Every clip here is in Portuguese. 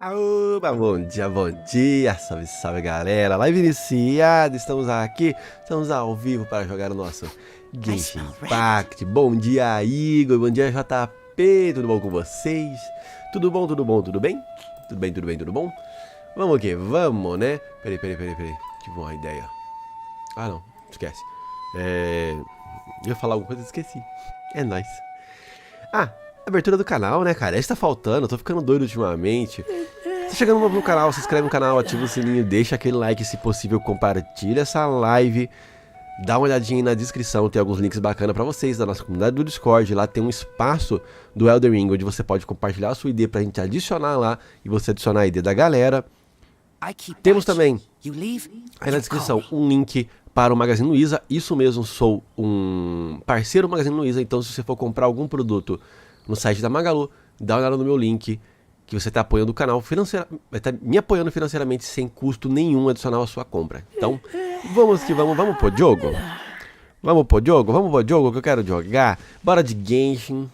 Oba, bom dia, salve, salve galera, live iniciada, estamos aqui, estamos ao vivo para jogar o nosso Genshin Impact. Bom dia Igor, bom dia JP, tudo bom com vocês? Tudo bom, tudo bem? Tudo bom? Vamos que vamos, né? Peraí, tive uma ideia. Ah não, esquece. Ia falar alguma coisa e esqueci, é nóis. Abertura do canal, né, cara? Esse tá faltando, eu tô ficando doido ultimamente. Se chegando novo no canal, se inscreve no canal, ativa o sininho, deixa aquele like, se possível, compartilha essa live. Dá uma olhadinha aí na descrição, tem alguns links bacanas pra vocês, da nossa comunidade do Discord. Lá tem um espaço do Elden Ring, onde você pode compartilhar a sua ID pra gente adicionar lá e você adicionar a ID da galera. Temos também aí na descrição um link para o Magazine Luiza. Isso mesmo, sou um parceiro do Magazine Luiza, então se você for comprar algum produto no site da Magalu, dá uma olhada no meu link, que você está apoiando o canal está me apoiando financeiramente sem custo nenhum adicional à sua compra. Então, vamos que vamos pro jogo. Vamos pro jogo que eu quero jogar. Bora de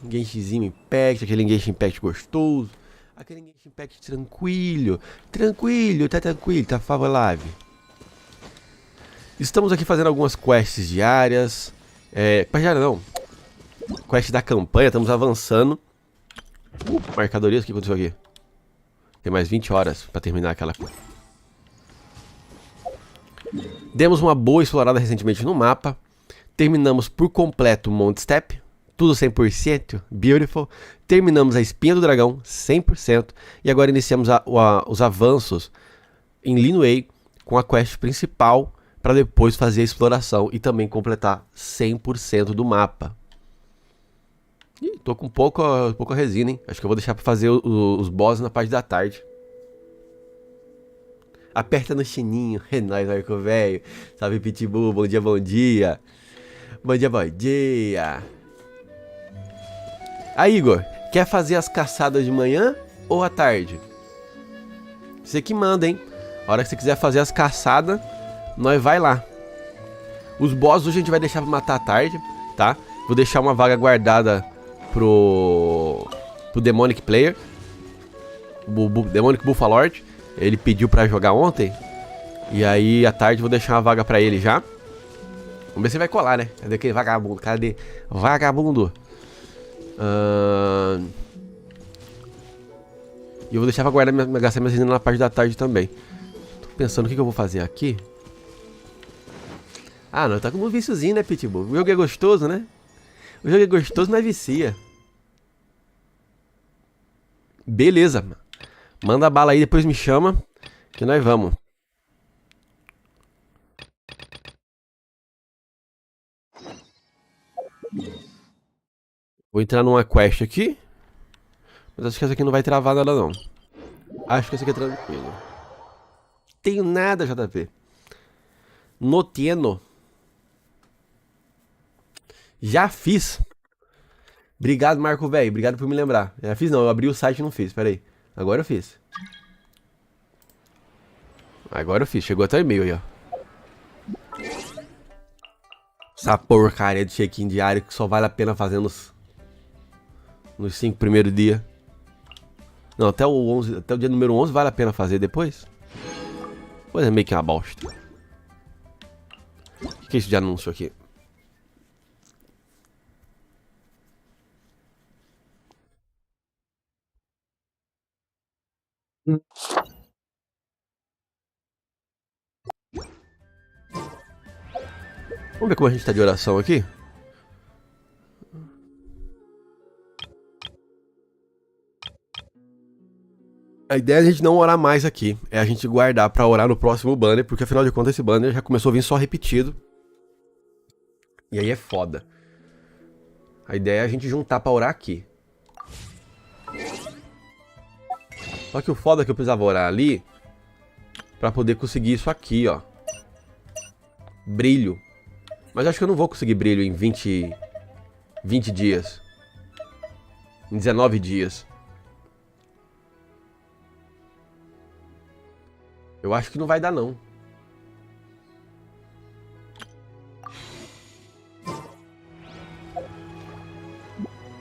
Genshinzinho Impact, aquele Genshin Impact gostoso. Aquele Genshin Impact tranquilo, tá favorável. Estamos aqui fazendo algumas quests diárias. Quest diária não. Quest da campanha, estamos avançando. Mercadorias, o que aconteceu aqui? Tem mais 20 horas pra terminar aquela coisa. Demos uma boa explorada recentemente no mapa. Terminamos por completo o Mount Step. Tudo 100%, beautiful. Terminamos a Espinha do Dragão, 100%. E agora iniciamos os avanços em Linway com a quest principal, para depois fazer a exploração e também completar 100% do mapa. Ih, tô com pouca resina, hein? Acho que eu vou deixar pra fazer os bosses na parte da tarde. Aperta no chininho. É nóis, Marco velho. Salve, Pitbull. Bom dia. Bom dia. Aí, Igor, quer fazer as caçadas de manhã ou à tarde? Você que manda, hein? A hora que você quiser fazer as caçadas, nós vai lá. Os bosses hoje a gente vai deixar pra matar à tarde, tá? Vou deixar uma vaga guardada pro Demonic Player, o Demonic Buffalord. Ele pediu pra jogar ontem. E aí à tarde vou deixar uma vaga pra ele já. Vamos ver se vai colar, né? Cadê aquele vagabundo? Cadê? Vagabundo. E eu vou deixar pra guardar, gastar minhas resinas na parte da tarde também. Tô pensando o que eu vou fazer aqui. Ah, não, tá como um viciozinho, né, Pitbull? O jogo é gostoso, né? O jogo é gostoso, mas vicia. Beleza, mano. Manda bala aí, depois me chama, que nós vamos. Vou entrar numa quest aqui. Mas acho que essa aqui não vai travar nada, não. Acho que essa aqui é tranquilo. Tenho nada, JP. No Tieno. Já fiz. Obrigado, Marco velho. Obrigado por me lembrar. Já fiz não, eu abri o site e não fiz. Pera aí. Agora eu fiz. Chegou até o e-mail aí, ó. Essa porcaria de check-in diário que só vale a pena fazer nos 5 primeiros dias. Não, até o dia número 11 vale a pena fazer depois. Pois é, meio que uma bosta. O que é isso de anúncio aqui? Vamos ver como a gente tá de oração aqui. A ideia é a gente não orar mais aqui. É a gente guardar pra orar no próximo banner. Porque afinal de contas esse banner já começou a vir só repetido. E aí é foda. A ideia é a gente juntar pra orar aqui. Só que o foda é que eu precisava orar ali pra poder conseguir isso aqui, ó. Brilho. Mas acho que eu não vou conseguir brilho em 20 dias. Em 19 dias. Eu acho que não vai dar, não.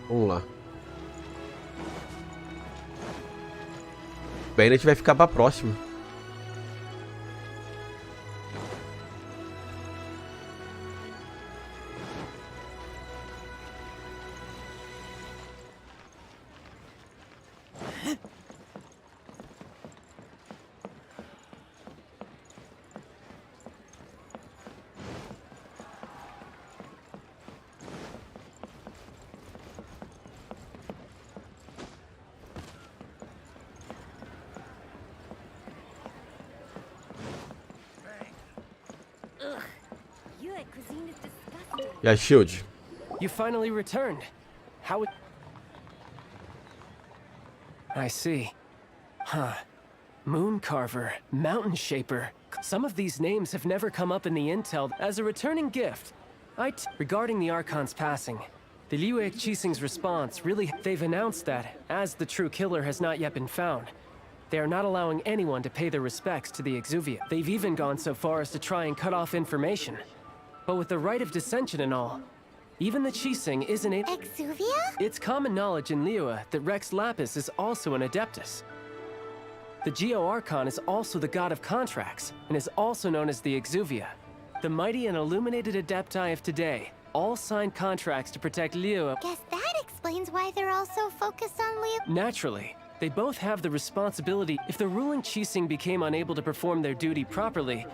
Vamos lá. Bem, a gente vai ficar pra próxima. E a Shield? You finally returned. How it... I see. Huh. Moon Carver, Mountain Shaper. Some of these names have never come up in the intel. As a returning gift, regarding the Archon's passing, the Liu Qixing's response really... They've announced that, as the true killer has not yet been found, they are not allowing anyone to pay their respects to the Exuvia. They've even gone so far as to try and cut off information. But with the right of dissension and all, even the Qixing isn't a... Exuvia? It's common knowledge in Liyue that Rex Lapis is also an Adeptus. The Geo-Archon is also the god of contracts, and is also known as the Exuvia. The mighty and illuminated Adepti of today all signed contracts to protect Liyue. Guess that explains why they're all so focused on Liyue. Naturally, they both have the responsibility. If the ruling Qixing became unable to perform their duty properly,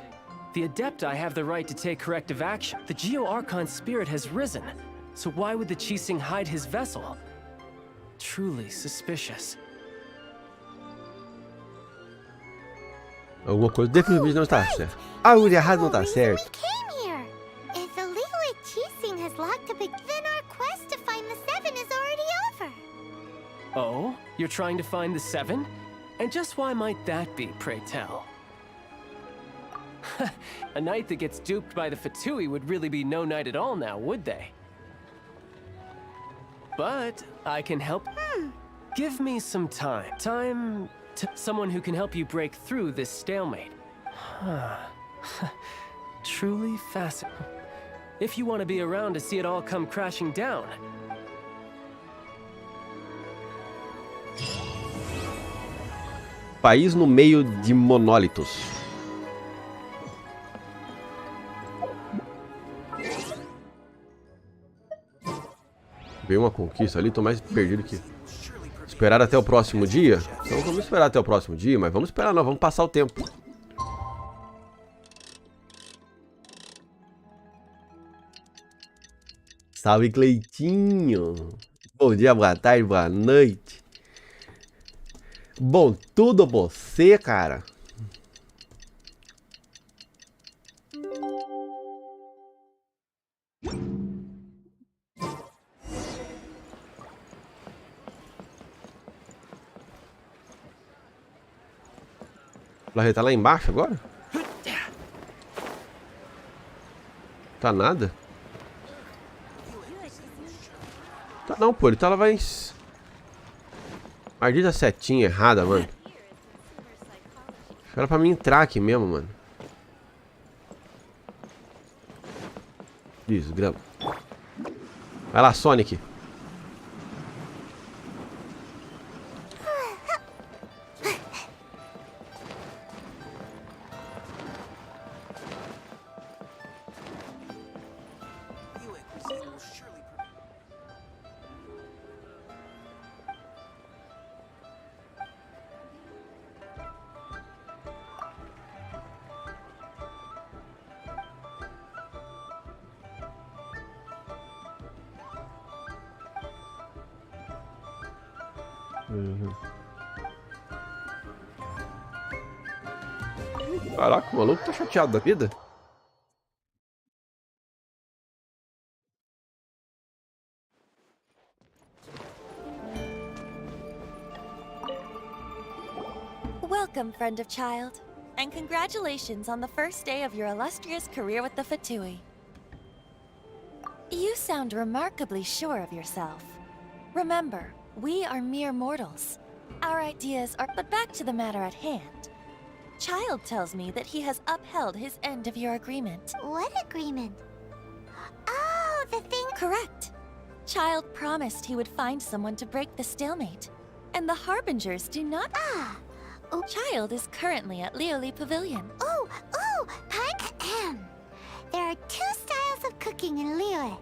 the Adepti have the right to take corrective action. The Geo-Archon's spirit has risen, so why would the Qixing hide his vessel? Truly suspicious. Alguma coisa definitivamente não está certa. Algo de errado não está certo. We came here. If the Liyue Qixing has locked up, then our quest to find the Seven is already over. Oh? You're trying to find the Seven? And just why might that be, pray tell? A knight that gets duped by the Fatui would really be no knight at all now, would they? But I can help. Give me some time. Time to someone who can help you break through this stalemate. Truly fascinating. If you want to be around to see it all come crashing down. País no meio de monólitos. Veio uma conquista ali, tô mais perdido que... Esperar até o próximo dia? Então vamos esperar até o próximo dia, mas vamos esperar não, vamos passar o tempo. Salve, Cleitinho! Bom dia, boa tarde, boa noite. Bom, tudo você, cara? Ela tá lá embaixo agora? Tá nada? Tá não, pô, ele tá lá vai... Maldita setinha errada, mano. Era pra mim entrar aqui mesmo, mano. Desgrama. Vai lá, Sonic. Caraca, o maluco tá chateado da vida. Welcome, friend of child, and congratulations on the first day of your illustrious career with the Fatui. You sound remarkably sure of yourself. Remember, we are mere mortals. Our ideas are... But back to the matter at hand. Child tells me that he has upheld his end of your agreement. What agreement? Oh, the thing... Correct. Child promised he would find someone to break the stalemate. And the Harbingers do not... Ah, Child is currently at Lioli Pavilion. Oh, there are two styles of cooking in Liyue,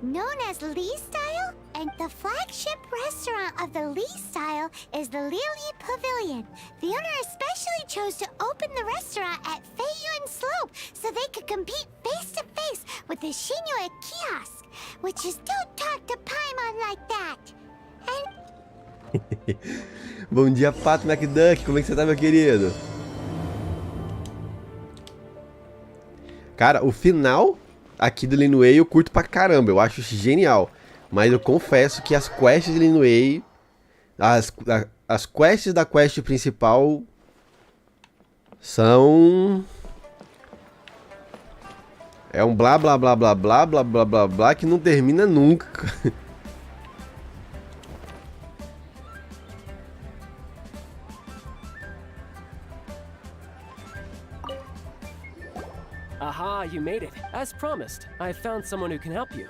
known as Lee style, and the flagship restaurant of the Lee style is the Lioli Pavilion. The owner especially chose to open the restaurant at Feiyuan Slope so they could compete face to face with the Shinue kiosk, which is don't talk to Paimon like that. And Bom dia, Pato McDuck. Como é que você tá, meu querido? Cara, o final aqui do Liyue eu curto pra caramba. Eu acho genial. Mas eu confesso que as quests de Liyue, as quests da quest principal são... É um blá blá blá blá blá blá blá blá blá que não termina nunca. Aha, you made it. As promised, I found someone who can help you.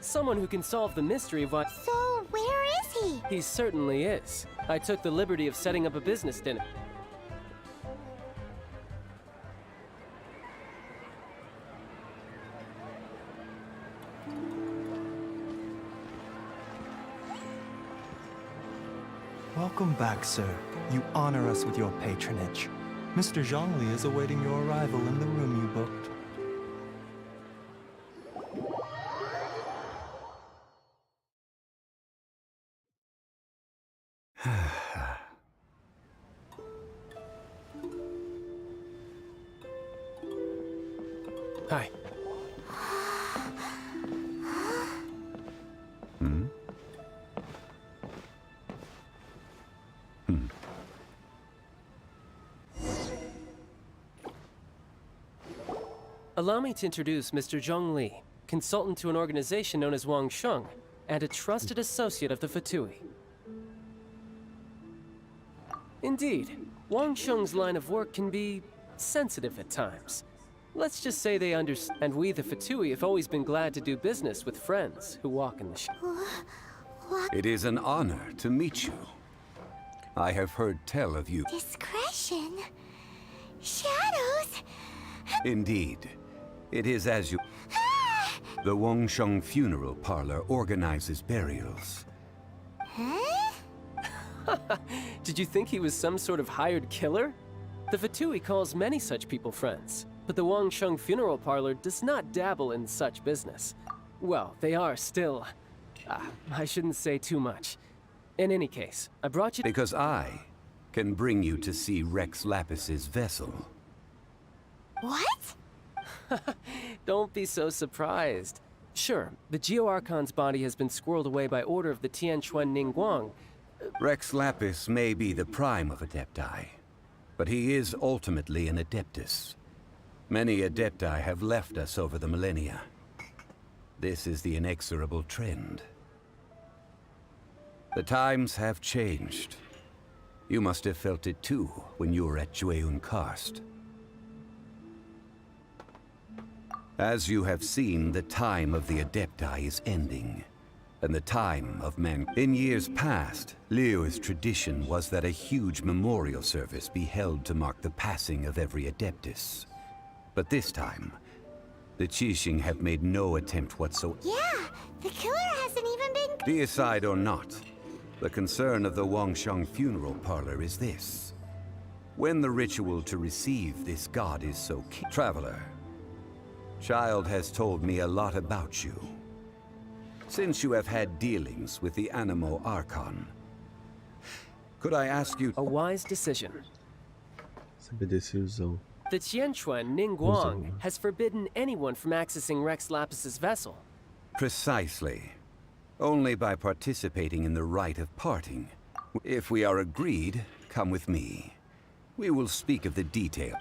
Someone who can solve the mystery of what... so where is he? He certainly is. I took the liberty of setting up a business dinner. Welcome back, sir. You honor us with your patronage. Mr. Zhongli is awaiting your arrival in the room you booked. Hi. Allow me to introduce Mr. Zhong Li, consultant to an organization known as Wang Sheng, and a trusted associate of the Fatui. Indeed, Wang Sheng's line of work can be sensitive at times. Let's just say they understand, and we the Fatui have always been glad to do business with friends who walk in the It is an honor to meet you. I have heard tell of you. Discretion? Shadows? Indeed. It is as you... The Wangsheng Funeral Parlor organizes burials. Huh? Did you think he was some sort of hired killer? The Fatui calls many such people friends, but the Wangsheng Funeral Parlor does not dabble in such business. Well, they are still... I shouldn't say too much. In any case, I brought you... Because I can bring you to see Rex Lapis's vessel. What? Don't be so surprised. Sure, the Geo-Archon's body has been squirreled away by order of the Tianquan Ningguang. Rex Lapis may be the prime of Adepti, but he is ultimately an Adeptus. Many Adepti have left us over the millennia. This is the inexorable trend. The times have changed. You must have felt it too when you were at Jueyun Karst. As you have seen, the time of the Adepti is ending, and the time of men. In years past, Liyue's tradition was that a huge memorial service be held to mark the passing of every Adeptus. But this time, the Qixing have made no attempt whatsoever. Yeah, the killer hasn't even been... Deicide or not, the concern of the Wangsheng Funeral Parlor is this. When the ritual to receive this god is so key... Traveler, Child has told me a lot about you. Since you have had dealings with the Animo Archon, could I ask you... A wise decision. Obedecer. The Tianquan Ningguang has forbidden anyone from accessing Rex Lapis's vessel. Precisely. Only by participating in the rite of parting. If we are agreed, come with me. We will speak of the detail.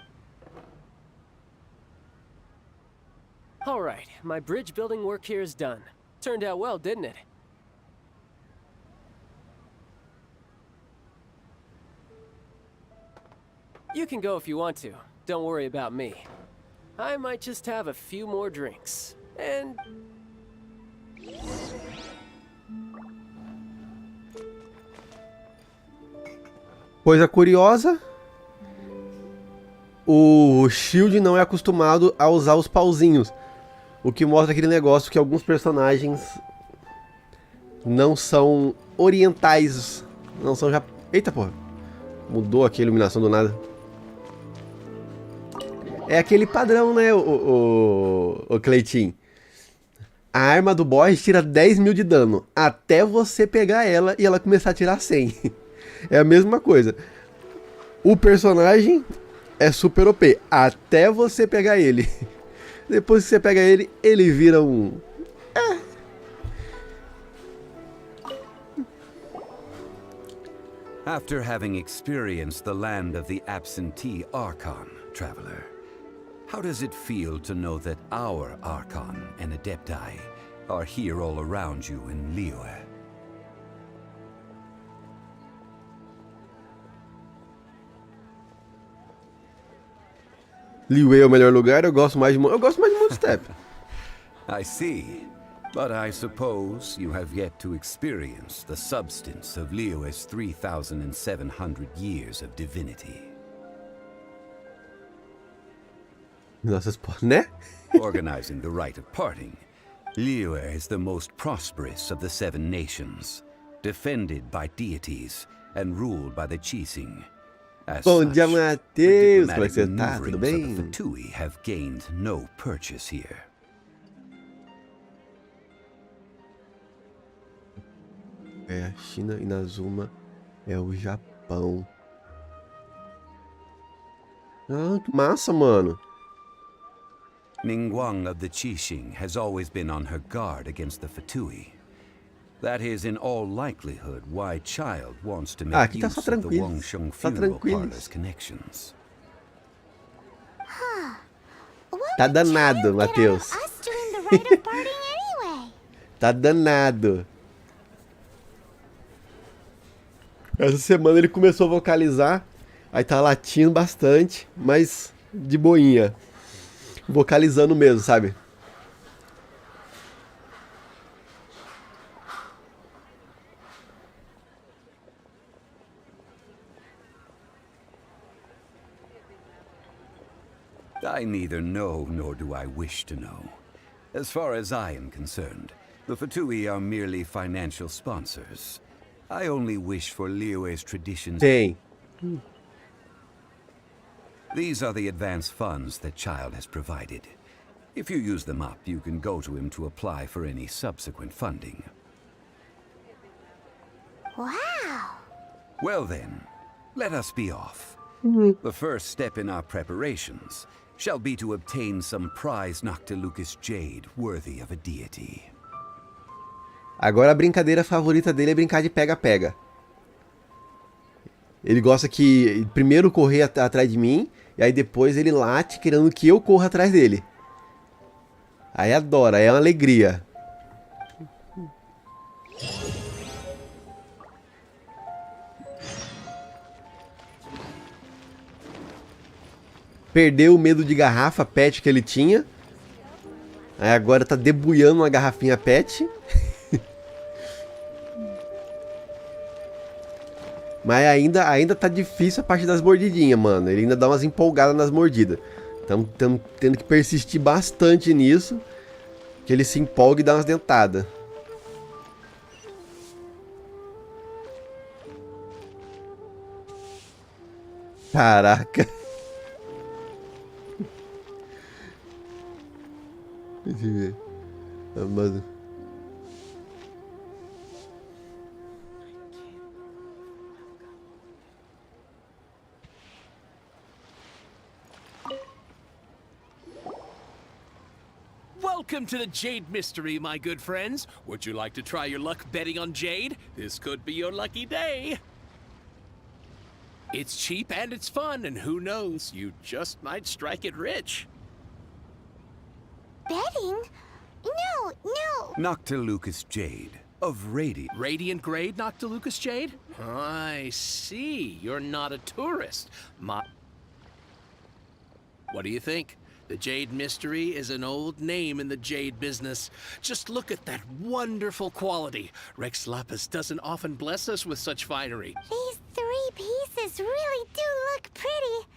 All right, my bridge building work here is done. Turned out well, didn't it? You can go if you want to. Don't worry about me. I might just have a few more drinks. And... Coisa curiosa, o Shield não é acostumado a usar os pauzinhos. O que mostra aquele negócio que alguns personagens não são orientais. Não são já... Eita, porra. Mudou aqui a iluminação do nada. É aquele padrão, né, o Cleitinho. A arma do boss tira 10 mil de dano. Até você pegar ela e ela começar a tirar 100. É a mesma coisa. O personagem é super OP. Até você pegar ele. Depois que você pega ele, ele vira um... After having experienced the land of the absentee Archon, traveler, how does it feel to know that our Archon and Adepti are here all around you in Liyue? Liyue é o melhor lugar, eu gosto mais de Mundo Step. I see. But I suppose you have yet to experience the substance of Liyue's 3,700 years of divinity. Nossa, né? Organizing the rite of parting, Liyue is the most prosperous of the 7 nations, defended by deities and ruled by the Qixing. As Bom such, dia, the Matheus. Como é que diplomatic você tá? Tudo maneuverings of the bem? Fatui have gained no purchase here. É a China e Inazuma é o Japão. Ah, que massa, mano. Ningguang of the Qixing has always been on her guard against the Fatui. That is in all likelihood why Child wants to make aqui tá use só of the tranquilo. Wangsheng Tá funeral tranquilo. parlor's connections. Tá danado, Matheus. Us doing the rite of parting anyway. Tá danado. Essa semana ele começou a vocalizar. Aí tá latindo bastante, mas de boinha. Vocalizando mesmo, sabe? I neither know nor do I wish to know. As far as I am concerned, the Fatui are merely financial sponsors. I only wish for Liyue's traditions. Tem. These are the advance funds that Child has provided. If you use them up, you can go to him to apply for any subsequent funding. Wow. Well then, let us be off. The first step in our preparations shall be to obtain some prized Noctilucous jade worthy of a deity. Agora a brincadeira favorita dele é brincar de pega-pega. Ele gosta que primeiro correr atrás de mim, e aí depois ele late querendo que eu corra atrás dele. Aí adora, é uma alegria. Perdeu o medo de garrafa pet que ele tinha. Aí agora tá debulhando uma garrafinha pet. Mas ainda tá difícil a parte das mordidinhas, mano. Ele ainda dá umas empolgadas nas mordidas. Estamos tendo que persistir bastante nisso. Que ele se empolga e dá umas dentadas. Caraca. Deixa eu ver. Mano. Welcome to the Jade Mystery, my good friends. Would you like to try your luck betting on Jade? This could be your lucky day. It's cheap and it's fun, and who knows, you just might strike it rich. Betting? No, no. Noctilucous jade of radiant. Radiant grade Noctilucous Jade? I see. You're not a tourist. What do you think? The Jade Mystery is an old name in the jade business. Just look at that wonderful quality. Rex Lapis doesn't often bless us with such finery. These 3 pieces really do look pretty.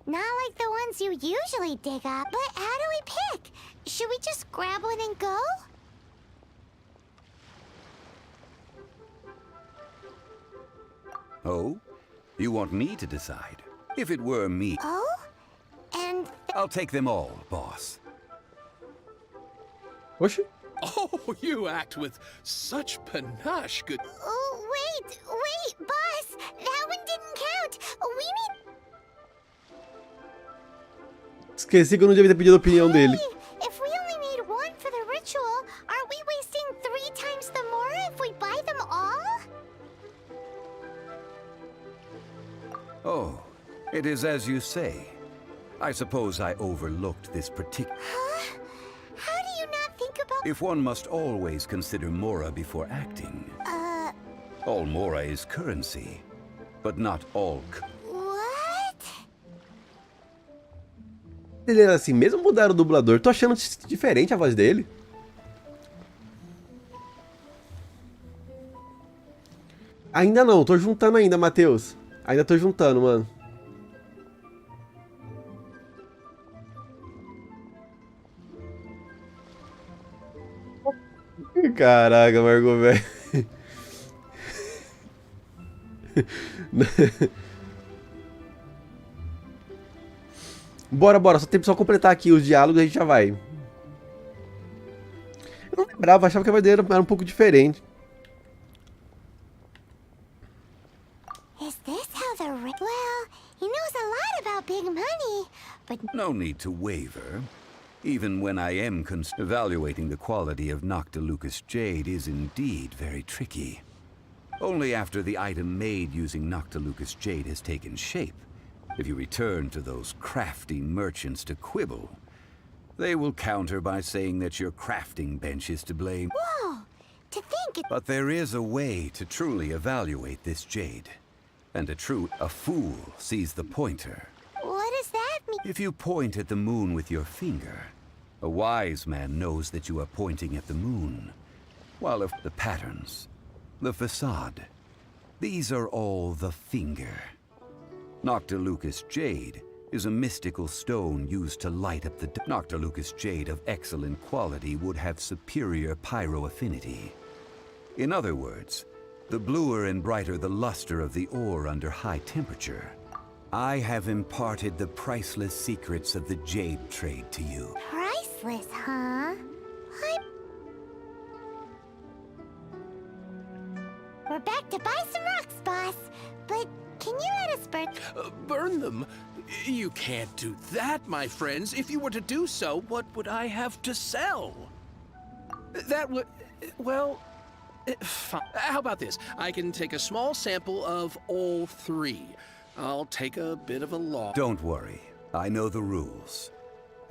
Not like the ones you usually dig up. But how do we pick? Should we just grab one and go? Oh? You want me to decide? If it were me, Oh? And... I'll take them all, boss. Oxi. Oh, you act with such panache, good. Oh, wait, boss! That one didn't count! We need... Esqueci que eu não devia ter pedido a opinião dele. If we only need one for the ritual, aren't we wasting 3 times the more if we buy them all? Oh, it is as you say. I suppose I overlooked this particular... Huh? How do you not think about... If one must always consider Mora before acting. All Mora is currency, but not all... What? Ele era assim mesmo, mudaram o dublador? Tô achando diferente a voz dele. Ainda não, tô juntando ainda, Matheus. Ainda tô juntando, mano. Caraca, Margot, velho. Bora, só tem que completar aqui os diálogos e a gente já vai. Eu não lembrava, achava que a voz dele era um pouco diferente. Is this how the... Well, he knows a lot about big money, but... No need to waver. Even when I am evaluating the quality of Noctilucous Jade is indeed very tricky. Only after the item made using Noctilucous Jade has taken shape, if you return to those crafty merchants to quibble, they will counter by saying that your crafting bench is to blame. Whoa! To think it... But there is a way to truly evaluate this jade. And a fool sees the pointer. What does that mean? If you point at the moon with your finger, a wise man knows that you are pointing at the moon. While if the patterns, the facade, these are all the finger. Noctilucous Jade is a mystical stone used to light up the... Noctilucous Jade of excellent quality would have superior pyro affinity. In other words, the bluer and brighter the luster of the ore under high temperature. I have imparted the priceless secrets of the jade trade to you. Priceless, huh? We're back to buy some rocks, boss. But can you let us burn... Burn them? You can't do that, my friends. If you were to do so, what would I have to sell? That would... well... fine. How about this? I can take a small sample of all 3. I'll take a bit of a loss. Don't worry. I know the rules.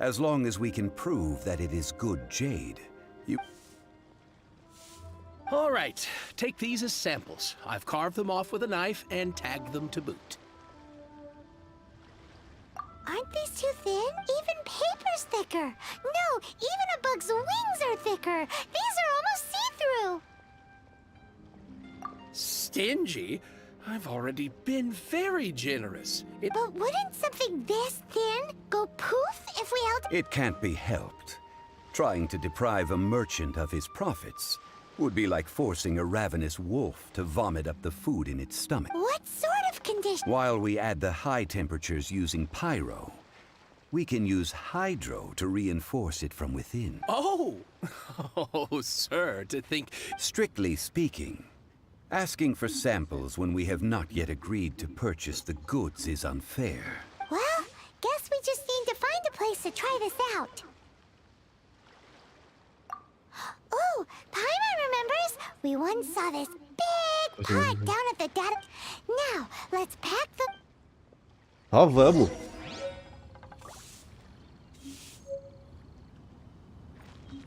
As long as we can prove that it is good jade, you... All right. Take these as samples. I've carved them off with a knife and tagged them to boot. Aren't these too thin? Even paper's thicker. No, even a bug's wings are thicker. These are almost see-through. Stingy? I've already been very generous. But wouldn't something this thin go poof if we held... It can't be helped. Trying to deprive a merchant of his profits would be like forcing a ravenous wolf to vomit up the food in its stomach. What sort of condition? While we add the high temperatures using pyro, we can use hydro to reinforce it from within. Oh! Oh, sir, to think... Strictly speaking, asking for samples when we have not yet agreed to purchase the goods is unfair. Well, guess we just need to find a place to try this out. Oh, Paimon remembers. We once saw this big pot down at the data... Now, let's pack the... Ó, vamos.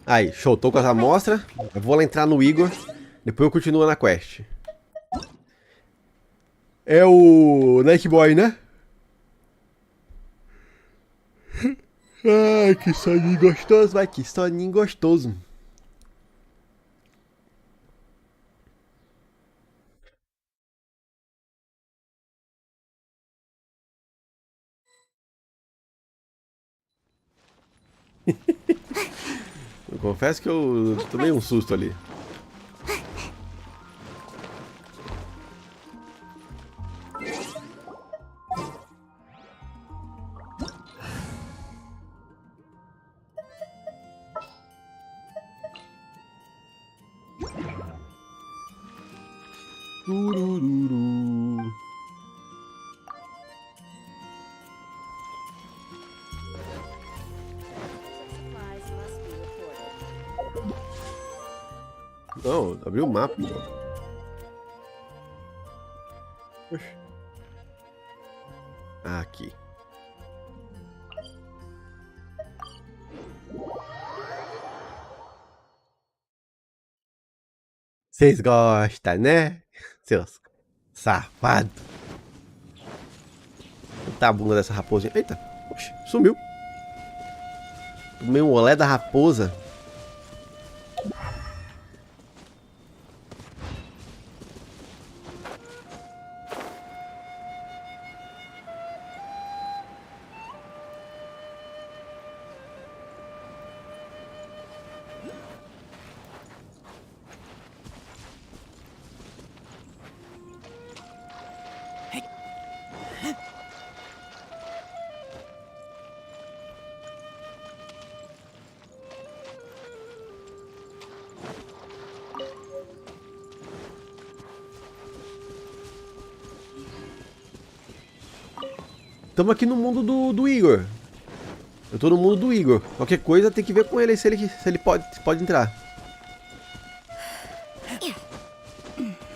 Aí, show. Tô com as amostras. Eu vou lá entrar no Igor. Depois eu continuo na quest. É o Nike Boy, né? Ai, que soninho gostoso. Vai, que soninho gostoso. Eu confesso que eu tomei um susto ali. Turururu. Não, abriu o mapa. Oxe. Aqui. Vocês gostam, né? Seus safados. Tá a bunda dessa raposinha. Eita, oxe, sumiu. Tomei um olé da raposa. Estamos aqui no mundo do Igor. Eu tô no mundo do Igor. Qualquer coisa tem que ver com ele se ele pode entrar.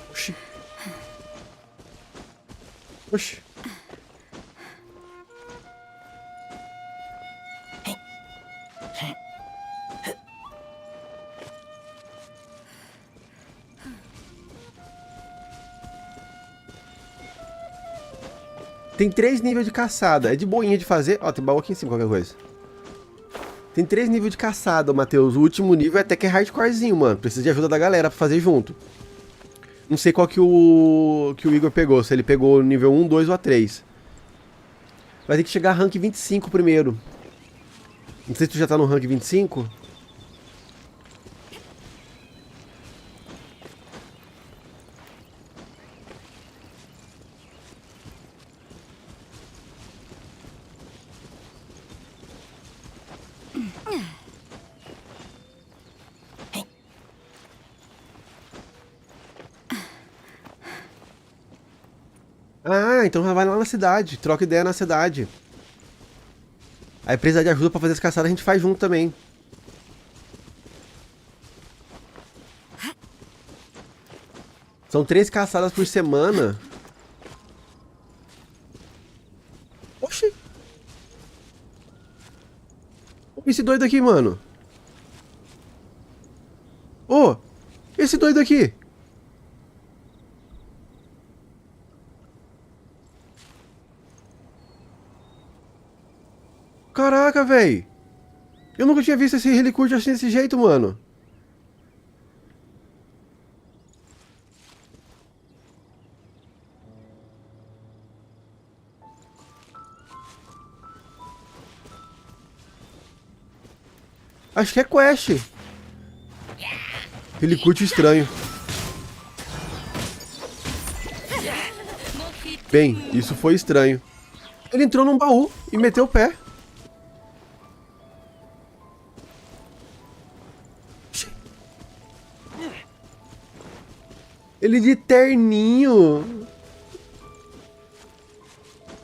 Oxi. Oxi. Tem 3 níveis de caçada. É de boinha de fazer. Ó, tem baú aqui em cima, qualquer coisa. Tem 3 níveis de caçada, Matheus. O último nível é até que é hardcorezinho, mano. Precisa de ajuda da galera pra fazer junto. Não sei qual que o Igor pegou. Se ele pegou o nível 1, 2 ou a 3. Vai ter que chegar a rank 25 primeiro. Não sei se tu já tá no rank 25. Ah, então vai lá na cidade. Troca ideia na cidade. Aí precisar de ajuda pra fazer as caçadas, a gente faz junto também. São 3 caçadas por semana. Oxi. Esse doido aqui, mano. Ô, esse doido aqui. Caraca, velho. Eu nunca tinha visto esse Helicurte assim desse jeito, mano. Acho que é quest. Helicurte estranho. Bem, isso foi estranho. Ele entrou num baú e meteu o pé. Ele de terninho.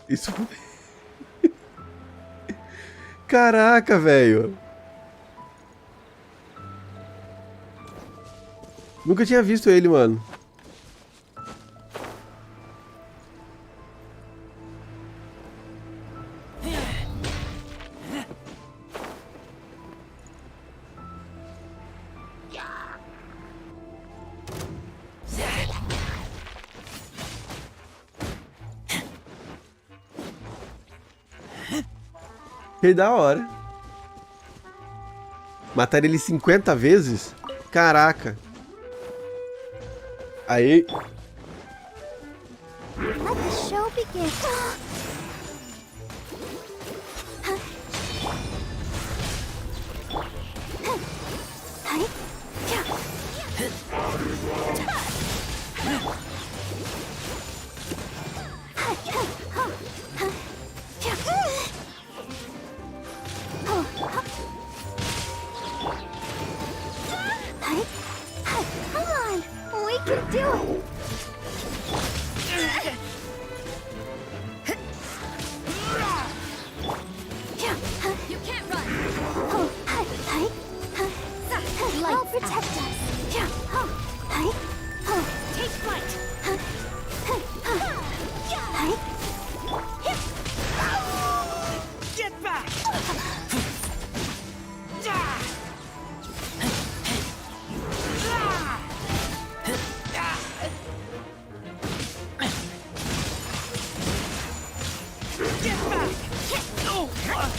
Isso... Caraca, velho. Nunca tinha visto ele, mano. Que da hora. Matar ele 50 vezes? Caraca. Aí. Let the show begin. You can't run. I'll protect us. Take flight. Get back!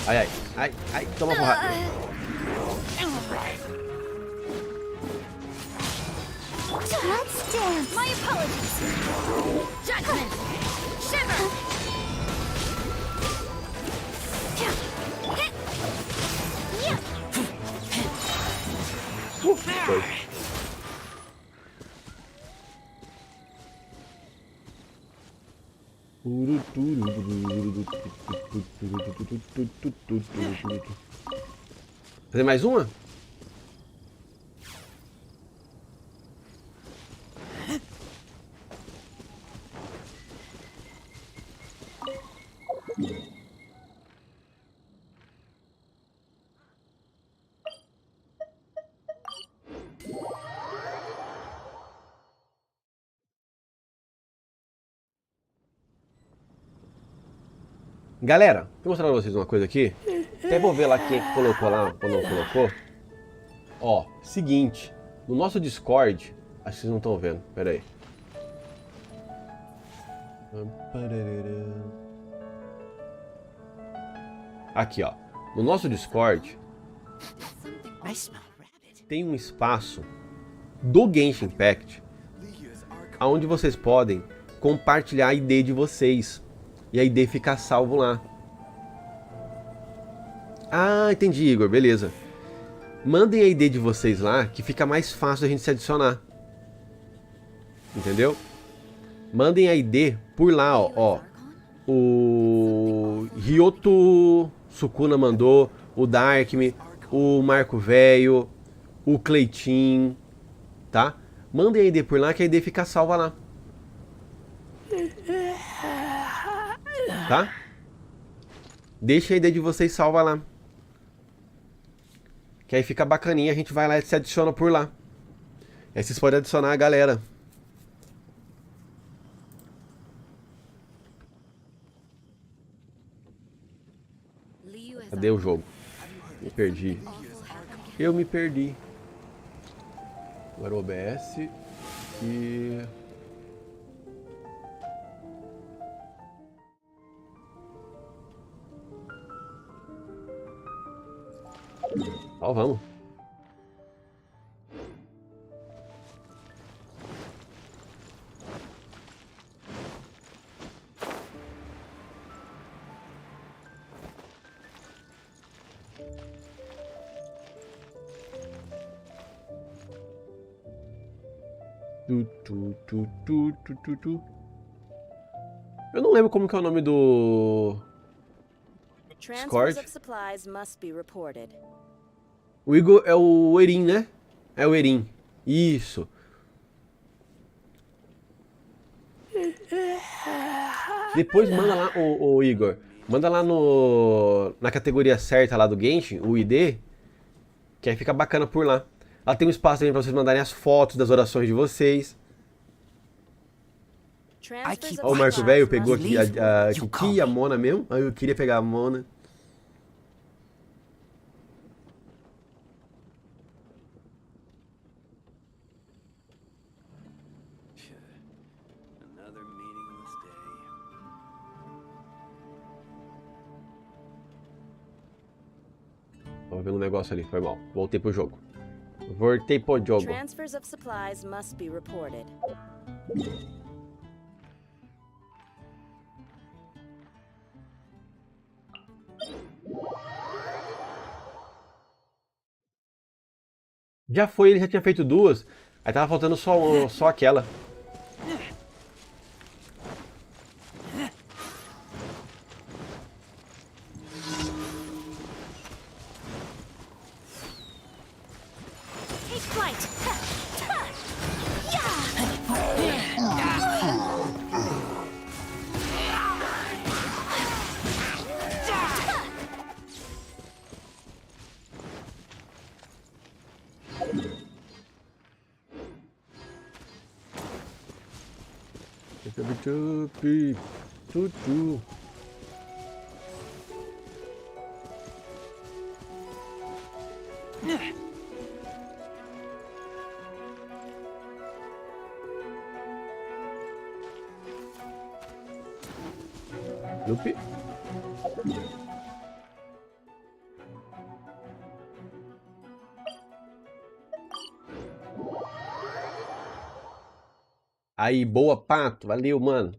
Ai, ai, ai, ai, toma porrada. Let's dance. My apologies. Judgment. Shiver. Foi. Fazer mais uma? Galera, deixa eu mostrar pra vocês uma coisa aqui. Até vou ver lá quem colocou lá ou não colocou. Ó, seguinte. No nosso Discord... Acho que vocês não estão vendo, pera aí. Aqui, ó. No nosso Discord... tem um espaço do Genshin Impact onde vocês podem compartilhar a ID de vocês. E a ID fica salvo lá. Ah, entendi, Igor. Beleza. Mandem a ID de vocês lá, que fica mais fácil a gente se adicionar. Entendeu? Mandem a ID por lá, ó. O Ryoto Sukuna mandou, o Darkme, o Marco Velho, o Cleitinho, tá? Mandem a ID por lá, que a ID fica salva lá. Tá? Deixa a ID de vocês salva lá. Que aí fica bacaninha, a gente vai lá e se adiciona por lá. Aí vocês podem adicionar a galera. Cadê o jogo? Me perdi. Eu me perdi. Agora o OBS e... Ó, vamos. Eu não lembro como que é o nome do Discord. O Igor é o Erin, né? É o Erin. Isso. Depois manda lá, o Igor. Manda lá na categoria certa lá do Genshin, o ID. Que aí fica bacana por lá. Lá tem um espaço também pra vocês mandarem as fotos das orações de vocês. Ó, o Marco Velho pegou aqui a Kiki e a Mona mesmo. Eu queria pegar a Mona. Tava vendo um negócio ali, foi mal. Voltei pro jogo. Voltei pro jogo. Transfers of supplies must be reported. Já foi, ele já tinha feito duas. Aí tava faltando só aquela. Tutu. Yupi. Aí, boa, Pato. Valeu, mano.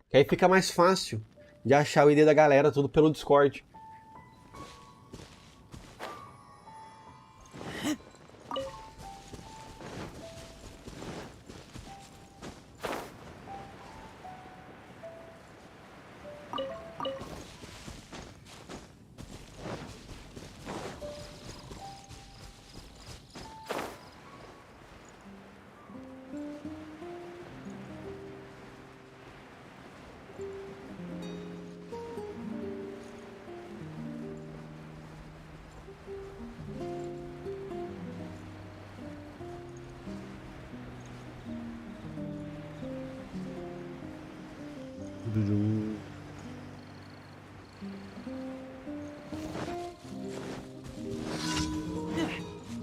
Que aí fica mais fácil de achar o ID da galera, tudo pelo Discord.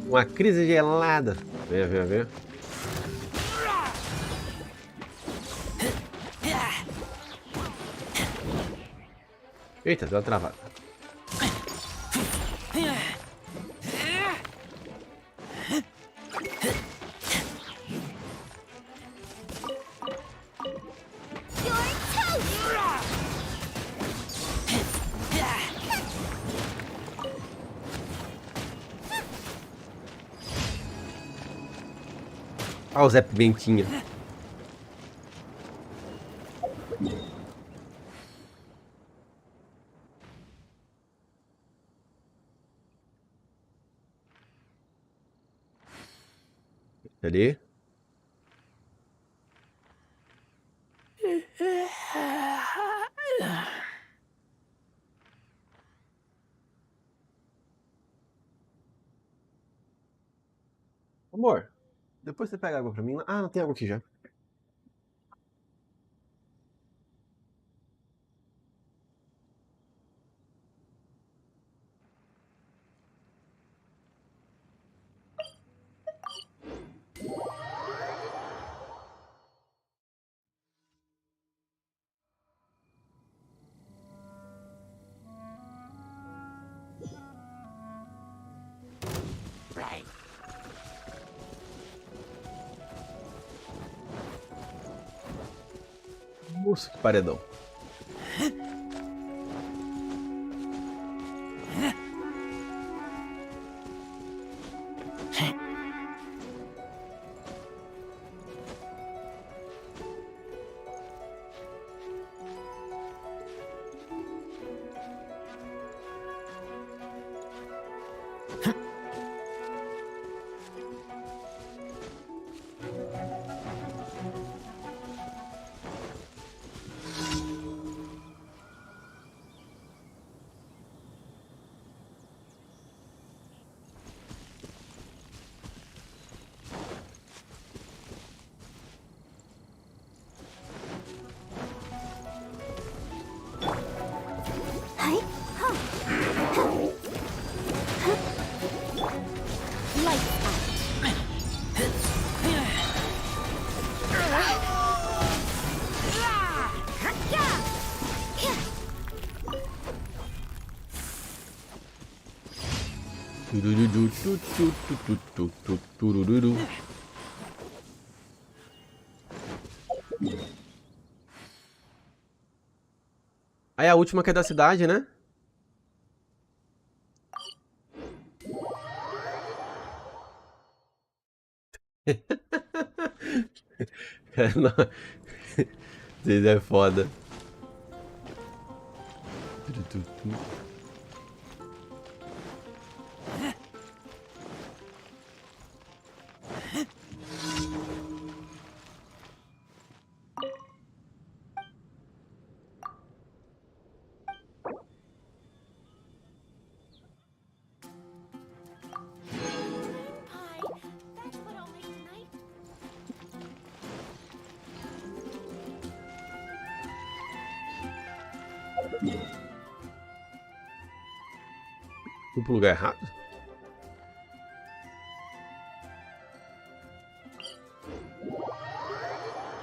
Uma crise gelada. Vem, vem, vem. Eita, deu uma travada. Olha o Zé Pimentinha. Cadê? Amor, depois você pega água pra mim. Ah, não tem água aqui já. Nossa, que paredão. Aí a última que é da cidade, né? Vocês é foda. Fui pro lugar errado?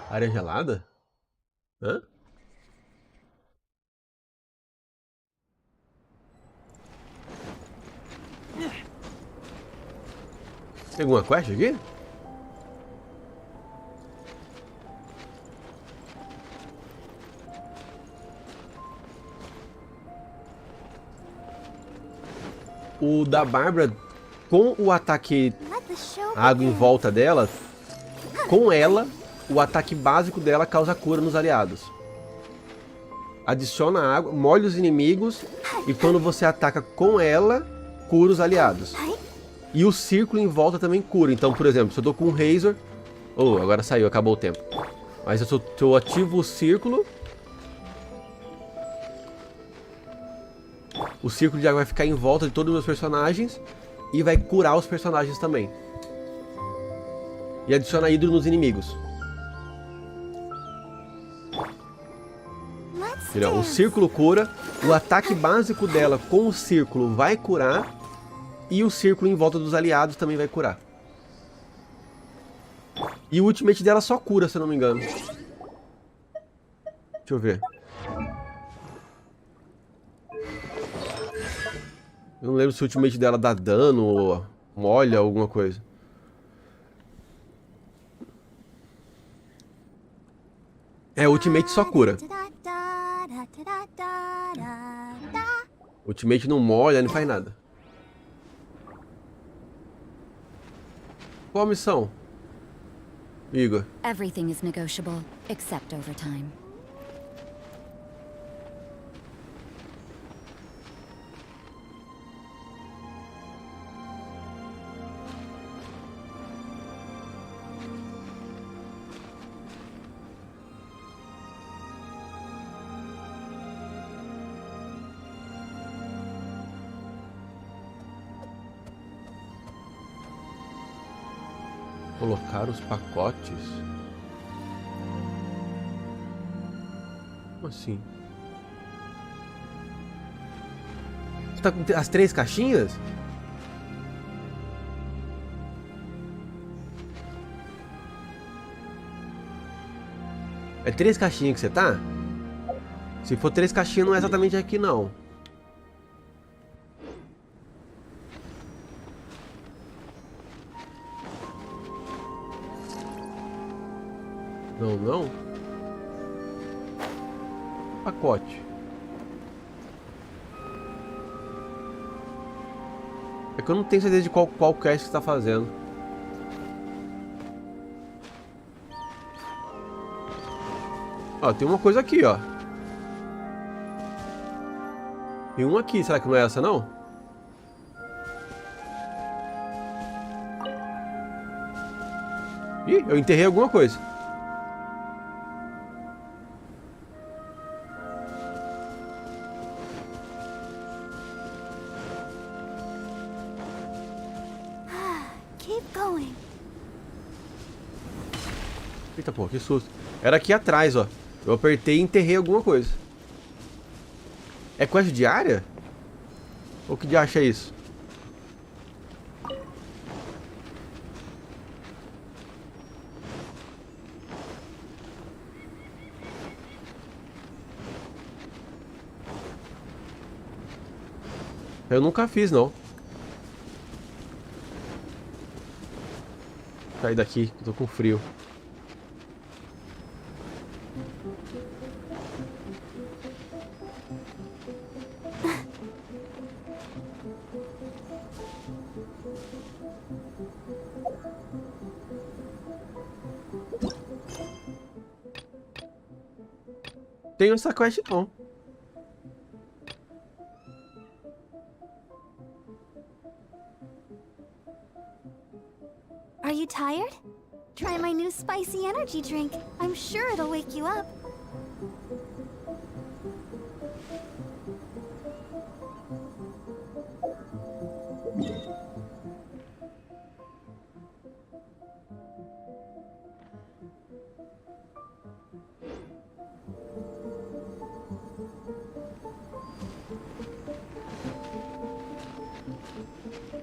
Área gelada? Hã? Tem alguma quest aqui? O da Bárbara, com o ataque água em volta dela, com ela, o ataque básico dela causa cura nos aliados. Adiciona água, molha os inimigos e quando você ataca com ela, cura os aliados. E o círculo em volta também cura. Então, por exemplo, se eu tô com um Razor... Oh, agora saiu, acabou o tempo. Mas se eu ativo o círculo de água vai ficar em volta de todos os meus personagens e vai curar os personagens também. E adiciona hidro nos inimigos. O círculo cura, o ataque básico dela com o círculo vai curar e o círculo em volta dos aliados também vai curar. E o ultimate dela só cura, se eu não me engano. Deixa eu ver. Eu não lembro se o ultimate dela dá dano ou molha alguma coisa. É, o ultimate só cura. O ultimate não molha, não faz nada. Qual a missão, Igor? Everything is negotiable, except overtime. Colocar os pacotes? Como assim? Você tá com as 3 caixinhas? É 3 caixinhas que você tá? Se for 3 caixinhas, não é exatamente aqui, não. Não. Pacote. É que eu não tenho certeza de qual quest você está fazendo. Ó, tem uma coisa aqui, ó. Tem uma aqui, será que não é essa, não? Ih, eu enterrei alguma coisa. Eita, pô, que susto. Era aqui atrás, ó. Eu apertei e enterrei alguma coisa. É quest diária? Ou que de acha isso? Eu nunca fiz, não. Sair daqui, eu tô com frio. Tenho essa quest não. Are you tired? Try my new spicy energy drink. I'm sure it'll wake you up.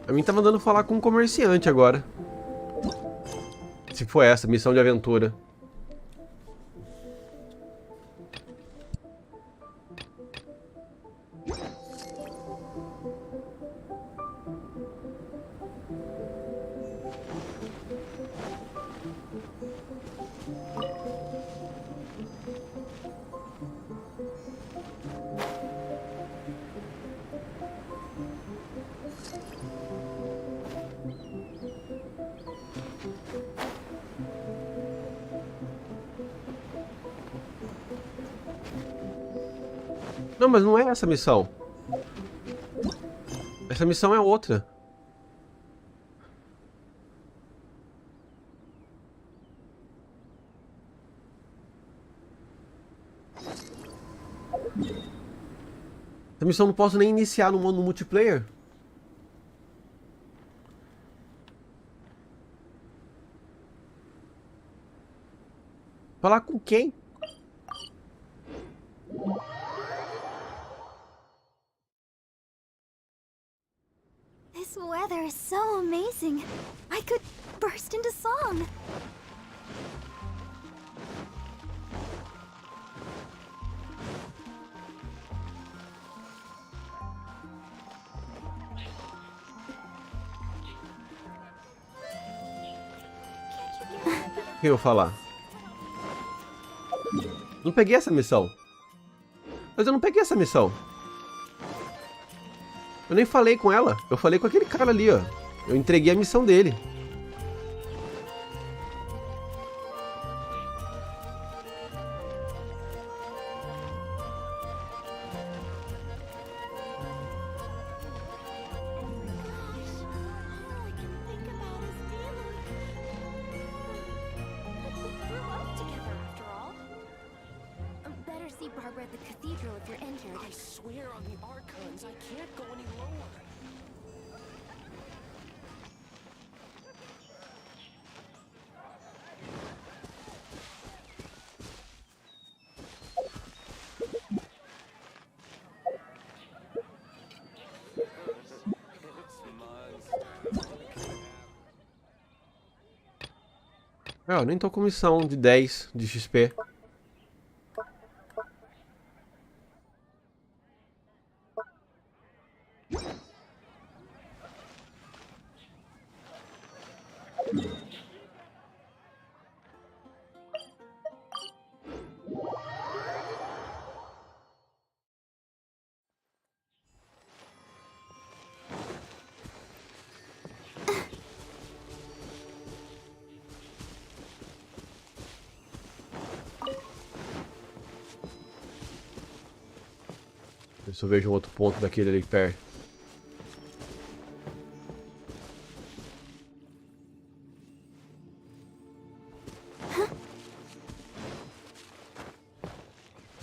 A mim tá mandando falar com um comerciante agora. Se for essa, missão de aventura. Não, mas não é essa missão. Essa missão é outra. Essa missão não posso nem iniciar no modo multiplayer. Falar com quem? This weather is so amazing. I could burst into song. O que eu vou falar? Não peguei essa missão. Mas eu não peguei essa missão. Eu nem falei com ela. Eu falei com aquele cara ali, ó. Eu entreguei a missão dele. I swear on the Archons, I can't go any lower. Eu nem tô com missão de 10 de XP. Ver se eu vejo um outro ponto daquele ali perto.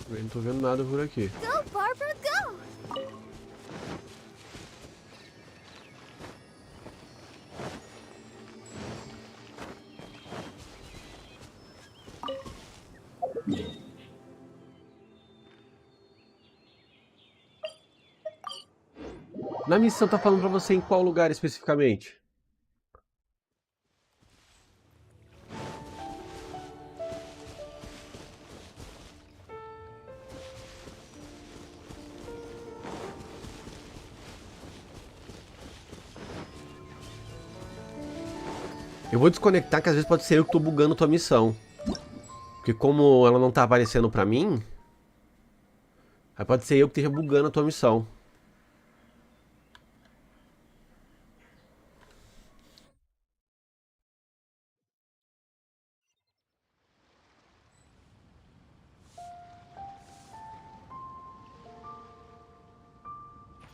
Eu não tô vendo nada por aqui. Go, Barbara, go! Na missão tá falando pra você em qual lugar especificamente? Eu vou desconectar, que às vezes pode ser eu que tô bugando tua missão. Porque como ela não tá aparecendo pra mim, aí pode ser eu que esteja bugando a tua missão.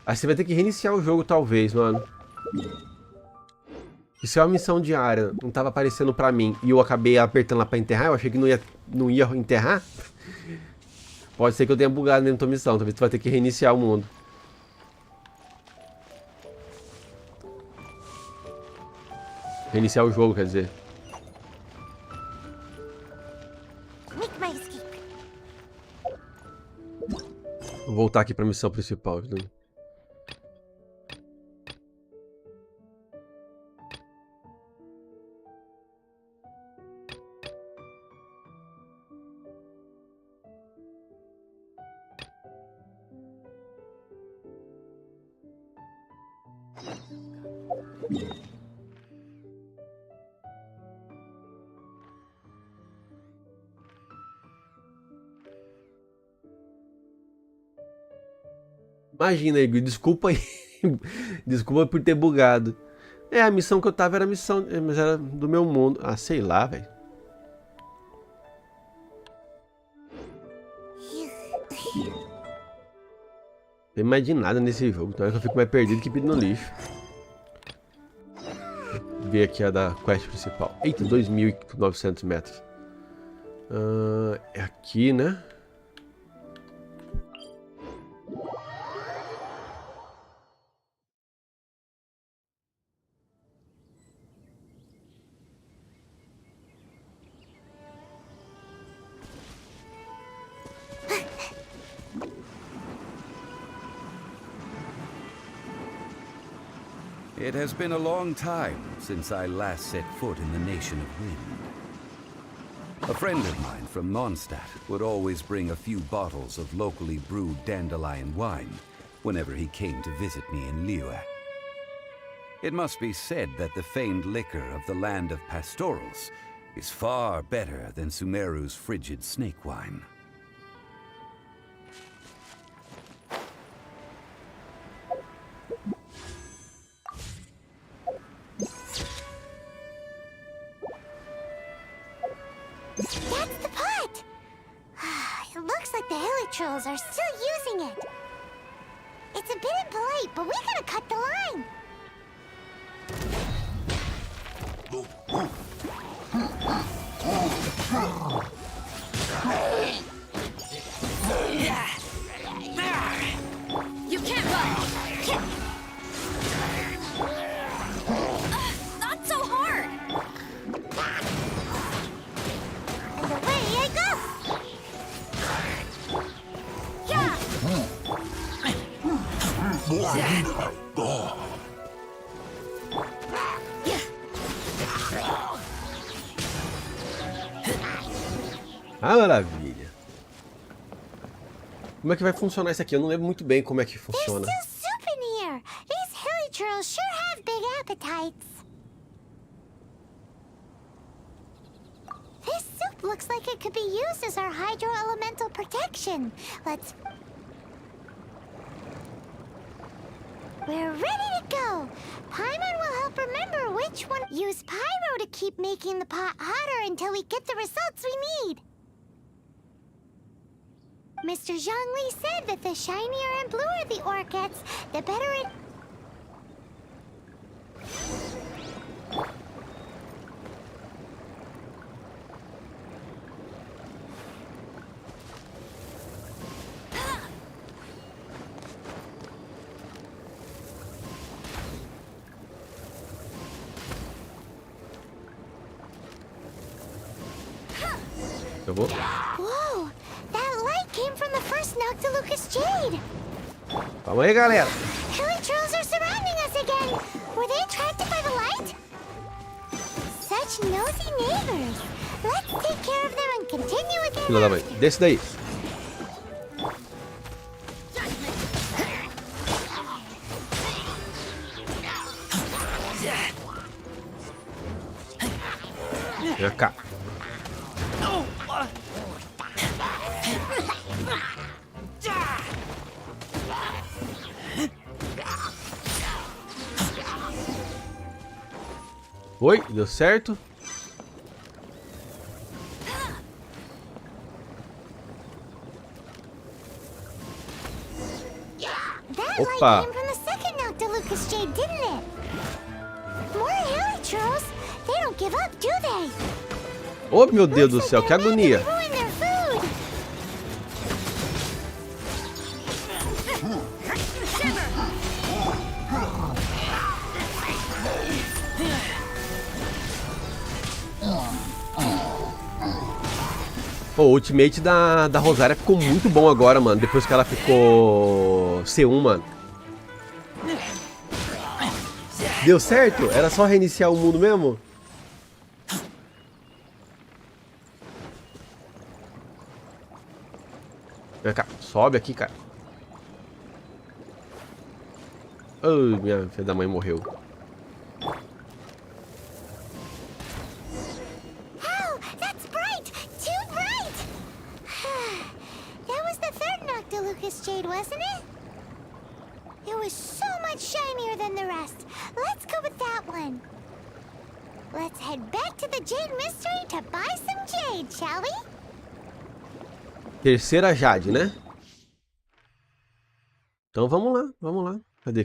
Aí você vai ter que reiniciar o jogo, talvez, mano. E se é uma missão diária não tava aparecendo pra mim e eu acabei apertando lá pra enterrar, eu achei que não ia enterrar. Pode ser que eu tenha bugado dentro da tua missão, talvez tu vai ter que reiniciar o mundo. Reiniciar o jogo, quer dizer. Make my escape. Vou voltar aqui pra missão principal. Né? Imagina, Igor, desculpa aí. Desculpa por ter bugado. É, a missão que eu tava era a missão, mas era do meu mundo. Ah, sei lá, velho. Não tem mais de nada nesse jogo, então é que eu fico mais perdido que pedindo no lixo. Vou ver aqui a da quest principal. Eita, 2.900 metros. É aqui, né? It has been a long time since I last set foot in the Nation of Wind. A friend of mine from Mondstadt would always bring a few bottles of locally brewed dandelion wine whenever he came to visit me in Liyue. It must be said that the famed liquor of the land of pastorals is far better than Sumeru's frigid snake wine. That's the pot! It looks like the Hilichurls are still using it. It's a bit impolite, but we gotta cut the line. You can't run! Not so hard! And away I go! Yeah! Ah, maravilha. Como é que vai funcionar isso aqui? Eu não lembro muito bem como é que There's funciona. still soup in here! These Hilichurls sure have big appetites. This soup looks like it could be used as our hydro-elemental protection. Let's... We're ready to go! Paimon will help remember which one... Use pyro to keep making the pot hotter until we get the results we need. Mr. Zhongli said that the shinier and bluer the ore gets, the better it... Eu vou. Whoa! That light came from the first Noctilucous Jade! Calma aí, galera. Hilichurls are surrounding us again! Were they attracted by the light? Such nosy neighbors! Let's take care of them and continue again. Filha da mãe. Desce daí. Vem cá. Oi, deu certo? That Opa. light came from the second Noctilucous Jade, didn't it? More Hilichurls? They don't give up, do they? Oh, meu Deus do Looks céu, like que they're meant to agonia. ruin their food. Pô, o ultimate da Rosária ficou muito bom agora, mano. Depois que ela ficou C1, mano. Deu certo? Era só reiniciar o mundo mesmo? Vem cá, sobe aqui, cara. Oh, minha filha da mãe morreu. Oh, that's bright! Too bright! That was the third Noctilucous Jade, wasn't it? It was so much shinier than the rest. Let's go with that one. Let's head back to the Jade Mystery to buy some jade, shall we? Terceira Jade, né? Então vamos lá, vamos lá. Cadê?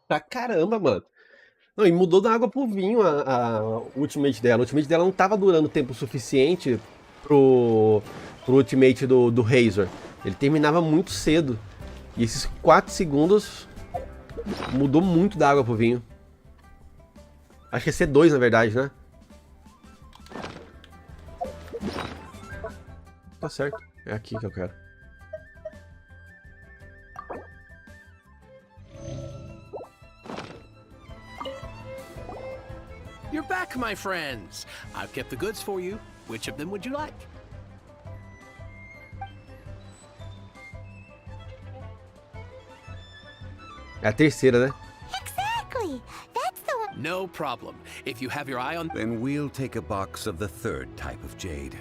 Pra caramba, mano. Não, e mudou da água pro vinho a ultimate dela. O ultimate dela não tava durando tempo suficiente pro ultimate do Razor. Ele terminava muito cedo. E esses 4 segundos mudou muito da água pro vinho. Acho que é C2, na verdade, né? Tá certo. É aqui que eu quero. You're back, my friends. I've kept the goods for you. Which of them would you like? É a terceira, né? Exactly! That's the one. No problem. If you have your eye on... Then we'll take a box of the third type of jade.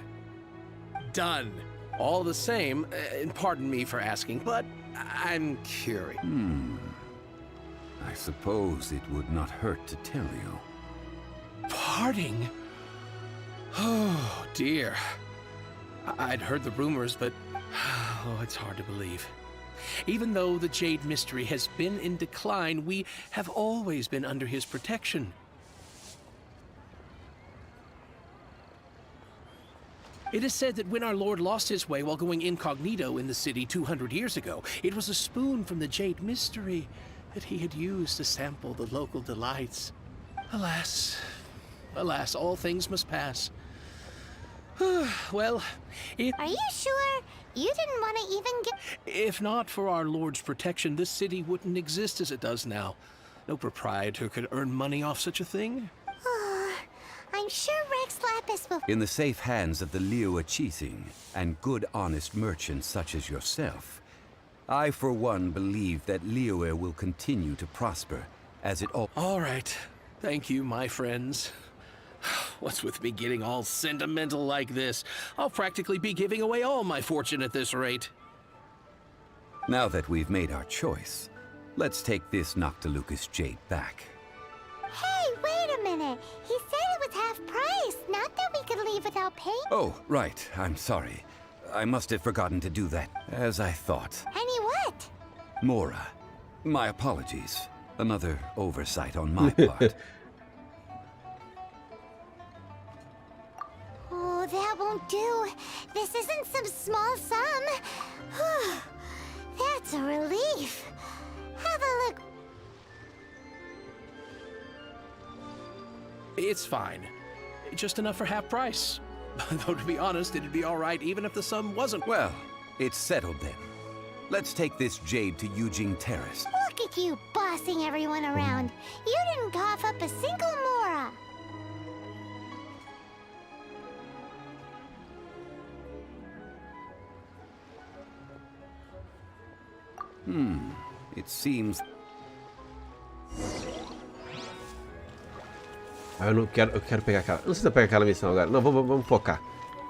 Done. All the same, and pardon me for asking, but I'm curious. I suppose it would not hurt to tell you. Parting? Oh, dear. I'd heard the rumors, but oh, it's hard to believe. Even though the Jade Mystery has been in decline, we have always been under his protection. It is said that when our Lord lost his way while going incognito in the city 200 years ago, it was a spoon from the Jade Mystery that he had used to sample the local delights. Alas, all things must pass. Well, Are you sure? You didn't want to even get... if not for our Lord's protection, this city wouldn't exist as it does now. No proprietor could earn money off such a thing. I'm sure Rex Lapis will... In the safe hands of the Liu and good honest merchants such as yourself, I for one believe that Liu will continue to prosper as it all... All right. Thank you, my friends. What's with me getting all sentimental like this? I'll practically be giving away all my fortune at this rate. Now that we've made our choice, let's take this Noctilucous Jade back. Hey, wait a minute. He said it was half price, not that we could leave without paying. Oh, right. I'm sorry. I must have forgotten to do that, as I thought. Any what? Mora, my apologies. Another oversight on my part. Oh, that won't do. This isn't some small sum. Whew. That's a relief. Have a look. It's fine. Just enough for half price. Though to be honest, it'd be all right even if the sum wasn't. Well, it's settled then. Let's take this jade to Eugene Terrace. Look at you bossing everyone around. You didn't cough up a single Mora. It seems... Ah, eu quero pegar aquela... Não sei se eu pego aquela missão agora. Não, vamos focar.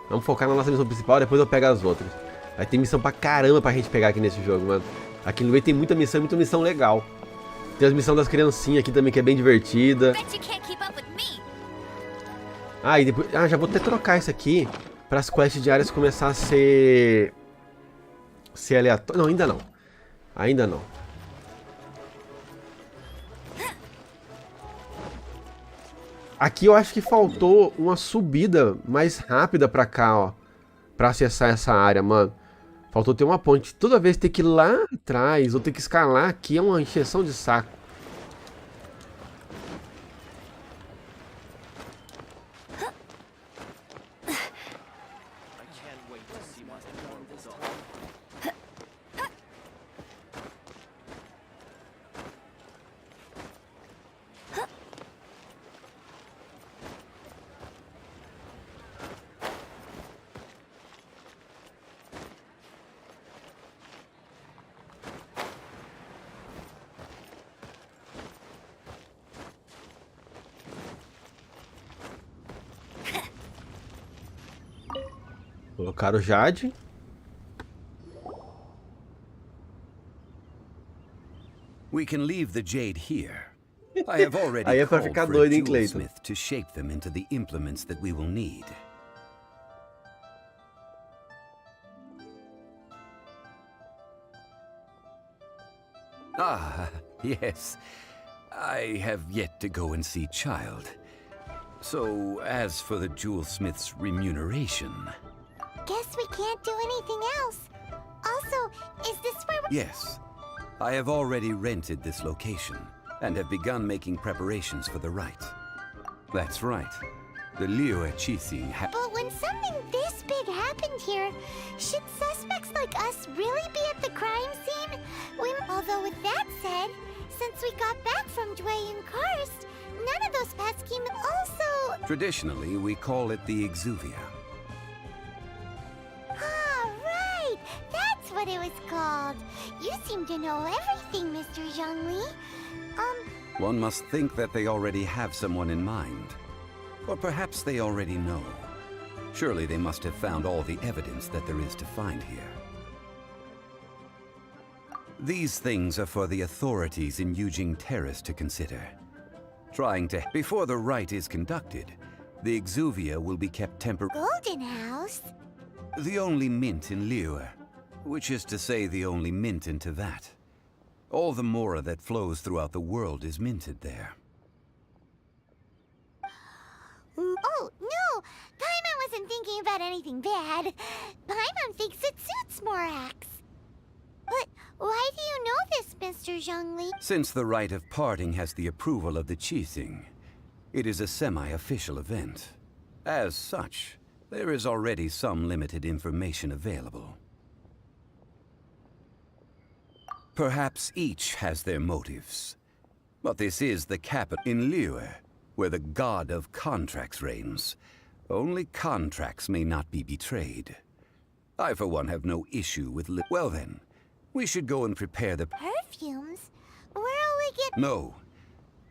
Vamos focar na nossa missão principal, depois eu pego as outras. Vai ter missão pra caramba pra gente pegar aqui nesse jogo, mano. Aqui no meio tem muita missão legal. Tem as missões das criancinhas aqui também, que é bem divertida. Ah, e depois... Ah, já vou até trocar isso aqui para as quests diárias começar a ser aleatório. Não, ainda não. Ainda não. Aqui eu acho que faltou uma subida mais rápida pra cá, ó. Pra acessar essa área, mano. Faltou ter uma ponte. Toda vez ter que ir lá atrás ou ter que escalar aqui é uma encheção de saco. Colocaram o Jade. We can leave the jade here. I have already Aí é pra called ficar for doido, a hein, Clayton? jewelsmith to shape them into the implements that we will need. Ah, yes. I have yet to go and see Child. So, as for the jewelsmith's remuneration... Guess we can't do anything else. Also, is this where we... Yes. I have already rented this location, and have begun making preparations for the rite. That's right. The Liyue Qixing But when something this big happened here, should suspects like us really be at the crime scene? Although with that said, since we got back from Dwayne Karst, none of those pesky also... Traditionally, we call it the Exuvia. Ah, right! That's what it was called. You seem to know everything, Mr. Zhongli. One must think that they already have someone in mind. Or perhaps they already know. Surely they must have found all the evidence that there is to find here. These things are for the authorities in Yujing Terrace to consider. Before the rite is conducted, the Exuvia will be kept Golden House? the only mint in Liyue, which is to say the only mint in Tevat. All the mora that flows throughout the world is minted there. Oh, no! Paimon wasn't thinking about anything bad. Paimon thinks it suits Morax. But why do you know this, Mr. Zhongli? Since the rite of parting has the approval of the Qixing, it is a semi-official event. As such, there is already some limited information available. Perhaps each has their motives. But this is the capital in Liyue, where the god of contracts reigns. Only contracts may not be betrayed. I, for one, have no issue with Well then, we should go and prepare the... Perfumes? Where'll we get... No.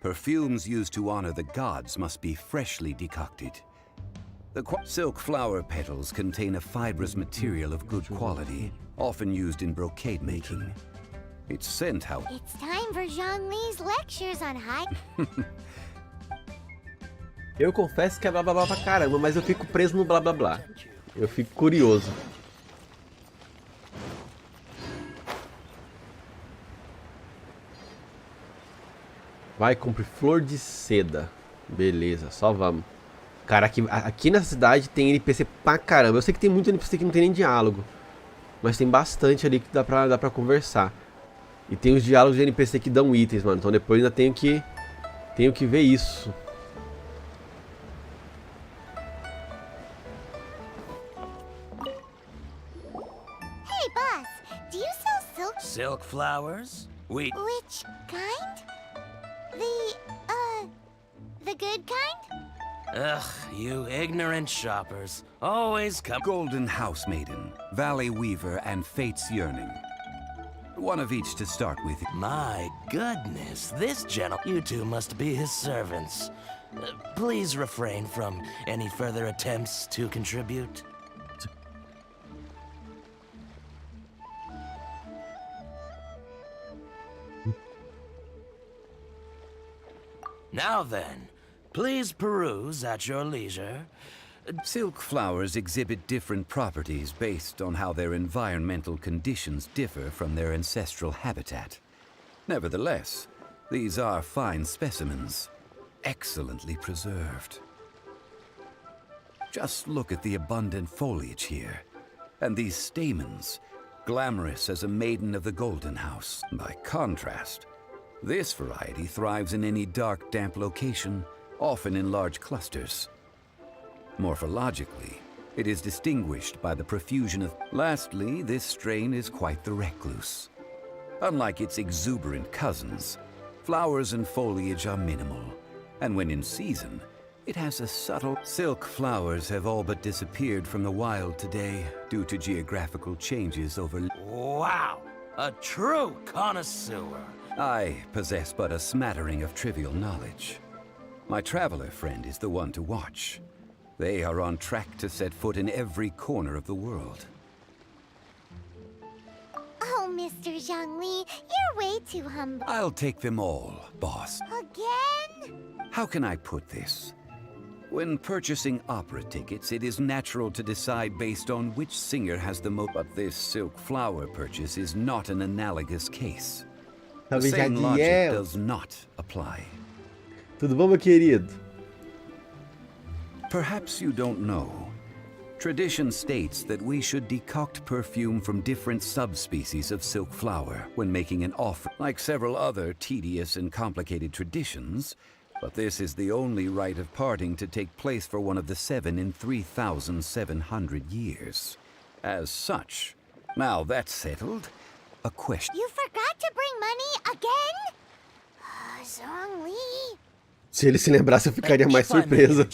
Perfumes used to honor the gods must be freshly decocted. The silk flower petals contain a fibrous material of good quality, often used in brocade making. Its scent, how... It's time for Zhongli's lectures on high... Eu confesso que é blá blá blá pra caramba, mas eu fico preso no blá blá blá. Eu fico curioso. Vai, compre flor de seda. Beleza, só vamos. Cara, aqui na cidade tem NPC pra caramba. Eu sei que tem muito NPC que não tem nem diálogo. Mas tem bastante ali que dá pra conversar. E tem os diálogos de NPC que dão itens, mano. Então depois ainda tenho que ver isso. Hey, boss! Do you sell silk? Silk flowers? We... Which kind? The good kind? Ugh, you ignorant shoppers. Always come... Golden House Maiden, Valley Weaver, and Fate's Yearning. One of each to start with. My goodness, this You two must be his servants. Please refrain from any further attempts to contribute. Now then, please peruse at your leisure. Silk flowers exhibit different properties based on how their environmental conditions differ from their ancestral habitat. Nevertheless, these are fine specimens, excellently preserved. Just look at the abundant foliage here, and these stamens, glamorous as a maiden of the Golden House. By contrast, this variety thrives in any dark, damp location, often in large clusters. Morphologically, it is distinguished by the profusion of... Lastly, this strain is quite the recluse. Unlike its exuberant cousins, flowers and foliage are minimal, and when in season, it has a subtle... Silk flowers have all but disappeared from the wild today due to geographical changes over... Wow! A true connoisseur! I possess but a smattering of trivial knowledge. My traveler friend is the one to watch. They are on track to set foot in every corner of the world. Oh, Mr. Zhongli, you're way too humble. I'll take them all, boss. Again? How can I put this? When purchasing opera tickets, it is natural to decide based on which singer has the most. But this silk flower purchase is not an analogous case. The same logic does not apply. Tudo bom, meu querido? Perhaps you don't know. Tradition states that we should decoct perfume from different subspecies of silk flower when making an offering, like several other tedious and complicated traditions. But this is the only rite of parting to take place for one of the 7 in 3,700 years. As such, now that's settled, a question. You forgot to bring money again? Zhongli. Se ele se lembrasse, eu ficaria mais surpresa.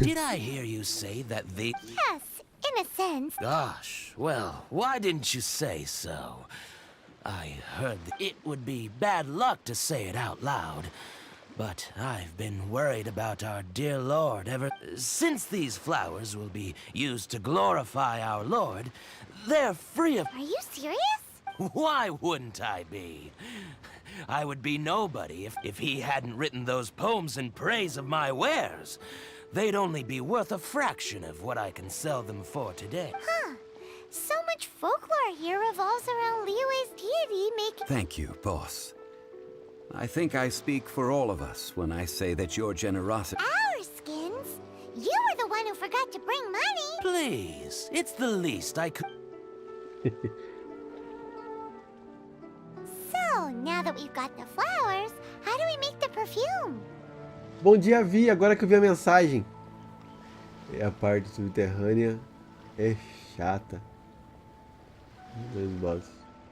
Did I hear you say that the... Yes, in a sense. Gosh, well, why didn't you say so? I heard that it would be bad luck to say it out loud. But I've been worried about our dear Lord ever since these flowers will be used to glorify our Lord. They're free of... Are you serious? Why wouldn't I be? I would be nobody if he hadn't written those poems in praise of my wares. They'd only be worth a fraction of what I can sell them for today. Huh. So much folklore here revolves around Liyue's deity making... Thank you, boss. I think I speak for all of us when I say that your generosity... Our skins? You were the one who forgot to bring money! Please, it's the least I could... So, now that we've got the flowers, how do we make the perfume? Bom dia, Vi. Agora que eu vi a mensagem. E a parte subterrânea é chata. Dois boss.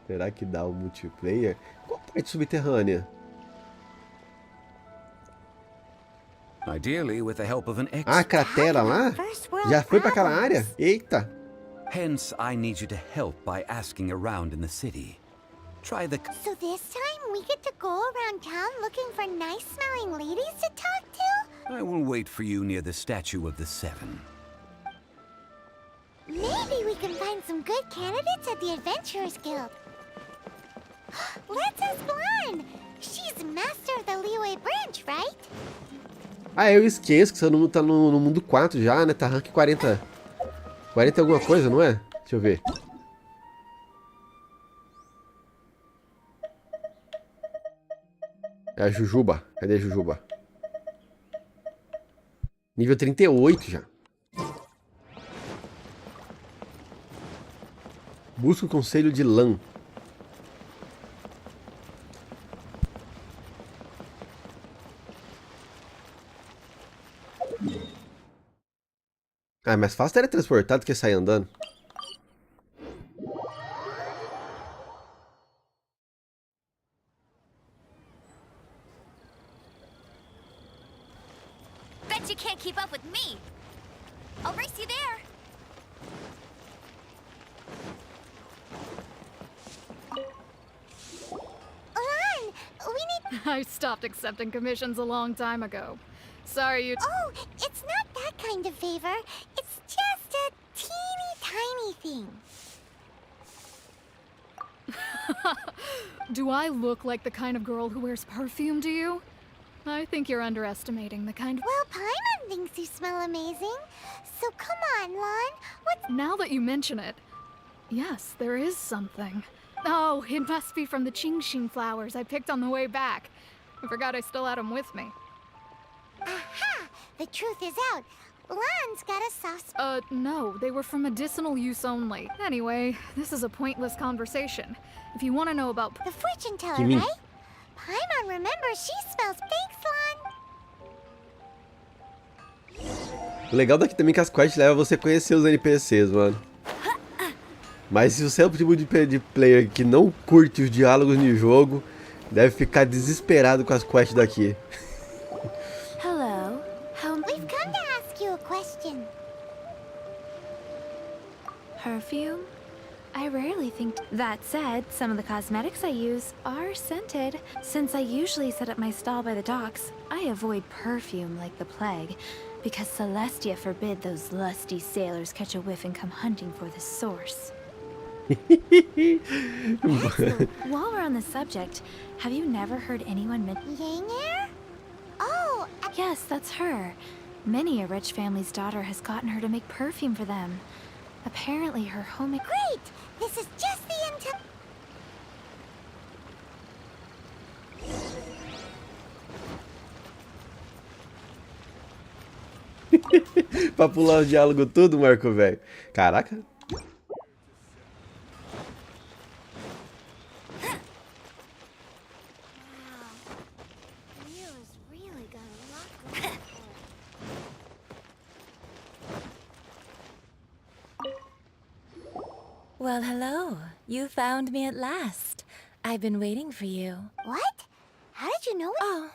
Será que dá o multiplayer? Qual parte subterrânea? Ideally, with the help of an expert. Ah, a cratera lá? Já foi pra aquela área? Eita! Hence, I need you to help by asking around in the city. Try the... So this time we get to go around town looking for nice-smelling ladies to talk to? I will wait for you near the statue of the 7. Maybe we can find some good candidates at the Adventurers Guild. Let's ask Lan. She's master of the Liyue branch, right? Ah, eu esqueço que seu número tá no mundo 4 já, né? Tá rank 40. 40 alguma coisa, não é? Deixa eu ver. É a Jujuba. Cadê a Jujuba? Nível 38 já. Busca o conselho de Lan. Ah, é mais fácil teletransportar do que sair andando. Bet you can't keep up with me. I'll race you there. Lan, we need... I stopped accepting commissions a long time ago. Sorry you... Oh, it's not that kind of favor. It's just a teeny tiny thing. Do I look like the kind of girl who wears perfume to you? I think you're underestimating the kind of... Well, Paimon thinks you smell amazing. So come on, Lan. What's... Now that you mention it, yes, there is something. Oh, it must be from the Qingxin flowers I picked on the way back. I forgot I still had them with me. Aha! The truth is out. Lan's got a soft spot. No, they were for medicinal use only. Anyway, this is a pointless conversation. If you want to know about... The fortune teller, right? Paimon remembers she smells. Thanks, Lan. O legal daqui também é que as quests levam você a conhecer os NPCs, mano. Mas se você é o tipo de player que não curte os diálogos no jogo, deve ficar desesperado com as quests daqui. Hello. We've come to ask you a question. Perfume? I rarely think. That said, some of the cosmetics I use are scented. Since I usually set up my stall by the docks, I avoid perfume like the plague, because Celestia forbid those lusty sailors catch a whiff and come hunting for the source. Excellent. While we're on the subject, have you never heard anyone Yanger? Oh, Yes, that's her. Many a rich family's daughter has gotten her to make perfume for them. Apparently her homemade— great! This is just the Pra pular o diálogo tudo, Marco, velho. Caraca. Well, hello. You found me at last. I've been waiting for you. What? How did you know it? Oh,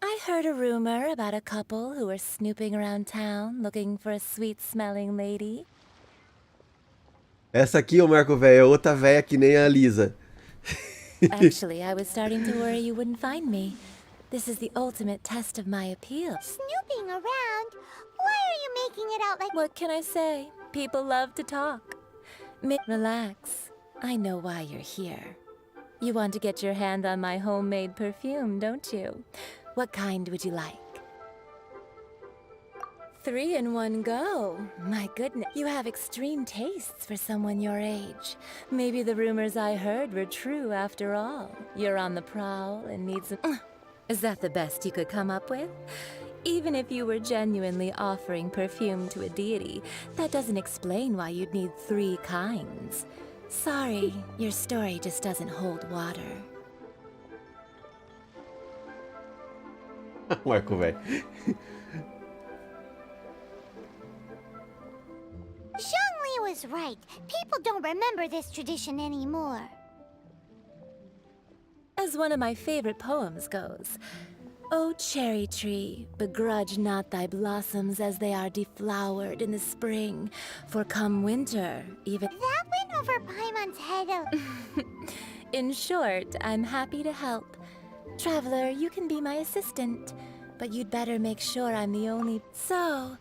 I heard a rumor about a couple who were snooping around town looking for a sweet-smelling lady. Essa aqui, ô Marco, velho, é outra véia que nem a Lisa. Actually, I was starting to worry you wouldn't find me. This is the ultimate test of my appeal. Snooping around? Why are you making it out like— What can I say? People love to talk. Relax. I know why you're here. You want to get your hand on my homemade perfume, don't you? What kind would you like? 3 in one go. My goodness. You have extreme tastes for someone your age. Maybe the rumors I heard were true after all. You're on the prowl and need some— Is that the best you could come up with? Even if you were genuinely offering perfume to a deity, that doesn't explain why you'd need 3 kinds. Sorry, your story just doesn't hold water. Marco, velho. Zhongli was right. People don't remember this tradition anymore. As one of my favorite poems goes, O cherry tree, begrudge not thy blossoms as they are deflowered in the spring, for come winter, even— That went over Paimon's head. In short, I'm happy to help. Traveler, you can be my assistant, but you'd better make sure I'm the only— So,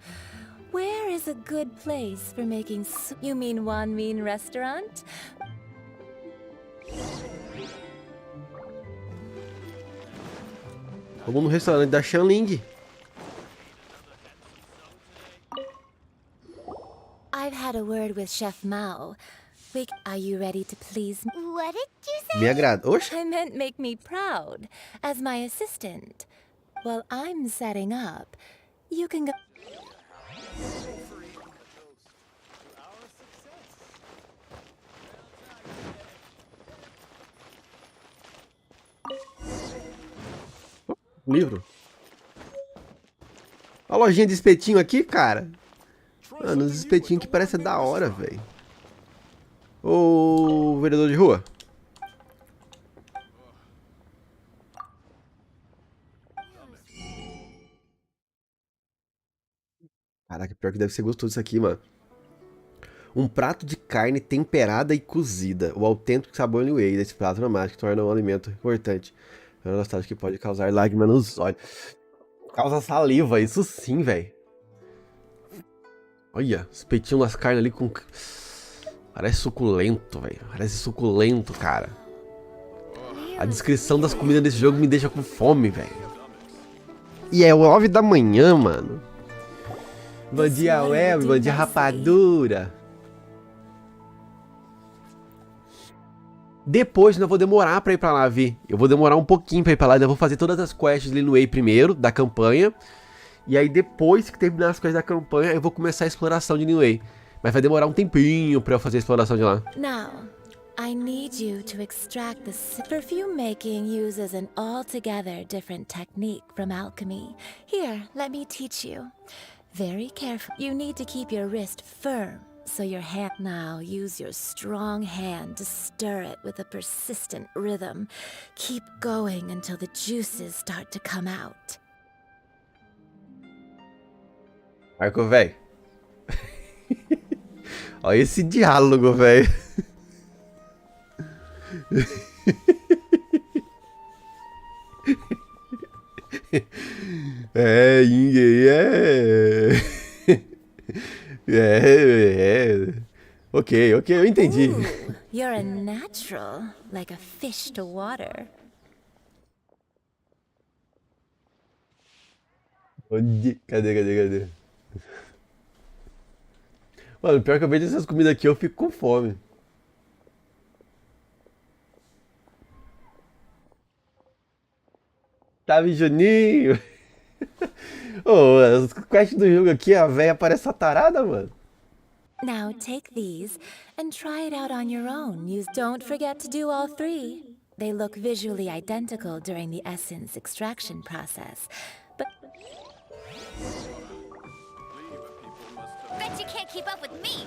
where is a good place for making— You mean Wan Min restaurant? Vamos no restaurante da Xianling. I've had a word with Chef Mao. Are you ready to please me? What did you say? Me agrada. Oxe. I meant make me proud as my assistant. While I'm setting up, you can go— Livro. A lojinha de espetinho aqui, cara. Mano, os espetinhos que parecem da hora, velho. Ô, vereador de rua. Caraca, pior que deve ser gostoso isso aqui, mano. Um prato de carne temperada e cozida. O autêntico sabor whey desse prato aromático torna um alimento importante. É uma nostalgia que pode causar lágrimas nos olhos. Causa saliva, isso sim, velho. Olha, os peitinhos das carnes ali com... Parece suculento, velho. Parece suculento, cara. A descrição das comidas desse jogo me deixa com fome, velho. E é 9 da manhã, mano. Bom dia, web. Bom dia, rapadura. Depois eu vou demorar pra ir pra lá, Vi. Eu vou demorar um pouquinho pra ir pra lá. Eu vou fazer todas as quests ali no Way primeiro, da campanha. E aí depois que terminar as quests da campanha, eu vou começar a exploração de New Way. Mas vai demorar um tempinho pra eu fazer a exploração de lá. Now, I need you to extract the— Perfume making uses an altogether different technique from alchemy. Here, let me teach you. Very careful. You need to keep your wrist firm, so your hand— Now, use your strong hand to stir it with a persistent rhythm. Keep going until the juices start to come out. Marco, velho. Olha esse diálogo, velho. É, Inge, Ok, eu entendi. Ooh, you're a natural, like a fish to water. Cadê? Mano, pior que eu vejo essas comidas aqui, eu fico com fome. Tava Juninho. Ô, as quests do jogo aqui, a véia parece essa tarada, mano. Now take these and try it out on your own. Don't forget to do all 3. They look visually identical during the essence extraction process, but... Bet you can't keep up with me.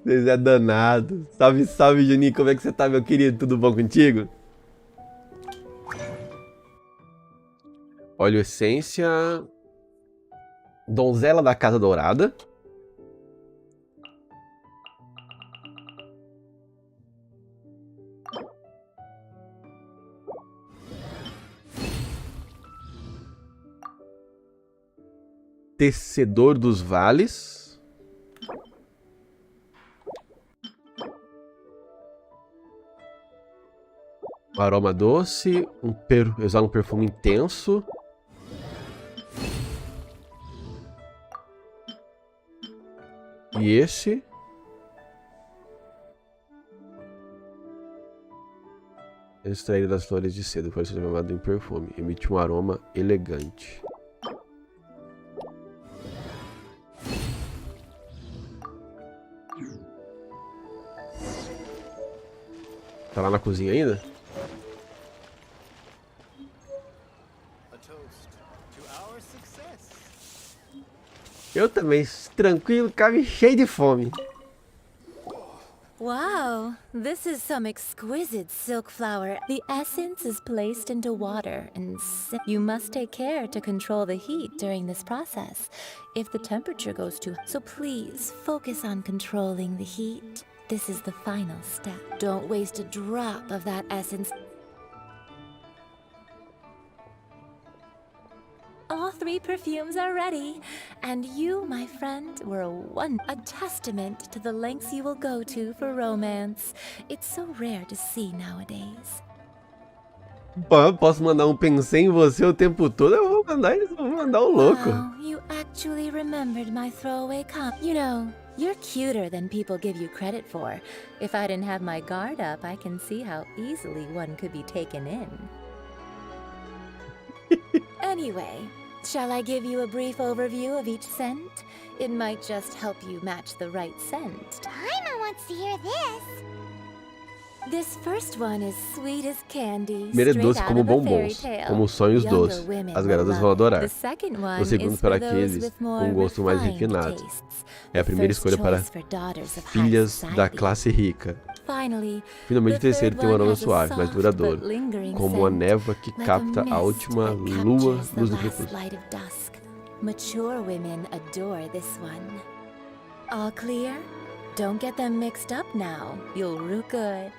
Vocês é danado. Salve, Juninho. Como é que você tá, meu querido? Tudo bom contigo? Óleo essência. Donzela da Casa Dourada. Tecedor dos Vales. Aroma doce, usar um perfume intenso. E esse. Extraído das flores de seda, pode ser chamado em perfume. Emite um aroma elegante. Tá lá na cozinha ainda? Eu também, tranquilo, cabe cheio de fome. Wow, this is some exquisite silk flower. The essence is placed into water and you must take care to control the heat during this process. If the temperature goes too high, so please focus on controlling the heat. This is the final step. Don't waste a drop of that essence. All 3 perfumes are ready, and you, my friend, were a testament to the lengths you will go to for romance. It's so rare to see nowadays. Posso mandar um pensei em você o tempo todo? Eu vou mandar o louco. Wow, you actually remembered my throwaway comment. You know, you're cuter than people give you credit for. If I didn't have my guard up, I can see how easily one could be taken in. Anyway, shall I give you a brief overview of each scent? It might just help you match the right scent. Paimon wants to hear this. This first one is sweet as candy, Primeiro é straight doce out como of a fairy bombons, tale. como sonhos Younger doces. women As will garotas vão love it. adorar. The second one O segundo is para for those aqueles with com more um gosto mais refined refinado. tastes. É a The primeira first escolha para choice for daughters of high filhas da society. classe rica. Finally, Finalmente o the terceiro third tem um one aroma has a suave, mais soft duradouro, but lingering como uma scent, névoa que like capta a a mist última that lua captures the luz do last crepúsculo. light of dusk. Mature women adore this one. All clear? Don't get them mixed up now. You'll rue good.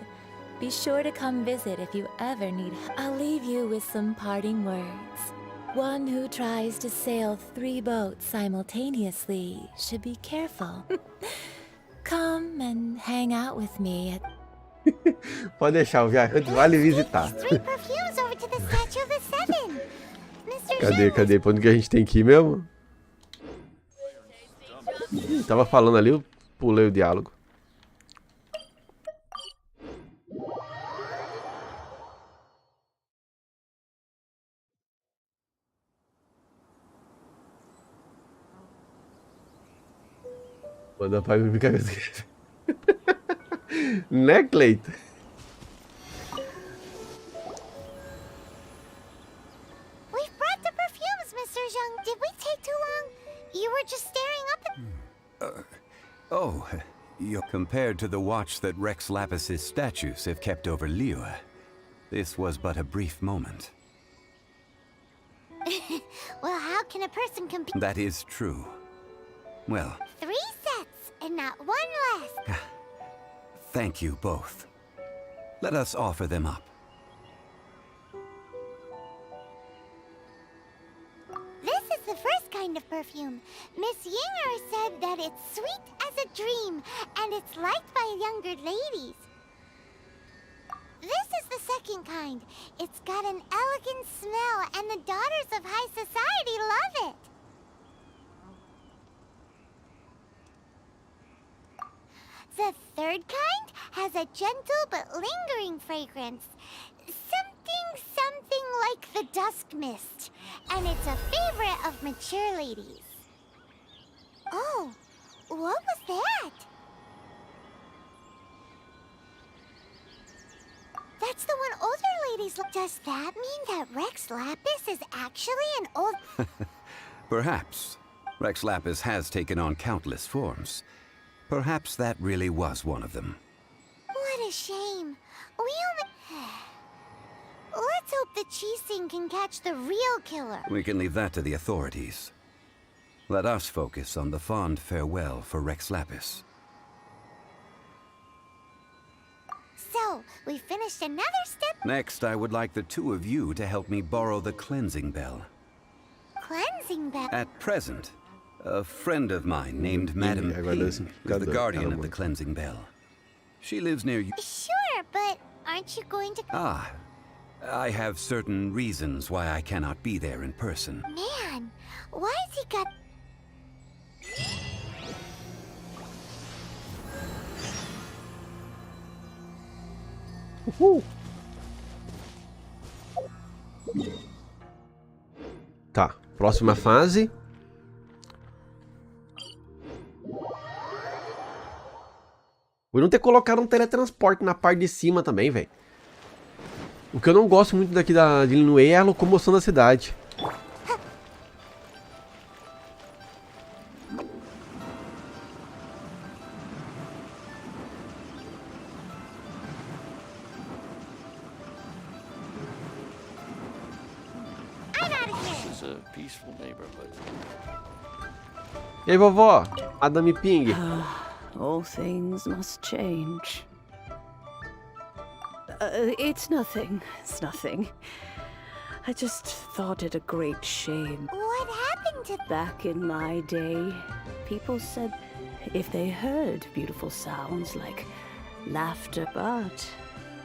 Be sure to come visit if you ever need help. I'll leave you with some parting words. One who tries to sail 3 boats simultaneously should be careful. Come and hang out with me at... Pode deixar, o viajante vale visitar. 3 perfumes over to the statue of the 7. Mr. Cadê? Pra onde que a gente tem que ir mesmo? Tava falando ali, eu pulei o diálogo. Manda pra mim ficar assim. Né, Cleiton? We've brought the perfumes, Mr. Zhang. Did we take too long? You were just staring up at... You're compared to the watch that Rex Lapis's statues have kept over Liyue. This was but a brief moment. Well, how can a person compete? That is true. Well, 3 sets and not 1 less. thank you both. Let us offer them up. This is the first kind of perfume. Miss Yinger said that it's sweet as a dream, and it's liked by younger ladies. This is the second kind. It's got an elegant smell, and the daughters of high society love it. The third kind has a gentle but lingering fragrance. Something like the dusk mist. And it's a favorite of mature ladies. Oh, what was that? That's the one older ladies look. Does that mean that Rex Lapis is actually an old... Perhaps. Rex Lapis has taken on countless forms. Perhaps that really was one of them. What a shame. We only... Let's hope the Chising can catch the real killer. We can leave that to the authorities. Let us focus on the fond farewell for Rex Lapis. So, we finished another step. Next, I would like the 2 of you to help me borrow the cleansing bell. Cleansing bell? At present, a friend of mine named Madame Ping is the guardian of the cleansing bell. She lives near you. Sure, but aren't you going to... Ah, I have certain reasons why I cannot be there in person. Man, why has he got... Tá, próxima fase. Por não ter colocado um teletransporte na parte de cima também, velho. O que eu não gosto muito daqui de Linoe é a locomoção da cidade. E aí, vovó? Madame Ping. All things must change. It's nothing. It's nothing. I just thought it a great shame. What happened to... Back in my day, people said if they heard beautiful sounds like laughter, but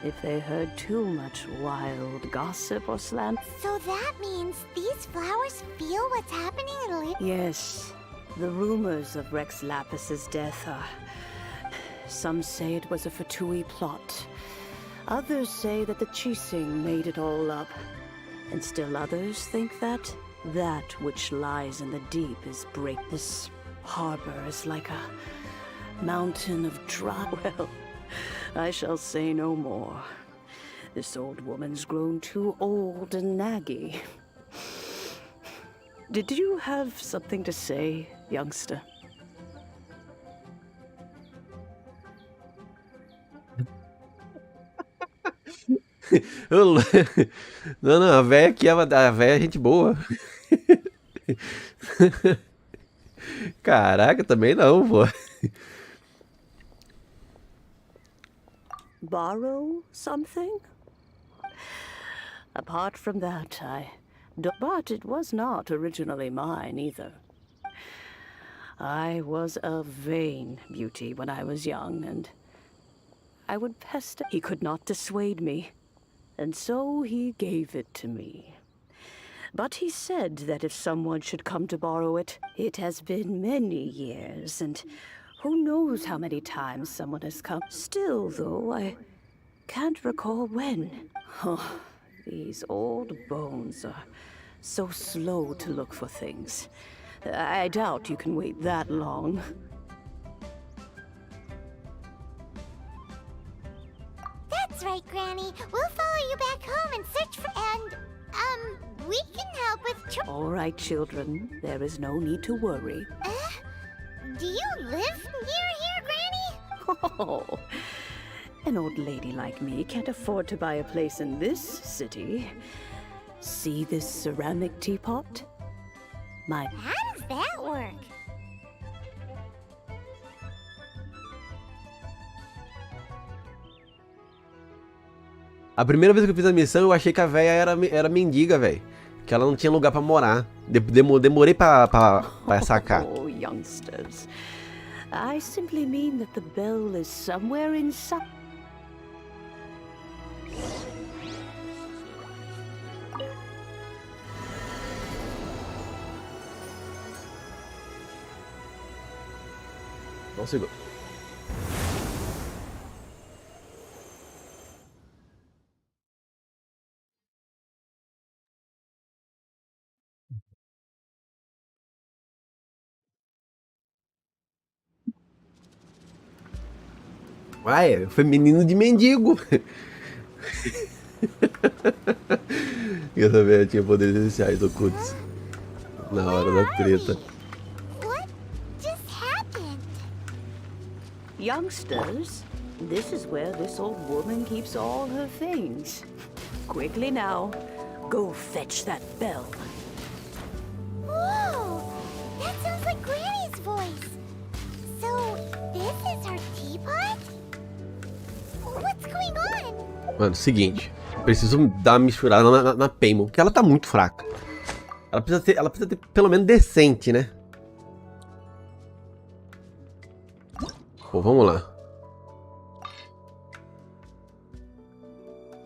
if they heard too much wild gossip or slander... So that means these flowers feel what's happening in Linoe? Yes. The rumors of Rex Lapis's death are... Some say it was a Fatui plot. Others say that the Chising made it all up. And still others think that that which lies in the deep is break. This harbor is like a mountain of dry... Well, I shall say no more. This old woman's grown too old and naggy. Did you have something to say, youngster? Não, a véia aqui, a véia é gente boa. Caraca, também não, pô. Borrow something? Apart from that, but it was not originally mine either. I was a vain beauty when I was young, and I would pester. He could not dissuade me. And so he gave it to me. But he said that if someone should come to borrow it, it has been many years, and who knows how many times someone has come. Still, though, I can't recall when. Oh, these old bones are so slow to look for things. I doubt you can wait that long. That's right, Granny. We'll follow you back home and search for... And, we can help with... All right, children. There is no need to worry. Do you live near here, Granny? Oh, an old lady like me can't afford to buy a place in this city. See this ceramic teapot? My... How does that work? A primeira vez que eu fiz a missão, eu achei que a véia era mendiga, velho. Que ela não tinha lugar pra morar. Demorei pra sacar. Oh, youngsters. I simply mean that the bell is somewhere inside. Um segundo. Uai, feminino de mendigo. Eu também tinha poderes essenciais ocultos na hora da treta. What just happened? Youngsters, this is where this old woman keeps all her things. Quickly now, go fetch that bell. Whoa! That sounds like Granny's voice. So, this is her teapot? What's going on? Mano, seguinte. Preciso dar uma misturada na Paimon, porque ela tá muito fraca. Ela precisa ter pelo menos decente, né? Pô, vamos lá.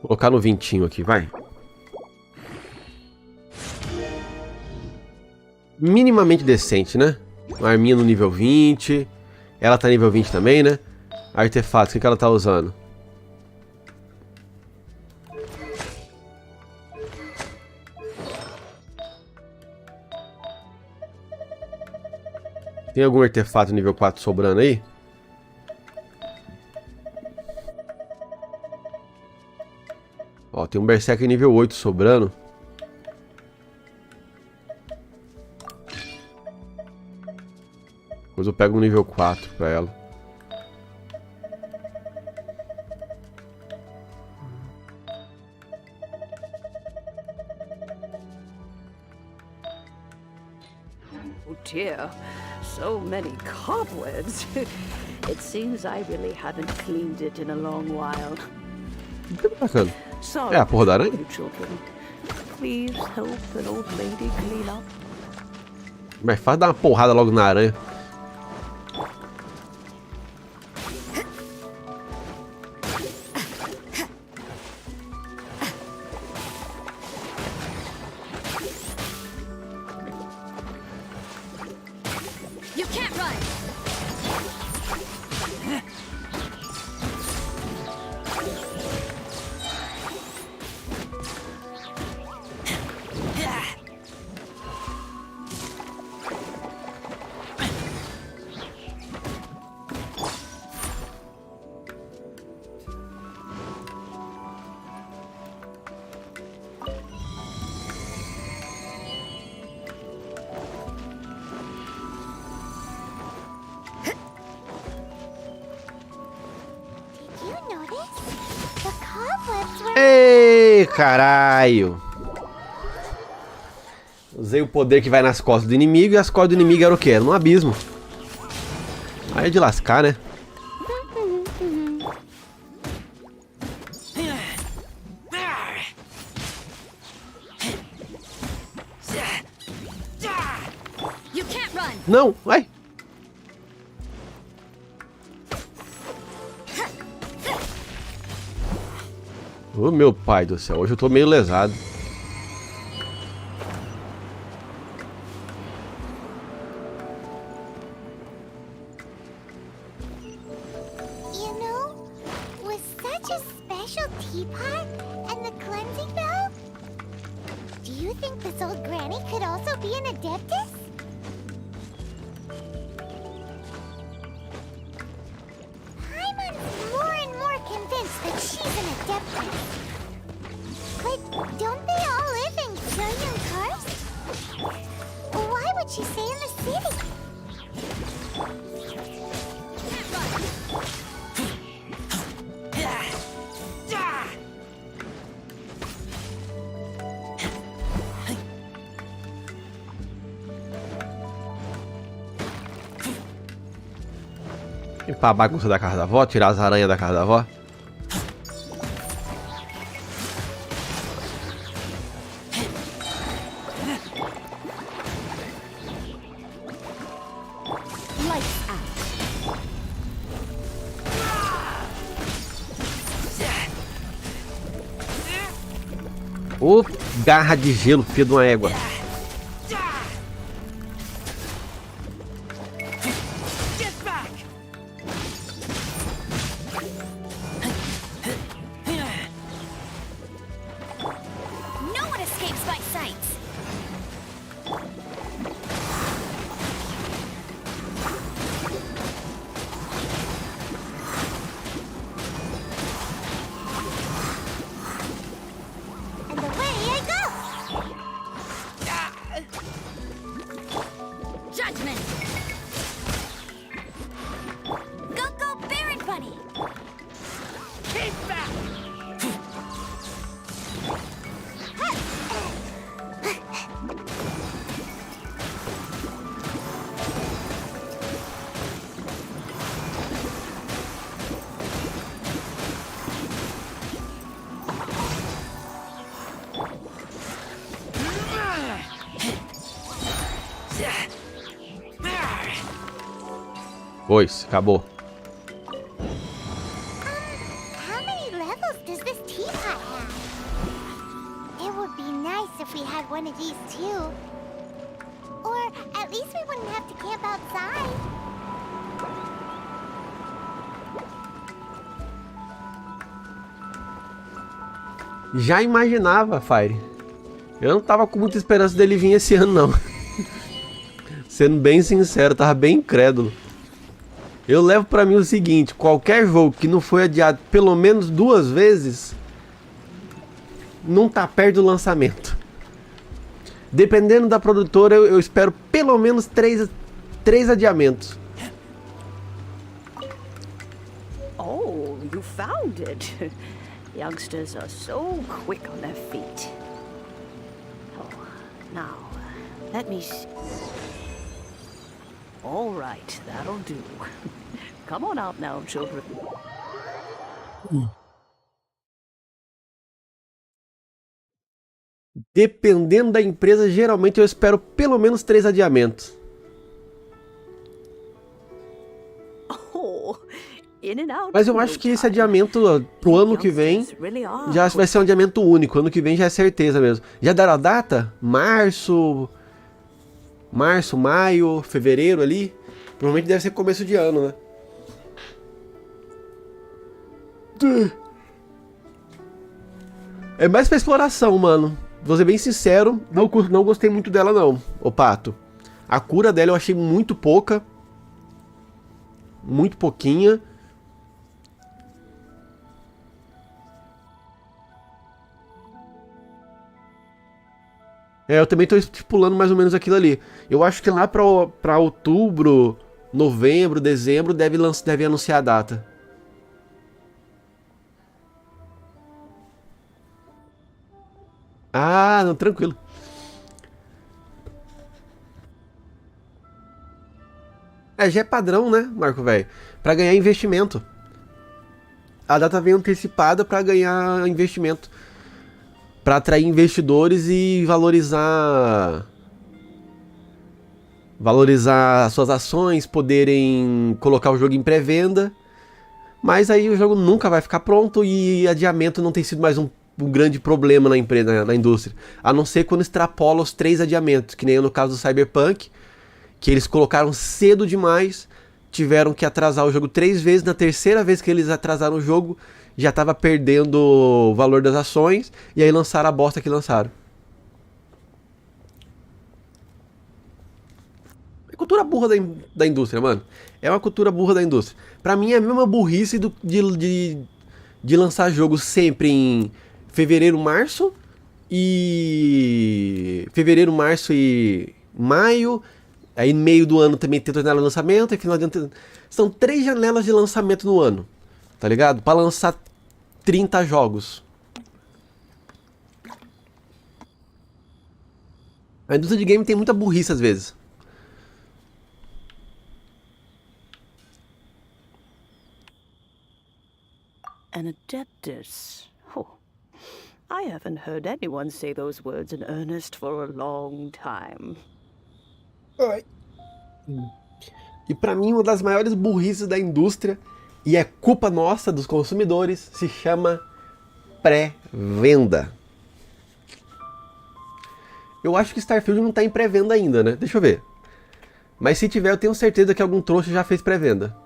Vou colocar no 20 aqui, vai. Minimamente decente, né? Uma arminha no nível 20. Ela tá nível 20 também, né? Artefatos, o que ela tá usando? Tem algum artefato nível 4 sobrando aí? Ó, tem um Berserker nível 8 sobrando. Depois eu pego um nível 4 pra ela. Oh dear, so many cobwebs. It seems I really haven't cleaned it in a long while. Bacana. Sorry, É a porra da aranha? you children. Please help an old lady clean up. Mais fácil dar uma porrada logo na aranha. You can't run! Did you notice? The cobwebs were... Ei, caralho. Usei o poder que vai nas costas do inimigo e as costas do inimigo eram o quê? Era um abismo. Aí é de lascar, né? You can't run! Não, vai. Ô meu pai do céu, hoje eu tô meio lesado. You know, with such a special teapot and the cleansing bell, do you think this old granny could also be an adeptus? I'm more and more convinced that she's an adeptus. But don't they all live in trillion cars? Why would she stay in the city? limpar a bagunça da casa da avó, tirar as aranhas da casa da avó. Ô, garra de gelo, filho de uma égua. Pois, acabou. How many levels does this teapot have? It would be nice if we had one of these too. Or at least we wouldn't have to camp outside. Já imaginava, Fire. Eu não tava com muita esperança dele vir esse ano, não. Sendo bem sincero, tava bem incrédulo. Eu levo pra mim o seguinte, qualquer jogo que não foi adiado pelo menos 2 vezes, não tá perto do lançamento. Dependendo da produtora, eu espero pelo menos 3 adiamentos. Oh, you found it. Youngsters are so quick on their feet. Oh, now, let me see. All right, that'll do. Come on out now, children. Dependendo da empresa, geralmente eu espero pelo menos 3 adiamentos. Oh, in and out. Mas eu acho que esse adiamento pro ano que vem já vai ser um adiamento único. Ano que vem já é certeza mesmo. Já deram a data? Março, maio, fevereiro ali. Provavelmente deve ser começo de ano, né? É mais pra exploração, mano. Vou ser bem sincero, não gostei muito dela não, ô Pato. A cura dela eu achei muito pouca. Muito pouquinha. Eu também tô estipulando mais ou menos aquilo ali. Eu acho que lá pra outubro, novembro, dezembro deve anunciar a data. Ah, não, tranquilo. Já é padrão, né, Marco velho? Pra ganhar investimento. A data vem antecipada pra ganhar investimento. Pra atrair investidores e valorizar suas ações, poderem colocar o jogo em pré-venda. Mas aí o jogo nunca vai ficar pronto e adiamento não tem sido mais um grande problema na empresa, na indústria. A não ser quando extrapola os 3 adiamentos, que nem no caso do Cyberpunk, que eles colocaram cedo demais, tiveram que atrasar o jogo 3 vezes, na terceira vez que eles atrasaram o jogo, já estava perdendo o valor das ações, e aí lançaram a bosta que lançaram. É cultura burra da indústria, mano. É uma cultura burra da indústria. Pra mim é a mesma burrice de lançar jogo sempre em fevereiro, março e maio. Aí no meio do ano também tem janela de lançamento, e final de ano são 3 janelas de lançamento no ano, tá ligado? Pra lançar 30 jogos. A indústria de game tem muita burrice às vezes. an adeptus. Oh, I haven't heard anyone say those words in earnest for a long time. Oi. E pra mim, uma das maiores burrices da indústria, e é culpa nossa dos consumidores, se chama pré-venda. Eu acho que Starfield não tá em pré-venda ainda, né? Deixa eu ver. Mas se tiver, eu tenho certeza que algum trouxa já fez pré-venda.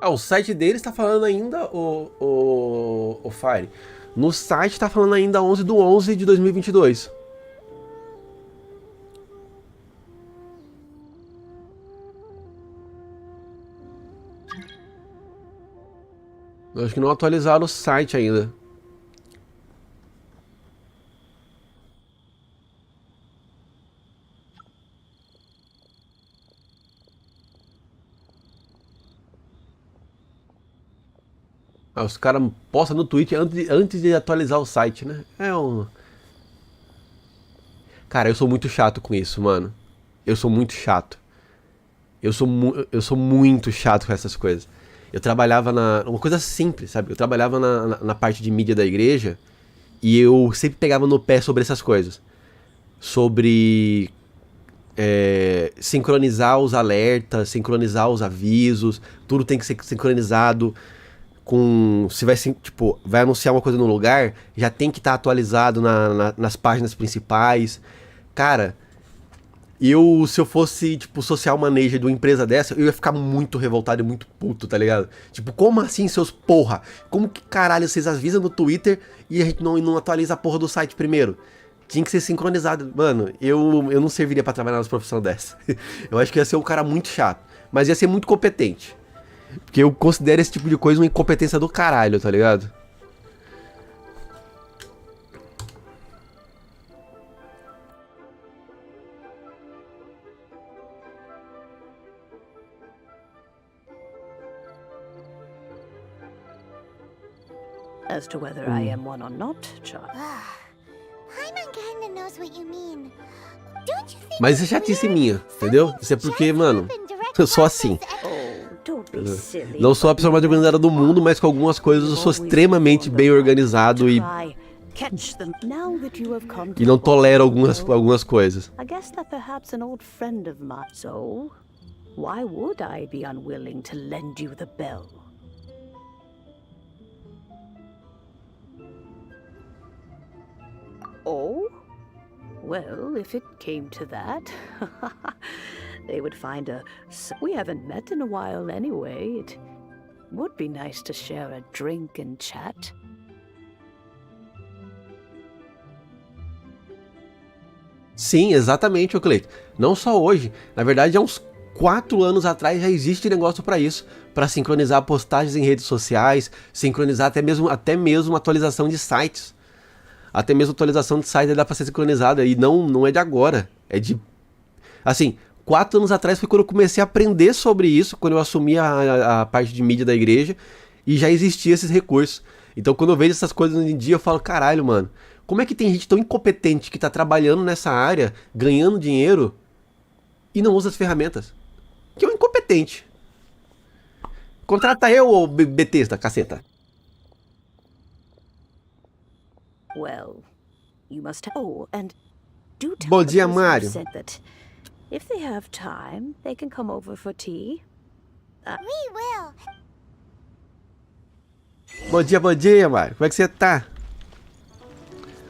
Ah, o site deles tá falando ainda, o Fire. No site tá falando ainda 11/11 de 2022. Eu acho que não atualizaram o site ainda. Ah, os caras postam no Twitter antes de atualizar o site, né? É um... Cara, eu sou muito chato com isso, mano. Eu sou muito chato. Eu sou muito chato com essas coisas. Eu trabalhava uma coisa simples, sabe? Eu trabalhava na parte de mídia da igreja e eu sempre pegava no pé sobre essas coisas. Sobre sincronizar os alertas, sincronizar os avisos, tudo tem que ser sincronizado com... Se vai, tipo, vai anunciar uma coisa no lugar, já tem que estar atualizado nas páginas principais. Cara, se eu fosse, tipo, social manager de uma empresa dessa, eu ia ficar muito revoltado e muito puto, tá ligado? Tipo, como assim, seus porra? Como que caralho vocês avisam no Twitter e a gente não atualiza a porra do site primeiro? Tinha que ser sincronizado. Mano, eu não serviria pra trabalhar nas profissões dessa. Eu acho que ia ser um cara muito chato, mas ia ser muito competente. Porque eu considero esse tipo de coisa uma incompetência do caralho, tá ligado? As to whether I am one or not, child. Paimon kinda knows what you mean. Don't you think Mas isso é chatice minha, entendeu? Isso é porque, mano, eu sou assim. Não sou a pessoa mais organizada do mundo, mas com algumas coisas eu sou extremamente bem organizado e não tolero algumas coisas. I guess that perhaps an old friend of mine. So, why would I be unwilling to lend you the bell? Oh? Well, if it came to that, they would find we haven't met in a while anyway. It would be nice to share a drink and chat. Sim, exatamente, ô Cleito. Não só hoje. Na verdade, há uns 4 anos atrás já existe negócio para isso. Para sincronizar postagens em redes sociais, sincronizar até mesmo atualização de sites. Até mesmo atualização de site dá pra ser sincronizada. E não é de agora. É de... Assim, 4 anos atrás foi quando eu comecei a aprender sobre isso. Quando eu assumi a parte de mídia da igreja. E já existia esses recursos. Então quando eu vejo essas coisas hoje em dia, eu falo, caralho, mano. Como é que tem gente tão incompetente que tá trabalhando nessa área, ganhando dinheiro, e não usa as ferramentas? Que é um incompetente. Contrata eu, ô Bethesda, caceta. Well, you must. Oh, and do tell Bom dia, Mário. That if they have time, they can come over for tea. We will. Bom dia, Mário. Como é que você tá?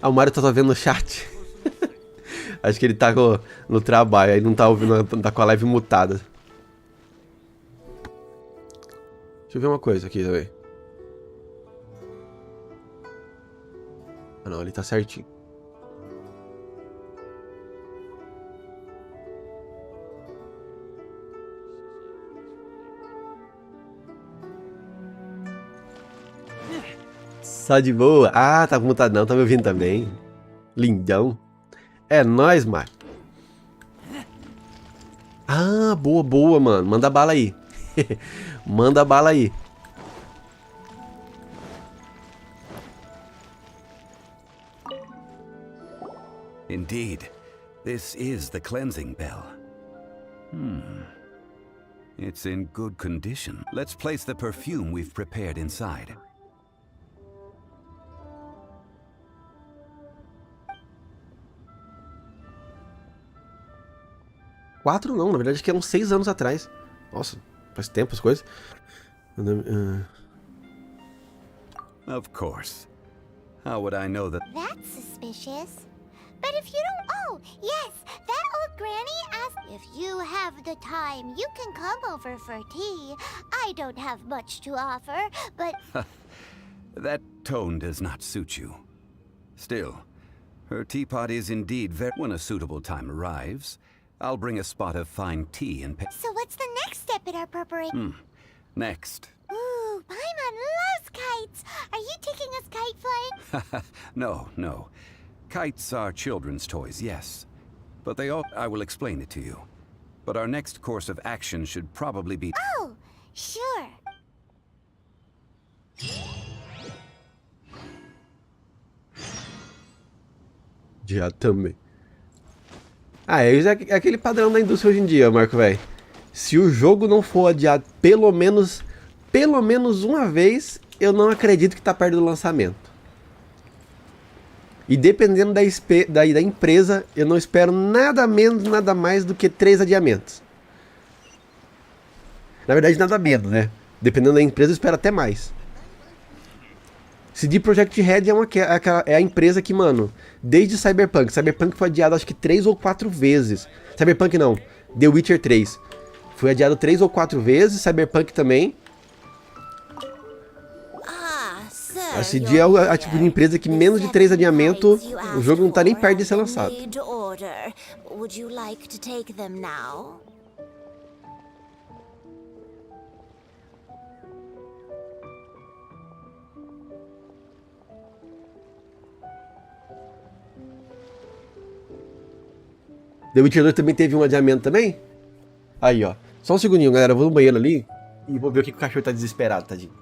Ah, o Mário tá vendo no chat. Acho que ele tá no trabalho, aí não tá ouvindo, tá com a live mutada. Deixa eu ver uma coisa aqui também. Ah não, ele tá certinho. Só de boa. Ah, tá mutado não, tá me ouvindo também. Lindão. É nóis, Marco. Ah, boa, boa, mano. Manda bala aí. Manda bala aí. Indeed, this is the cleansing bell. It's in good condition. Let's place the perfume we've prepared inside. Quatro não, na verdade acho que eram 6 anos atrás. Nossa, faz tempo as coisas. Of course. How would I know that? That's suspicious. But if you don't... Oh, yes, that old granny asked if you have the time, you can come over for tea. I don't have much to offer, but... That tone does not suit you. Still, her teapot is indeed very... When a suitable time arrives, I'll bring a spot of fine tea and... So what's the next step in our preparation? Next. Ooh, Paimon loves kites. Are you taking us kite flying? No. Kites are children's toys, yes. But they all... I will explain it to you. But our next course of action should probably be... Oh, sure. Já também. Ah, é aquele padrão da indústria hoje em dia, Marco, velho. Se o jogo não for adiado pelo menos uma vez, eu não acredito que tá perto do lançamento. E dependendo da empresa, eu não espero nada menos, nada mais do que 3 adiamentos. Na verdade, nada menos, né? Dependendo da empresa, eu espero até mais. CD Projekt Red é a empresa que, mano, desde Cyberpunk foi adiado acho que 3 ou 4 vezes. Cyberpunk não, The Witcher 3. Foi adiado 3 ou 4 vezes, Cyberpunk também. A CD é a tipo de empresa que menos de 3 adiamentos, o jogo não tá nem perto de ser lançado. The Witcher 2 também teve um adiamento também? Aí, ó. Só um segundinho, galera. Eu vou no banheiro ali e vou ver o que o cachorro tá desesperado, tadinho.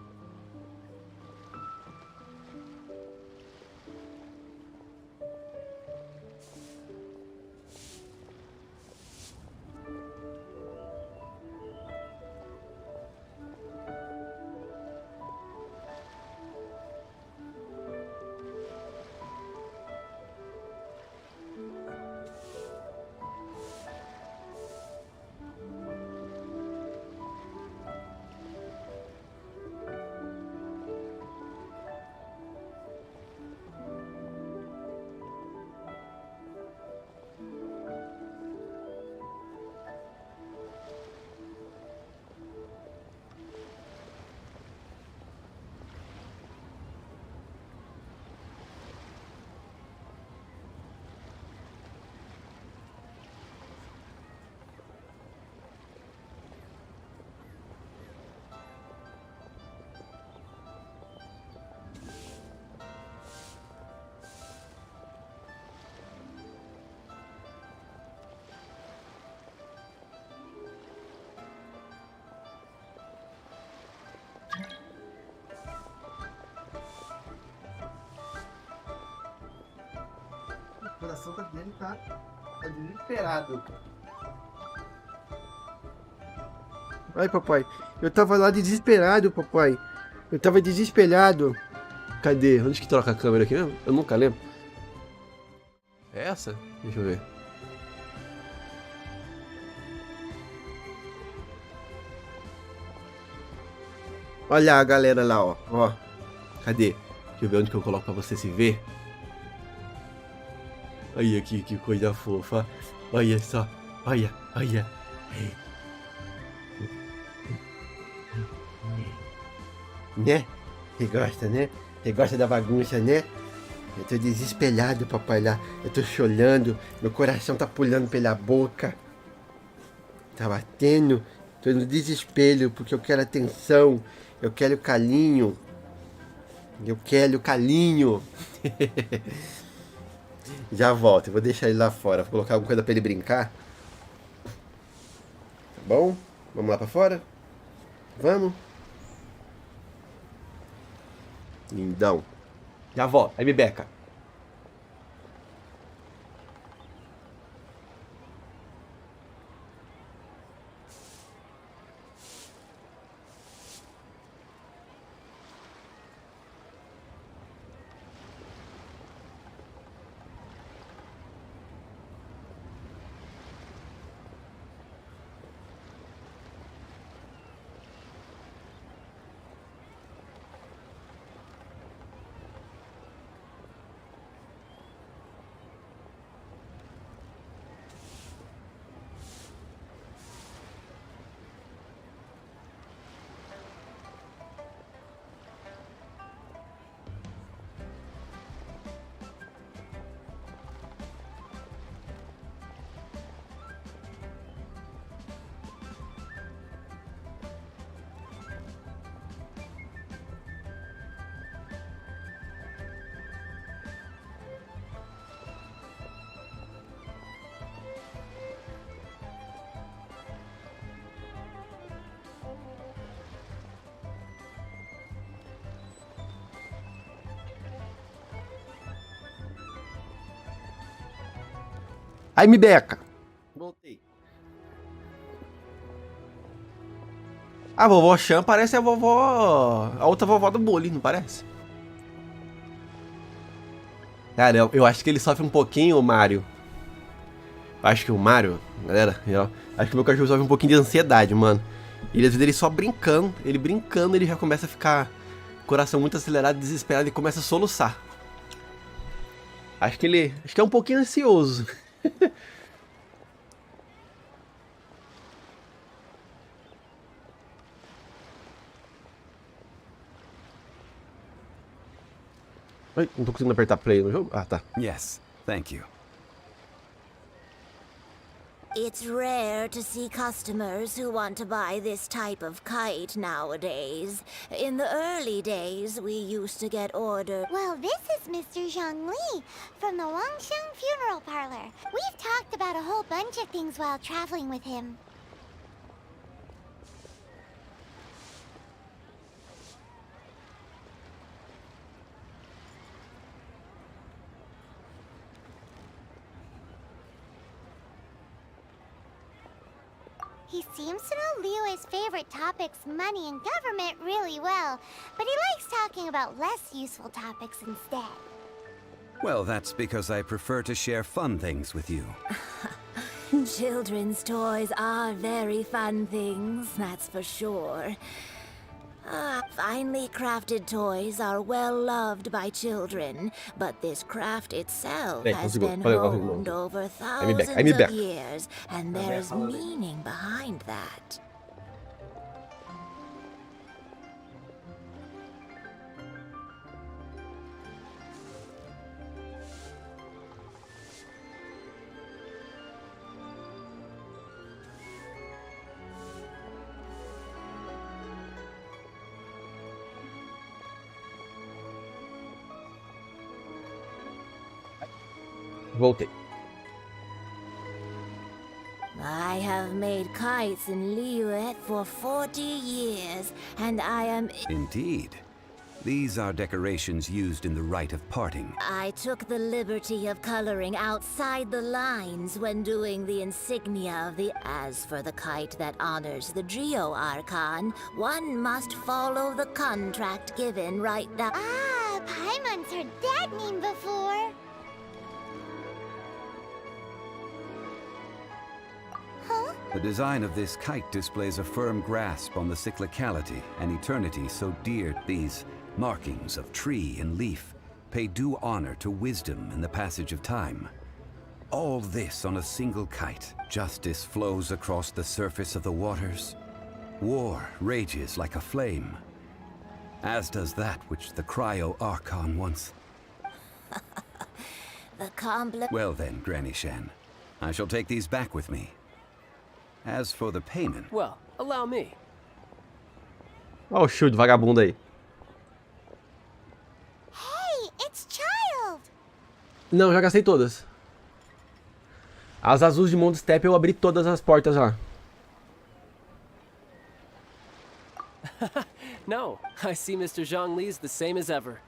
O coração dele tá desesperado. Ai, papai. Eu tava lá desesperado, papai. Eu tava desesperado. Cadê? Onde que troca a câmera aqui mesmo? Eu nunca lembro. É essa? Deixa eu ver. Olha a galera lá, ó. Ó. Cadê? Deixa eu ver onde que eu coloco pra você se ver. Olha aqui, que coisa fofa. Olha só. Olha. Né? Você gosta, né? Você gosta da bagunça, né? Eu tô desesperado, papai, lá. Eu tô chorando. Meu coração tá pulando pela boca. Tá batendo. Tô no desespero porque eu quero atenção. Eu quero carinho. E o Kelly, o Calinho. Já volto, eu vou deixar ele lá fora. Vou colocar alguma coisa pra ele brincar. Tá bom? Vamos lá pra fora? Vamos? Lindão. Já volto. Aí me beca. Aí me beca. Voltei. A vovó Chan parece a vovó... A outra vovó do bullying, não parece? Cara, eu acho que ele sofre um pouquinho, o Mario. Eu acho que o Mario, galera, acho que o meu cachorro sofre um pouquinho de ansiedade, mano. Ele, às vezes, ele só brincando, ele já começa a ficar... Coração muito acelerado, desesperado, e começa a soluçar. Acho que é um pouquinho ansioso. Ai, não tô conseguindo apertar play no jogo? Ah, tá. Yes, thank you. It's rare to see customers who want to buy this type of kite nowadays. In the early days, we used to get orders. Well, this is Mr. Zhongli from the Wangsheng Funeral Parlor. We've talked about a whole bunch of things while traveling with him. He seems to know Liyue's favorite topics, money and government, really well, but he likes talking about less useful topics instead. Well, that's because I prefer to share fun things with you. Children's toys are very fun things, that's for sure. Finely crafted toys are well loved by children, but this craft itself has been honed over thousands of years, and there's meaning behind that. Voltei. I have made kites in Liyue for 40 years, and I am... Indeed. These are decorations used in the rite of parting. I took the liberty of coloring outside the lines when doing the insignia of the... As for the kite that honors the Drio Archon, one must follow the contract given right now. Ah, Paimon's heard that name before. The design of this kite displays a firm grasp on the cyclicality and eternity so dear. These markings of tree and leaf pay due honor to wisdom and the passage of time. All this on a single kite. Justice flows across the surface of the waters. War rages like a flame, as does that which the Cryo Archon once... Well then, Granny Shan, I shall take these back with me. As for the payment... Well, allow me. Olha o shield vagabundo aí. Não, já gastei todas. As azuis de Mondstadt eu abri todas as portas lá. No, I see Mr. Zhongli's the same as ever.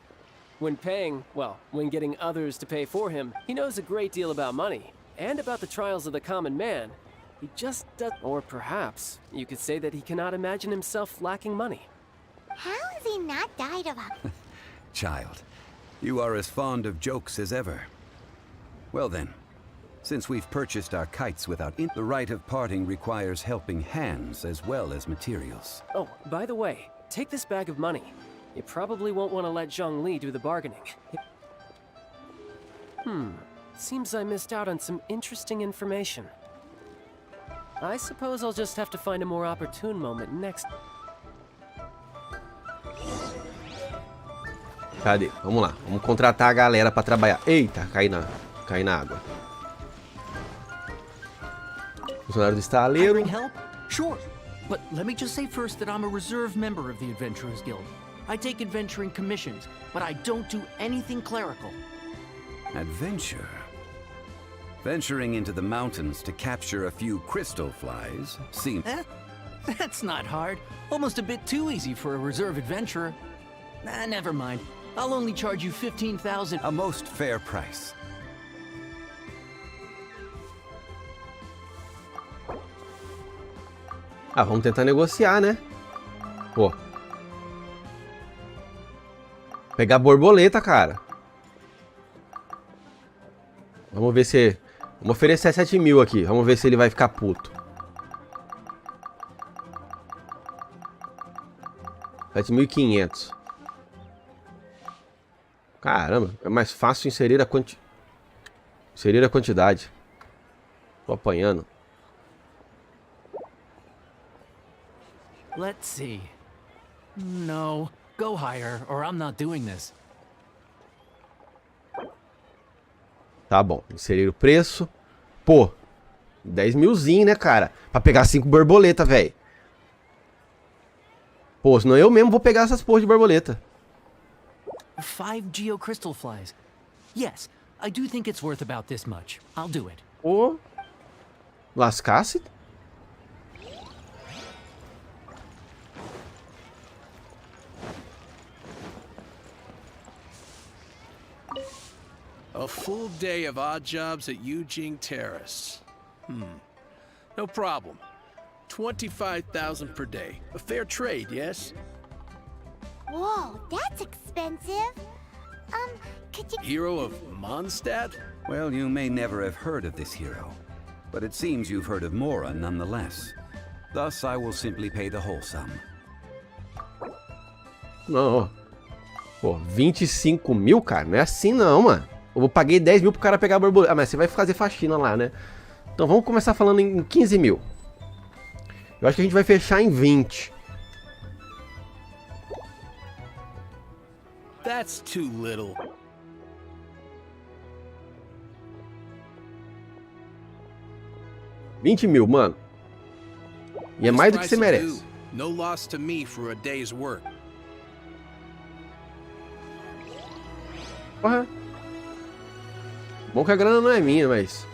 When paying, well, when getting others to pay for him, he knows a great deal about money, and about the trials of the common man. He just does, or perhaps, you could say that he cannot imagine himself lacking money. How has he not died of a... Child, you are as fond of jokes as ever. Well then, since we've purchased our kites without the right of parting requires helping hands as well as materials. Oh, by the way, take this bag of money. You probably won't want to let Zhongli do the bargaining. Seems I missed out on some interesting information. I suppose I'll just have to find a more opportune moment next. Cadê? Vamos lá. Vamos contratar a galera pra trabalhar. Eita, caí na água. Funcionário do estaleiro. Hiring help? Sure. But let me just say first that I'm a reserve member of the Adventurers Guild. I take adventuring commissions, but I don't do anything clerical. Adventure? Venturing into the mountains to capture a few crystal flies seems... That's not hard. Almost a bit too easy for a reserve adventurer. Nah, never mind. I'll only charge you 15,000. A most fair price. Ah, vamos tentar negociar, né? Pô. Pegar borboleta, cara. Vamos ver se... Vamos oferecer 7 mil aqui. Vamos ver se ele vai ficar puto. 7.500. Caramba, é mais fácil inserir a quantidade. Tô apanhando. Let's see. No, go higher, or I'm not doing this. Tá bom, inserir o preço. Pô, 10 milzinho, né, cara? Pra pegar 5 borboleta, velho. Pô, senão eu mesmo vou pegar essas porra de borboleta. 5 geocrystal flies. Yes, I do think it's worth about this much. I'll do it. Pô, lascasse. A full day of odd jobs at Eugene Terrace. No problem. 25,000 per day. A fair trade, yes? Whoa, that's expensive. Could you... Hero of Mondstadt? Well, you may never have heard of this hero, but it seems you've heard of Bora nonetheless. Thus, I will simply pay the whole sum. Não, pô, 25 mil, cara? Não é assim não, mano. Eu paguei 10 mil pro cara pegar a borboleta. Ah, mas você vai fazer faxina lá, né? Então vamos começar falando em 15 mil. Eu acho que a gente vai fechar em 20. That's too little. $20 mil, mano. E é mais do que você merece. No loss to me for a day's work. Porra. Bom que a grana não é minha, mas...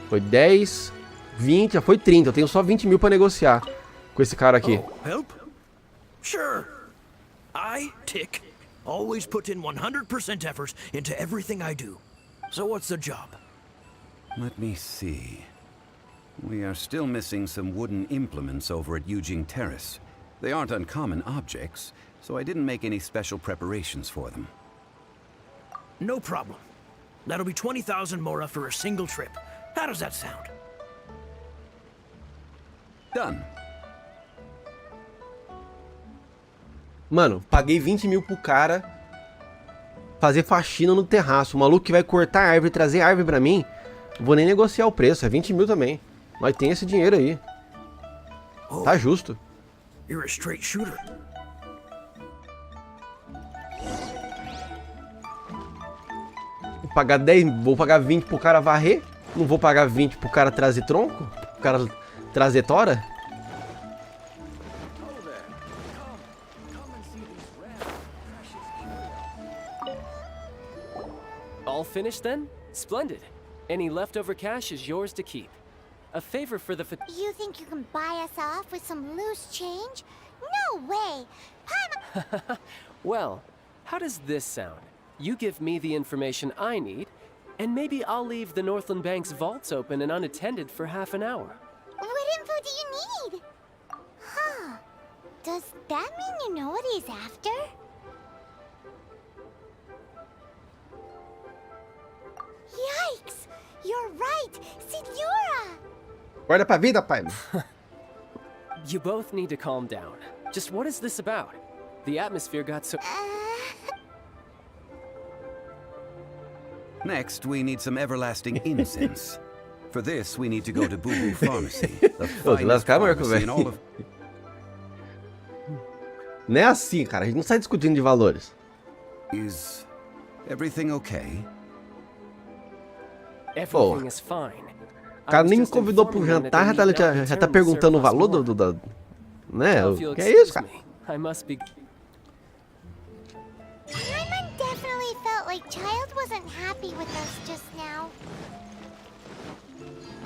Foi 10, 20, já foi 30. Eu tenho só 20 mil pra negociar com esse cara aqui. Oh, help? Sure. I, Tick, always put in 100% effort into everything I do. So what's the job? Let me see. We are still missing some wooden implements over at Eugene Terrace. They aren't uncommon objects, so I didn't make any special preparations for them. No problem. That'll be 20,000 Mora for a single trip. How does that sound? Done. Mano, paguei 20 mil pro cara fazer faxina no terraço. O maluco que vai cortar a árvore e trazer a árvore pra mim, não vou nem negociar o preço, é 20 mil também. Mas tem esse dinheiro aí. Tá justo. You're a straight shooter. Vou pagar 20 pro cara varrer. Não vou pagar 20 pro cara trazer tronco? Pro cara trazer tora? finished then? Splendid. Any leftover cash is yours to keep. A favor for the You think you can buy us off with some loose change? No way! Well, how does this sound? You give me the information I need, and maybe I'll leave the Northland Bank's vaults open and unattended for half an hour. What info do you need? Huh. Does that mean you know what he's after? Yikes! You're right! Senora! Guarda pra vida, pai. You both need to calm down. Just what is this about? The atmosphere got so... Next, we need some everlasting incense. For this, we need to go to Boo Boo Pharmacy, the finest pharmacy in all of... Não é assim, cara. A gente não sai discutindo de valores. Is everything okay? Everything is fine. O cara nem me convidou pro jantar, já tá perguntando o valor do né? O que é isso, cara? Paimon definitely felt like Child wasn't happy with us just now.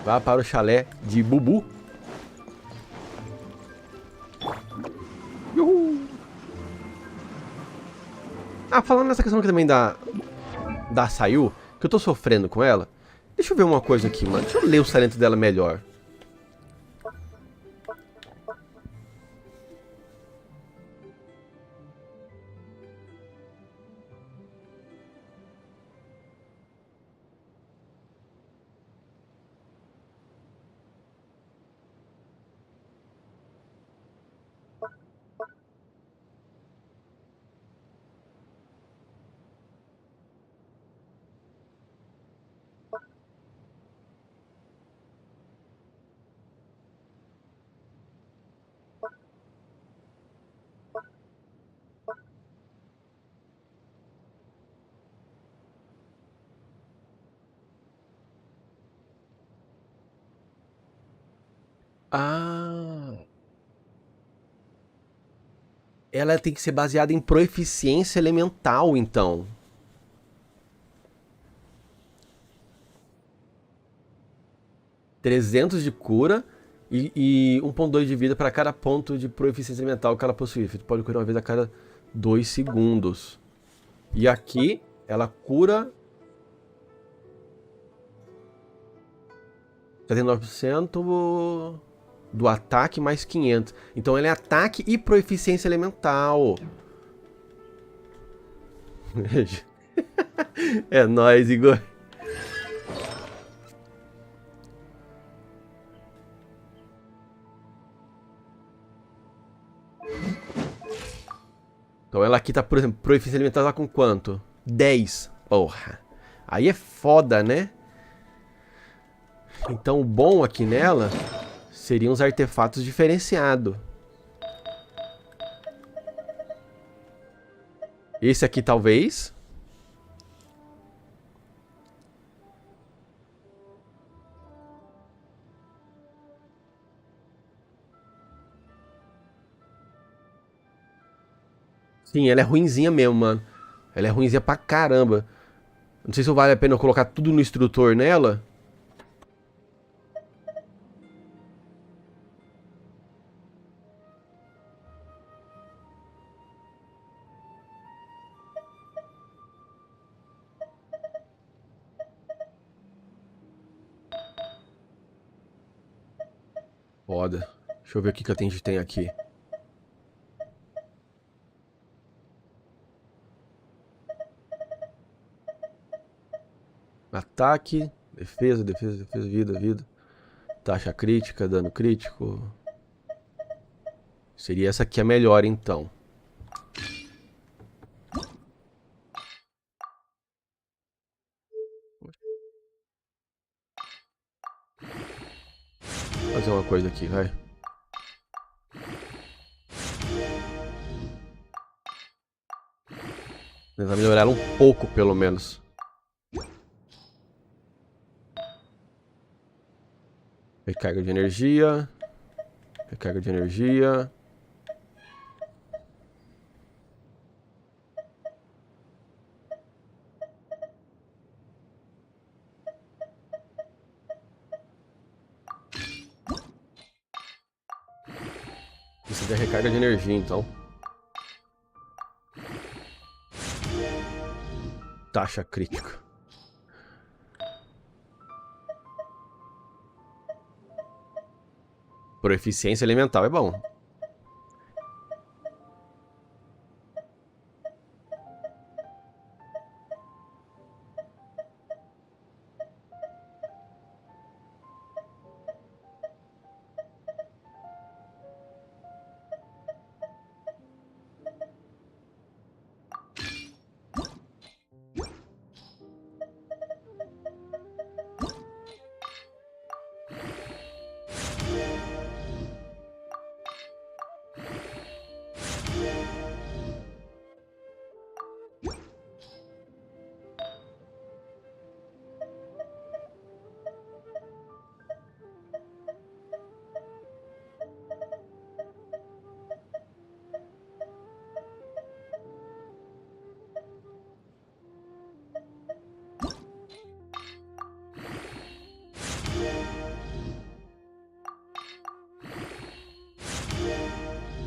Vá para o chalé de Bubu. Uhul. Ah, falando nessa questão aqui também da Sayu, que eu tô sofrendo com ela. Deixa eu ver uma coisa aqui, mano. Deixa eu ler o talento dela melhor. Ah. Ela tem que ser baseada em proeficiência elemental, então. $300 de cura e 1.2 de vida para cada ponto de proeficiência elemental que ela possui. Pode curar uma vez a cada 2 segundos. E aqui ela cura 79% do ataque mais 500. Então ela é ataque e proeficiência elemental. É nóis, Igor. Então ela aqui tá, por exemplo, proeficiência elemental tá com quanto? 10. Porra. Aí é foda, né? Então o bom aqui nela seriam os artefatos diferenciados. Esse aqui talvez. Sim, ela é ruinzinha mesmo, mano. Ela é ruinzinha pra caramba. Não sei se vale a pena eu colocar tudo no instrutor nela. Foda. Deixa eu ver o que a gente tem aqui. Ataque, defesa, vida. Taxa crítica, dano crítico. Seria essa aqui a melhor, então. Vou fazer uma coisa aqui, vai. Tentar melhorar ela um pouco, pelo menos. Recarga de energia. Recarga de energia. Precisa de recarga de energia, então. Taxa crítica. Proficiência elemental é bom.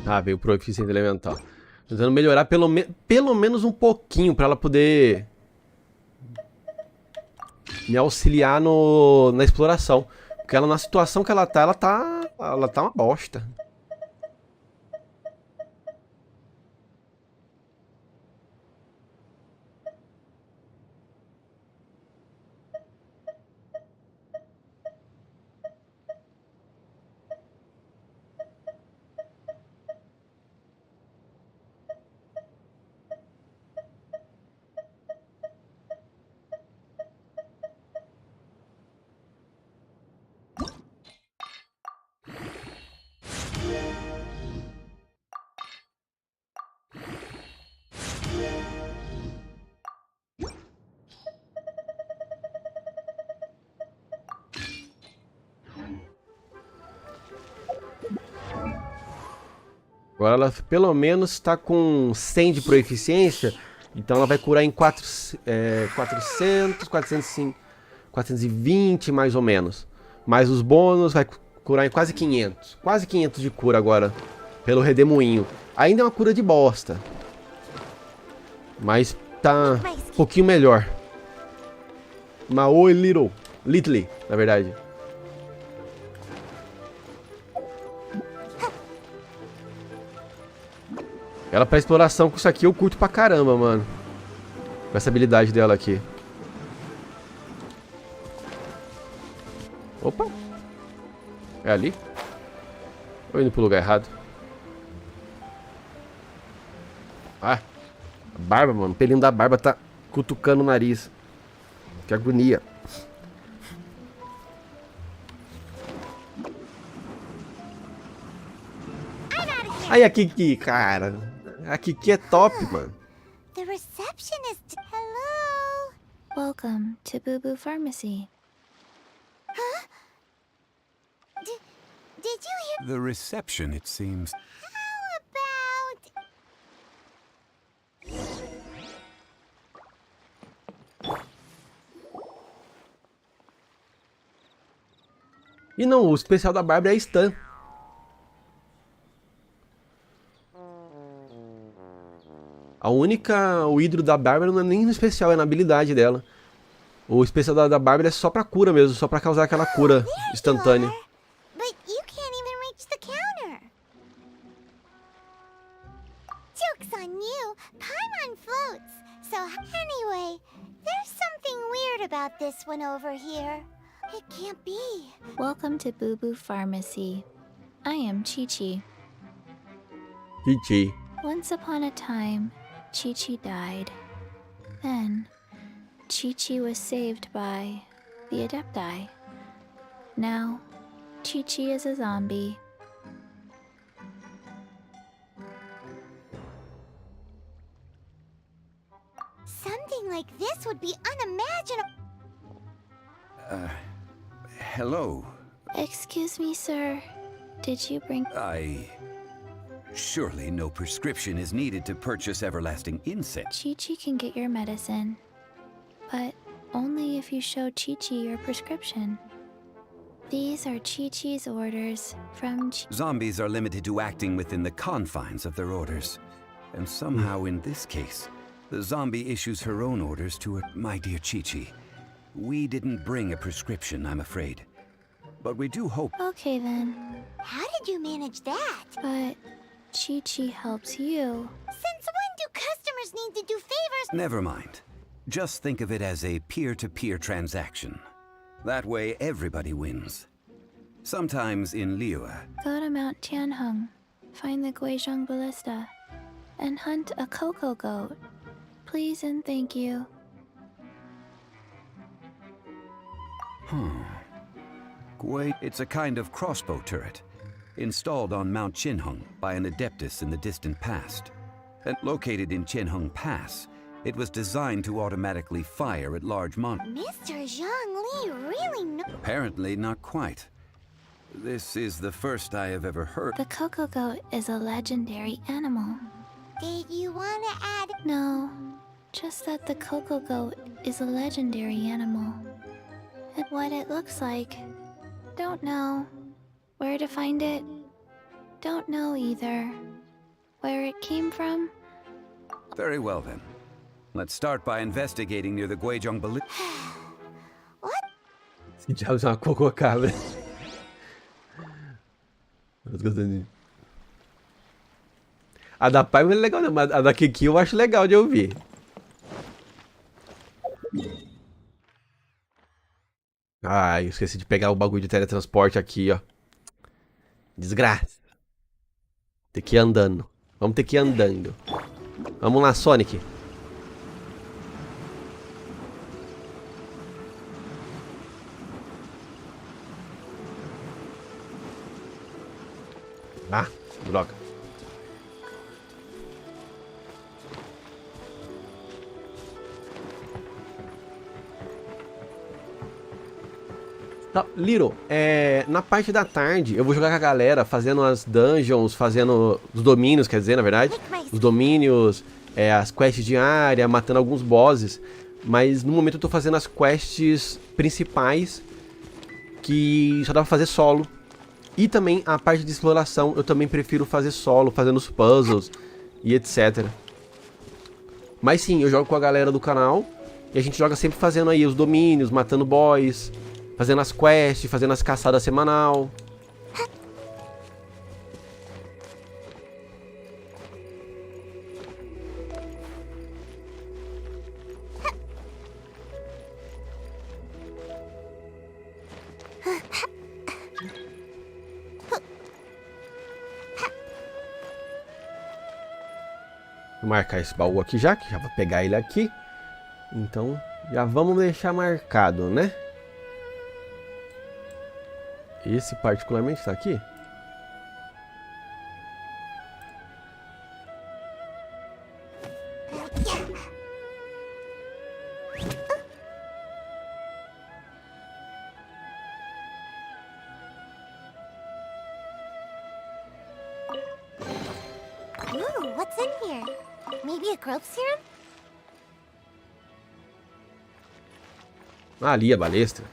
Ah, veio proficiência elemental. Tentando melhorar pelo menos um pouquinho pra ela poder me auxiliar na exploração. Porque ela, na situação que ela tá uma bosta. Agora ela pelo menos está com 100 de proeficiência, então ela vai curar em 400, 420 mais ou menos. Mais os bônus vai curar em quase 500. Quase 500 de cura agora, pelo redemoinho. Ainda é uma cura de bosta, mas tá um pouquinho melhor. Maoi Little, na verdade. Ela pra exploração com isso aqui eu curto pra caramba, mano. Com essa habilidade dela aqui. Opa! É ali? Tô indo pro lugar errado. Ah! A barba, mano. O pelinho da barba tá cutucando o nariz. Que agonia. Aí a Kiki, cara. A Kiki é top, mano. The receptionist. Hello. Welcome to Boo Boo Pharmacy. Huh? Did you hear? The reception, it seems. How about? E não, o especial da Bárbara é stun. O hidro da Bárbara não é nem no especial, é na habilidade dela. O especial da Bárbara é só pra cura mesmo, só pra causar aquela cura instantânea. But you can't even reach the counter. Joke's on you. Paimon floats. So anyway, there's something weird about this one over here. It can't be. Welcome to Boo Boo Pharmacy. I am Chi-Chi. Chi-Chi. Once upon a time, Chi-Chi died. Then, Chi-Chi was saved by the Adepti. Now, Chi-Chi is a zombie. Something like this would be unimaginable. Hello. Excuse me, sir. Did you bring... Surely no prescription is needed to purchase everlasting incense. Chi-Chi can get your medicine, but only if you show Chi-Chi your prescription. These are Chi-Chi's orders from Zombies are limited to acting within the confines of their orders. And somehow in this case, the zombie issues her own orders to her. My dear Chi-Chi, we didn't bring a prescription, I'm afraid. But we do hope. Okay then. How did you manage that? But Chi-Chi helps you. Since when do customers need to do favors? Never mind. Just think of it as a peer-to-peer transaction. That way everybody wins. Sometimes in Liyue, Go to Mount Tianheng, find the Guizhong Ballista, and hunt a cocoa goat. Please and thank you. It's a kind of crossbow turret, installed on Mount Tianheng by an adeptus in the distant past. And located in Tianheng Pass, it was designed to automatically fire at large Mr. Zhongli really knows. Apparently not quite. This is the first I have ever heard. The cocoa goat is a legendary animal. Did you want to add? No, just that the cocoa goat is a legendary animal. And what it looks like, don't know. Where to find it, don't know either. Where it came from? Very well then. Let's start by investigating near the Guizhong Ballista. What? Esse diabo é uma cocô cabra. A da Pai não é legal não, mas a da Kiki eu acho legal de ouvir. Ai, eu esqueci de pegar o bagulho de teletransporte aqui, ó. Desgraça. Tem que ir andando. Vamos ter que ir andando. Vamos lá, Sonic. Ah, droga. Tá, Little, na parte da tarde eu vou jogar com a galera fazendo as dungeons, fazendo os domínios, quer dizer, na verdade. Os domínios, as quests diárias, matando alguns bosses. Mas no momento eu tô fazendo as quests principais que só dá pra fazer solo. E também a parte de exploração eu também prefiro fazer solo, fazendo os puzzles e etc. Mas sim, eu jogo com a galera do canal e a gente joga sempre fazendo aí os domínios, matando boys, fazendo as quests, fazendo as caçadas semanal. Vou marcar esse baú aqui já, que já vou pegar ele aqui. Então, já vamos deixar marcado, né? Esse particularmente tá aqui. Ooh, what's in here? Maybe a growth serum? Ah, ali a balestra.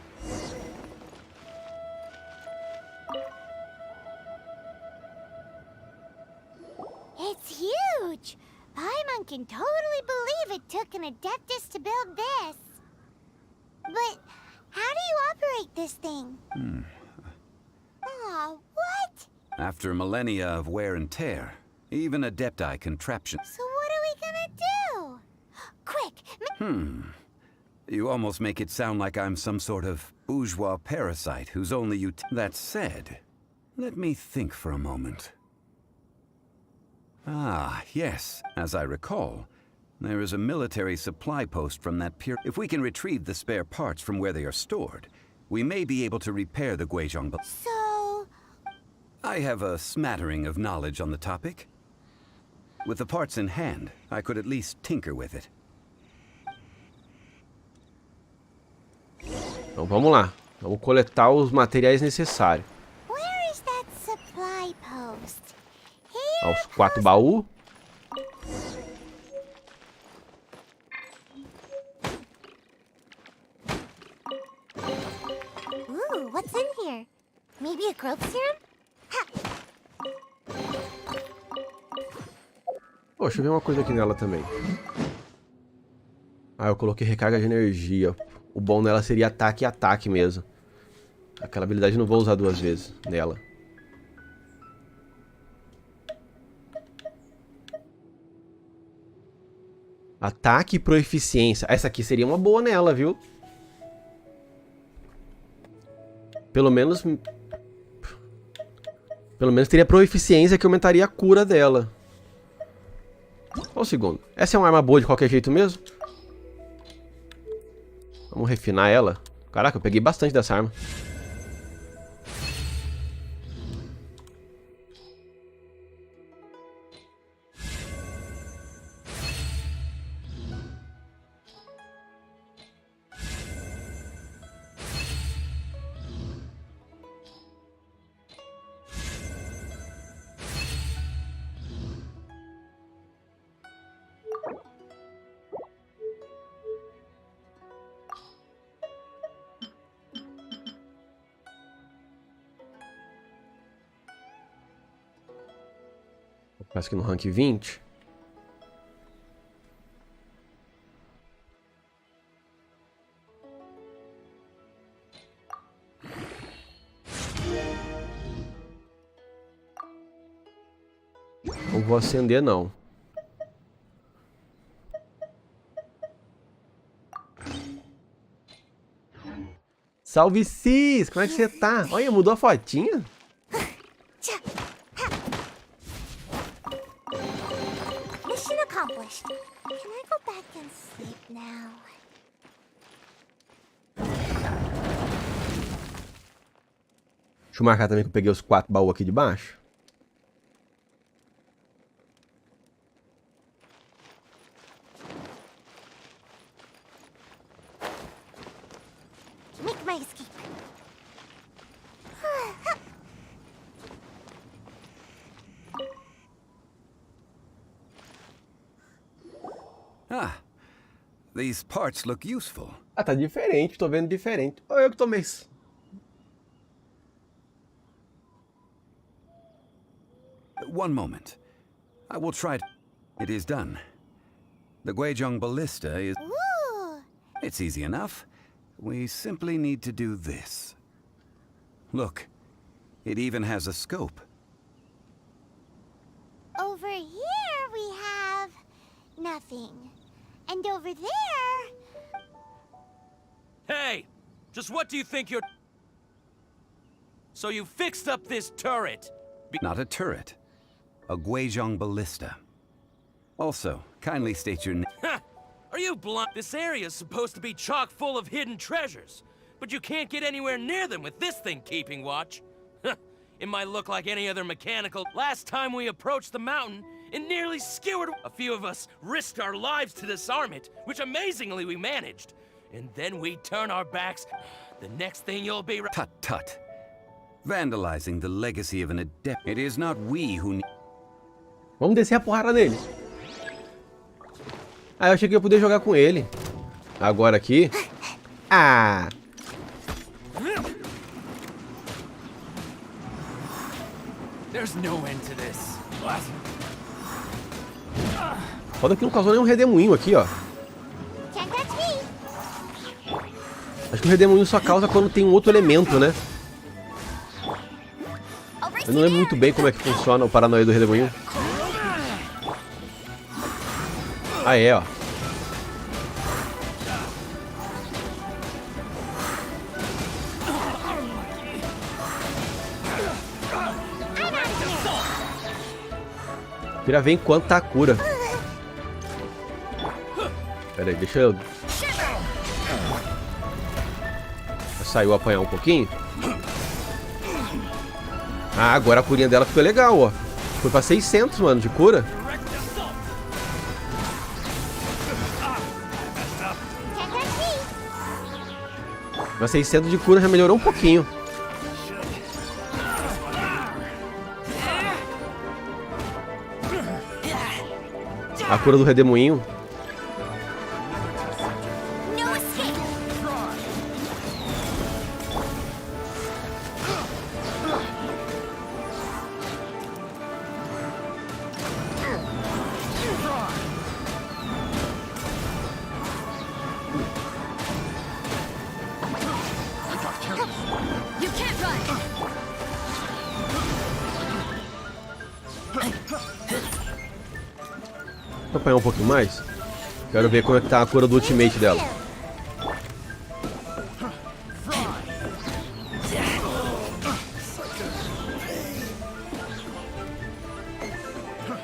It's huge! Paimon can totally believe it took an adeptus to build this. But how do you operate this thing? Aw, what? After millennia of wear and tear, even adepti contraptions. So what are we gonna do? Quick! You almost make it sound like I'm some sort of bourgeois parasite whose only That said, let me think for a moment. Ah, yes, as I recall, there is a military supply post from that period. If we can retrieve the spare parts from where they are stored, we may be able to repair the Guizhong. So... I have a smattering of knowledge on the topic. With the parts in hand, I could at least tinker with it. Então vamos lá. Vamos coletar os materiais necessários. Where is that supply post? Os 4 baús. Ooh, what's in here? Maybe a growth serum? Pô, deixa eu ver uma coisa aqui nela também. Ah, eu coloquei recarga de energia. O bom nela seria ataque e ataque mesmo. Aquela habilidade eu não vou usar 2 vezes nela. Ataque e proeficiência. Essa aqui seria uma boa nela, viu? Pelo menos teria proeficiência que aumentaria a cura dela. Só um segundo. Essa é uma arma boa de qualquer jeito mesmo? Vamos refinar ela. Caraca, eu peguei bastante dessa arma. Parece que no rank 20. Não vou acender, não. Salve, Cis! Como é que você tá? Olha, mudou a fotinha? Mission accomplished. Can I go back and sleep now? Deixa eu marcar também que eu peguei os 4 baús aqui de baixo. Make my escape. Ah, these parts look useful. Ah, tá diferente, tô vendo diferente. Olha eu que tomei. One moment. I will try. It is done. The Guizhong ballista is... Ooh. It's easy enough. We simply need to do this. Look, it even has a scope. Over here we have nothing. And over there... Hey! Just what do you think you're... So you fixed up this turret? Not a turret. A Guizhong ballista. Also, kindly state your name. Are you blind? This area's supposed to be chock full of hidden treasures, but you can't get anywhere near them with this thing keeping watch. It might look like any other mechanical. Last time we approached the mountain, it nearly skewered. A few of us risked our lives to disarm it, which amazingly we managed. And then we turn our backs. The next thing you'll be... Tut tut. Vandalizing the legacy of an adept. It is not we who need... Vamos descer a porrada nele. Ah, eu achei que eu ia poder jogar com ele. Agora aqui. Ah! There's no end to this. Foda que não causou nenhum redemoinho aqui, ó. Can't touch me. Acho que o redemoinho só causa quando tem um outro elemento, né? Eu não lembro muito bem como é que funciona o paranoia do redemoinho. Ah, é, ó. Queria ver enquanto tá a cura. Pera aí, deixa eu... Saiu apanhar um pouquinho. Ah, agora a curinha dela ficou legal, ó. Foi pra 600, mano, de cura. Mas 600 de cura já melhorou um pouquinho. A cura do redemoinho. Vou apanhar um pouquinho mais. Quero ver como é que tá a cura do ultimate dela.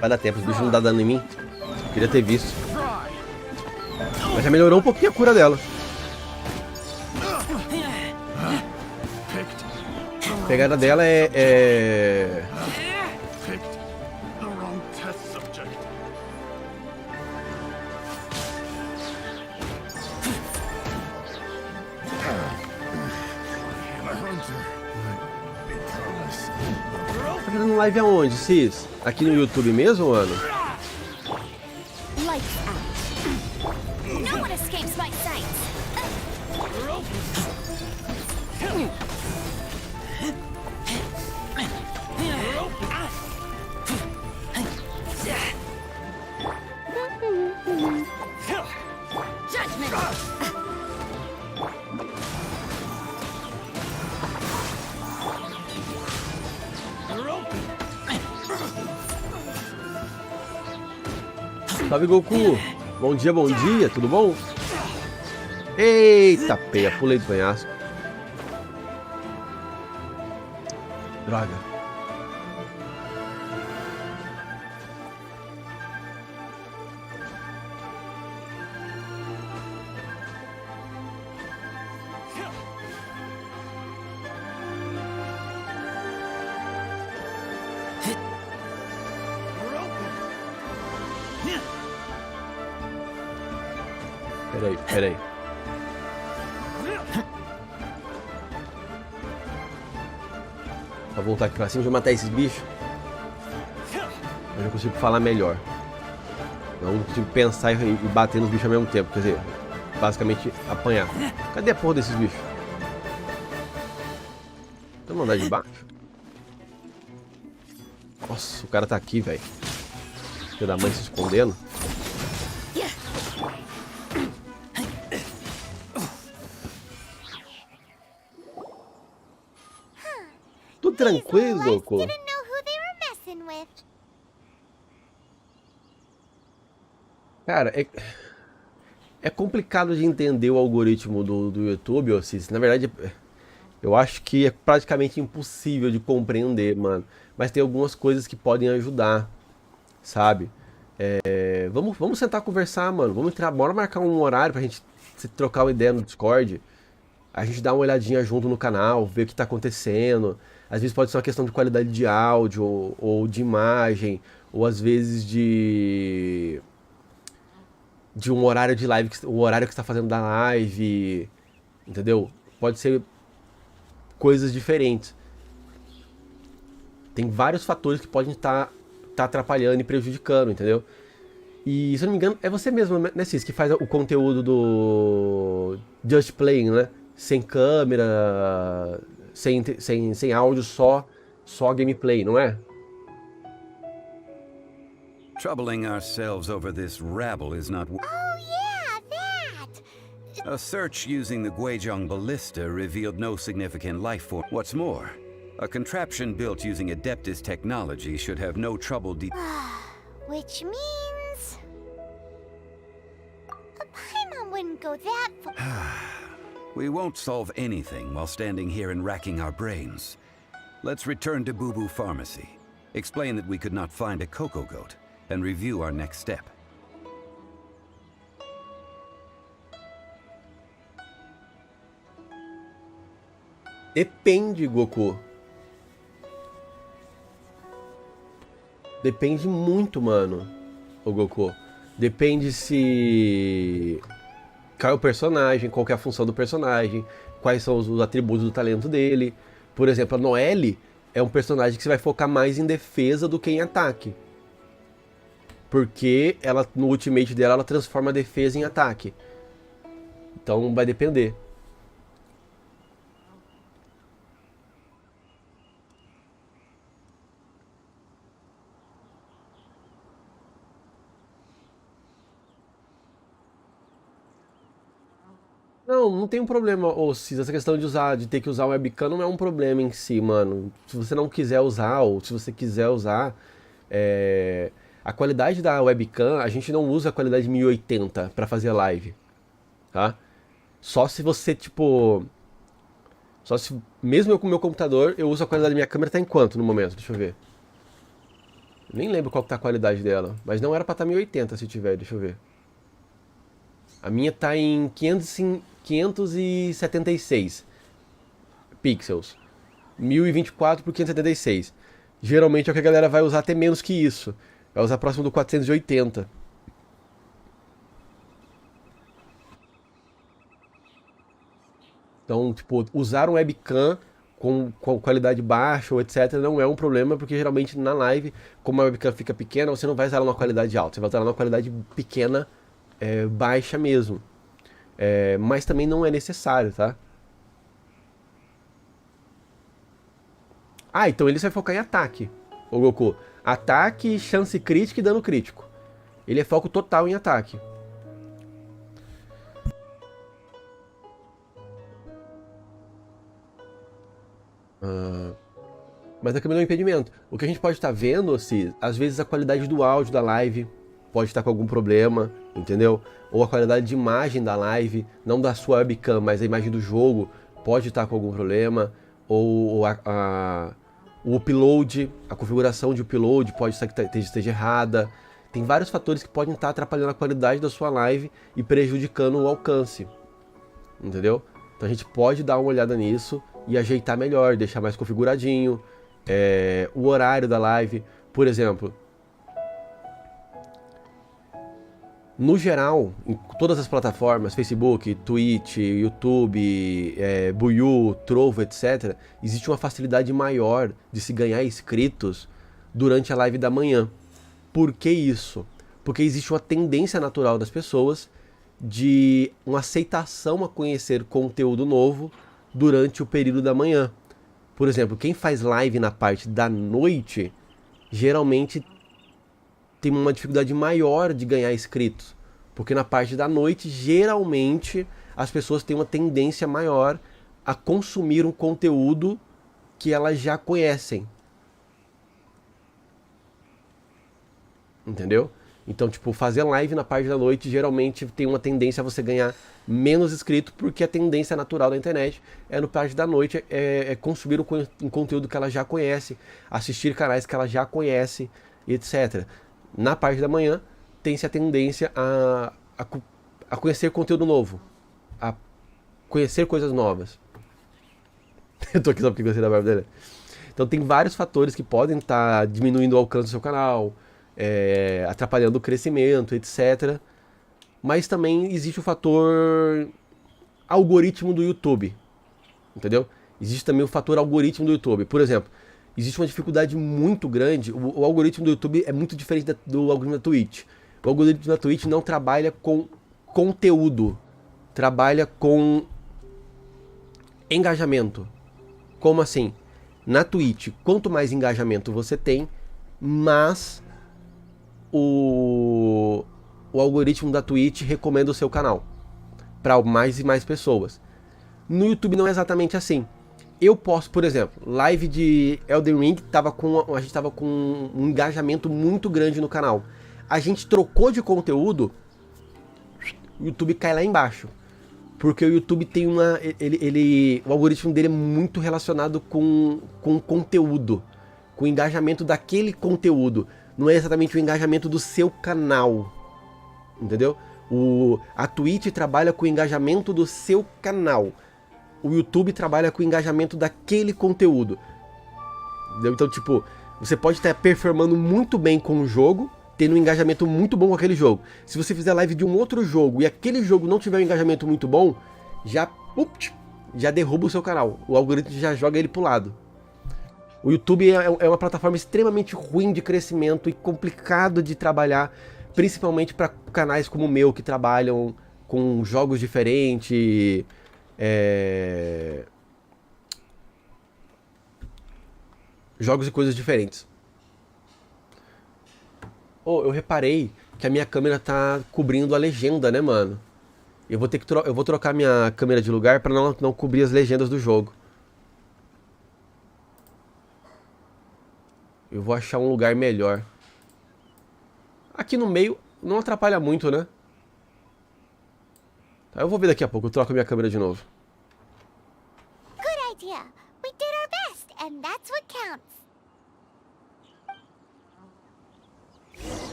Vai dar tempo, os bichos não dão dano em mim. Queria ter visto. Mas já melhorou um pouquinho a cura dela. A pegada dela é... Tá fazendo live aonde, Cis? Aqui no YouTube mesmo, mano? No one escapes my sights. Salve, Goku! Bom dia, tudo bom? Eita, peia, pulei do penhasco. Droga. Peraí. Vou voltar aqui pra cima, deixa eu matar esses bichos. Eu já consigo falar melhor. Não consigo pensar e bater nos bichos ao mesmo tempo. Quer dizer, basicamente apanhar. Cadê a porra desses bichos? Vamos andar de baixo? Nossa, o cara tá aqui, velho. Filho da mãe se escondendo. Tudo tranquilo, Goku? Cara, é complicado de entender o algoritmo do YouTube, ou seja, na verdade, eu acho que é praticamente impossível de compreender, mano. Mas tem algumas coisas que podem ajudar, sabe? Vamos sentar conversar, mano. Vamos entrar, bora marcar um horário pra gente trocar uma ideia no Discord. A gente dá uma olhadinha junto no canal, ver o que tá acontecendo. Às vezes pode ser uma questão de qualidade de áudio, ou de imagem, ou às vezes de um horário de live, o horário que você está fazendo da live, entendeu? Pode ser coisas diferentes. Tem vários fatores que podem estar atrapalhando e prejudicando, entendeu? E, se eu não me engano, é você mesmo, né, Cis, que faz o conteúdo do Just Playing, né? Sem câmera, sem áudio, só gameplay, não é? Troubling ourselves over this rabble is not... Oh yeah, that! A search using the Guizhong ballista revealed no significant life form. What's more, a contraption built using Adeptus technology should have no trouble Which means... a Paimon wouldn't go that far. We won't solve anything while standing here and racking our brains. Let's return to Boo Boo Pharmacy. Explain that we could not find a Coco Goat, and review our next step. Depende, Goku. Depende muito, mano, o Goku. Depende se... qual é o personagem, qual que é a função do personagem, quais são os atributos do talento dele. Por exemplo, a Noelle é um personagem que você vai focar mais em defesa do que em ataque. Porque ela, no ultimate dela, ela transforma a defesa em ataque. Então vai depender. Não tem um problema, ô Cis, essa questão de ter que usar o webcam não é um problema em si, mano. Se você não quiser usar, ou se você quiser usar, A qualidade da webcam, a gente não usa a qualidade 1080 para fazer live, tá? Só se você, tipo... Só se... Mesmo eu com o meu computador, eu uso a qualidade da minha câmera, tá em quanto no momento? Deixa eu ver. Nem lembro qual que tá a qualidade dela, mas não era pra estar 1080 se tiver, deixa eu ver. A minha tá em 576 pixels. 1024 por 576. Geralmente é o que a galera vai usar até menos que isso. Vai usar próximo do 480. Então, tipo, usar um webcam com qualidade baixa ou etc. não é um problema, porque geralmente na live, como a webcam fica pequena, você não vai usar ela numa qualidade alta. Você vai usar ela numa qualidade pequena, baixa mesmo. Mas também não é necessário, tá? Ah, então ele vai focar em ataque, o Goku. Ataque, chance crítica e dano crítico. Ele é foco total em ataque. Mas aqui não é um impedimento. O que a gente pode estar vendo, se às vezes a qualidade do áudio da live pode estar com algum problema, entendeu? Ou a qualidade de imagem da live, não da sua webcam, mas a imagem do jogo pode estar com algum problema. Ou o upload, a configuração de upload pode estar que esteja errada. Tem vários fatores que podem estar atrapalhando a qualidade da sua live e prejudicando o alcance, entendeu? Então a gente pode dar uma olhada nisso e ajeitar melhor, deixar mais configuradinho. O horário da live, por exemplo, no geral, em todas as plataformas, Facebook, Twitch, YouTube, Buiu, Trovo, etc., existe uma facilidade maior de se ganhar inscritos durante a live da manhã. Por que isso? Porque existe uma tendência natural das pessoas de uma aceitação a conhecer conteúdo novo durante o período da manhã. Por exemplo, quem faz live na parte da noite, geralmente tem uma dificuldade maior de ganhar inscritos. Porque na parte da noite, geralmente, as pessoas têm uma tendência maior a consumir um conteúdo que elas já conhecem. Entendeu? Então, tipo, fazer live na parte da noite geralmente tem uma tendência a você ganhar menos inscritos, porque a tendência natural da internet no parte da noite consumir um conteúdo que ela já conhece, assistir canais que ela já conhece, etc. Na parte da manhã, tem-se a tendência a conhecer conteúdo novo, a conhecer coisas novas. Eu tô aqui só porque gostei da barba dele. Então tem vários fatores que podem estar diminuindo o alcance do seu canal, atrapalhando o crescimento, etc. Mas também existe o fator algoritmo do YouTube, entendeu? Existe também o fator algoritmo do YouTube. Por exemplo, existe uma dificuldade muito grande, o algoritmo do YouTube é muito diferente do algoritmo da Twitch. O algoritmo da Twitch não trabalha com conteúdo, trabalha com engajamento. Como assim? Na Twitch, quanto mais engajamento você tem, mais o algoritmo da Twitch recomenda o seu canal para mais e mais pessoas. No YouTube não é exatamente assim. Eu posso, por exemplo, live de Elden Ring, a gente tava com um engajamento muito grande no canal. A gente trocou de conteúdo, o YouTube cai lá embaixo. Porque o YouTube tem o algoritmo dele é muito relacionado com conteúdo, com o engajamento daquele conteúdo. Não é exatamente o engajamento do seu canal, entendeu? A Twitch trabalha com o engajamento do seu canal. O YouTube trabalha com o engajamento daquele conteúdo. Entendeu? Então, tipo, você pode estar performando muito bem com o jogo, tendo um engajamento muito bom com aquele jogo. Se você fizer live de um outro jogo e aquele jogo não tiver um engajamento muito bom, já derruba o seu canal. O algoritmo já joga ele pro lado. O YouTube é uma plataforma extremamente ruim de crescimento e complicado de trabalhar, principalmente para canais como o meu, que trabalham com jogos diferentes, jogos e coisas diferentes. Eu reparei que a minha câmera tá cobrindo a legenda, né, mano? Eu vou trocar minha câmera de lugar para não cobrir as legendas do jogo. Eu vou achar um lugar melhor. Aqui no meio não atrapalha muito, né? Tá, eu vou ver daqui a pouco, eu troco a minha câmera de novo. Good idea. We did our best, and that's what counts.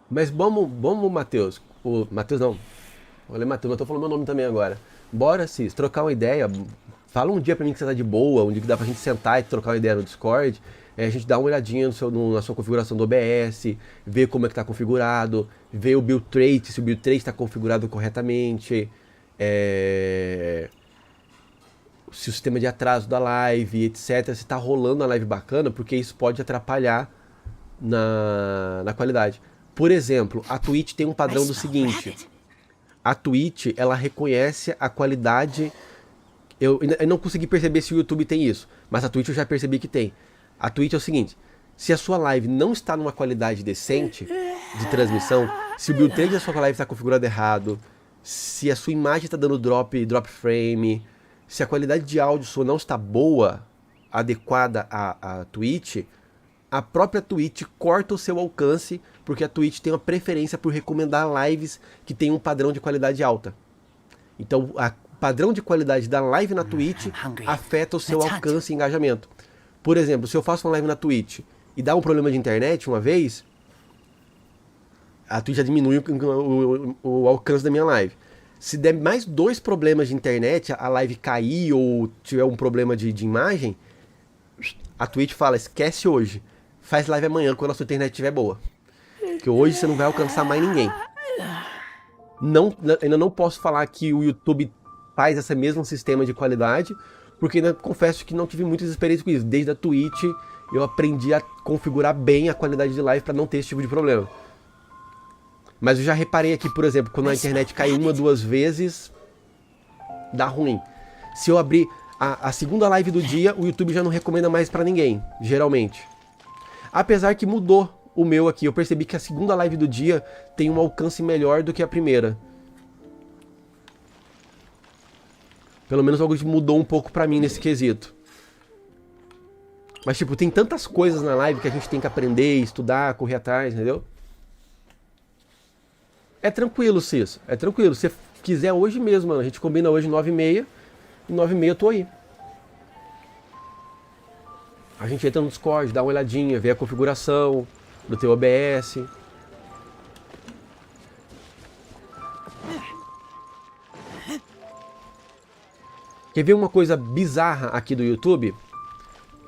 Mas vamos, Matheus. O Matheus não. Olha, Matheus, eu tô falando meu nome também agora. Bora, Cis, trocar uma ideia. Fala um dia pra mim que você tá de boa, um dia que dá pra gente sentar e trocar uma ideia no Discord. A gente dá uma olhadinha na sua configuração do OBS, ver como é que tá configurado, ver o build trait, se o build trait está configurado corretamente, se o sistema de atraso da live, etc, se tá rolando a live bacana, porque isso pode atrapalhar na qualidade. Por exemplo, a Twitch tem um padrão do seguinte. A Twitch, ela reconhece a qualidade... Eu não consegui perceber se o YouTube tem isso, mas a Twitch eu já percebi que tem. A Twitch é o seguinte, se a sua live não está numa qualidade decente de transmissão, se o build trait da sua live está configurado errado, se a sua imagem está dando drop frame, se a qualidade de áudio sua não está boa, adequada à Twitch, a própria Twitch corta o seu alcance, porque a Twitch tem uma preferência por recomendar lives que tem um padrão de qualidade alta. Então, o padrão de qualidade da live na Twitch afeta o seu alcance e engajamento. Por exemplo, se eu faço uma live na Twitch e dá um problema de internet uma vez, a Twitch já diminui o alcance da minha live. Se der mais 2 problemas de internet, a live cair ou tiver um problema de imagem, a Twitch fala, esquece hoje, faz live amanhã quando a sua internet estiver boa. Porque hoje você não vai alcançar mais ninguém. Ainda não posso falar que o YouTube faz esse mesmo sistema de qualidade, porque ainda confesso que não tive muitas experiências com isso. Desde a Twitch eu aprendi a configurar bem a qualidade de live para não ter esse tipo de problema. Mas eu já reparei aqui, por exemplo, quando a internet cai 1 ou 2 vezes, dá ruim. Se eu abrir a segunda live do dia, o YouTube já não recomenda mais para ninguém, geralmente. Apesar que mudou o meu aqui, eu percebi que a segunda live do dia tem um alcance melhor do que a primeira. Pelo menos algo mudou um pouco pra mim nesse quesito. Mas tipo, tem tantas coisas na live que a gente tem que aprender, estudar, correr atrás, entendeu? É tranquilo, Cis. É tranquilo. Se você quiser hoje mesmo, mano, a gente combina hoje 9h30. E 9h30 eu tô aí. A gente entra no Discord, dá uma olhadinha, vê a configuração do teu OBS. Quer ver uma coisa bizarra aqui do YouTube?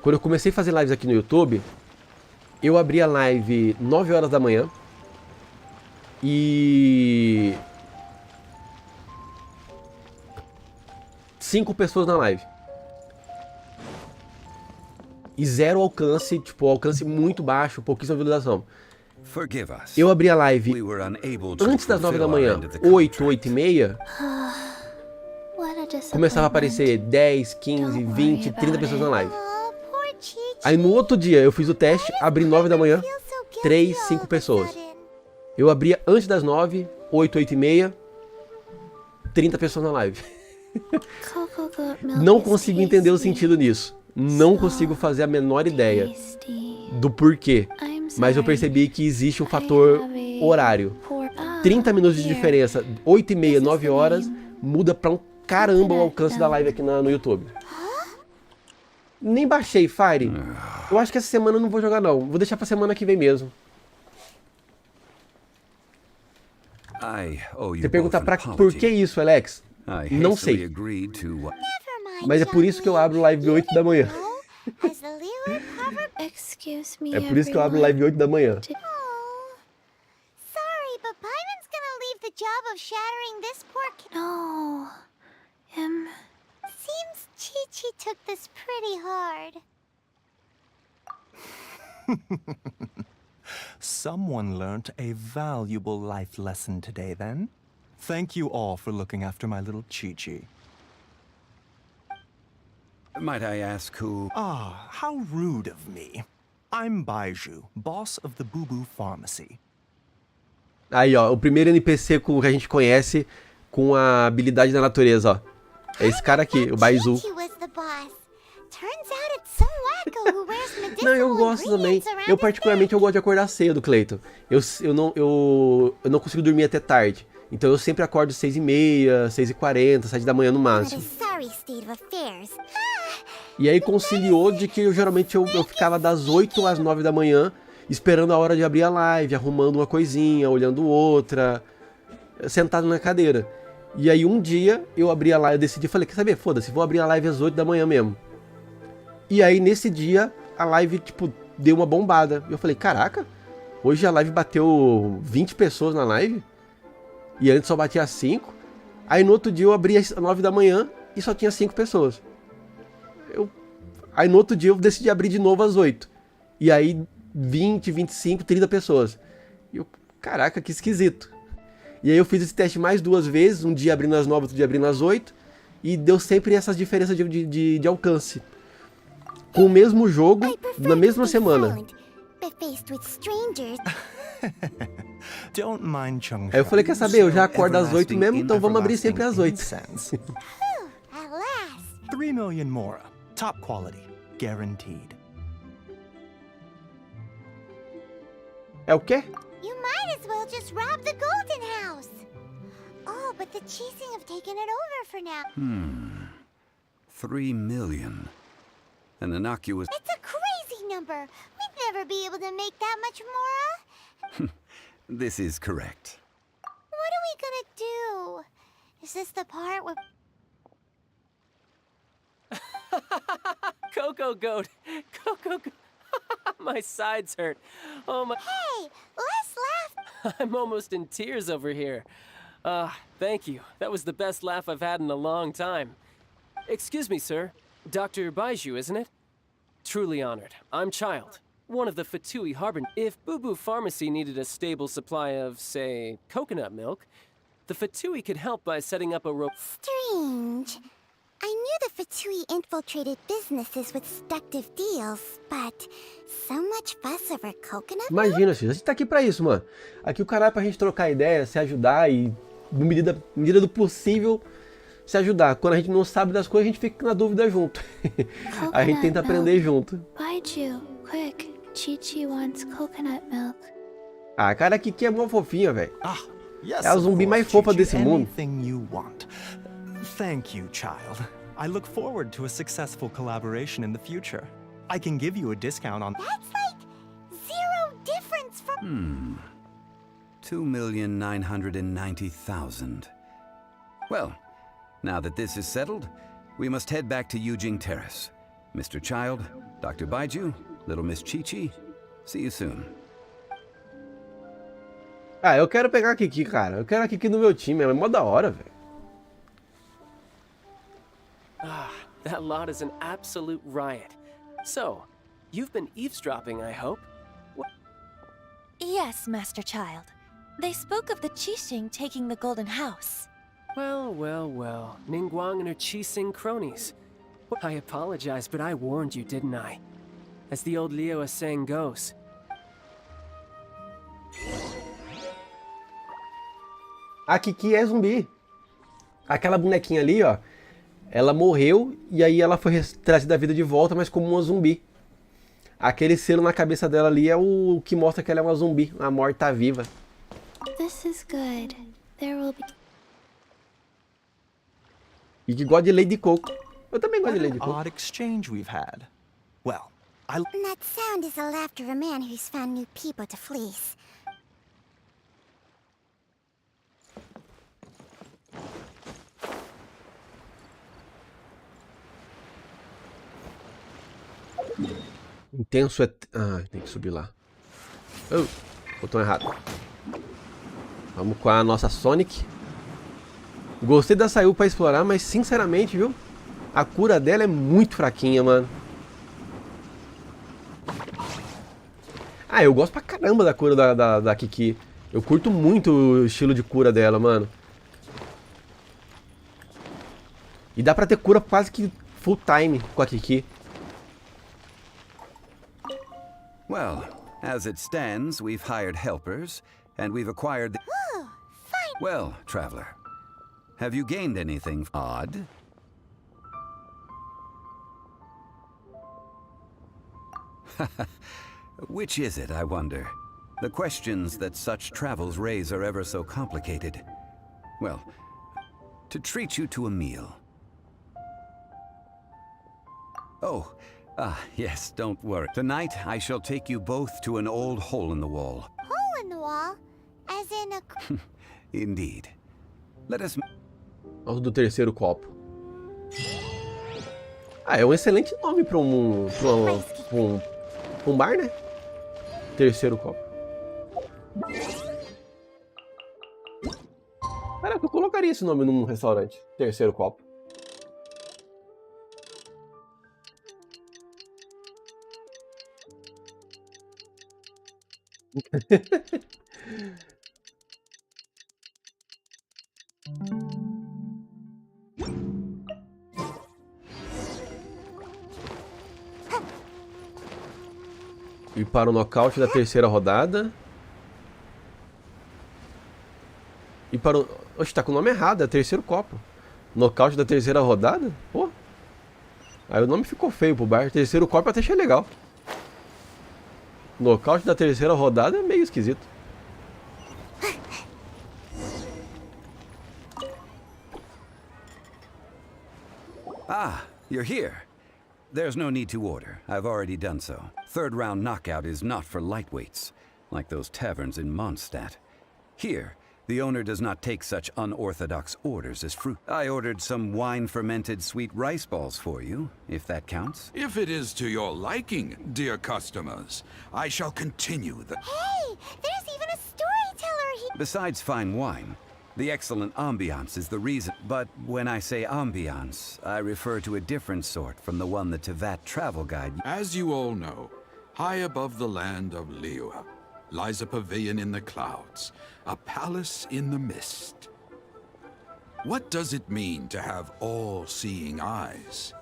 Quando eu comecei a fazer lives aqui no YouTube, eu abri a live 9 horas da manhã e 5 pessoas na live. E 0 alcance, tipo, alcance muito baixo, pouquíssima visualização. Eu abri a live antes das 9 da manhã, 8, 8h30, começava a aparecer 10, 15, 20, 30 pessoas na live. Aí no outro dia eu fiz o teste, abri 9 da manhã, 3, 5 pessoas. Eu abria antes das 9, 8, 8h30, 30 pessoas na live. Não consigo entender o sentido nisso. Não consigo fazer a menor ideia do porquê. Mas eu percebi que existe um fator horário. 30 minutos de diferença, 8h30, 9 horas, muda pra um caramba o alcance da live aqui no YouTube. Nem baixei Fire. Eu acho que essa semana eu não vou jogar não. Vou deixar pra semana que vem mesmo. Você pergunta por que isso, Alex? Não sei. Mas é por isso que eu abro live 8 da manhã. É por isso que eu abro live 8 da manhã. Sorry, but Paimon's gonna leave the job of shattering this poor kid. No. Seems Chi-Chi took this pretty hard. Someone learnt a valuable life lesson today, then. Thank you all for looking after my little Chi-Chi. Might I ask who... Ah, how rude of me. I'm Baiju, boss of the Boo Boo Pharmacy. Aí, ó, o primeiro NPC que a gente conhece com a habilidade da natureza, ó. É esse cara aqui, o Baizu. Não, eu gosto também. Eu particularmente eu gosto de acordar cedo, Cleiton. Eu não consigo dormir até tarde. Então eu sempre acordo 6h30, 6h40, 7 da manhã no máximo. E aí conciliou de que geralmente eu ficava das 8 às 9 da manhã, esperando a hora de abrir a live, arrumando uma coisinha, olhando outra, sentado na cadeira. E aí um dia eu abri a live, eu decidi, falei, quer saber, foda-se, vou abrir a live às 8 da manhã mesmo. E aí nesse dia a live, tipo, deu uma bombada. E eu falei, caraca, hoje a live bateu 20 pessoas na live? E antes só batia 5. Aí no outro dia eu abri às 9 da manhã e só tinha 5 pessoas. Aí no outro dia eu decidi abrir de novo às 8. E aí 20, 25, 30 pessoas. E eu, caraca, que esquisito. E aí eu fiz esse teste mais 2 vezes, um dia abrindo às 9, outro dia abrindo às 8. E deu sempre essas diferenças de alcance. Com o mesmo jogo, na mesma semana. Aí eu falei, quer saber, eu já acordo às 8 mesmo, então vamos abrir sempre às 8. 3 million Mora. Top quality. Guaranteed. É o quê? You might as well just rob the Golden House. Oh, but the Cheesing have taken it over for now. 3 million. An innocuous... It's a crazy number. We'd never be able to make that much, Mora. This is correct. What are we gonna do? Is this the part where... Coco Goat! Coco Goat! My sides hurt. Oh my... Hey, less laugh! I'm almost in tears over here. Thank you. That was the best laugh I've had in a long time. Excuse me, sir. Dr. Baiju, isn't it? Truly honored. I'm Child, one of the Fatui Harbor. If Boo Boo Pharmacy needed a stable supply of, say, coconut milk, the Fatui could help by setting up a Strange. I knew the Fatui infiltrated businesses with seductive deals, but so much fuss over coconut milk? Imagina, a gente tá aqui pra isso, mano. Aqui o canal é pra gente trocar ideia, se ajudar e, na medida do possível, se ajudar. Quando a gente não sabe das coisas, a gente fica na dúvida junto. A gente tenta aprender junto. Baiju, quick. Chi-Chi wants coconut milk. Ah, cara, a Kiki é mó fofinha, velho. Yes, é a zumbi mais fofa desse mundo. Anything you want. Thank you, child. I look forward to a successful collaboration in the future. I can give you a discount on... That's like zero difference from... 2,990,000. Well, now that this is settled, we must head back to Yujing Terrace. Mr. Child, Dr. Baiju, Little Miss Chi-Chi, see you soon. Ah, eu quero pegar a Kiki, cara. Eu quero a Kiki no meu time, é mó da hora, velho. That lot is an absolute riot. So, you've been eavesdropping, I hope? Yes, Master Child. They spoke of the Qixing taking the Golden House. Well, well, well. Ningguang and her Qixing cronies. I apologize, but I warned you, didn't I? As the old Liu saying goes. A Kiki é zumbi. Aquela bonequinha ali, ó. Ela morreu e aí ela foi trazida à vida de volta, mas como uma zumbi. Aquele selo na cabeça dela ali é o que mostra que ela é uma zumbi, uma morta-viva. This is good. There will be... E que gosta de leite de coco. Eu também gosto de leite de coco. Odd exchange we've had. Well, That sound is the laughter of a man who's found new people to fleece. Intenso é... Ah, tem que subir lá. Oh, botão errado. Vamos com a nossa Sonic. Gostei da Sayu pra explorar, mas sinceramente, viu? A cura dela é muito fraquinha, mano. Ah, eu gosto pra caramba da cura da Kiki. Eu curto muito o estilo de cura dela, mano. E dá pra ter cura quase que full time com a Kiki. Well, as it stands, we've hired helpers, and we've acquired the... Ooh, fine. Well, traveler, have you gained anything odd? Which is it, I wonder? The questions that such travels raise are ever so complicated. Well, to treat you to a meal. Oh, yes, don't worry. Tonight, I shall take you both to an old hole in the wall. Hole in the wall? As in a... Indeed. Let us... Alto do terceiro copo. Ah, é um excelente nome para um bar, né? Terceiro copo. Caraca, eu colocaria esse nome num restaurante. Terceiro copo. E para o nocaute da terceira rodada. E para o... Oxe, tá com o nome errado, é terceiro copo. Nocaute da terceira rodada? Pô. Aí o nome ficou feio pro bar. Terceiro copo eu até achei legal. Nocaute da terceira rodada é meio esquisito. Ah, you're here. There's no need to order. I've already done so. Third round knockout is not for lightweights, like those taverns in Mondstadt. Here, the owner does not take such unorthodox orders as fruit. I ordered some wine-fermented sweet rice balls for you, if that counts. If it is to your liking, dear customers, I shall continue the... Hey, there's even a storyteller here. Besides fine wine, the excellent ambiance is the reason. But when I say ambiance, I refer to a different sort from the one the Tevat travel guide... As you all know, high above the land of Liyue lies a pavilion in the clouds, a palace in the mist. What does it mean to have all-seeing eyes?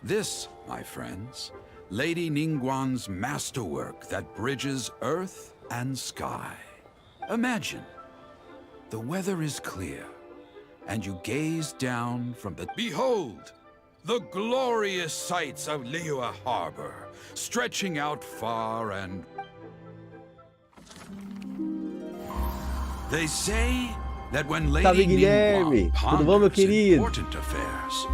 This, my friends, Lady Ningguang's masterwork that bridges earth and sky. Imagine, the weather is clear, and you gaze down from the... Behold, the glorious sights of Liyue Harbor, stretching out far and... They say that when Lady Ningguang ponders important affairs,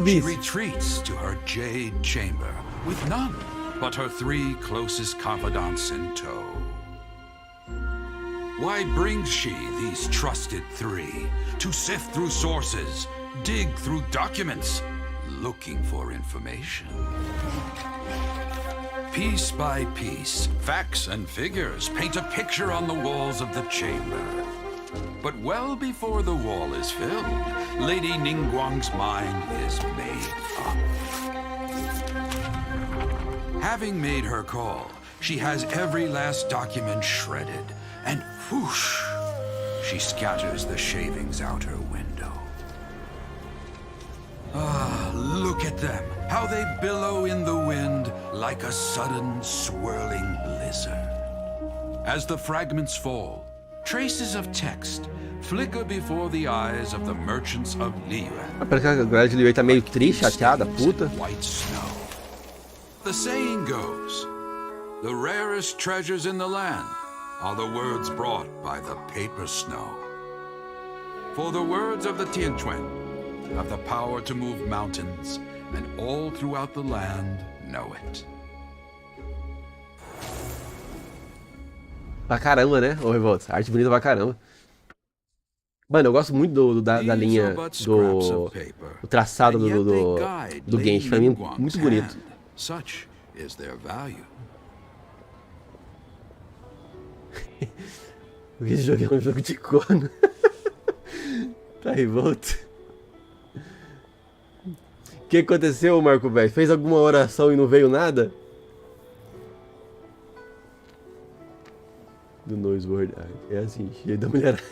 she retreats to her jade chamber with none but her 3 closest confidants in tow. Why brings she these trusted 3 to sift through sources, dig through documents, looking for information? Piece by piece, facts and figures paint a picture on the walls of the chamber. But well before the wall is filled, Lady Ningguang's mind is made up. Having made her call, she has every last document shredded, and whoosh, she scatters the shavings out her window. Ah, look at them, how they billow in the wind like a sudden swirling blizzard. As the fragments fall, traces of text flicker before the eyes of the merchants of Liyue. Parece que a galera de Liyue tá meio triste, chateada, puta. White snow. The saying goes, the rarest treasures in the land are the words brought by the paper snow. For the words of the Tianquan have the power to move mountains, and all throughout the land know it. Pra caramba, né, ô Revolta? Arte bonita pra caramba. Mano, eu gosto muito da linha do traçado do Genshin. Pra mim, muito bonito. Such is their value. Esse jogo é um jogo de corno. Tá Revolta. O que aconteceu, Marco velho? Fez alguma oração e não veio nada? Do Noiseboard. É assim, cheio da mulher.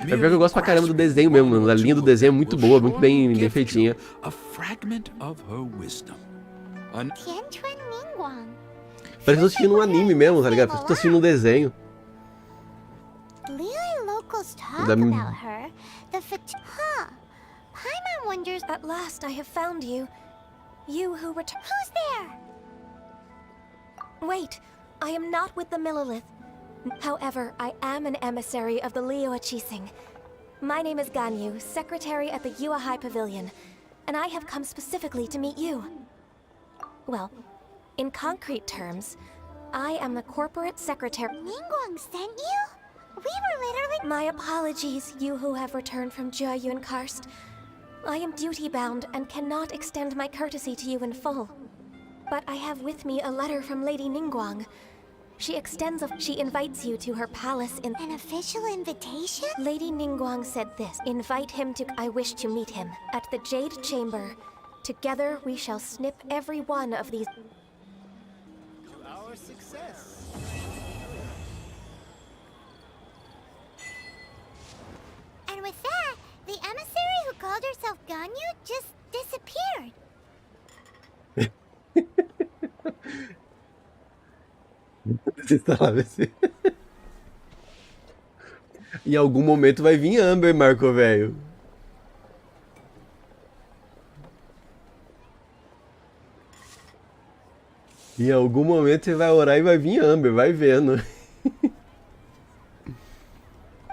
É pior que eu gosto pra caramba do desenho mesmo, mano. A linha do desenho é muito boa, muito bem feitinha. Parece que eu tô assistindo um anime mesmo, tá ligado? Parece que eu tô assistindo um desenho. Liyue locals talk Da- about her. Paimon wonders. At last I have found you. You who returned. Who's there? Wait, I am not with the Millelith. However, I am an emissary of the Liyue Chising. My name is Ganyu, secretary at the Yua High Pavilion, and I have come specifically to meet you. Well, in concrete terms, I am the corporate secretary. Ningguang sent you? We were literally. My apologies, you who have returned from Jiayun Karst. I am duty-bound and cannot extend my courtesy to you in full. But I have with me a letter from Lady Ningguang. She invites you to her palace in... An official invitation? Lady Ningguang said this. Invite him to... I wish to meet him at the Jade Chamber. Together we shall snip every one of these... To our success. And with that, the emissary who called herself Ganyu just disappeared. Em algum momento vai vir Amber, Marco, velho. Em algum momento você vai orar e vai vir Amber, vai vendo.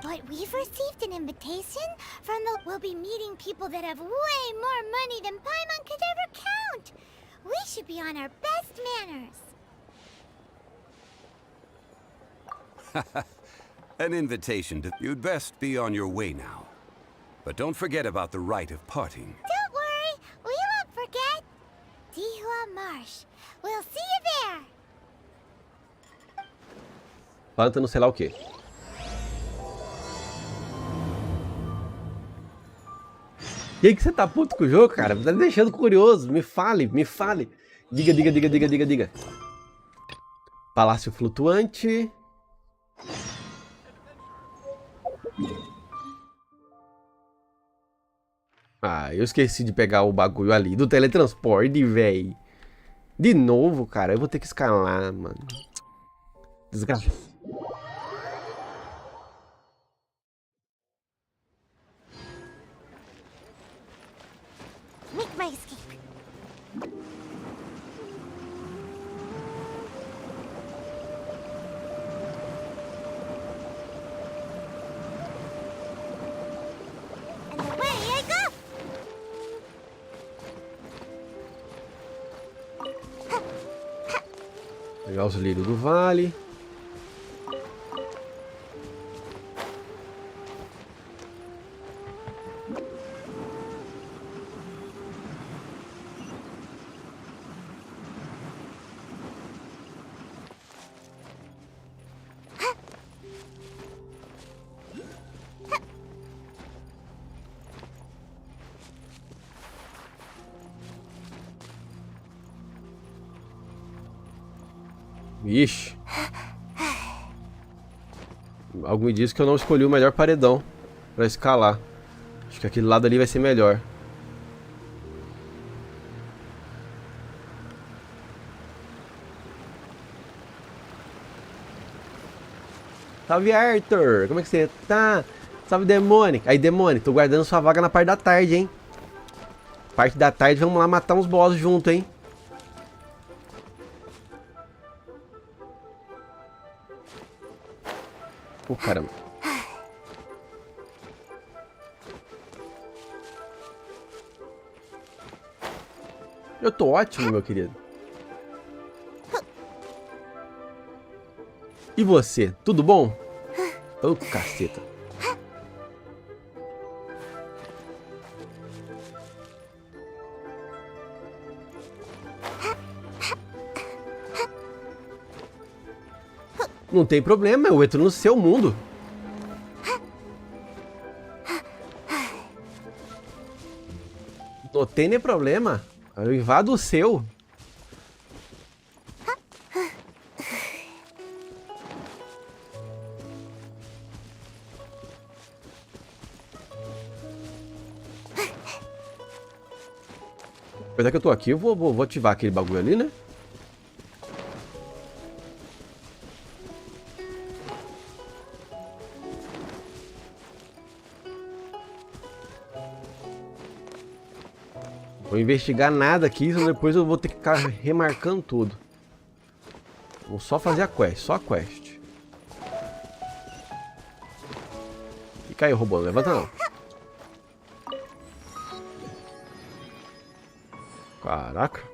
But we've received an invitation from the... We'll be meeting people that have way more money than Paimon could ever count. We should be on our best manners. An invitation to... You'd best be on your way now. But don't forget about the rite of parting. Don't worry, we won't forget. Dihua Marsh. We'll see you there. Planta no sei lá o quê. E aí que você tá puto com o jogo, cara? Tá me deixando curioso. Me fale, me fale. Diga, diga, diga, diga, diga, diga. Palácio flutuante. Ah, eu esqueci de pegar o bagulho ali do teletransporte, véi. De novo, cara. Eu vou ter que escalar, mano. Desgraça. Make my escape. And away I go! Pegar os lírios do vale. Ixi. Algo me diz que eu não escolhi o melhor paredão pra escalar. Acho que aquele lado ali vai ser melhor. Salve, Arthur! Como é que você tá? Salve, Demônio! Aí, Demônio, tô guardando sua vaga na parte da tarde, hein? Parte da tarde, vamos lá matar uns boss junto, hein? Pô, caramba. Eu tô ótimo, meu querido. E você, tudo bom? Ô, caceta. Não tem problema, eu entro no seu mundo. Não tem nem problema. Eu invado o seu. Apesar que eu tô aqui, eu vou ativar aquele bagulho ali, né? Vou investigar nada aqui, senão depois eu vou ter que ficar remarcando tudo. Vou só fazer a quest, só a quest. E caiu, robô, não levanta não. Caraca.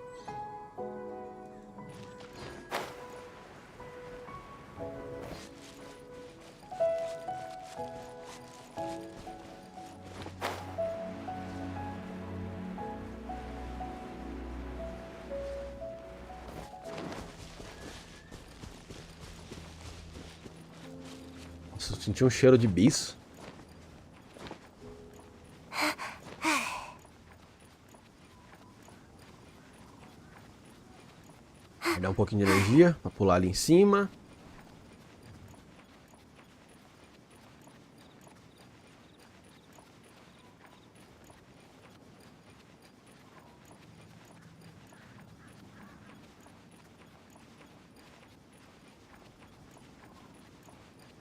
Nossa, eu senti um cheiro de bis. Vai dar um pouquinho de energia pra pular ali em cima.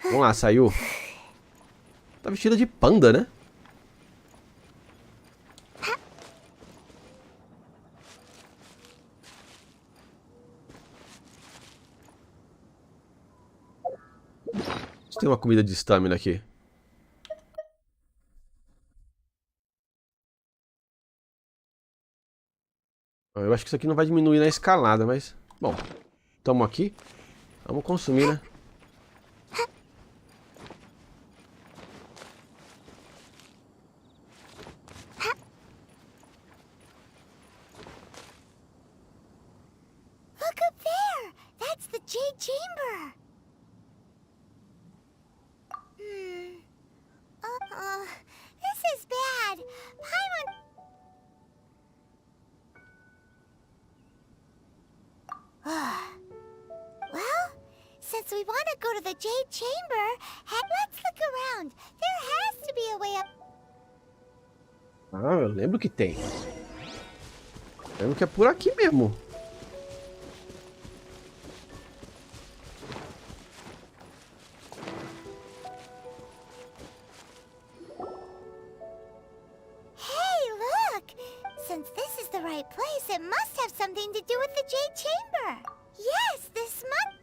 Vamos lá, saiu. Tá vestida de panda, né? Tem uma comida de estamina aqui. Eu acho que isso aqui não vai diminuir na escalada, mas... Bom, estamos aqui. Vamos consumir, né? Look up there! That's the Jade Chamber! This is bad. Paimon... Well, since we want to go to the Jade Chamber, let's look around. There has to be a way up. Ah, eu lembro que tem. Eu lembro que é por aqui mesmo. Since this is the right place, it must have something to do with the Jade Chamber. Yes, this must...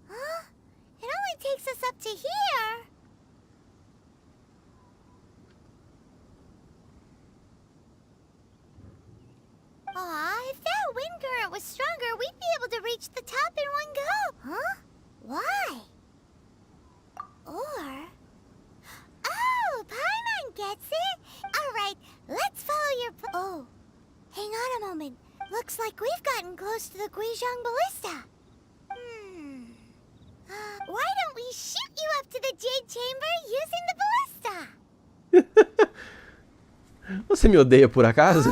Huh? It only takes us up to here. Aw, if that wind current was stronger, we'd be able to reach the top in one go. Huh? Why? Or... Oh, Paimon gets it! Alright, let's follow your oh, hang on a moment. Looks like we've gotten close to the Guizhong Ballista. Why don't we shoot you up to the Jade Chamber using the ballista? Você me odeia por acaso?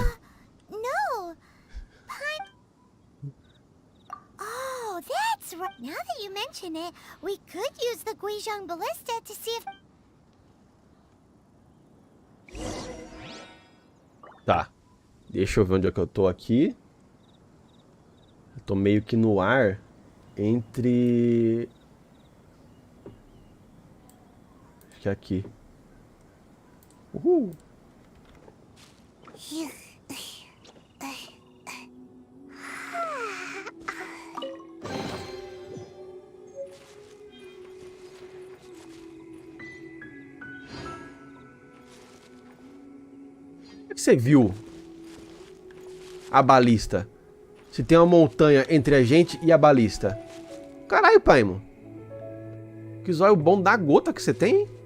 No. Oh, that's right. Now that you mention it, we could use the Guizhong Ballista to see if... Tá. Deixa eu ver onde é que eu tô aqui. Eu tô meio que no ar entre... Acho que é aqui. Uhul. Como é que você viu a balista? Se tem uma montanha entre a gente e a balista. Caralho, Paimon. Que zóio bom da gota que você tem, hein?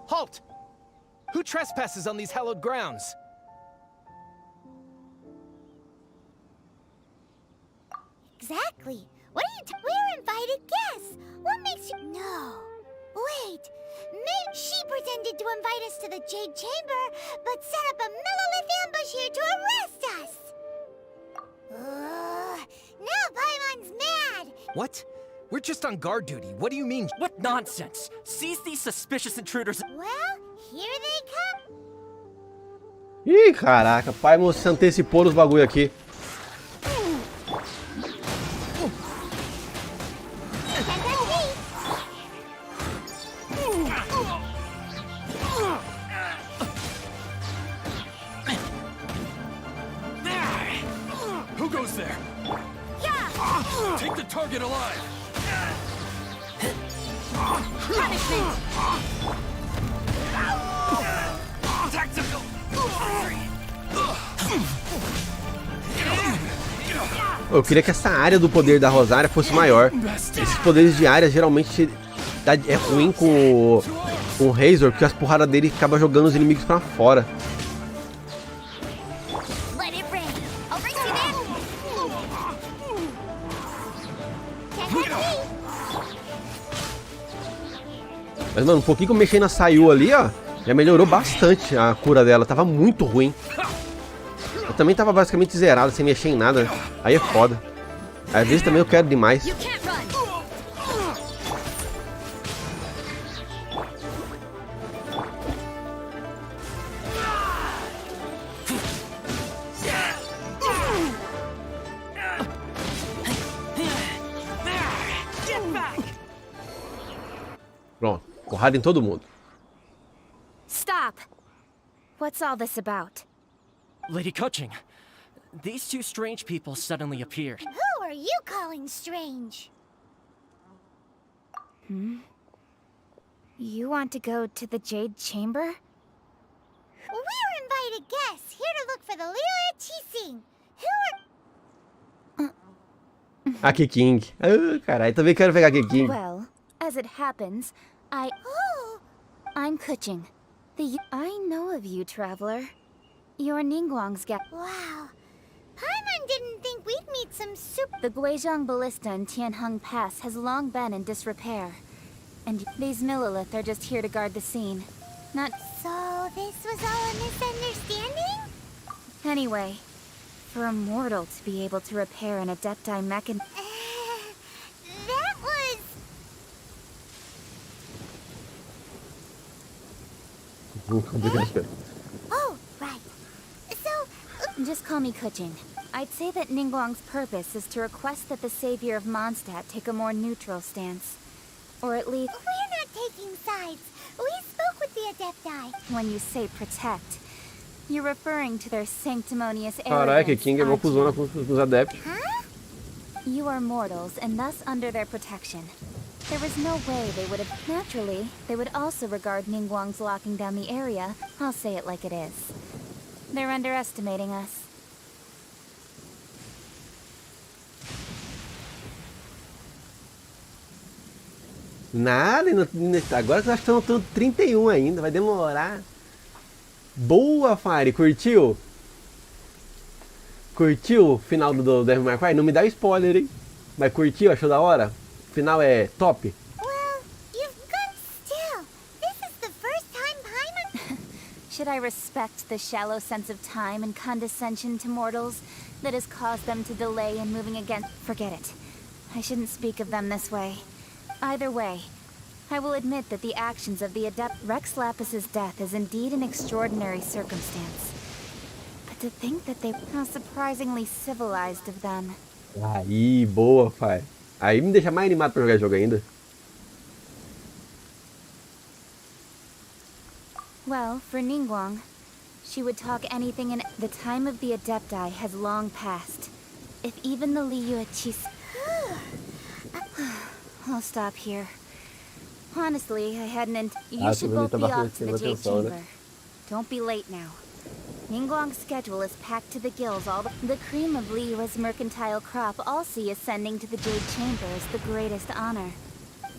Halt! Who trespasses on these hallowed grounds? Exactly. What are you We're invited guests. What makes you... No. Wait. Maybe she pretended to invite us to the Jade Chamber, but set up a Millilith ambush here to arrest us. Now Paimon's mad. What? We're just on guard duty. What do you mean? What nonsense! Seize these suspicious intruders. Well, here they come. Ih, caraca, Paimon se antecipou nos bagulho aqui. Who goes there? Take the target alive. Tactical. Eu queria que essa área do poder da Rosária fosse maior. Esses poderes de área geralmente é ruim com o Razor, porque as porradas dele acabam jogando os inimigos pra fora. Mas, mano, um pouquinho que eu mexi na Sayu ali, ó, já melhorou bastante a cura dela. Tava muito ruim. Eu também tava basicamente zerado, sem mexer em nada. Aí é foda. Às vezes também eu quero demais. Pronto, porrada em todo mundo. Stop! What's all this about? Lady Coaching, these two strange people suddenly appeared. Who are you calling strange? You want to go to the Jade Chamber? We're invited guests here to look for the Liyue Qixing. Who are... A King. Ah, caralho, também quero pegar a King. Well, as it happens, I'm Kuching. I know of you, traveler. You're Ningguang's Wow. Paimon didn't think we'd meet some The Guizhong Ballista in Tianheng Pass has long been in disrepair. And these Millilith are just here to guard the scene. So this was all a misunderstanding? Anyway, for a mortal to be able to repair an Adepti mechanism... that was... Oh, right. So... Just call me Kuching. I'd say that Ningguang's purpose is to request that the savior of Mondstadt take a more neutral stance. Or at least... We're not taking sides. We spoke with the Adepti. When you say protect, you're referring to their sanctimonious Caraca, King é mó cuzona com os adeptos. You are mortals, and thus under their protection. There was no way they would have... Naturally, they would also regard Ningguang's locking down the area. I'll say it like it is. They're underestimating us. Nada, agora que nós estamos 31 ainda, vai demorar. Boa, Fire, curtiu? Curtiu o final do Devil May Cry? Não me dá spoiler, hein? Mas curtiu, achou da hora? O final é top? Well, you've gone still. This is the first time Paimon... Should I respect the shallow sense of time and condescension to mortals that has caused them to delay in moving again? Forget it. I shouldn't speak of them this way. Either way, I will admit that the actions of the Adept Rex Lapis's death is indeed an extraordinary circumstance. But to think that they... How surprisingly civilized of them. Aí, boa, Fire. Aí me deixa mais animado pra jogar jogo ainda. Well, for Ningguang, she would talk anything in... The time of the Adepti has long passed. If even the Liyue Qixing... I'll stop here. Honestly, I hadn't... You should both be off to the Jade Chamber. Don't be late now. Ningguang's schedule is packed to the gills. The cream of Liyue's mercantile crop all see ascending to the Jade Chamber as the greatest honor.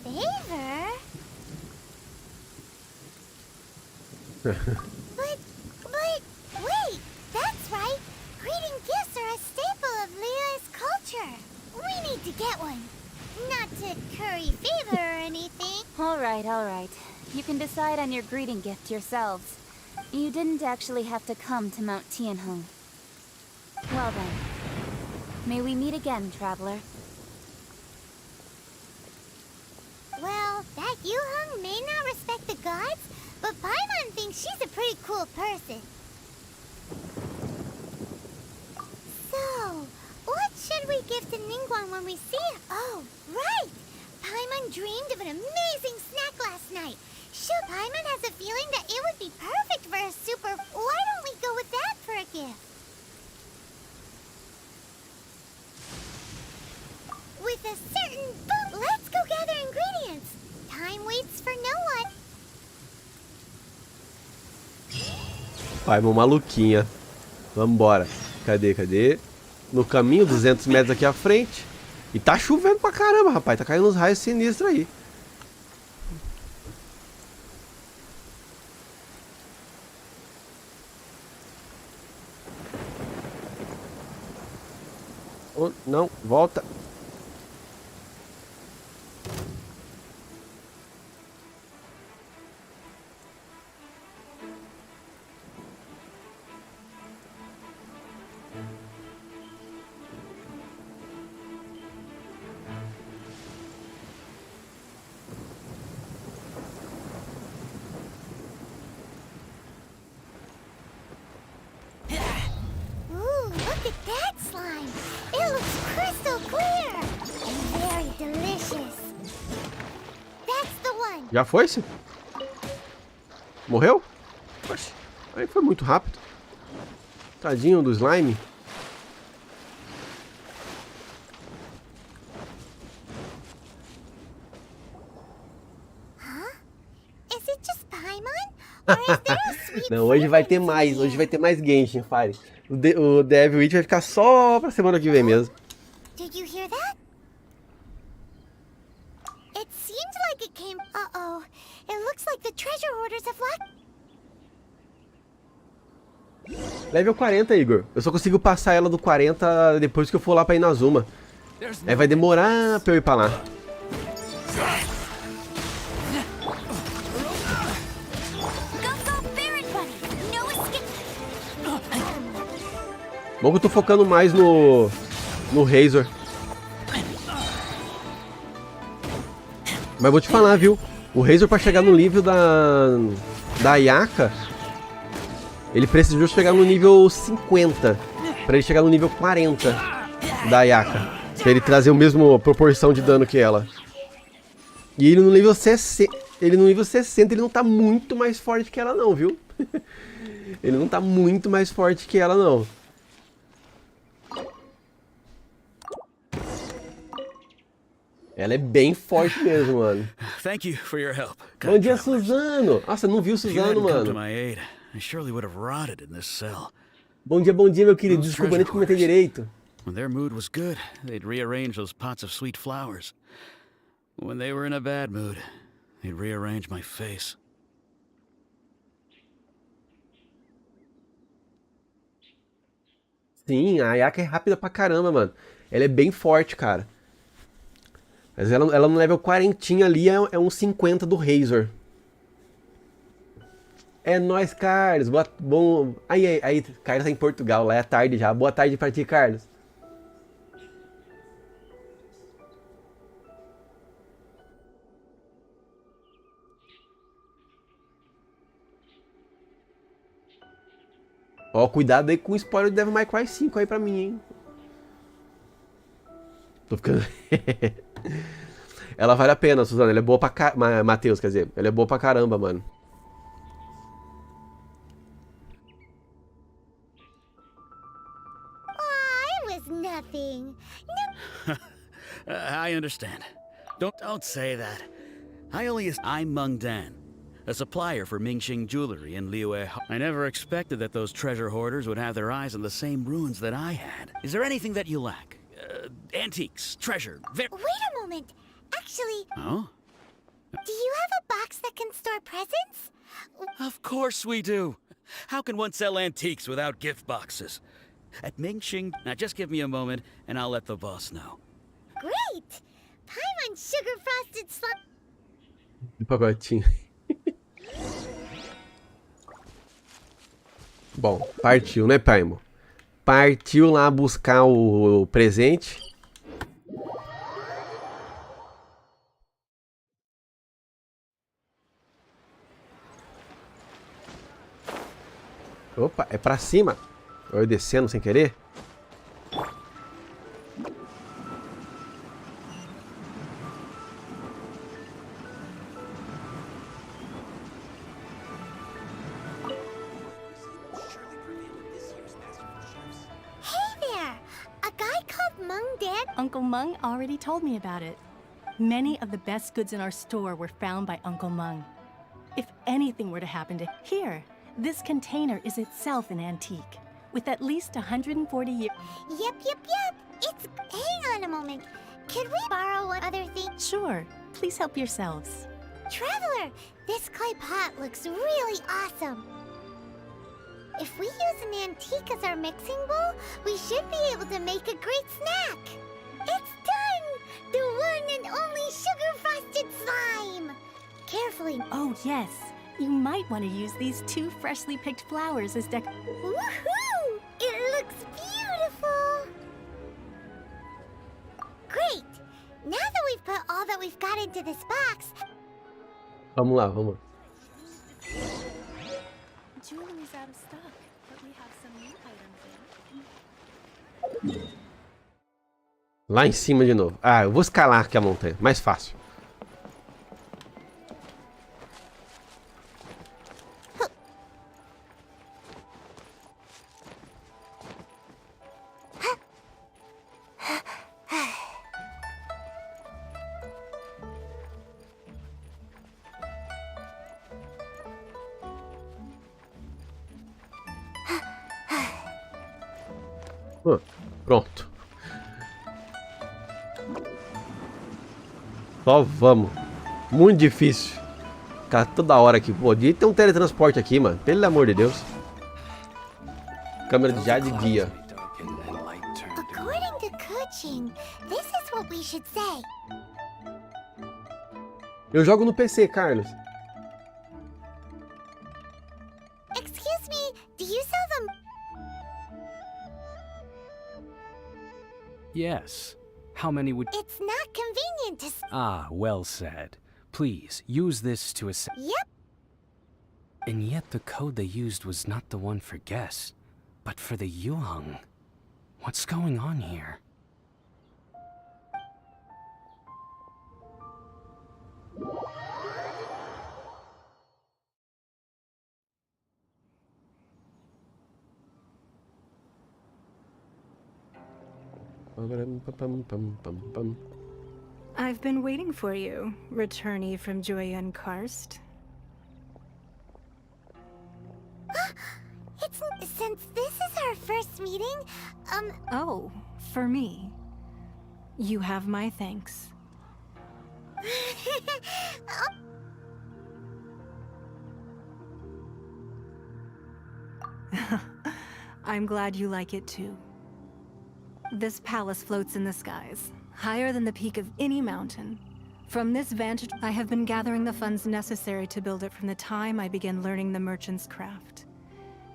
Favor? But, wait, that's right. Greeting gifts are a staple of Leo's culture. We need to get one. Not to curry favor or anything. All right. You can decide on your greeting gift yourselves. You didn't actually have to come to Mount Tianheng. Well then, may we meet again, traveler. Well, that Yuheng may not respect the gods, but Paimon thinks she's a pretty cool person. So, what should we give to Ningguang when we see him? Oh, right! Paimon dreamed of an amazing snack last night. Shoot, Paimon has a feeling that it would be perfect for a super... Why don't we go with that for a gift? With a certain boom! Let's go gather ingredients! Time waits for no one. Paimon maluquinha. Vambora. Cadê? No caminho, 200 metros aqui à frente. E tá chovendo pra caramba, rapaz. Tá caindo uns raios sinistros aí. Oh, não, volta. Look at that slime! It looks crystal clear! And very delicious! That's the one! Já foi-se? Morreu? Oxe, aí foi muito rápido. Tadinho do slime. Huh? Is it just Paimon? Or is there a sweet Não, hoje vai ter mais. Hoje vai ter mais Genshin, Fire. O Devil Witch vai ficar só pra semana que vem mesmo. Did you hear that? It seemed like it came... Uh-oh. It looks like the treasure hoarders have left... Level 40, Igor. Eu só consigo passar ela do 40 depois que eu for lá pra Inazuma. Aí vai demorar pra eu ir pra lá. Bom que eu tô focando mais no Razor. Mas vou te falar, viu? O Razor pra chegar no nível da Ayaka, ele precisou chegar no nível 50 pra ele chegar no nível 40 da Ayaka, pra ele trazer a mesma proporção de dano que ela. E ele no nível 60, ele não tá muito mais forte que ela não, viu? Ele não tá muito mais forte que ela não. Ela é bem forte mesmo, mano. Thank you for your help. Bom dia, Suzano. Nossa, não viu o Suzano, mano. Bom dia, meu querido. Desculpa, nem te comentei direito. When their mood was good, they'd rearrange those pots of sweet flowers. When they were in a bad mood, they'd rearrange my face. Sim, a Ayaka é rápida pra caramba, mano. Ela é bem forte, cara. Mas ela no level 40 ali é uns 50 do Razor. É nóis, Carlos. Bom... Aí, Carlos tá em Portugal, lá é tarde já. Boa tarde pra ti, Carlos. Ó, cuidado aí com o spoiler do Devil May Cry 5 aí pra mim, hein. Tô ficando... Ela vale a pena, Suzana. Ela é boa pra Matheus, quer dizer. Ela é boa pra caramba, mano. It was nothing. I understand. Don't say that. I'm Meng Dan, a supplier for Mingxing Jewelry in Liyue. I never expected that those treasure hoarders would have their eyes on the same ruins that I had. Is there anything that you lack? Antiques, treasure, Wait a moment. Actually... Oh? Do you have a box that can store presents? Of course we do. How can one sell antiques without gift boxes? At Mingxing, now just give me a moment and I'll let the boss know. Great! Paimon sugar frosted slime. Pacotinho. Bom, partiu, né, Paimon? Partiu lá buscar o presente. Opa, é pra cima. Eu descendo sem querer. Uncle Meng already told me about it. Many of the best goods in our store were found by Uncle Meng. If anything were to happen to here, this container is itself an antique, with at least 140 years. Yep. It's... Hang on a moment. Could we borrow one other thing? Sure. Please help yourselves. Traveler, this clay pot looks really awesome. If we use an antique as our mixing bowl, we should be able to make a great snack. It's done! The one and only sugar-frosted slime! Carefully. Oh, yes. You might want to use these 2 freshly picked flowers as Woohoo! It looks beautiful! Great! Now that we've put all that we've got into this box... Vamos lá, vamos lá. Jewelry is out of stock, but we have some new items in. Lá em cima de novo. Ah, eu vou escalar aqui a montanha. Mais fácil. Pronto. Só vamos. Muito difícil. Ficar toda hora aqui. Pô, devia ter um teletransporte aqui, mano. Pelo amor de Deus. Câmera já de guia. According to coaching, this is what we should say. Eu jogo no PC, Carlos. Excuse me, do you sell them? Yes. How many would... It's not convenient to... Ah, well said. Please, use this to assess... Yep. And yet the code they used was not the one for guess, but for the Yuheng. What's going on here? I've been waiting for you, returnee from Jueyun Karst. Since this is our first meeting, Oh, for me. You have my thanks. I'm glad you like it too. This palace floats in the skies, higher than the peak of any mountain. From this vantage, I have been gathering the funds necessary to build it from the time I began learning the merchant's craft.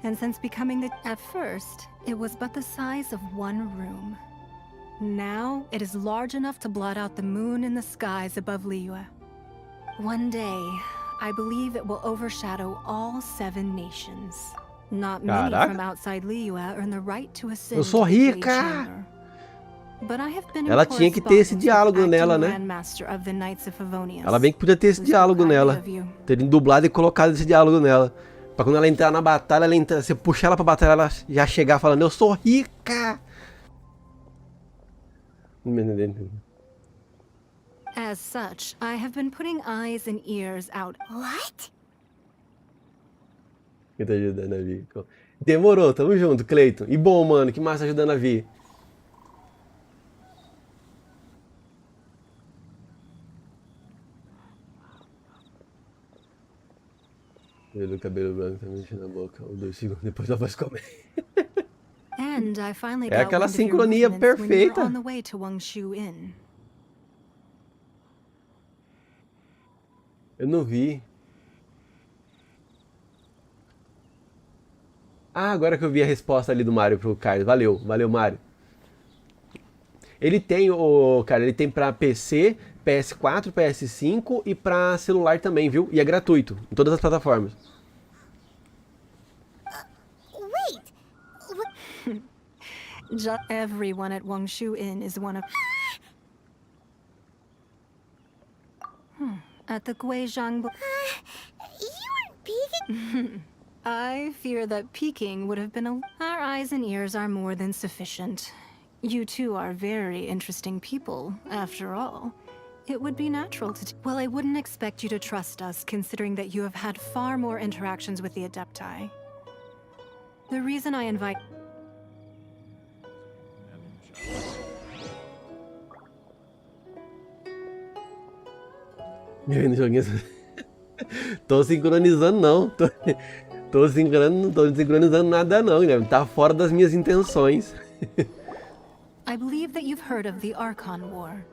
And since becoming the... At first, it was but the size of one room. Now, it is large enough to blot out the moon in the skies above Liyue. One day, I believe it will overshadow all 7 nations. Not many from outside Liyue earn the right to ascend Eu sou to the Jade rica! Chamber. But I have been in Ela tinha que ter esse diálogo nela, né? Grandmaster of the Knights of Favonius. Ela bem que podia ter esse diálogo nela. Terem dublado e colocado esse diálogo nela. Pra quando ela entrar na batalha, você puxa ela pra batalha, ela já chegar falando, eu sou rica! As such, I have been putting eyes and ears out. What? Eu tô ajudando a Vi. Demorou, tamo junto, Cleiton. E bom, mano, que massa ajudando a Vi. Pelo cabelo branco tá mexendo na boca. 2 segundos depois ela vai comer. And I finally É got aquela wind of your sincronia movements when you were perfeita. on the way to Wangshu Inn. Eu não vi. Ah, agora que eu vi a resposta ali do Mario pro Carlos. Valeu, valeu, Mario. Ele tem, cara, ele tem pra PC, PS4, PS5 e pra celular também, viu? E é gratuito, em todas as plataformas. Wait! Just everyone at Wangshu Inn is one of... At the Guizhang... You weren't peeking? I fear that peeking would have been a... Our eyes and ears are more than sufficient. You two are very interesting people, after all. It would be natural to... Well, I wouldn't expect you to trust us, considering that you have had far more interactions with the Adepti. The reason I invite... Tô sincronizando não. Tô sincronizando nada não, né? Tá fora das minhas intenções. I believe that you've heard of the Archon War.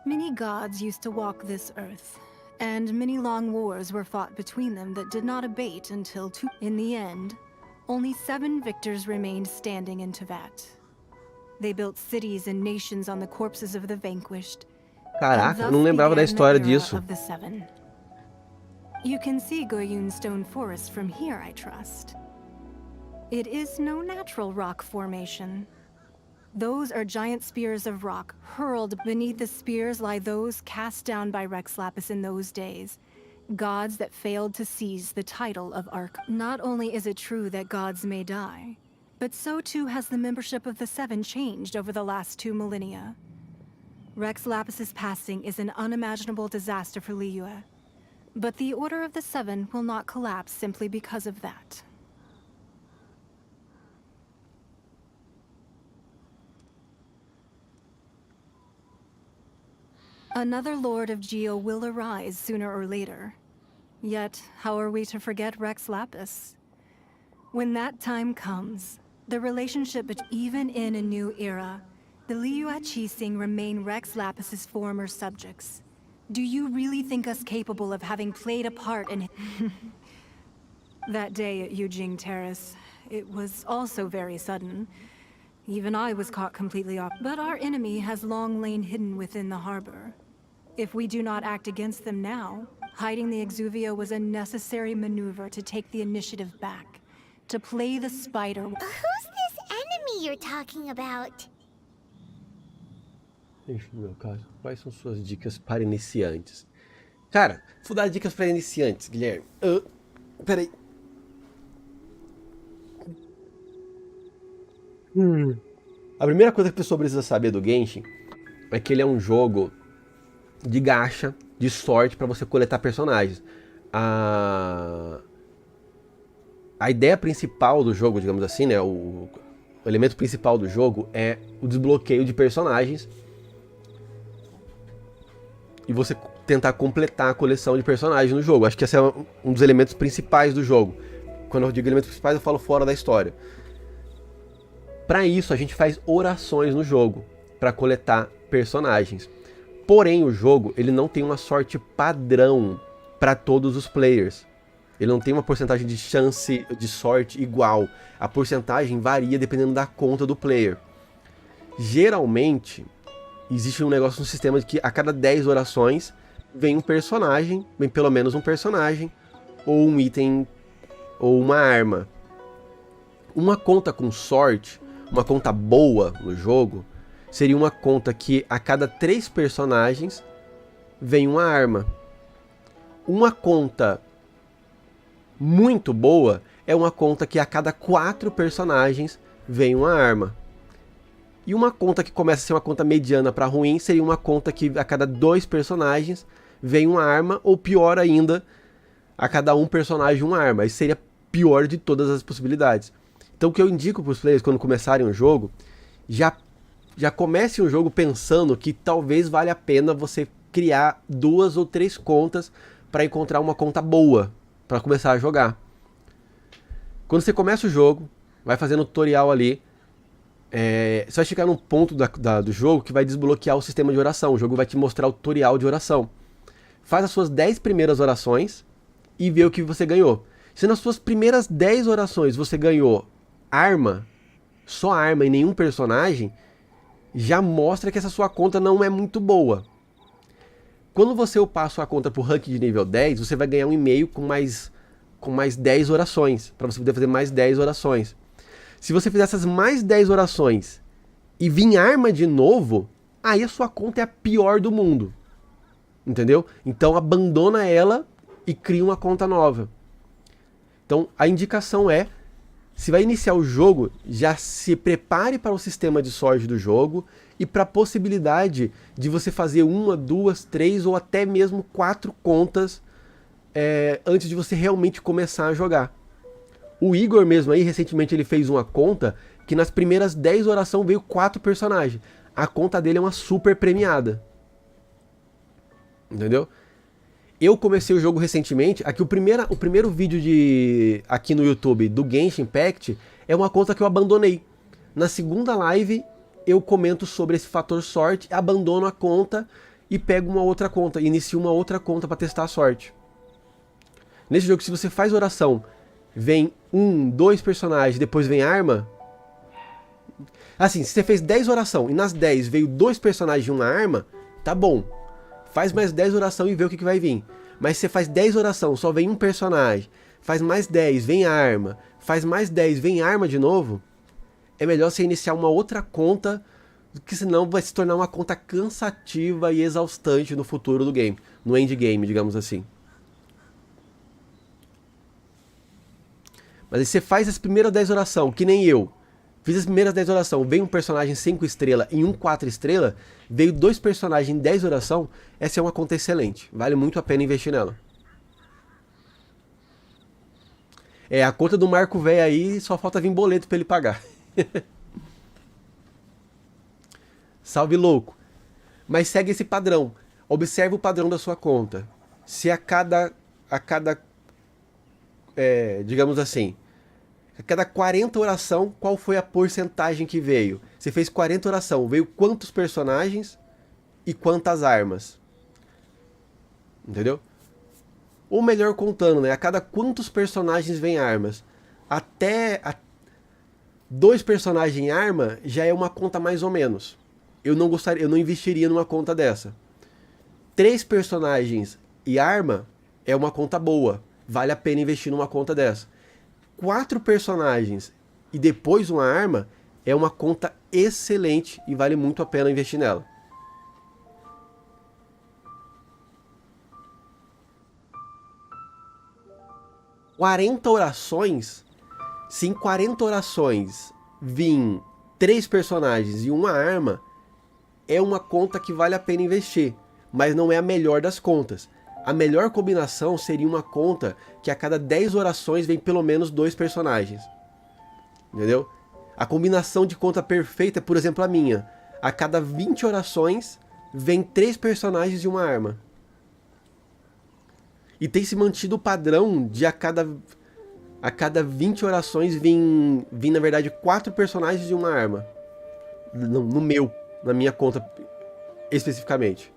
Many gods used to walk this earth, and many long wars were fought between them that did not abate until in the end, only 7 victors remained standing in Teyvat. They built cities and nations on the corpses of the vanquished. Caraca, eu não lembrava da história disso. Of the 7. You can see Goyun Stone Forest from here, I trust. It is no natural rock formation. Those are giant spears of rock, hurled. Beneath the spears lie those cast down by Rex Lapis in those days. Gods that failed to seize the title of Arch. Not only is it true that gods may die, but so too has the membership of the 7 changed over the last 2 millennia. Rex Lapis's passing is an unimaginable disaster for Liyue. But the Order of the 7 will not collapse simply because of that. Another Lord of Geo will arise sooner or later. Yet, how are we to forget Rex Lapis? When that time comes, the relationship even in a new era, the Liyue Qixing remain Rex Lapis's former subjects. Do you really think us capable of having played a part in... That day at Yujing Terrace, it was also very sudden. Even I was caught completely off. But our enemy has long lain hidden within the harbor. If we do not act against them now, hiding the Exuvia was a necessary maneuver to take the initiative back. To play the spider... Who's this enemy you're talking about? Enfim, no meu caso, quais são suas dicas para iniciantes? Cara, vou dar dicas para iniciantes, Guilherme. Peraí. A primeira coisa que a pessoa precisa saber do Genshin é que ele é um jogo de gacha, de sorte, para você coletar personagens. A ideia principal do jogo, digamos assim, né? O elemento principal do jogo é o desbloqueio de personagens. E você tentar completar a coleção de personagens no jogo. Acho que esse é um dos elementos principais do jogo. Quando eu digo elementos principais, eu falo fora da história. Para isso, a gente faz orações no jogo, para coletar personagens. Porém, o jogo ele não tem uma sorte padrão para todos os players. Ele não tem uma porcentagem de chance de sorte igual. A porcentagem varia dependendo da conta do player. Geralmente... existe um negócio no sistema de que a cada 10 orações vem um personagem, vem pelo menos um personagem, ou um item, ou uma arma. Uma conta com sorte, uma conta boa no jogo, seria uma conta que a cada 3 personagens vem uma arma. Uma conta muito boa é uma conta que a cada 4 personagens vem uma arma. E uma conta que começa a ser uma conta mediana para ruim seria uma conta que a cada 2 personagens vem uma arma, ou pior ainda, a cada um personagem uma arma. Isso seria pior de todas as possibilidades. Então o que eu indico para os players quando começarem o jogo, já comece o jogo pensando que talvez valha a pena você criar 2 ou 3 contas para encontrar uma conta boa para começar a jogar. Quando você começa o jogo, vai fazendo o tutorial ali, você vai chegar num ponto do jogo que vai desbloquear o sistema de oração. O jogo vai te mostrar o tutorial de oração. Faz as suas 10 primeiras orações e vê o que você ganhou. Se nas suas primeiras 10 orações você ganhou arma, só arma e nenhum personagem, já mostra que essa sua conta não é muito boa. Quando você upar a sua conta para o rank de nível 10, você vai ganhar um e-mail com mais 10 orações, para você poder fazer mais 10 orações. Se você fizer essas mais 10 orações e vir arma de novo, aí a sua conta é a pior do mundo. Entendeu? Então abandona ela e cria uma conta nova. Então a indicação é, se vai iniciar o jogo, já se prepare para o sistema de sorte do jogo e para a possibilidade de você fazer 1, 2, 3 ou até mesmo 4 contas antes de você realmente começar a jogar. O Igor mesmo aí, recentemente ele fez uma conta que nas primeiras 10 orações veio 4 personagens. A conta dele é uma super premiada. Entendeu? Eu comecei o jogo recentemente, aqui o primeiro vídeo aqui no YouTube do Genshin Impact é uma conta que eu abandonei. Na segunda live eu comento sobre esse fator sorte, abandono a conta e pego uma outra conta, inicio uma outra conta para testar a sorte. Nesse jogo, se você faz oração, vem 1, 2 personagens, depois vem arma. Assim, se você fez 10 oração e nas 10 veio 2 personagens e uma arma, tá bom. Faz mais 10 oração e vê o que vai vir. Mas se você faz 10 oração, só vem um personagem, faz mais 10, vem arma, faz mais 10, vem arma de novo, é melhor você iniciar uma outra conta, que senão vai se tornar uma conta cansativa e exaustante no futuro do game, no endgame, digamos assim. Mas aí você faz as primeiras 10 orações, que nem eu. Fiz as primeiras 10 orações, veio um personagem 5 estrelas e um 4 estrelas, veio 2 personagens em 10 orações, essa é uma conta excelente. Vale muito a pena investir nela. A conta do Marco Velho aí, só falta vir boleto pra ele pagar. Salve, louco. Mas segue esse padrão. Observe o padrão da sua conta. Se digamos assim, a cada 40 oração, qual foi a porcentagem que veio? Você fez 40 oração, veio quantos personagens e quantas armas? Entendeu? Ou melhor contando, né? A cada quantos personagens vem armas? Até 2 personagens em arma já é uma conta mais ou menos. Eu não investiria numa conta dessa. 3 personagens e arma é uma conta boa. Vale a pena investir numa conta dessa. 4 personagens e depois uma arma é uma conta excelente e vale muito a pena investir nela. Se em 40 orações vir 3 personagens e uma arma, é uma conta que vale a pena investir, mas não é a melhor das contas. A melhor combinação seria uma conta que a cada 10 orações vem pelo menos 2 personagens. Entendeu? A combinação de conta perfeita é, por exemplo, a minha. A cada 20 orações vem 3 personagens e uma arma. E tem se mantido o padrão de a cada 20 orações vir na verdade 4 personagens e uma arma. Na minha conta especificamente.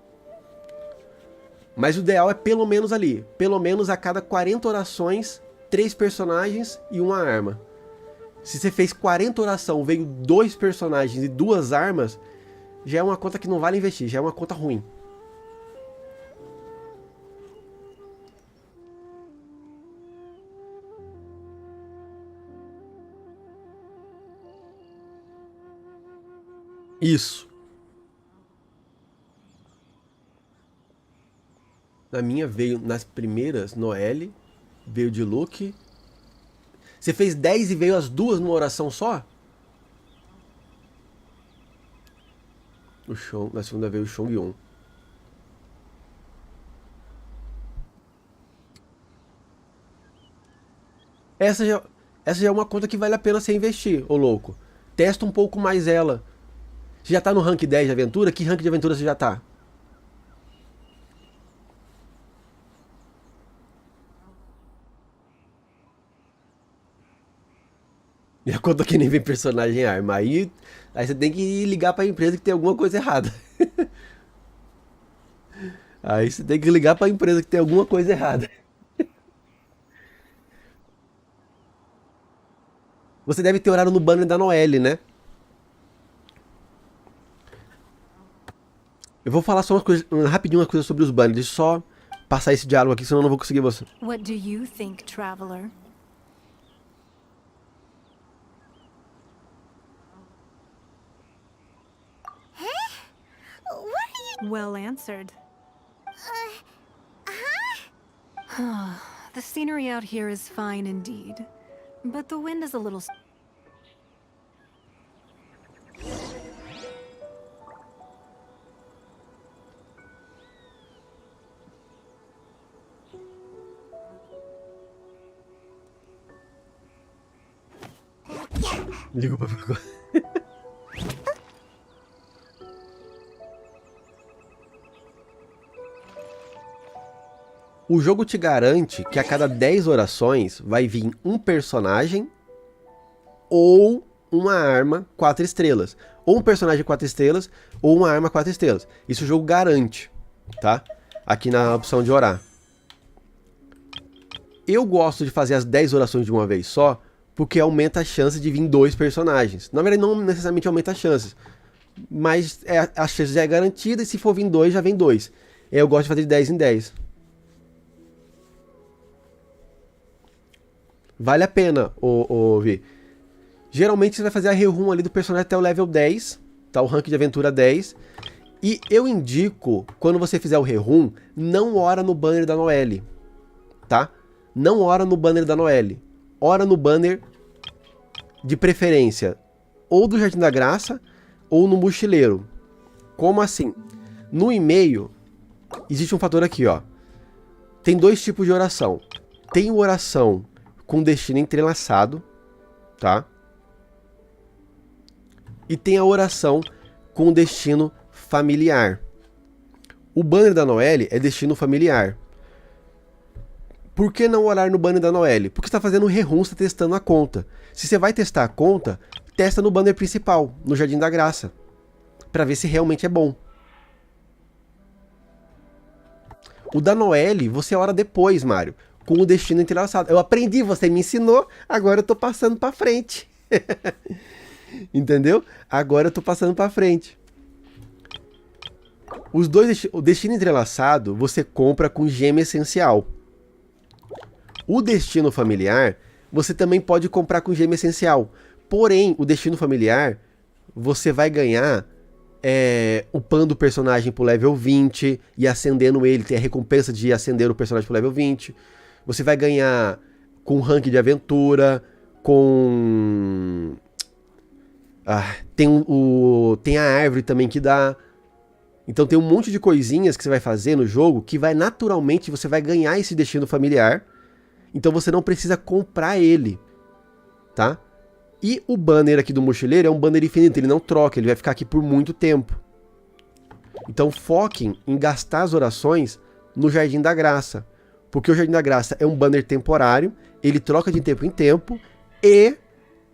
Mas o ideal é pelo menos ali. Pelo menos a cada 40 orações, 3 personagens e uma arma. Se você fez 40 orações, veio 2 personagens e 2 armas, já é uma conta que não vale investir, já é uma conta ruim. Isso. Na minha veio nas primeiras, Noelle, veio de Luke. Você fez 10 e veio as 2 numa oração só? O Shong, na segunda veio o Shong-Yun. Essa já é uma conta que vale a pena você investir, ô louco. Testa um pouco mais ela. Você já tá no rank 10 de aventura? Que rank de aventura você já tá? Minha conta que nem vem personagem arma. Aí você tem que ligar pra empresa que tem alguma coisa errada. Aí você tem que ligar pra empresa que tem alguma coisa errada. Você deve ter horário no banner da Noelle, né? Eu vou falar só rapidinho uma coisa sobre os banners. Deixa eu só passar esse diálogo aqui, senão eu não vou conseguir você. What do you think, traveler? What are you... Well answered. The scenery out here is fine indeed, but the wind is a little... Liga pra agora. O jogo te garante que a cada 10 orações vai vir um personagem ou uma arma 4 estrelas. Ou um personagem 4 estrelas ou uma arma 4 estrelas. Isso o jogo garante, tá? Aqui na opção de orar. Eu gosto de fazer as 10 orações de uma vez só, porque aumenta a chance de vir 2 personagens. Na verdade, não necessariamente aumenta as chances, mas a chance já é garantida e se for vir 2, já vem 2. Eu gosto de fazer de 10 em 10. Vale a pena, Vi. Geralmente você vai fazer a rerun ali do personagem até o level 10, tá? O rank de aventura 10. E eu indico, quando você fizer o rerun, não ora no banner da Noelle, tá? Não ora no banner da Noelle. Ora no banner de preferência, ou do Jardim da Graça, ou no Mochileiro. Como assim? No e-mail, existe um fator aqui, ó. Tem 2 tipos de oração. Tem oração com destino entrelaçado, tá? E tem a oração com destino familiar. O banner da Noelle é destino familiar. Por que não orar no banner da Noelle? Porque você está fazendo um rerun, você está testando a conta. Se você vai testar a conta, testa no banner principal, no Jardim da Graça, para ver se realmente é bom. O da Noelle, você ora depois, Mário, com o destino entrelaçado. Eu aprendi, você me ensinou, agora eu tô passando para frente. Entendeu? Agora eu tô passando para frente. O destino entrelaçado você compra com gema essencial. O destino familiar você também pode comprar com gema essencial. Porém, o destino familiar você vai ganhar upando o personagem pro level 20 e acendendo ele, tem a recompensa de acender o personagem pro level 20. Você vai ganhar com rank de aventura, com... tem a árvore também que dá. Então tem um monte de coisinhas que você vai fazer no jogo que vai naturalmente, você vai ganhar esse destino familiar. Então você não precisa comprar ele, tá? E o banner aqui do mochileiro é um banner infinito, ele não troca, ele vai ficar aqui por muito tempo. Então foquem em gastar as orações no Jardim da Graça. Porque o Jardim da Graça é um banner temporário, ele troca de tempo em tempo e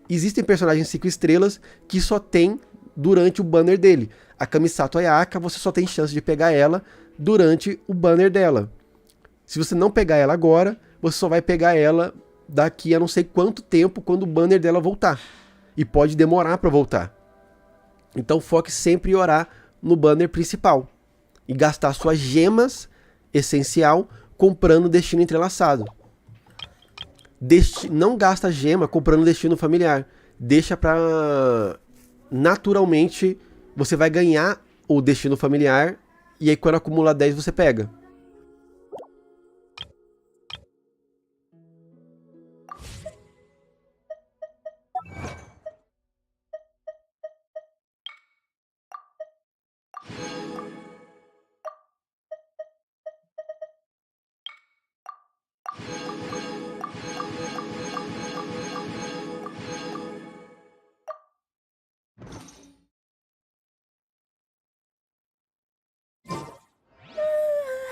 existem personagens 5 estrelas que só tem durante o banner dele. A Kamisato Ayaka, você só tem chance de pegar ela durante o banner dela. Se você não pegar ela agora, você só vai pegar ela daqui a não sei quanto tempo quando o banner dela voltar. E pode demorar para voltar. Então foque sempre em orar no banner principal. E gastar suas gemas essencial comprando destino entrelaçado. Não gasta gema comprando destino familiar. Deixa para... Naturalmente, você vai ganhar o destino familiar. E aí quando acumular 10 você pega.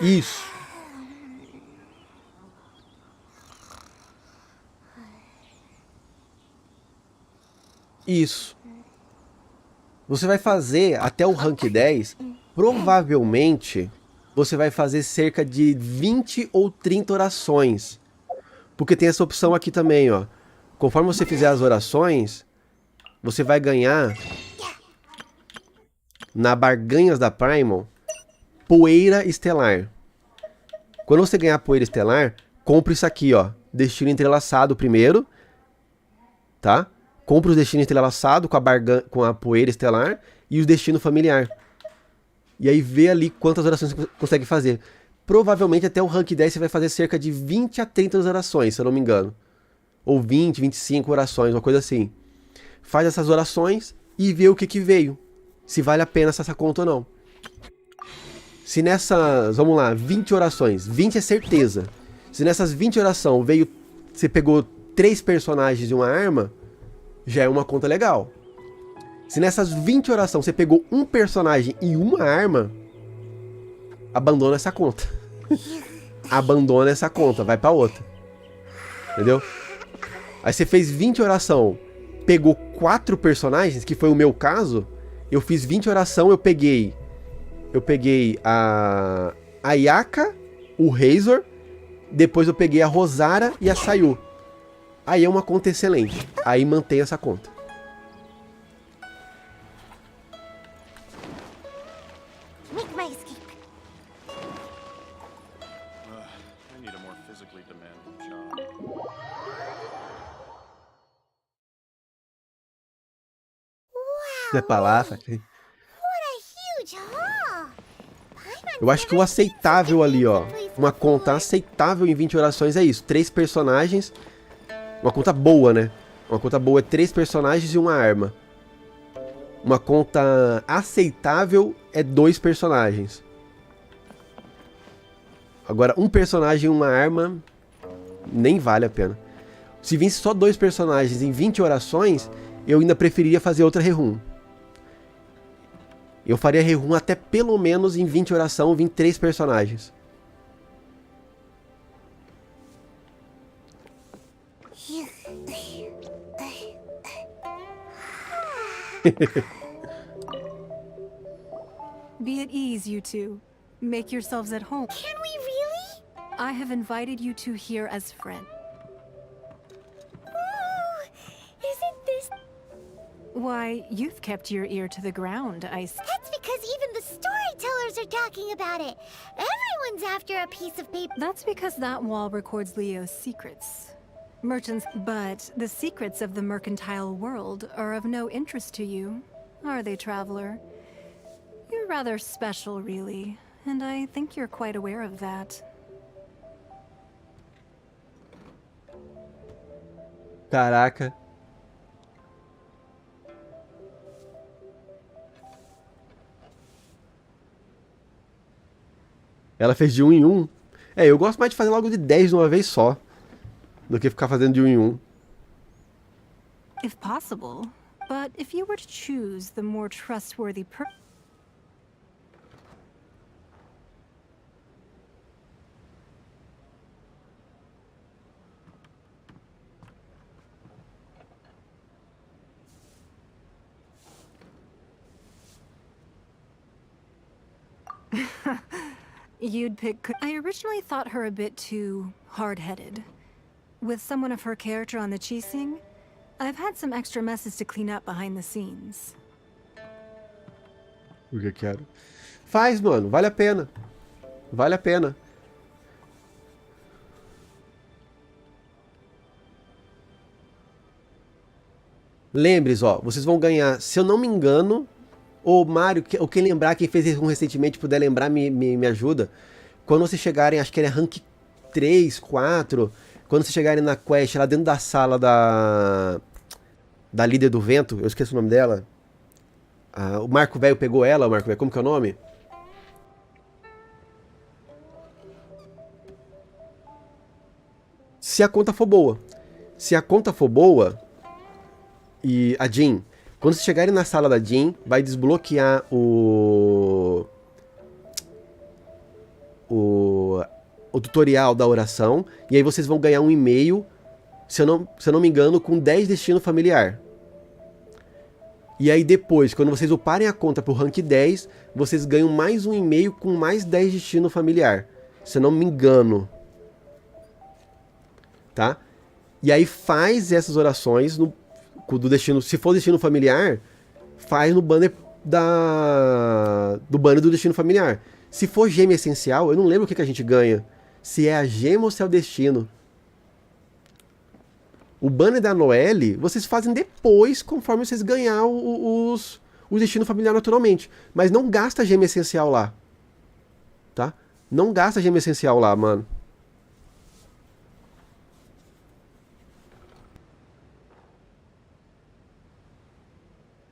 Isso. Isso. Você vai fazer até o rank 10, provavelmente você vai fazer cerca de 20 ou 30 orações. Porque tem essa opção aqui também, ó. Conforme você fizer as orações, você vai ganhar na barganhas da Primal poeira estelar. Quando você ganhar poeira estelar, compre isso aqui, ó. Destino entrelaçado primeiro, tá? Compre os destinos entrelaçados com a poeira estelar e os destino familiar. E aí vê ali quantas orações você consegue fazer. Provavelmente até o rank 10 você vai fazer cerca de 20 a 30 orações, se eu não me engano. Ou 20, 25 orações, uma coisa assim. Faz essas orações e vê o que veio. Se vale a pena essa conta ou não. Se nessas, vamos lá, 20 orações, 20 é certeza. Se nessas 20 orações veio, você pegou 3 personagens e uma arma, já é uma conta legal. Se nessas 20 orações você pegou um personagem e uma arma, abandona essa conta. Abandona essa conta, vai pra outra. Entendeu? Aí você fez 20 oração, pegou 4 personagens, que foi o meu caso. Eu fiz 20 oração, eu peguei a Ayaka, o Razor, depois eu peguei a Rosara e a Sayu. Aí é uma conta excelente. Aí mantém essa conta. Make my escape. I need a more physically demanding job. Vai pra lá, What a huge haul! Eu acho que o aceitável ali, ó. Uma conta aceitável em 20 orações é isso. 3 personagens. Uma conta boa, né? Uma conta boa é 3 personagens e uma arma. Uma conta aceitável é 2 personagens. Agora, um personagem e uma arma nem vale a pena. Se visse só 2 personagens em 20 orações, eu ainda preferiria fazer outra rerun. Eu faria rerun até pelo menos em 20 oração, 23 personagens. Be at ease, you two. Make yourselves at home. Can we really? I have invited you two here as friends. Oh, isn't this... Why, you've kept your ear to the ground, That's because even the storytellers are talking about it. Everyone's after a piece of paper. That's because that wall records Leo's secrets. Merchants, but the secrets of the mercantile world are of no interest to you, are they, traveler? You're rather special, really, and I think you're quite aware of that. Caraca. Ela fez de 1 em 1. É, eu gosto mais de fazer logo de 10 de uma vez só, do que ficar fazendo de 1 em 1. If possible, but if you were to choose the more trustworthy You'd pick... I originally thought her a bit too hard-headed. With someone of her character on the Qixing, I've had some extra messes to clean up behind the scenes. O que eu quero? Faz, mano. Vale a pena. Vale a pena. Lembre-se, ó. Vocês vão ganhar, se eu não me engano... Ô, Mário, ou quem lembrar, quem fez isso recentemente, puder lembrar, me ajuda. Quando vocês chegarem, acho que ele é rank 3, 4, quando vocês chegarem na quest, lá dentro da sala da líder do vento, eu esqueci o nome dela. Ah, o Marco Velho pegou ela, o Marco Velho, como que é o nome? Se a conta for boa. Se a conta for boa, e a Jean... Quando vocês chegarem na sala da Jean, vai desbloquear o tutorial da oração. E aí vocês vão ganhar um e-mail, se eu não me engano, com 10 destino familiar. E aí depois, quando vocês uparem a conta pro rank 10, vocês ganham mais um e-mail com mais 10 destino familiar. Se eu não me engano. Tá? E aí faz essas orações do destino. Se for destino familiar, faz no banner do banner do destino familiar. Se for gema essencial, eu não lembro o que a gente ganha. Se é a gema ou se é o destino. O banner da Noelle, vocês fazem depois, conforme vocês ganhar o destino familiar naturalmente. Mas não gasta gema essencial lá. Tá? Não gasta gema essencial lá, mano.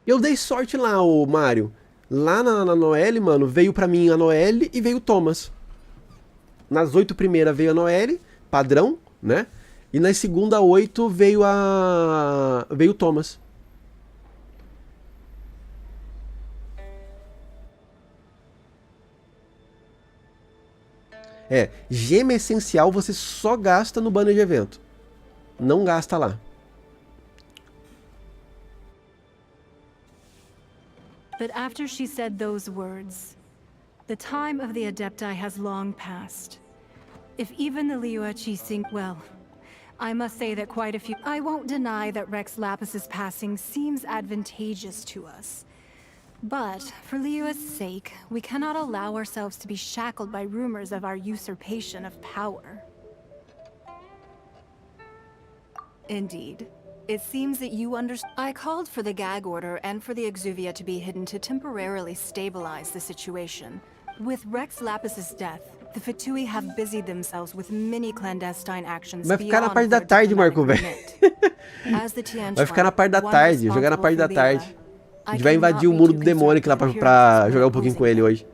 Eu dei sorte lá, ô Mário. Lá na Noelle, mano, veio pra mim a Noelle e veio o Thomas. Nas 8 primeiras veio a Noelle, padrão, né? E nas segunda 8 veio o Thomas. É, gema essencial você só gasta no banner de evento. Não gasta lá. But after she said those words, the time of the Adepti has long passed. If even the Liyue Qixing, well, I must say that quite a few... I won't deny that Rex Lapis's passing seems advantageous to us. But, for Liyue's sake, we cannot allow ourselves to be shackled by rumors of our usurpation of power. Indeed. It seems that you understand. I called for the gag order and for the Exuvia to be hidden to temporarily stabilize the situation. With Rex Lapis's death, the Fatui have busied themselves with many clandestine actions. Vai ficar na parte da tarde, Marco, velho. Vai ficar na parte da tarde, jogar na parte da tarde. A gente vai invadir o mundo do demônio lá pra jogar um pouquinho com ele hoje.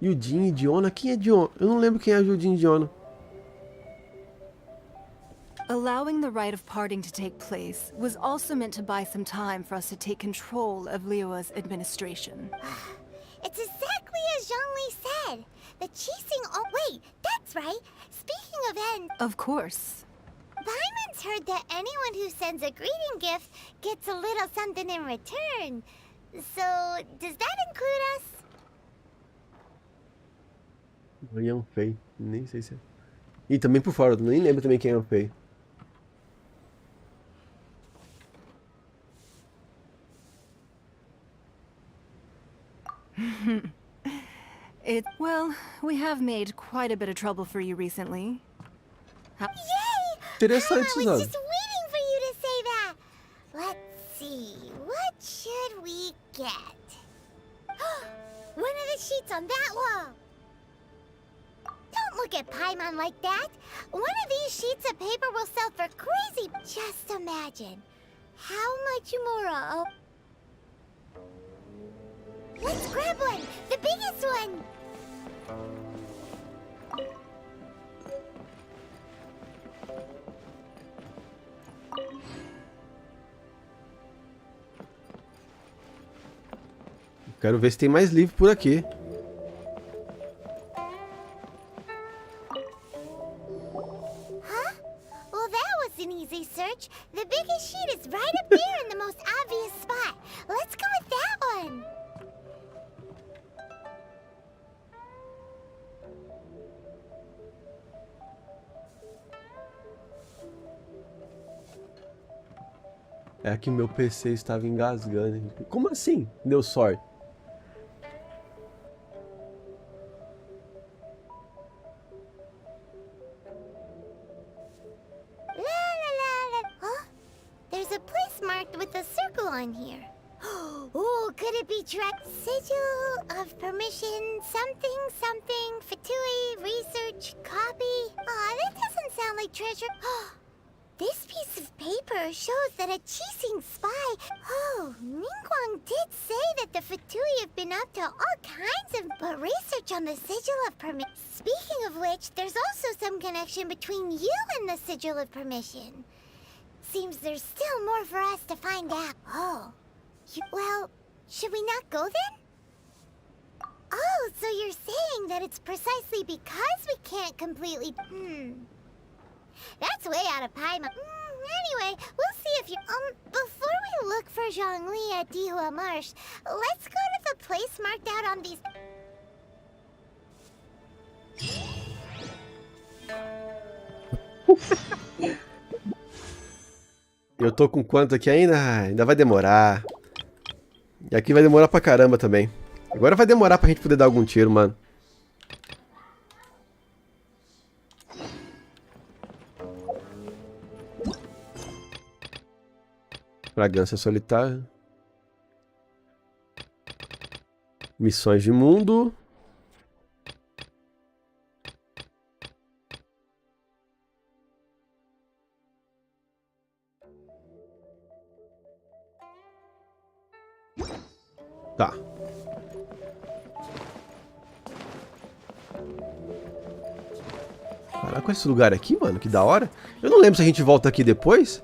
E o Jin e Diona? Quem é Diona? Eu não lembro quem é o Jin e Diona. Allowing the rite of parting to take place was also meant to buy some time for us to take control of Liyue's administration. It's exactly as Zhongli said. The Qixing... Oh, wait, that's right. Speaking of end... Of course. Paimon's heard that anyone who sends a greeting gift gets a little something in return. So, does that include us? Ian Fei, nem sei se é. E também por fora, eu nem lembro também quem é o Fei. Well, we have made quite a bit of trouble for you recently. Yay! Interessante, I was just waiting for you to say that. Let's see, what should we get? One of the sheets on that wall. Don't look at Paimon like that. One of these sheets of paper will sell for crazy. Just imagine. How much more? Let's grab one. The biggest one. Quero ver se tem mais livro por aqui. Search. The biggest sheet is right up there in the most obvious spot. Let's go with that one. É que meu PC estava engasgando. Como assim? Deu sorte. Oh, could it be sigil of permission, something, something, Fatui, research, copy? Aw, that doesn't sound like treasure. This piece of paper shows that a Qixing spy... Oh, Ningguang did say that the Fatui have been up to all kinds of research on the sigil of permission. Speaking of which, there's also some connection between you and the sigil of permission. Seems there's still more for us to find out. Oh. Well, should we not go then? Oh, so you're saying that it's precisely because we can't completely... That's way out of pie. Anyway, we'll see if you... before we look for Zhongli at Dihua Marsh, let's go to the place marked out on these... Eu tô com quanto aqui ainda? Ainda vai demorar. E aqui vai demorar pra caramba também. Agora vai demorar pra gente poder dar algum tiro, mano. Fragrância solitária. Missões de mundo. Tá. Caraca, esse lugar aqui, mano, que da hora. Eu não lembro se a gente volta aqui depois.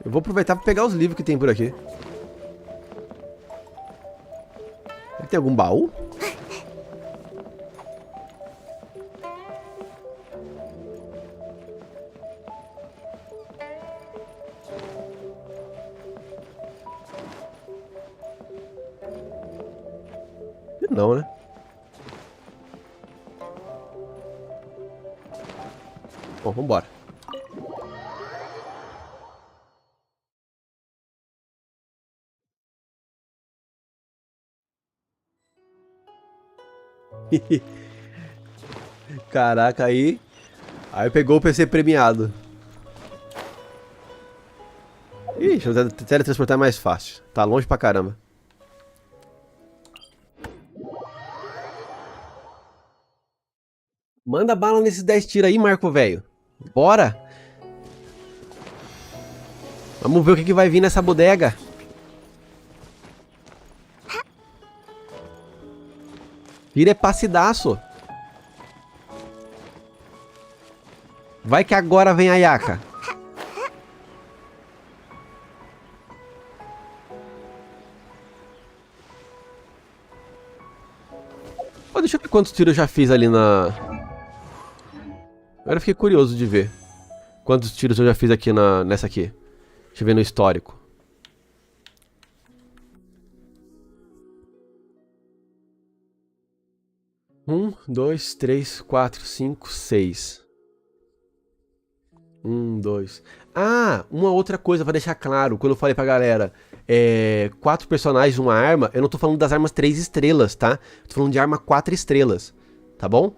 Eu vou aproveitar pra pegar os livros que tem por aqui. Tem algum baú? Não, né? Bom, vambora. Caraca, aí pegou o PC premiado. Ixi, o teletransportar é mais fácil. Tá longe pra caramba. Manda bala nesses 10 tiros aí, Marco, velho. Bora! Vamos ver o que vai vir nessa bodega. Vira é passidaço. Vai que agora vem a Yaka. Pô, deixa eu ver quantos tiros eu já fiz ali na... Agora eu fiquei curioso de ver quantos tiros eu já fiz aqui nessa aqui. Deixa eu ver no histórico. Um, dois, três, quatro, cinco, seis. Dois. Ah, uma outra coisa pra deixar claro, quando eu falei pra galera, 4 personagens, uma arma, eu não tô falando das armas 3 estrelas, tá? Tô falando de arma 4 estrelas, tá bom?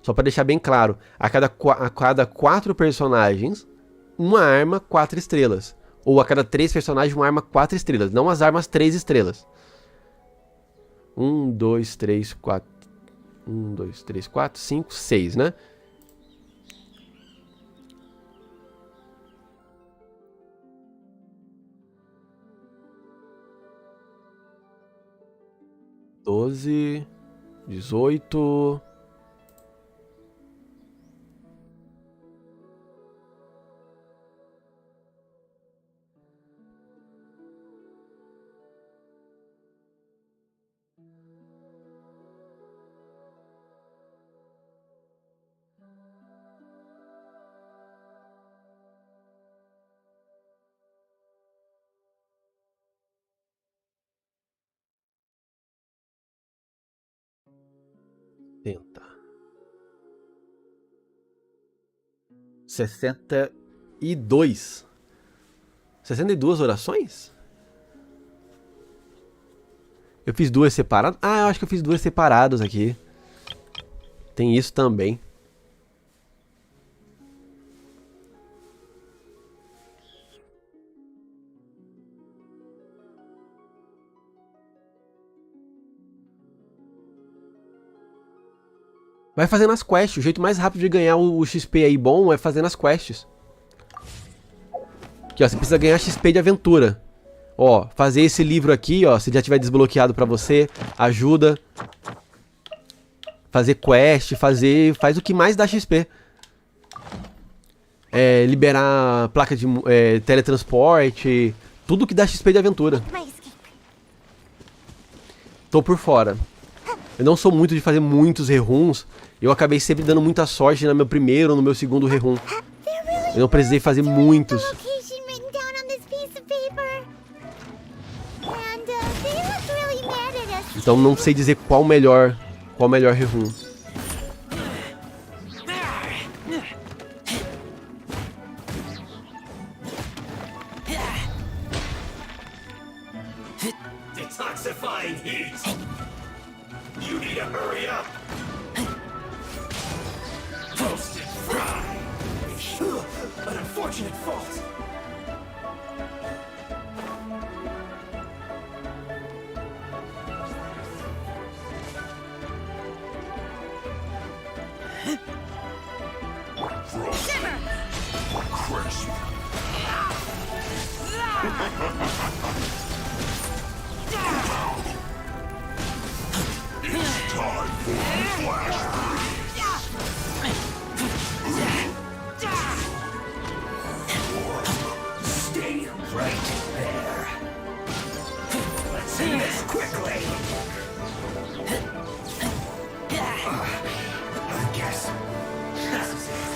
Só pra deixar bem claro, a cada 4 personagens, uma arma 4 estrelas. Ou a cada 3 personagens, uma arma 4 estrelas, não as armas 3 estrelas. 1, 2, 3, 4. 1, 2, 3, 4, 5, 6, né? Doze, 18... Tenta. 62. 62 orações? Eu fiz 2 separadas? Ah, eu acho que eu fiz 2 separadas aqui. Tem isso também. Vai fazendo as quests. O jeito mais rápido de ganhar o XP aí bom é fazendo as quests. Aqui, ó, você precisa ganhar XP de aventura. Ó, fazer esse livro aqui, ó, se já tiver desbloqueado pra você, ajuda. Fazer quest, faz o que mais dá XP. Liberar placa de teletransporte, tudo que dá XP de aventura. Tô por fora. Eu não sou muito de fazer muitos reruns. Eu acabei sempre dando muita sorte no meu primeiro ou no meu segundo rerun. Eu não precisei fazer muitos. Então não sei dizer qual melhor rerun. Detoxifying heat. You need to hurry up. Toasted fry. An unfortunate fault. Simmer! Crisp. It's time for the flash. Stay right there. Let's do this quickly. I guess this is it.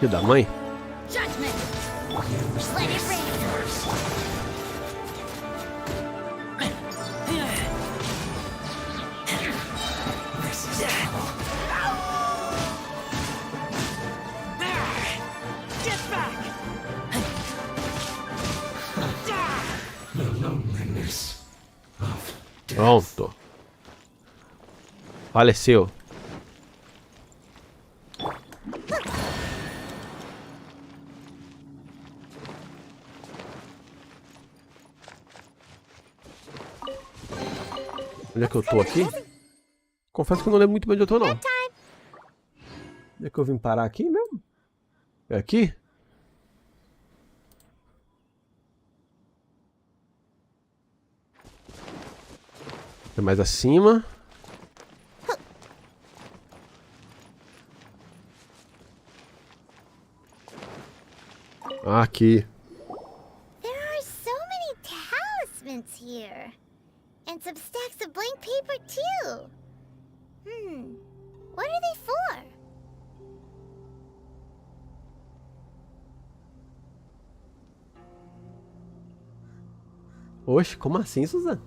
Filho da mãe. Judgment! Let it rain! This is it. Get back! The loneliness of Pronto. Faleceu. Onde é que eu tô aqui? Confesso que eu não lembro muito bem onde eu tô, não. Onde é que eu vim parar aqui mesmo? É aqui? É mais acima. Ah, aqui. There are so many talismans here. And some stacks of blank paper too. What are they for? Oxe, como assim, Suzana?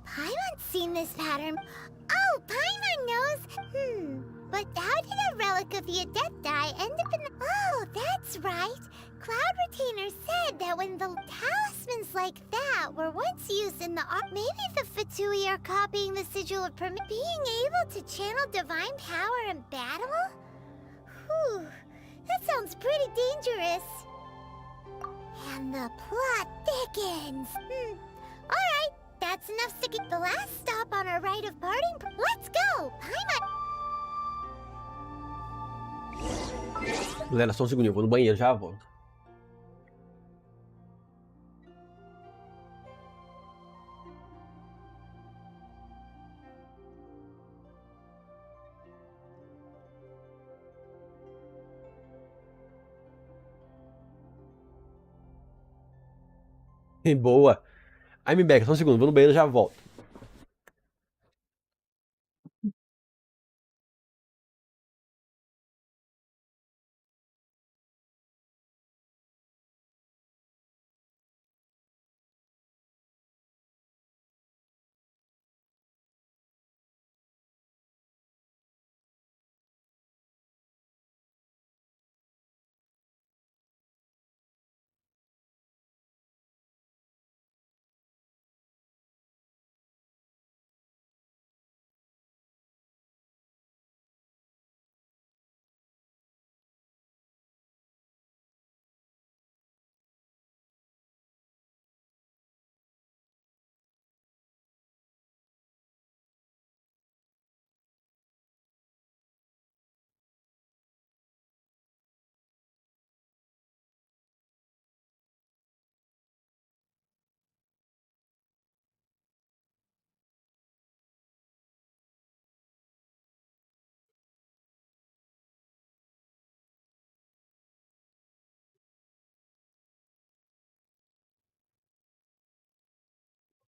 Paimon's seen this pattern. Oh, Paimon knows. But how did a relic of the Adepti end up in the... Oh, that's right. Cloud Retainer said that when the talismans like that were once used in the art, maybe the Fatui are copying the sigil of being able to channel divine power in battle? Whew, that sounds pretty dangerous. And the plot thickens. Alright, that's enough to get the last stop on our rite of parting. Let's go! Galera, só um segundinho, eu vou no banheiro, já volto. Boa. I'm back, só um segundo, vou no banheiro e já volto.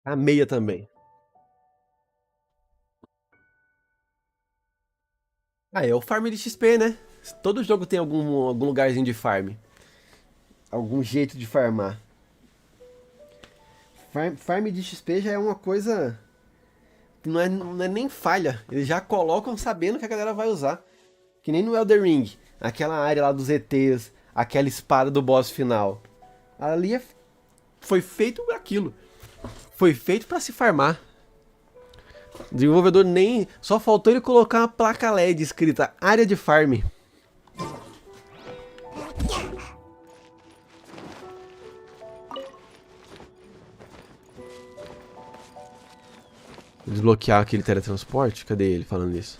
A meia também. Ah, é o farm de XP, né? Todo jogo tem algum lugarzinho de farm. Algum jeito de farmar. Farm de XP já é uma coisa que não é nem falha. Eles já colocam sabendo que a galera vai usar. Que nem no Elden Ring. Aquela área lá dos ETs. Aquela espada do boss final. Ali foi feito para aquilo. Foi feito para se farmar. O desenvolvedor nem... Só faltou ele colocar uma placa LED escrita área de farm. Desbloquear aquele teletransporte? Cadê ele falando isso?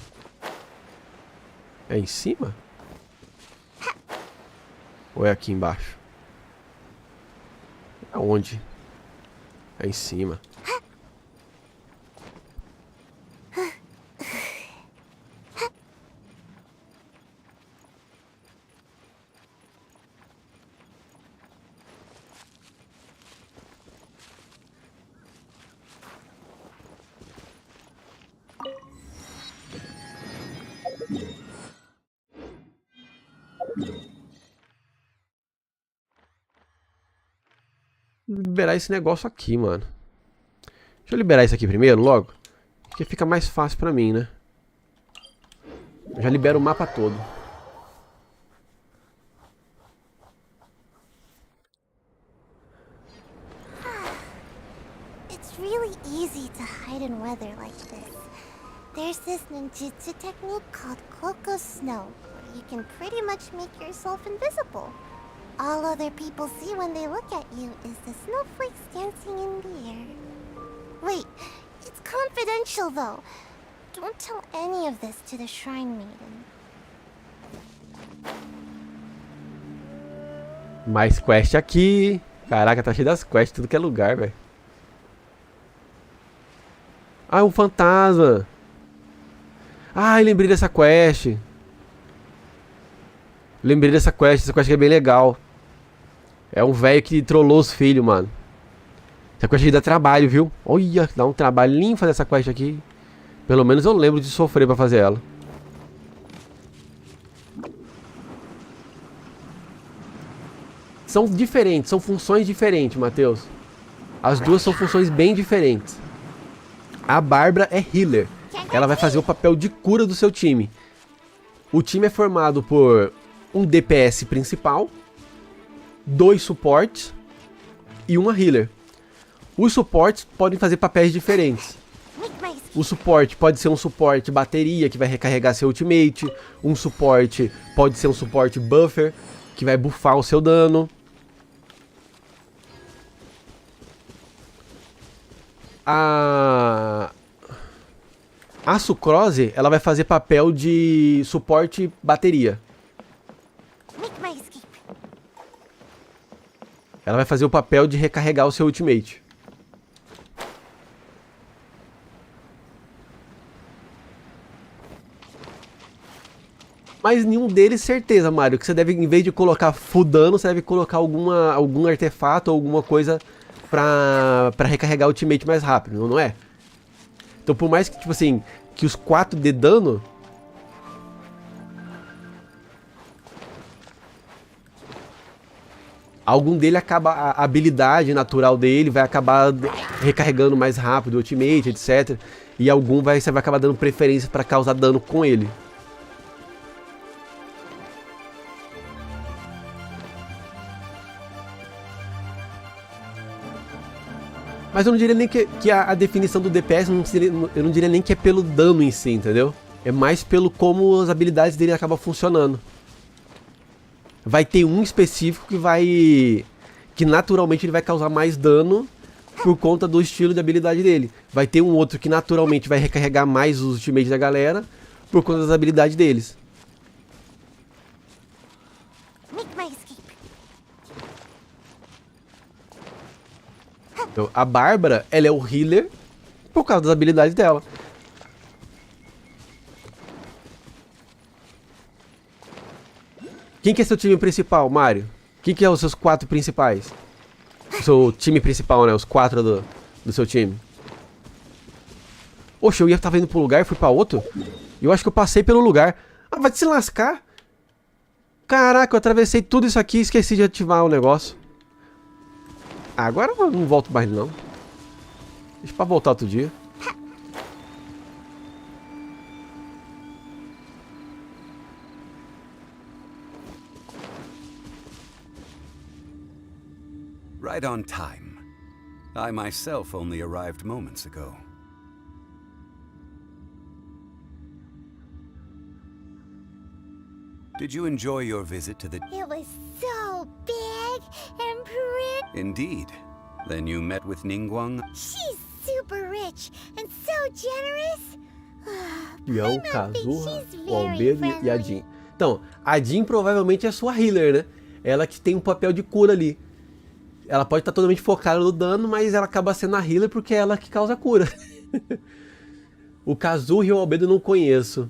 É em cima? Ou é aqui embaixo? Aonde? É em cima. Liberar esse negócio aqui, mano. Deixa eu liberar isso aqui primeiro, logo. Porque fica mais fácil pra mim, né? Eu já libero o mapa todo. It's really easy to hide in weather like this. There's this ninjutsu technique called Cloak of Snow, where you can pretty much make yourself invisible. All other people see when they look at you is the snowflakes dancing in the air. Wait, it's confidential though. Don't tell any of this to the Shrine Maiden. Mais quest aqui. Caraca, tá cheio das quests, tudo que é lugar, velho. Ah, um fantasma. Ah, lembrei dessa quest. Lembrei dessa quest que é bem legal. É um velho que trollou os filhos, mano. Essa quest dá trabalho, viu? Olha, dá um trabalhinho fazer essa quest aqui. Pelo menos eu lembro de sofrer pra fazer ela. São diferentes, são funções diferentes, Matheus. As duas são funções bem diferentes. A Bárbara é healer. Ela vai fazer o papel de cura do seu time. O time é formado por um DPS principal, 2 suportes e uma healer. Os suportes podem fazer papéis diferentes. O suporte pode ser um suporte bateria, que vai recarregar seu ultimate. Um suporte pode ser um suporte buffer, que vai buffar o seu dano. A Sucrose, ela vai fazer papel de suporte bateria. Ela vai fazer o papel de recarregar o seu ultimate. Mas nenhum deles, certeza, Mario, que você deve, em vez de colocar full dano, você deve colocar algum artefato ou alguma coisa pra recarregar o ultimate mais rápido, não é? Então, por mais que, tipo assim, que os 4 de dano... Algum dele acaba, a habilidade natural dele vai acabar recarregando mais rápido o ultimate, etc. E algum você vai acabar dando preferência para causar dano com ele. Mas eu não diria nem que a definição do DPS, eu não diria nem que é pelo dano em si, entendeu? É mais pelo como as habilidades dele acabam funcionando. Vai ter um específico que naturalmente ele vai causar mais dano por conta do estilo de habilidade dele. Vai ter um outro que naturalmente vai recarregar mais os ultimates da galera por conta das habilidades deles. Então, a Bárbara, ela é o healer por causa das habilidades dela. Quem que é seu time principal, Mario? Quem que é os seus 4 principais? O seu time principal, né? Os 4 do seu time? Oxe, eu tava indo pra um lugar e fui pra outro? Eu acho que eu passei pelo lugar. Ah, vai se lascar. Caraca, eu atravessei tudo isso aqui e esqueci de ativar o negócio. Ah, agora eu não volto mais não. Deixa pra voltar outro dia. Right on time. I myself only arrived moments ago. Did you enjoy your visit to the... It was so big and pretty. Indeed. Then you met with Ningguang? She's super rich and so generous. Espião, Kazuha, o Albedo e a Jin. Então, a Jin provavelmente é sua healer, né? Ela que tem um papel de cura ali. Ela pode estar totalmente focada no dano, mas ela acaba sendo a healer porque é ela que causa a cura. O Kazuha e o Albedo eu não conheço.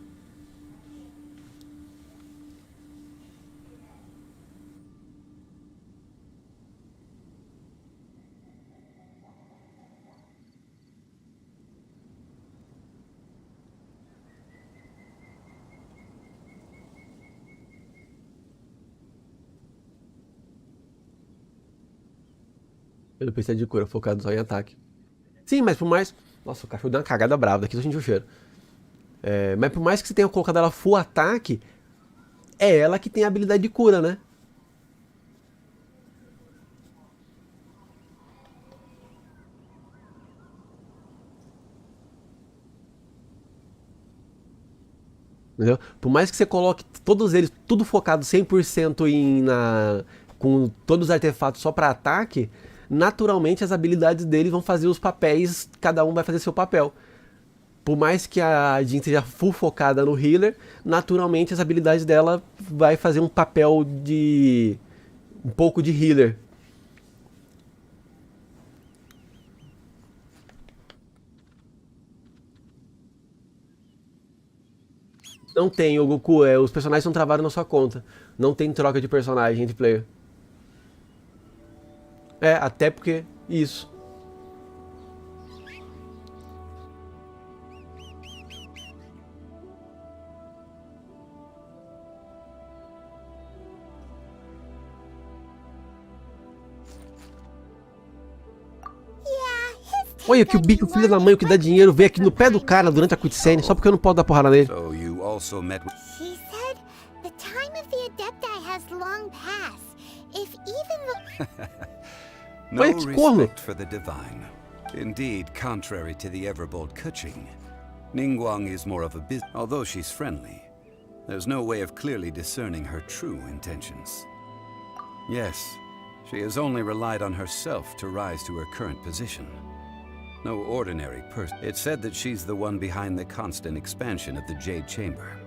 Ele precisa de cura, focado só em ataque. Sim, mas por mais... Nossa, o cachorro deu uma cagada brava, daqui eu senti o cheiro. Mas por mais que você tenha colocado ela full ataque, é ela que tem a habilidade de cura, né? Entendeu? Por mais que você coloque todos eles, tudo focado 100% com todos os artefatos só para ataque, naturalmente as habilidades deles vão fazer os papéis, cada um vai fazer seu papel. Por mais que a Jin seja full focada no healer, naturalmente as habilidades dela vai fazer um papel de... um pouco de healer. Não tem, o Goku, os personagens são travados na sua conta. Não tem troca de personagem entre player. Até porque... Isso. Olha que o bicho filho da mãe, o que dá dinheiro, veio aqui no pé do cara durante a cutscene, só porque eu não posso dar porrada nele. She said the time of the Adepti has long passed. If even the... No respect for the divine. Indeed, contrary to the ever-bold Keqing, Ningguang is more of a business. Although she's friendly, there's no way of clearly discerning her true intentions. Yes, she has only relied on herself to rise to her current position. No ordinary person. It's said that she's the one behind the constant expansion of the Jade Chamber.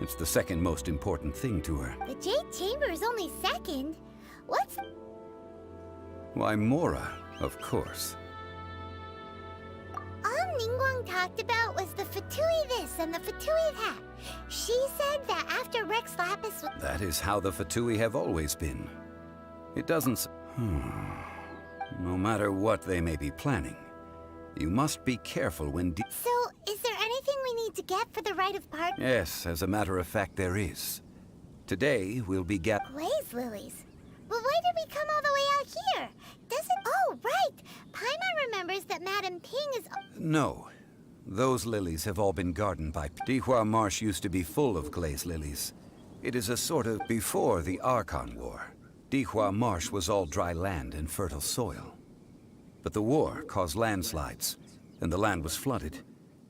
It's the second most important thing to her. The Jade Chamber is only second. What's... Why, Bora, of course. All Ningguang talked about was the Fatui this and the Fatui that. She said that after Rex Lapis... That is how the Fatui have always been. It doesn't... No matter what they may be planning, you must be careful when... So, is there anything we need to get for the rite of part? Yes, as a matter of fact, there is. Today, we'll be Blaze lilies? Well, why did we come all the way out here? Doesn't... Oh, right! Paimon remembers that Madame Ping is... No. Those lilies have all been gardened by... Dihua Marsh used to be full of glaze lilies. It is a sort of... Before the Archon War, Dihua Marsh was all dry land and fertile soil. But the war caused landslides, and the land was flooded,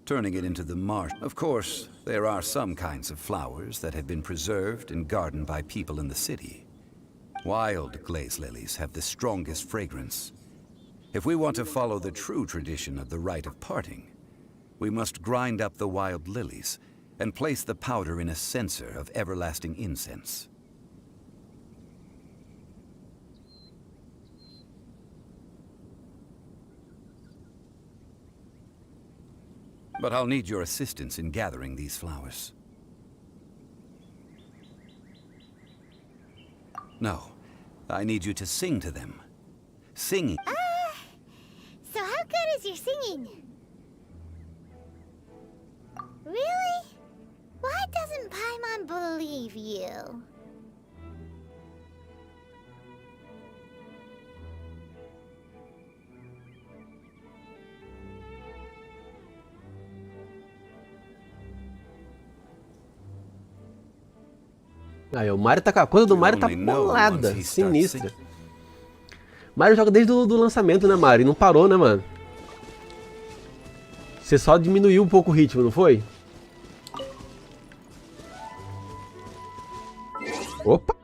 turning it into the marsh. Of course, there are some kinds of flowers that have been preserved and gardened by people in the city. Wild glaze lilies have the strongest fragrance. If we want to follow the true tradition of the rite of parting, we must grind up the wild lilies and place the powder in a censer of everlasting incense. But I'll need your assistance in gathering these flowers. No, I need you to sing to them. Singing. So how doing? Really? Why doesn't Paimon believe you? Aí, o Mario tá com a coisa do Mario tá bolada, sinistra. Mario joga desde o lançamento, né, Mario? E não parou, né, mano? Você só diminuiu um pouco o ritmo, não foi? Opa!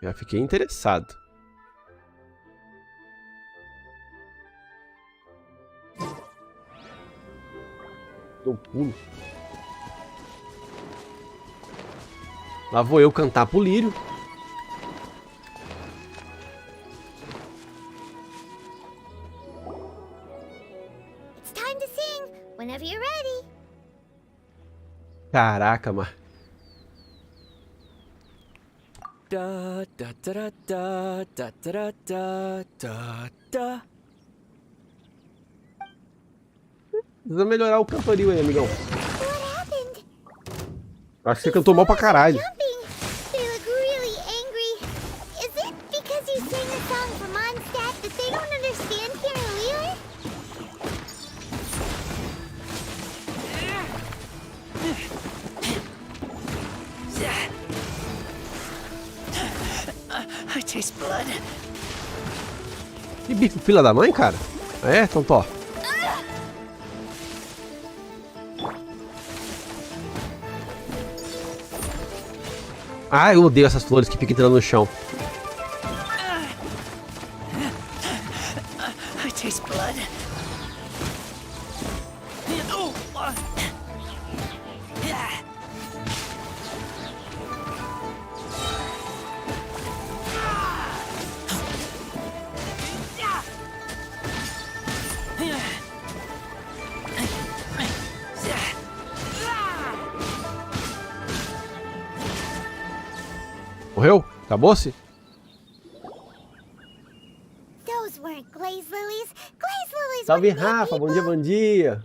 Já fiquei interessado. Dou um pulo. Lá vou eu cantar pro lírio. It's time to sing whenever you're ready. Caraca, mano. Da da da da da da da da da. Precisa melhorar o cantorio aí, amigão. Acho que você cantou mal pra caralho. They look really angry. Is it because you sang a song for Mondstadt that they don't understand here in Liyue? I taste blood. Que bicho, filha da mãe, cara? É, então tô. Ah, eu odeio essas flores que ficam entrando no chão. I taste blood. Morreu? Acabou-se? Those weren't glaze lilies. Glaze lilies Salve, wouldn't hit Rafa. Bom people. dia, bom dia.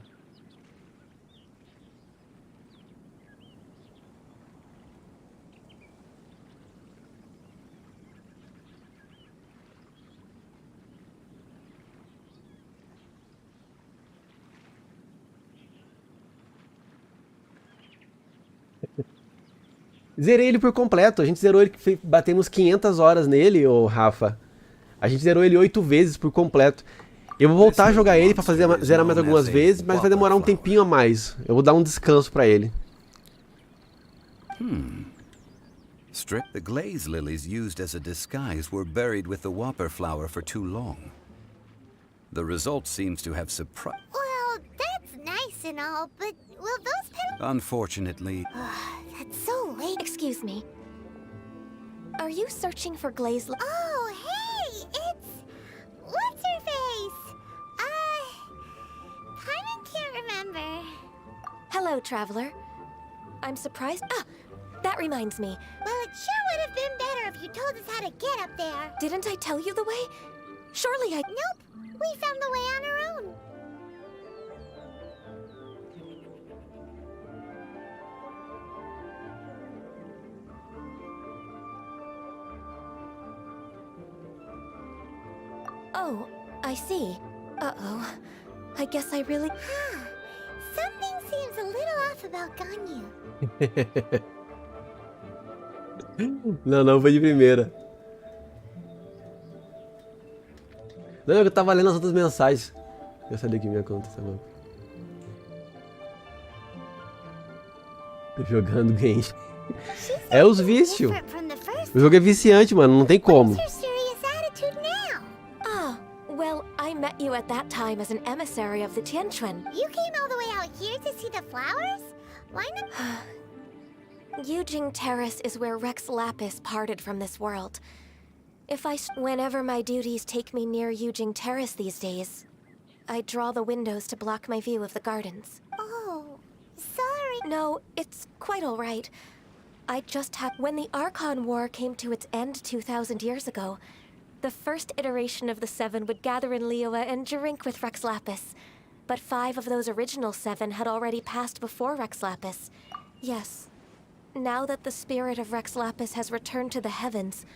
Zerei ele por completo. A gente zerou ele, batemos 500 horas nele, ô Rafa. A gente zerou ele 8 vezes por completo. Eu vou voltar a jogar ele pra fazer zerar mais algumas vezes, mas vai demorar um tempinho a mais. Eu vou dar um descanso pra ele. Strip the glaze lilies used as a disguise were buried with the whopper flower for too long. The result seems to have surprised. Well, that's nice and all, but will those petals... Unfortunately, That's so late. Excuse me. Are you searching for glaze? Oh, hey, it's... What's her face? Paimon can't remember. Hello, traveler. I'm surprised. Ah, that reminds me. Well, it sure would have been better if you told us how to get up there. Didn't I tell you the way? Surely I... Nope, we found the way on our own. Oh, I see. Uh-oh. I guess I really... Something seems a little off about Ganyu. Não, foi de primeira. Não, eu tava lendo as outras mensagens. Eu sabia que minha conta, tá bom. Tô jogando Genshin. É os vícios. O jogo é viciante, mano, não tem como. Ah, well, I met you at that time as an emissary of the Tianquan. You came all the way out here to see the flowers? Why not? Yujing Terrace is where Rex Lapis parted from this world. Whenever my duties take me near Yujing Terrace these days, I draw the windows to block my view of the gardens. Oh, sorry. No, it's quite all right. I just when the Archon War came to its end 2,000 years ago, The first iteration of the 7 would gather in Liyue and drink with Rex Lapis. But 5 of those original 7 had already passed before Rex Lapis. Yes. Now that the spirit of Rex Lapis has returned to the heavens,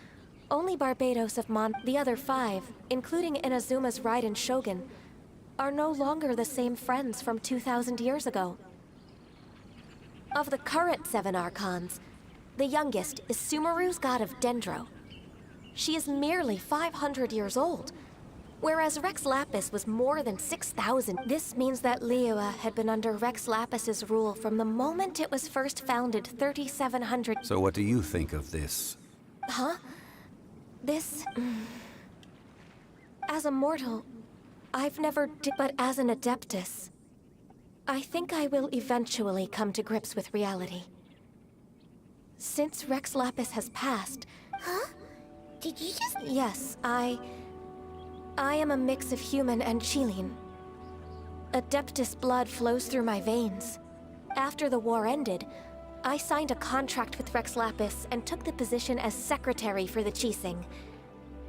only Barbados of the other 5, including Inazuma's Raiden Shogun, are no longer the same friends from 2,000 years ago. Of the current 7 Archons, the youngest is Sumeru's god of Dendro. She is merely 500 years old, whereas Rex Lapis was more than 6,000. This means that Liyue had been under Rex Lapis's rule from the moment it was first founded 3,700. So what do you think of this? Huh? This... As a mortal, I've never but as an Adeptus, I think I will eventually come to grips with reality. Since Rex Lapis has passed... Huh? Did you just... Yes, I am a mix of human and Chilean. Adeptus blood flows through my veins. After the war ended, I signed a contract with Rex Lapis and took the position as secretary for the Qixing.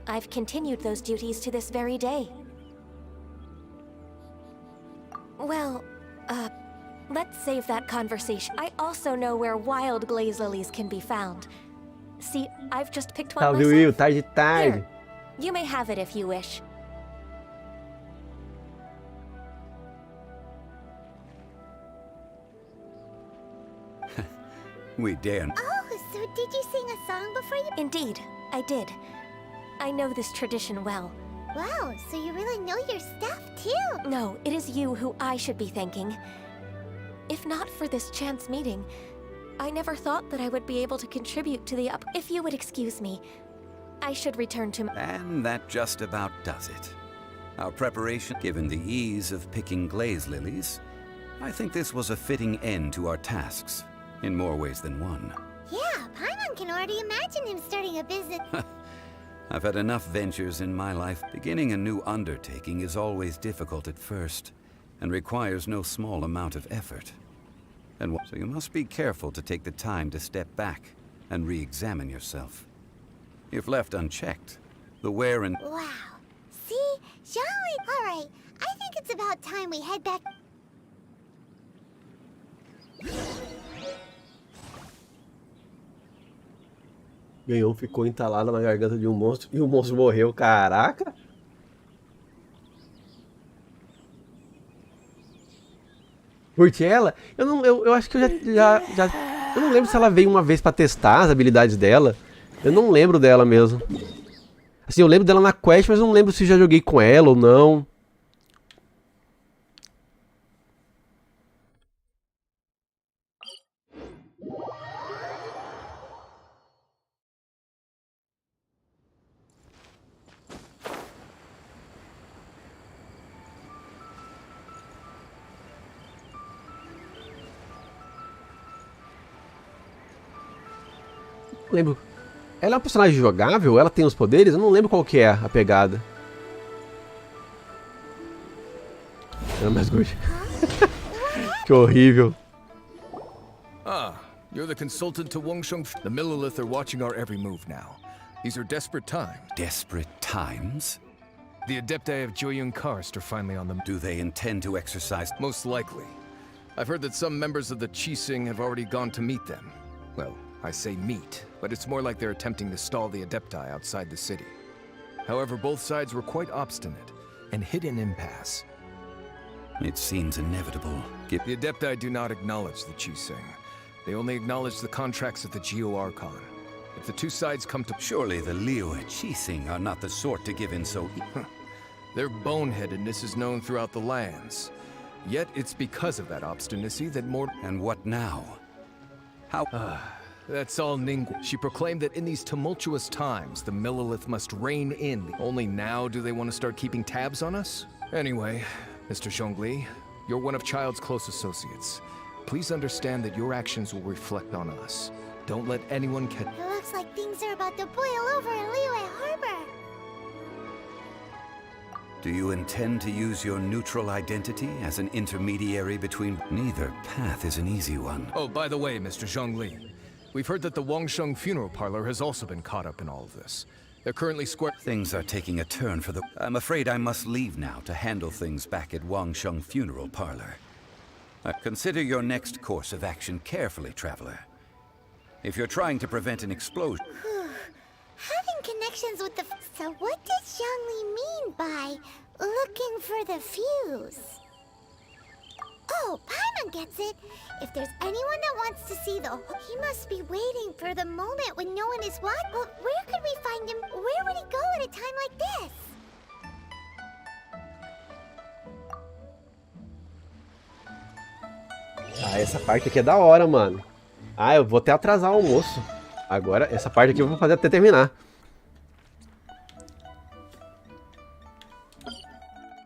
I've continued those duties to this very day. Well, let's save that conversation. I also know where wild glaze lilies can be found. See, I've just picked one Salve, myself. Will. Tarde, tarde. Here, you may have it if you wish. We daren't. Oh, so did you sing a song before you... Indeed, I did. I know this tradition well. Wow, so you really know your stuff, too. No, it is you who I should be thanking. If not for this chance meeting, I never thought that I would be able to contribute to the If you would excuse me, I should return to And that just about does it. Our preparation, given the ease of picking glaze lilies, I think this was a fitting end to our tasks, in more ways than one. Yeah, Paimon can already imagine him starting a business. I've had enough ventures in my life. Beginning a new undertaking is always difficult at first, and requires no small amount of effort. And so you must be careful to take the time to step back and re-examine yourself. If left unchecked, the wear and... Wow. See? Jolly. All right. I think it's about time we head back... Ganhou, ficou entalado na garganta de um monstro e o monstro morreu. Caraca! Curte ela? Eu acho que eu já... Eu não lembro se ela veio uma vez pra testar as habilidades dela. Eu não lembro dela mesmo. Assim, eu lembro dela na quest, mas eu não lembro se já joguei com ela ou não. Lembro. Ela é uma personagem jogável? Ela tem os poderes? Eu não lembro qual que é a pegada. Era mais gordo. Que horrível. Ah, you're the consultant to Wangsheng. The Millilith are watching our every move now. These are desperate times. Desperate times? The Adepti of Joyun Karst are finally on them. Do they intend to exercise? Most likely. I've heard that some members of the Qixing have already gone to meet them. Well, I say meet, but it's more like they're attempting to stall the Adepti outside the city. However, both sides were quite obstinate and hit an impasse. It seems inevitable. The Adepti do not acknowledge the Qixing. They only acknowledge the contracts of the Geo-Archon. If the two sides come to... Surely the Liyue Qixing are not the sort to give in so... Their boneheadedness is known throughout the lands. Yet it's because of that obstinacy that more... And what now? How... That's all Ningguang. She proclaimed that in these tumultuous times, the Millilith must rein in. Only now do they want to start keeping tabs on us? Anyway, Mr. Zhongli, you're one of Child's close associates. Please understand that your actions will reflect on us. Don't let anyone catch... It looks like things are about to boil over in Liyue Harbor. Do you intend to use your neutral identity as an intermediary between... Neither path is an easy one. Oh, by the way, Mr. Zhongli, we've heard that the Wangsheng funeral parlor has also been caught up in all of this. They're currently square. Things are taking a turn for the... I'm afraid I must leave now to handle things back at Wangsheng Funeral Parlor. Consider your next course of action carefully, Traveler. If you're trying to prevent an explosion... Having connections with the... So what does Zhongli mean by looking for the fuse? Oh, Paimon gets it. If there's anyone that wants to see the... He must be waiting for the moment when no one is watching. But where could we find him? Where would he go at a time like this? Ah, essa parte aqui é da hora, mano. Ah, eu vou até atrasar o almoço. Agora, essa parte aqui eu vou fazer até terminar.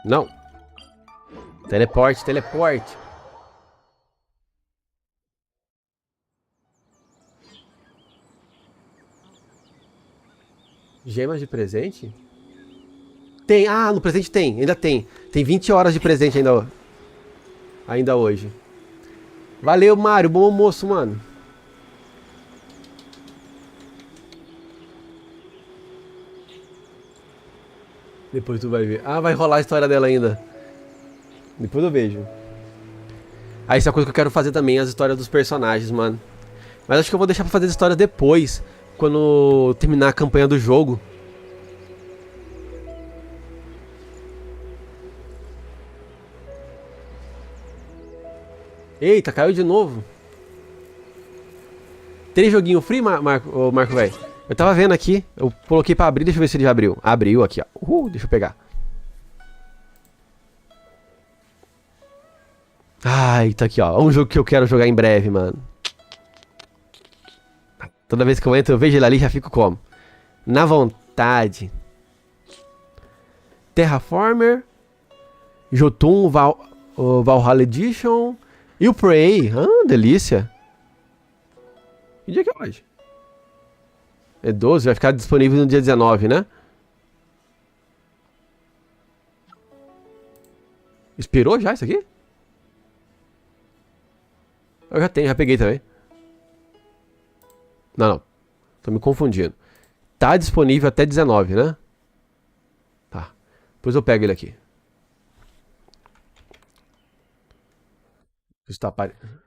Não. Teleporte, teleporte. Gemas de presente? Tem, ah, no presente tem, ainda tem. Tem 20 horas de presente ainda hoje. Valeu, Mário, bom almoço, mano. Depois tu vai ver. Ah, vai rolar a história dela ainda. Depois eu vejo. Ah, isso é uma coisa que eu quero fazer também, as histórias dos personagens, mano. Mas acho que eu vou deixar pra fazer as histórias depois, quando terminar a campanha do jogo. Eita, caiu de novo. Tem joguinho free, Marco, velho? Eu tava vendo aqui, eu coloquei pra abrir, deixa eu ver se ele já abriu. Abriu aqui, ó. Deixa eu pegar. Ai, tá aqui, ó. Um jogo que eu quero jogar em breve, mano. Toda vez que eu entro, eu vejo ele ali e já fico como? Na vontade. Terraformer. Jotun, Valhalla Edition. E o Prey. Ah, delícia. Que dia que é hoje? É 12, vai ficar disponível no dia 19, né? Expirou já isso aqui? Eu já tenho, já peguei também. Não. Tô me confundindo. Tá disponível até 19, né? Tá. Depois eu pego ele aqui. Isso tá aparecendo.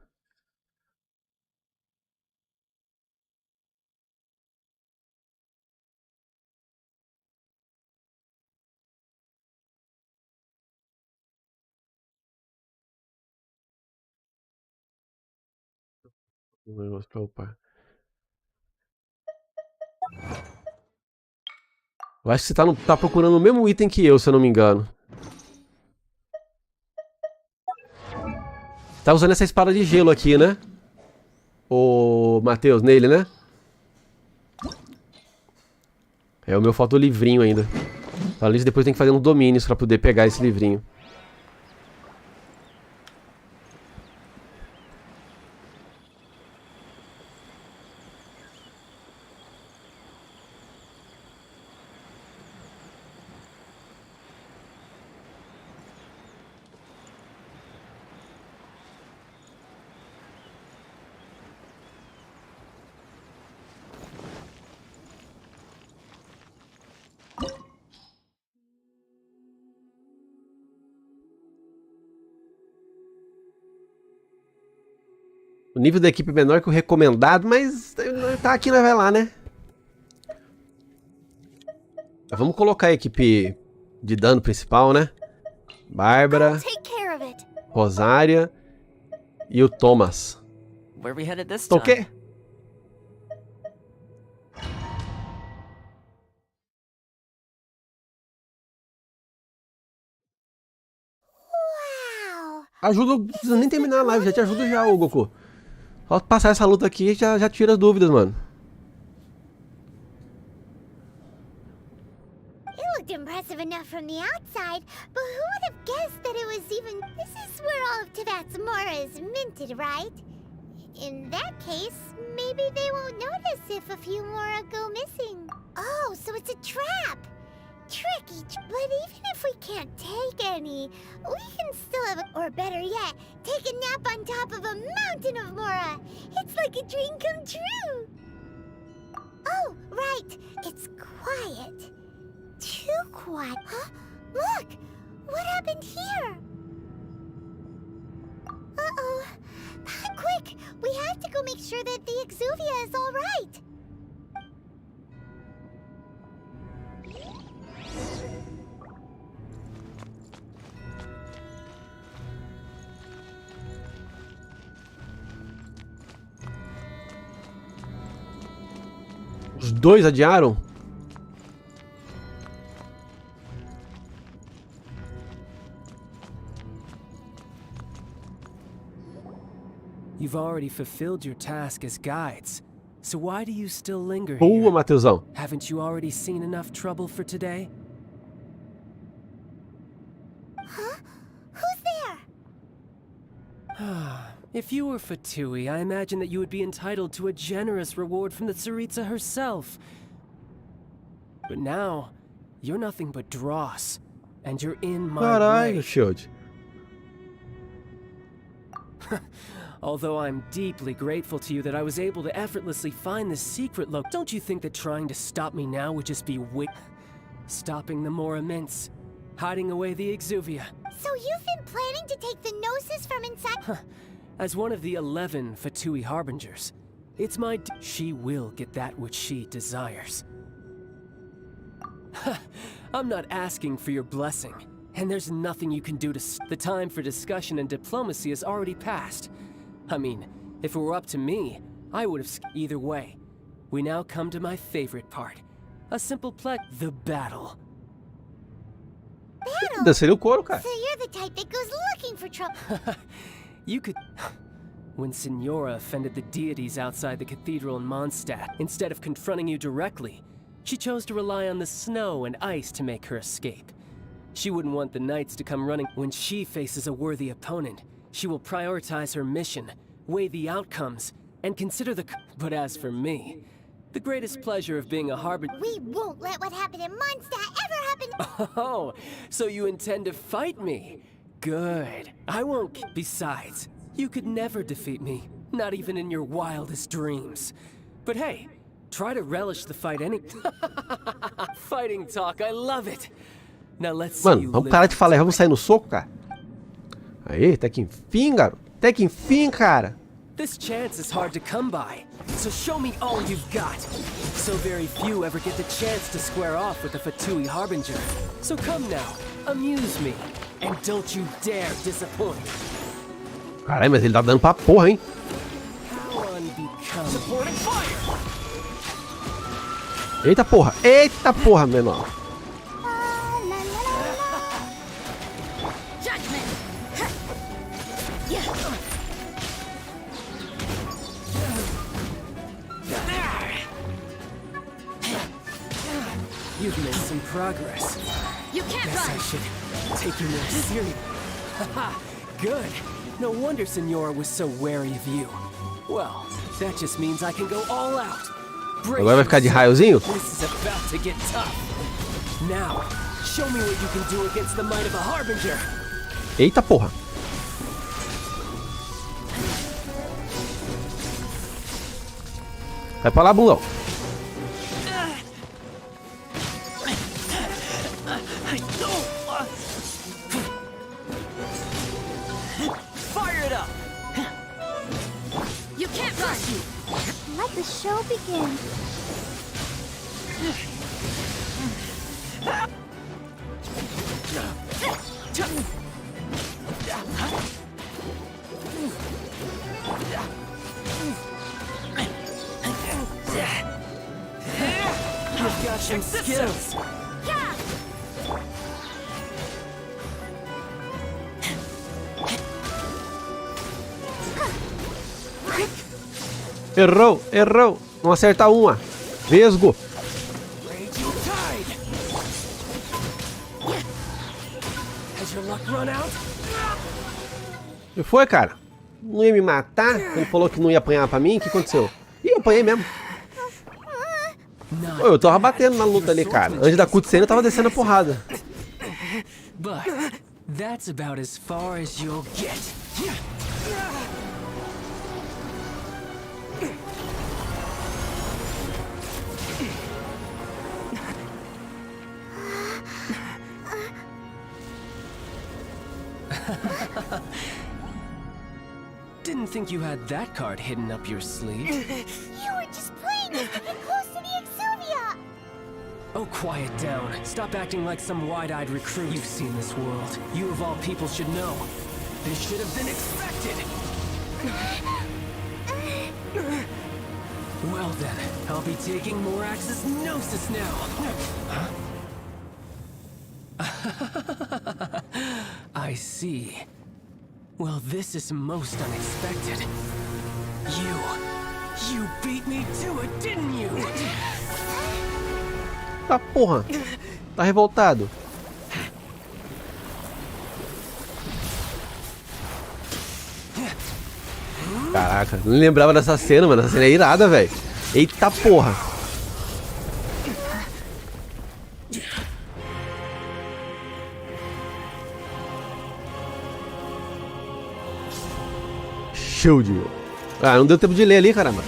Um negócio pra upar. Eu acho que você tá procurando o mesmo item que eu, se eu não me engano. Tá usando essa espada de gelo aqui, né? Ô, Matheus, nele, né? É, o meu falta o livrinho ainda. Além disso, depois tem que fazer uns domínios pra poder pegar esse livrinho. O nível da equipe é menor que o recomendado, mas tá aqui, nós vai lá, né? Vamos colocar a equipe de dano principal, né? Bárbara, Rosária e o Thomas. Where we headed this Tá time? o quê? Ajuda, não precisa nem terminar a live, já te ajudo já, ô Goku. Só passar essa luta aqui e já tira as dúvidas, mano. It looked impressive enough from the outside, but who would have guessed that it was even... This is where all of Tibet's Mora is minted, right? In that case, maybe they won't notice if a few Mora go missing. Oh, so it's a trap! Tricky, but even if we can't take any, we can still have, or better yet, take a nap on top of a mountain of Mora. It's like a dream come true. Oh, Right. It's quiet. Too quiet. Huh? Look! What happened here? Uh-oh. Quick! We have to go make sure that the Exuvia is all right. Os dois adiaram? You've already fulfilled your task as guides, so why do you still linger Boa, here? Mateusão. Haven't you already seen enough trouble for today? Huh? Who's there? If you were Fatui, I imagine that you would be entitled to a generous reward from the Tsaritsa herself. But now, you're nothing but dross, and you're in my Caralho, way. Shield. Although I'm deeply grateful to you that I was able to effortlessly find this secret look, don't you think that trying to stop me now would just be stopping the more immense, hiding away the Exuvia? So you've been planning to take the Gnosis from inside? As one of the 11 Fatui Harbingers, it's my she will get that which she desires. I'm not asking for your blessing, and there's nothing you can do to the time for discussion and diplomacy has already passed. I mean, if it were up to me, I would have either way. We now come to my favorite part. A simple the battle. Battle? Desceria o couro, cara. So you're the type that goes looking for trouble. You could... When Signora offended the deities outside the cathedral in Mondstadt, instead of confronting you directly, she chose to rely on the snow and ice to make her escape. She wouldn't want the knights to come running. When she faces a worthy opponent, she will prioritize her mission, weigh the outcomes, and consider the... But as for me, the greatest pleasure of being a harbinger... We won't let what happened in Mondstadt ever happen... Oh, so you intend to fight me? Good. I won't... Besides, you could never defeat me, not even in your wildest dreams. But hey, try to relish the fight Fighting talk, I love it. Now let's see. Mano, vamos parar de falar e vamos sair no soco, cara. Aí, até que enfim, garoto. Até que enfim, cara. This chance is hard to come by, so show me all you've got. So very few ever get the chance to square off with a Fatui Harbinger. So come now, amuse me, and don't you dare disappoint. Caralho, mas ele tá dando pra porra, hein? Eita porra, eita porra, menor. You've made some progress. You can't Guess I should take you more seriously. Haha, good. No wonder Signora was so wary of you. Well, that just means I can go all out. Agora vai ficar de raiozinho? This is about to get tough. Now, show me what you can do against the might of a Harbinger. Eita porra. Vai pra lá, bundão. Let the show begin. You've got some skills. Errou, errou. Não acerta uma. Vesgo. O que foi, cara? Não ia me matar? Ele falou que não ia apanhar pra mim? O que aconteceu? Ih, eu apanhei mesmo. Pô, eu tava batendo na luta ali, cara. Antes da cutscene eu tava descendo a porrada. But that's about as far as you'll get. Didn't think you had that card hidden up your sleeve. You were just playing us to get close to the Exuvia! Oh, quiet down. Stop acting like some wide-eyed recruit. You've seen this world. You of all people should know. This should have been expected. Well then, I'll be taking Morax's Gnosis now. Huh? I see. Well, this is most unexpected. You beat me to it, didn't you? Tá porra. Tá revoltado. Caraca, não lembrava dessa cena, mano. Essa cena é irada, velho. Eita porra. Shield. Ah, não deu tempo de ler ali, caramba.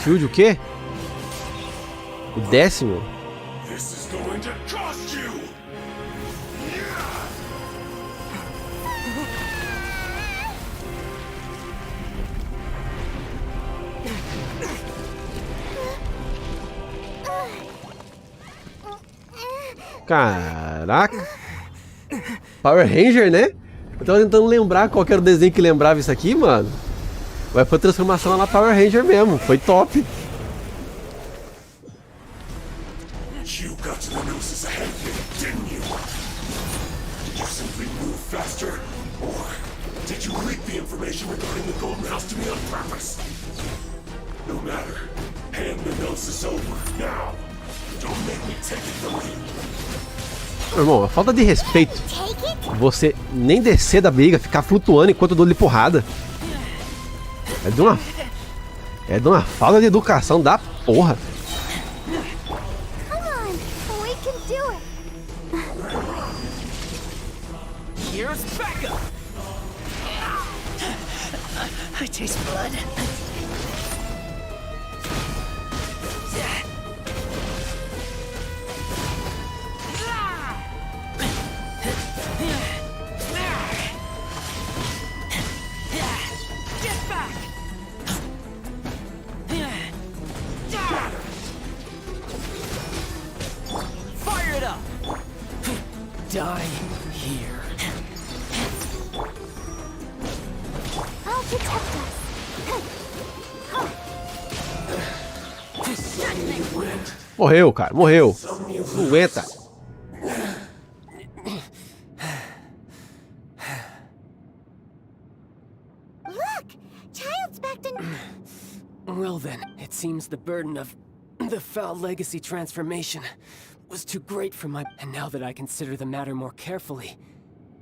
Shield o quê? O 10º? Caraca. Power Ranger, né? Eu tava tentando lembrar qual que era o desenho que lembrava isso aqui, mano. Mas foi transformação lá na Power Ranger mesmo. Foi top. You got to the Gnosis ahead of me, didn't you? Did you simply move faster? Or did you leak the information regarding the Golden House to me on purpose? No matter. Hand the Gnosis over, now. Don't make me take it from you. Irmão, a falta de respeito. Você nem descer da briga, ficar flutuando enquanto eu dou-lhe porrada. É de uma falta de educação da porra. I taste blood. Get back! Fire it up! Die here. I'll protect us. Morreu, cara, morreu. Não aguenta. Look! Child's back to... Well then, it seems the burden of the foul legacy transformation was too great for my... And now that I consider the matter more carefully,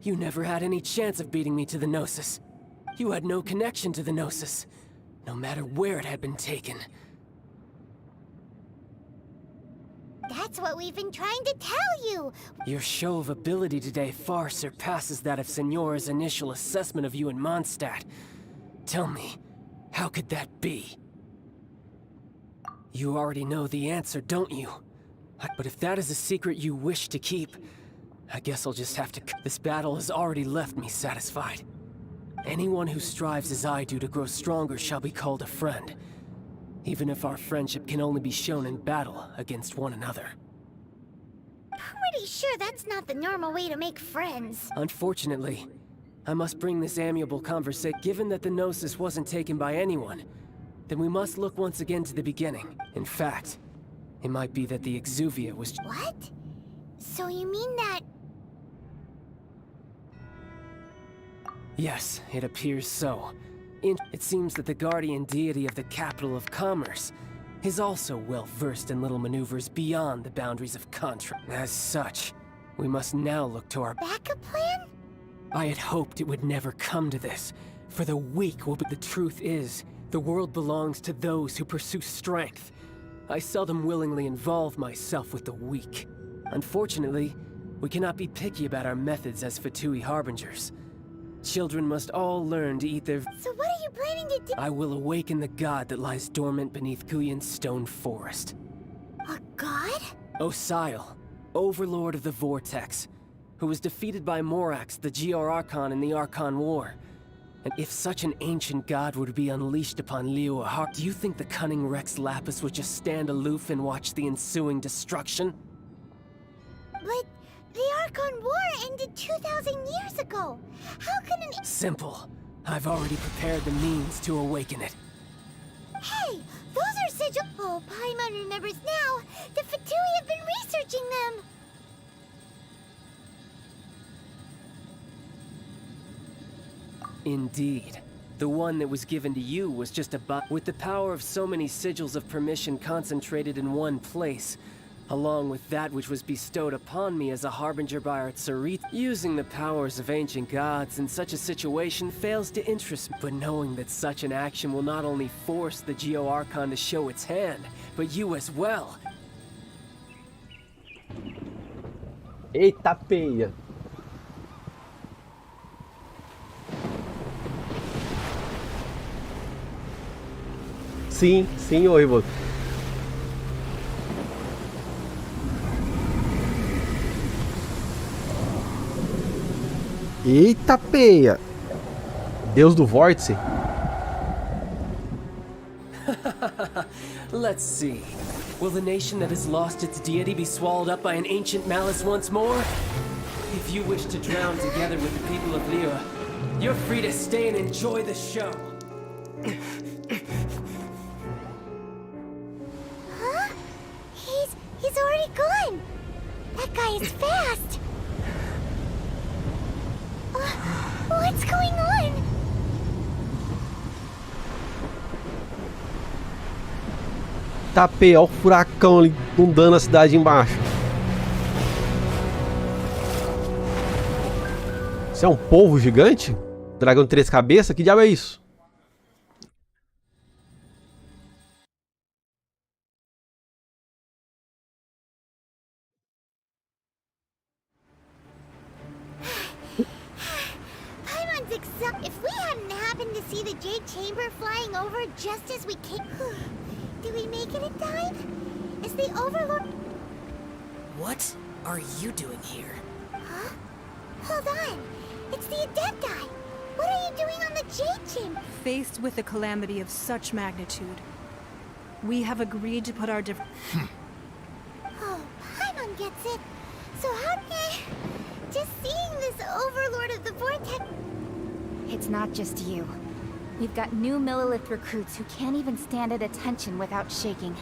you never had any chance of beating me to the Gnosis. You had no connection to the Gnosis, no matter where it had been taken. That's what we've been trying to tell you! Your show of ability today far surpasses that of Signora's initial assessment of you in Mondstadt. Tell me, how could that be? You already know the answer, don't you? But if that is a secret you wish to keep, I guess I'll just have to... This battle has already left me satisfied. Anyone who strives as I do to grow stronger shall be called a friend, even if our friendship can only be shown in battle against one another. Pretty sure that's not the normal way to make friends. Unfortunately, I must bring this amiable conversation. Given that the Gnosis wasn't taken by anyone, then we must look once again to the beginning. In fact, it might be that the Exuvia was... What? So you mean that... Yes, it appears so. It seems that the guardian deity of the capital of commerce is also well versed in little maneuvers beyond the boundaries of contract. As such, we must now look to our backup plan? I had hoped it would never come to this, for the weak will be. The truth is, the world belongs to those who pursue strength. I seldom willingly involve myself with the weak. Unfortunately, we cannot be picky about our methods as Fatui harbingers. Children must all learn to eat their... So what are you planning to do? I will awaken the god that lies dormant beneath Guyan's stone forest. A god? Osial, overlord of the Vortex, who was defeated by Morax, the GR Archon in the Archon War. And if such an ancient god were to be unleashed upon Liyue, do you think the cunning Rex Lapis would just stand aloof and watch the ensuing destruction? But the Archon War ended 2,000 years ago. How can an... Simple. I've already prepared the means to awaken it. Hey, those are sigil... Oh, Paimon remembers now. The Fatui have been researching them. Indeed. The one that was given to you was just a with the power of so many sigils of permission concentrated in one place, along with that which was bestowed upon me as a harbinger by our Tsarit. Using the powers of ancient gods in such a situation fails to interest me, but knowing that such an action will not only force the Geo Archon to show its hand, but you as well. Eita peia. Sim, sim, ô Rivoso. Eita peia. Deus do vórtice. Let's see. Will the nation that has lost its deity be swallowed up by an ancient malice once more? If you wish to drown together with the people of Liyue, you're free to stay and enjoy the show. Huh? He's already gone. That guy is fast. What's going on? Tá pé, ó o furacão ali inundando a cidade embaixo. Isso é um polvo gigante? Dragão de 3 cabeças? Que diabo é isso? If we hadn't happened to see the Jade Chamber flying over just as we came... Did we make it in time? Is the Overlord... What are you doing here? Huh? Hold on. It's the Adepti. What are you doing on the Jade Chamber? Faced with a calamity of such magnitude, we have agreed to put our Oh, Paimon gets it. So how... Just seeing this Overlord of the Vortex... It's not just you. We've got new Millilith recruits who can't even stand at attention without shaking.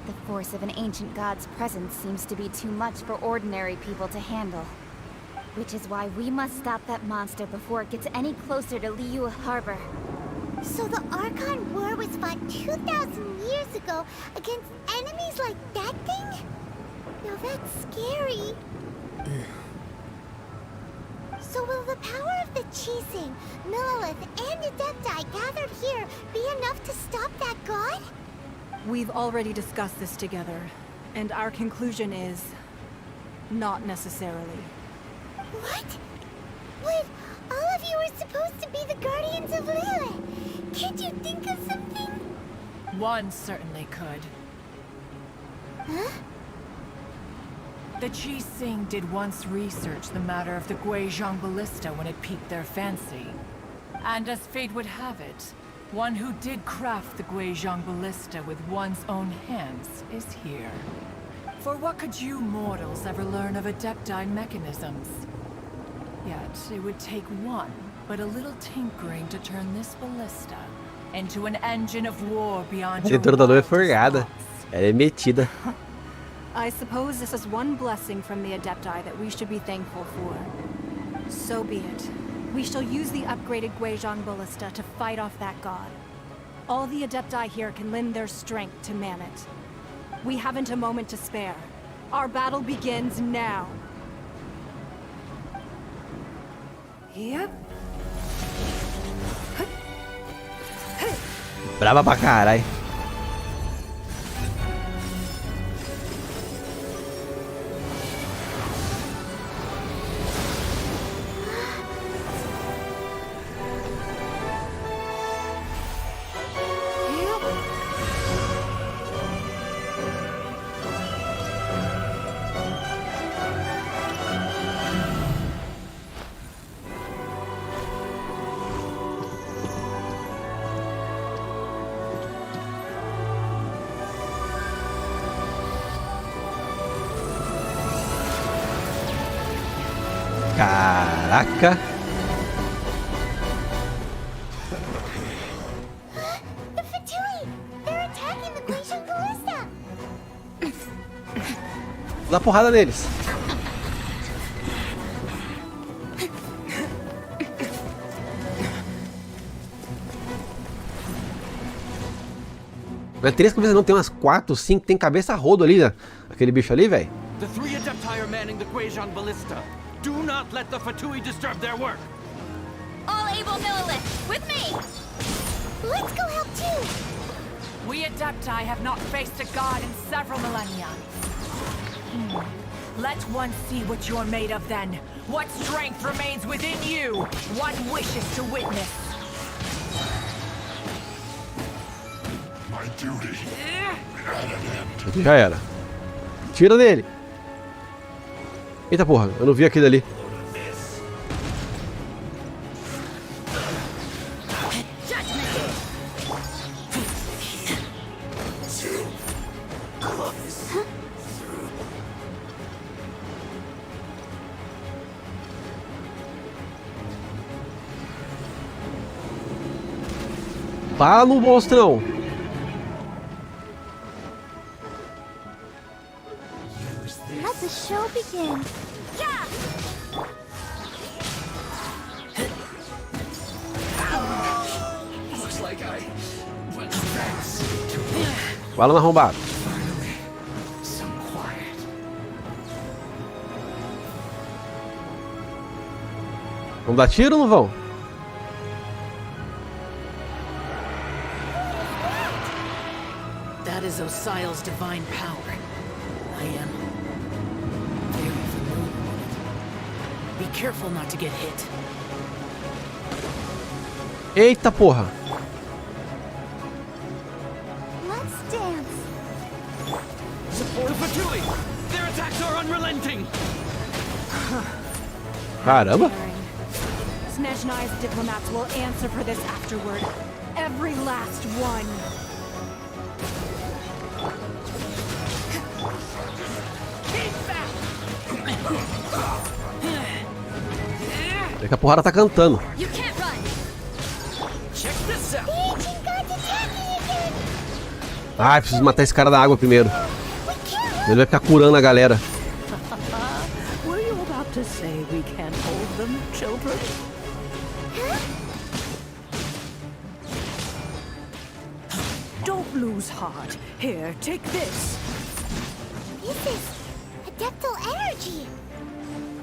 The force of an ancient god's presence seems to be too much for ordinary people to handle. Which is why we must stop that monster before it gets any closer to Liyue Harbor. So the Archon War was fought 2,000 years ago against enemies like that thing? Now that's scary. So will the power of the Chising, Millilith, and Adepti gathered here be enough to stop that god? We've already discussed this together, and our conclusion is... not necessarily. What? But all of you are supposed to be the guardians of Liyue. Can't you think of something? One certainly could. Huh? The Chising did once research the matter of the Guizhong Ballista when it piqued their fancy. And as fate would have it, one who did craft the Guizhong Ballista with one's own hands is here. For what could you mortals ever learn of Adepti mechanisms? Yet, it would take one, but a little tinkering to turn this ballista into an engine of war beyond your Tornador é forgada. Ela é metida. I suppose this is one blessing from the Adepti that we should be thankful for. So be it. We shall use the upgraded Guizhong Ballista to fight off that god. All the Adepti here can lend their strength to man it. We haven't a moment to spare. Our battle begins now. Yep. Brava pra carai. Caraca. The Fatui! They're attacking the Genshin ballista! Dá porrada neles. Não é 3 cabeças não, tem umas 4, 5, tem cabeça a rodo ali, né? Aquele bicho ali, velho. The 3 Adepti are manning the Guizhong ballista. Do not let the Fatui disturb their work. All able Millilith, with me! Let's go help too! We Adepti have not faced a god in several millennia. Let one see what you're made of then. What strength remains within you? One wishes to witness. My duty. At an end. Aqui já era. Tira dele. Eita porra, eu não vi aquele ali. Para no monstrão. Let the show begin. Looks like I went fast. Vai lá na arrombada. Some quiet. Vamos dar tiro ou não vão? That is Osial's divine power. I am very familiar with it. Be careful not to get hit. Eita porra. Let's dance. Support the Fatui. Their attacks are unrelenting. Caramba. Snezhnai's diplomats will answer for this afterward. Every last one. É que a porrada tá cantando. You can't run. Check this out. Ai, preciso matar esse cara da água primeiro. Ele vai ficar curando a galera. Were you about to say we can't hold them, children? Don't lose heart. Here, take this. This is adeptal energy.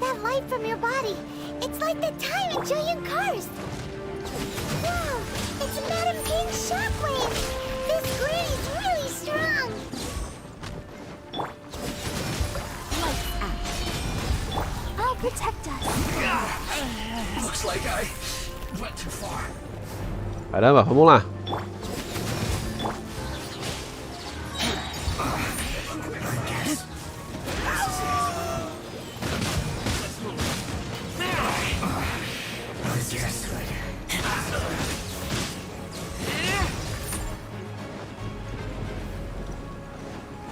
That light from your body. It's like the time in Julian Cars. Wow, it's Madame Ping's shockwave. This granny's really strong. Lights out. I'll protect us. Looks like I went too far. Caramba, vamos lá.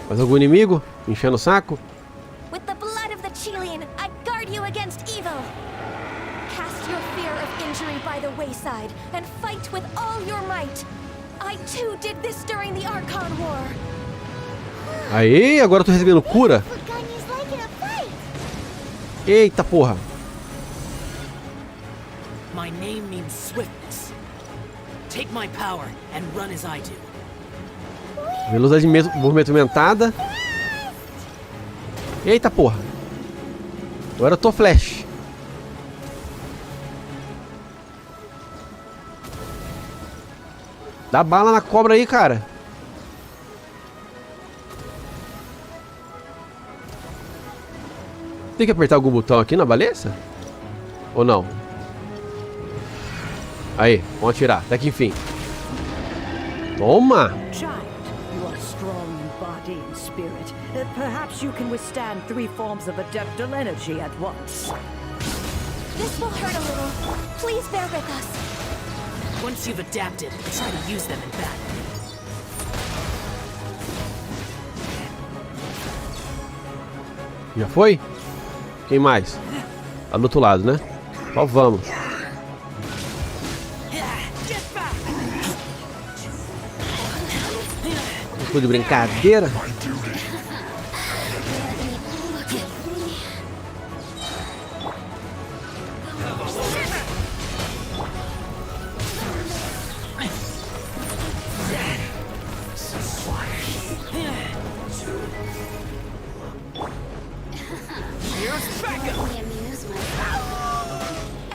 Mais algum inimigo? Enchendo o saco? With the blood of the Chilean, I guard you against evil. Cast your fear of injury by the wayside and fight with all your might. I too did this during the Archon War. Aê, agora eu tô recebendo cura. Eita porra. My name means swiftness. Take my power and run as I do. Velocidade movimentada. Eita porra. Agora eu tô flash. Dá bala na cobra aí, cara. Tem que apertar algum botão aqui na baliza? Ou não? Aí, vamos atirar. Até que enfim. Toma! Child, you are strong in body and spirit. Perhaps you can withstand 3 forms of adeptal energy at once. This will hurt a little. Please bear with us. Once you've adapted, try to use them in battle. Já foi? Quem mais? Lá do outro lado, né? Ó, vamos. Tô de brincadeira.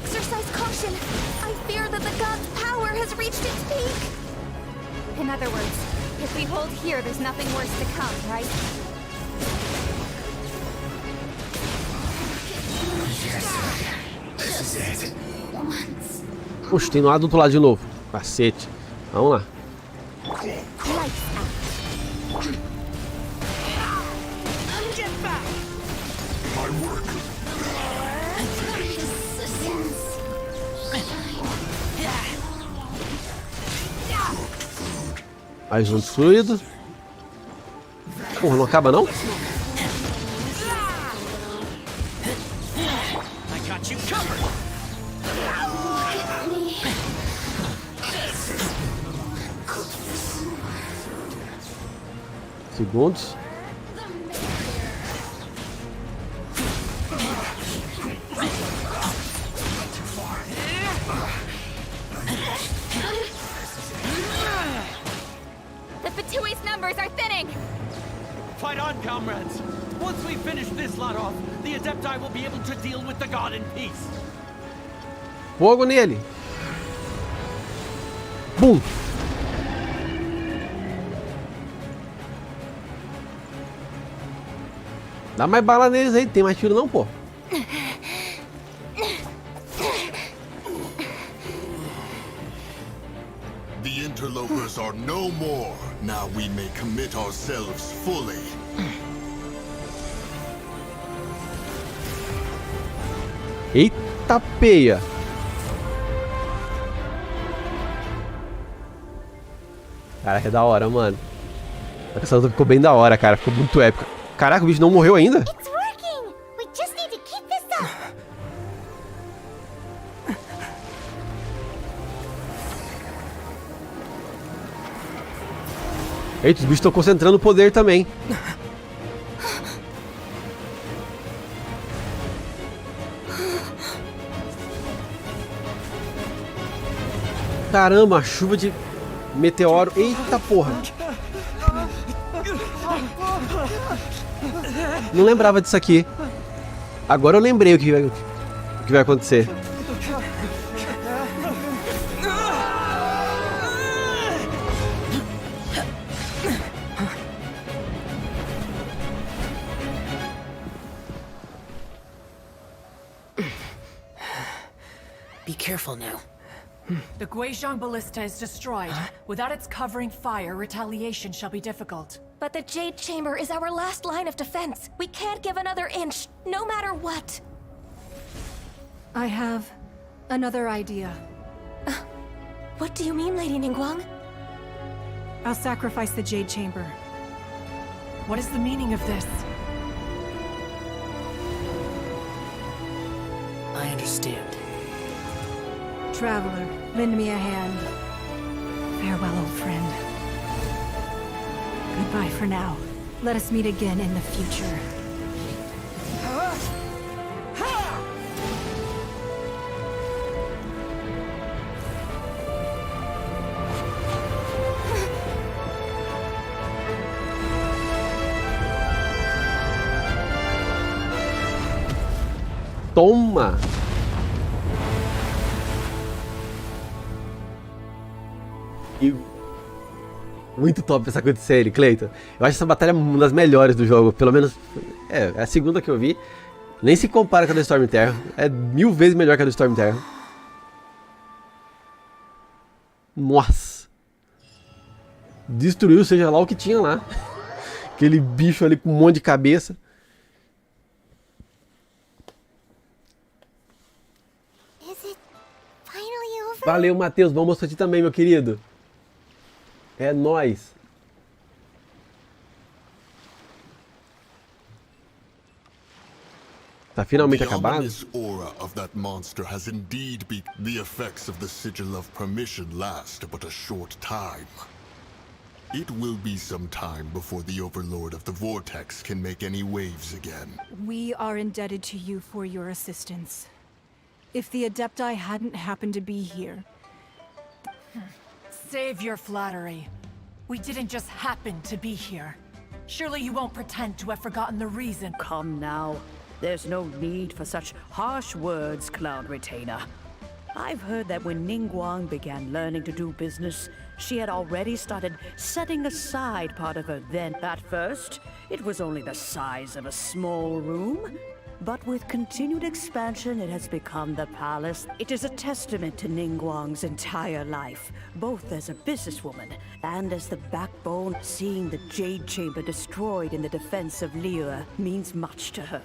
Exercise caution. I fear that the god's power has reached its peak. In other words, if we hold here, there's nothing worse to come, right? Puxa, tem lá do outro lado de novo. Cacete. Vamos lá. Mais um destruído. Porra, não acaba não? Segundos. The Fatui's numbers are thinning. Fight on, comrades. Once we finish this lot off, the Adepti will be able to deal with the god in peace. Fogo nele. Bum. Dá mais bala neles aí, tem mais tiro não, pô. The interlopers are no more. Now we may commit ourselves fully. Eita peia. Caraca, é da hora, mano. Essa luta ficou bem da hora, cara. Ficou muito épica. Caraca, o bicho não morreu ainda? It's working. We just need to keep this up. Eita, os bichos estão concentrando o poder também. Caramba, chuva de meteoro. Eita porra. Não lembrava disso aqui. Agora eu lembrei o que vai acontecer. Be careful now. The Guizhong Ballista is destroyed. Without its covering fire, retaliation shall be difficult. But the Jade Chamber is our last line of defense. We can't give another inch, no matter what. I have another idea. What do you mean, Lady Ningguang? I'll sacrifice the Jade Chamber. What is the meaning of this? I understand. Traveler, lend me a hand. Farewell, old friend. Goodbye for now. Let us meet again in the future. Toma! E muito top essa cutscene, Cleiton. Eu acho essa batalha uma das melhores do jogo. Pelo menos é a segunda que eu vi. Nem se compara com a do Storm Terror. É 1000 vezes melhor que a do Storm Terror. Nossa! Destruiu, seja lá o que tinha lá. Aquele bicho ali com um monte de cabeça. Valeu, Matheus. Vamos mostrar aqui também, meu querido. É nóis. Tá finalmente The acabado? ominous aura of that monster has indeed been. The effects of the sigil of permission last but a short time. It will be some time before the Overlord of the Vortex can make any waves again. We are indebted to you for your assistance. If the Adepti hadn't happened to be here... Save your flattery. We didn't just happen to be here. Surely you won't pretend to have forgotten the reason. Come now. There's no need for such harsh words, Cloud Retainer. I've heard that when Ningguang began learning to do business, she had already started setting aside part of her then. At first, it was only the size of a small room. But with continued expansion, it has become the palace. It is a testament to Ningguang's entire life, both as a businesswoman and as the backbone. Seeing the Jade Chamber destroyed in the defense of Liyue means much to her.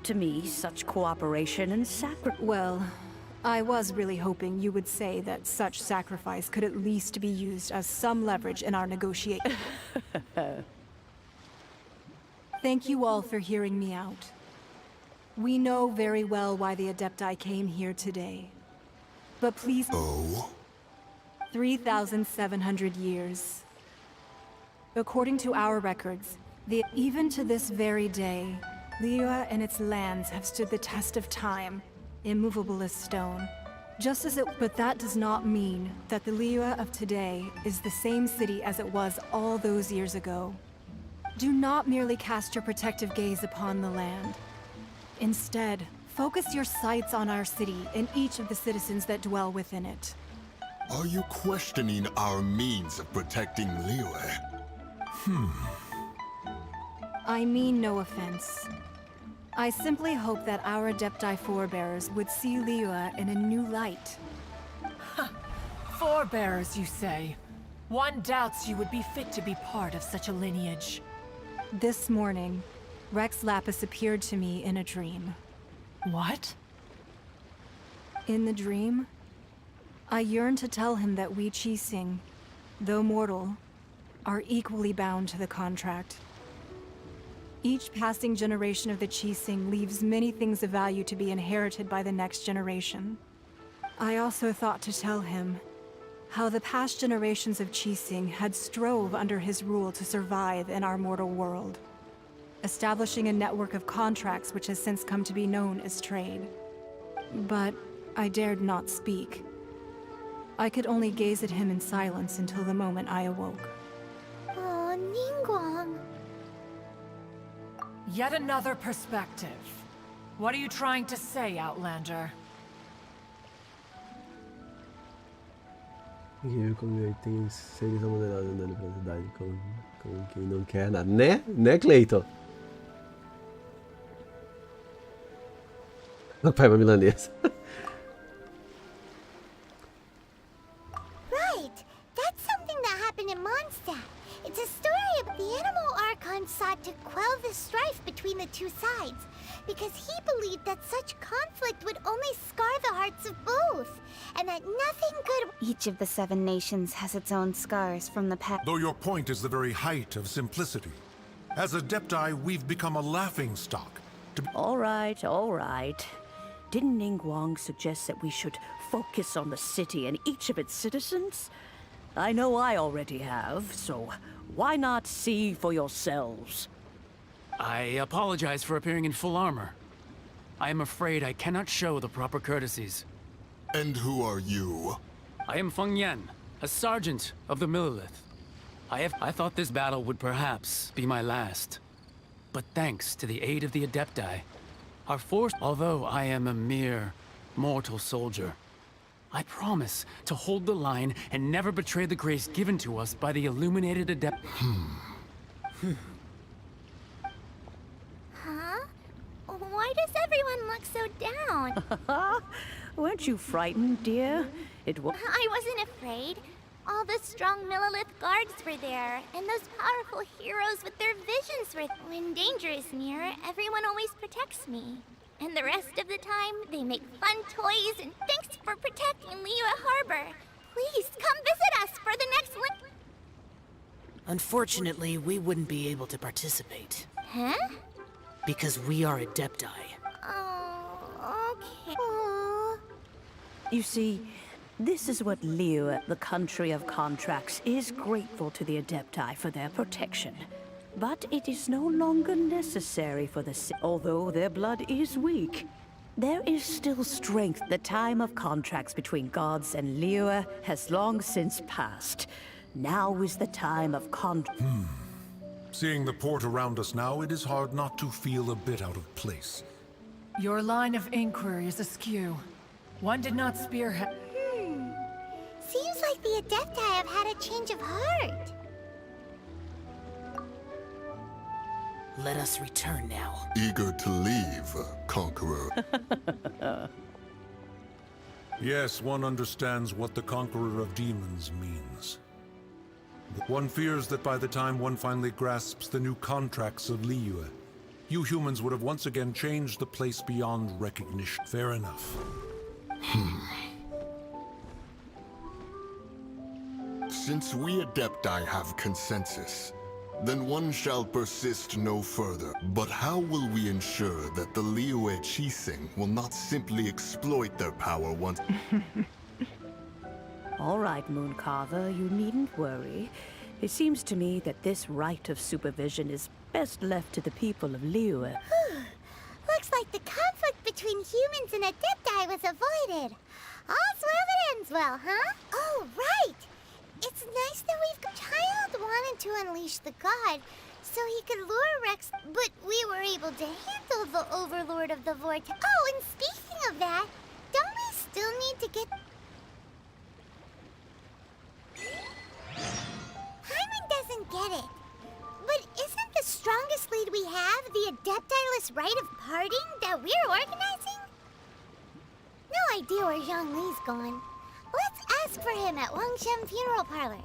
To me, such cooperation and sacrifice... Well, I was really hoping you would say that such sacrifice could at least be used as some leverage in our negotiation. Thank you all for hearing me out. We know very well why the Adepti came here today. But please... Oh? 3,700 years. According to our records, even to this very day, Liyue and its lands have stood the test of time, immovable as stone. But that does not mean that the Liyue of today is the same city as it was all those years ago. Do not merely cast your protective gaze upon the land. Instead, focus your sights on our city and each of the citizens that dwell within it. Are you questioning our means of protecting Liyue? I mean no offense. I simply hope that our Adepti forebears would see Liyue in a new light. Forebearers, you say? One doubts you would be fit to be part of such a lineage. This morning, Rex Lapis appeared to me in a dream. What? In the dream, I yearned to tell him that we Qixing, though mortal, are equally bound to the contract. Each passing generation of the Qixing leaves many things of value to be inherited by the next generation. I also thought to tell him how the past generations of Qixing had strove under his rule to survive in our mortal world, establishing a network of contracts which has since come to be known as trade. But I dared not speak. I could only gaze at him in silence until the moment I awoke. Oh, Ningguang. Yet another perspective. What are you trying to say, Outlander? Incrível como tem seres amoderados andando pela cidade como quem não quer nada. Né, Cleiton? Meu pai é uma milanesa. Right! That's something that happened in Mondstadt. It's a story of the Animal Archon sought to quell the strife between the two sides, because he believed that such conflict would only scar the hearts of both, and that nothing good... Each of the 7 nations has its own scars from the past. Though your point is the very height of simplicity. As Adepti, we've become a laughingstock. All right. Didn't Ningguang suggest that we should focus on the city and each of its citizens? I know I already have, so why not see for yourselves? I apologize for appearing in full armor. I am afraid I cannot show the proper courtesies. And who are you? I am Feng Yan, a sergeant of the Millelith. I thought this battle would perhaps be my last. But thanks to the aid of the Adepti, our force, although I am a mere mortal soldier, I promise to hold the line and never betray the grace given to us by the illuminated Adept. Huh? Why does everyone look so down? Weren't you frightened, dear? I wasn't afraid. All the strong Millelith guards were there, and those powerful heroes with their visions were... When danger is near, everyone always protects me. And the rest of the time, they make fun toys, and thanks for protecting Liyue Harbor. Please, come visit us for the next one. Unfortunately, we wouldn't be able to participate. Huh? Because we are Adepti. You see, this is what Liyue, the country of contracts, is grateful to the Adepti for their protection. But it is no longer necessary for the although their blood is weak. There is still strength. The time of contracts between gods and Liyue has long since passed. Now is the time of Seeing the port around us now, it is hard not to feel a bit out of place. Your line of inquiry is askew. One did not spearhead. Seems like the Adepti have had a change of heart. Let us return now. Eager to leave, Conqueror. Yes, one understands what the Conqueror of Demons means. One fears that by the time one finally grasps the new contracts of Liyue, you humans would have once again changed the place beyond recognition. Fair enough. Since we Adepti have consensus, then one shall persist no further. But how will we ensure that the Liyue Chising will not simply exploit their power once... All right, Mooncarver, you needn't worry. It seems to me that this right of supervision is best left to the people of Liyue. Looks like the conflict between humans and Adepti was avoided. All's well that ends well, huh? Oh, right! It's nice that Child wanted to unleash the god, so he could lure Rex, but we were able to handle the Overlord of the Vortex. Oh, and speaking of that, don't we still need to get... Hyman doesn't get it. But isn't the strongest lead we have the Adepti-less rite of parting that we're organizing? No idea where Zhongli's gone. Let's ask for him at Wangshen Funeral Parlor.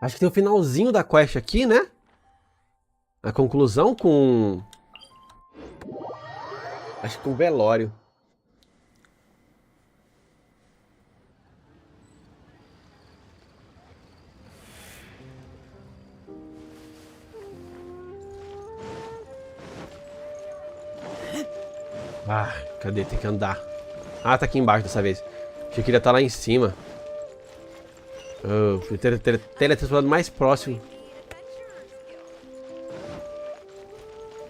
Acho que tem o finalzinho da quest aqui, né? A conclusão com... Acho que com o velório. Ah, cadê? Tem que andar. Ah, tá aqui embaixo dessa vez. Achei que ele ia estar lá em cima. Fui teletransportado mais próximo.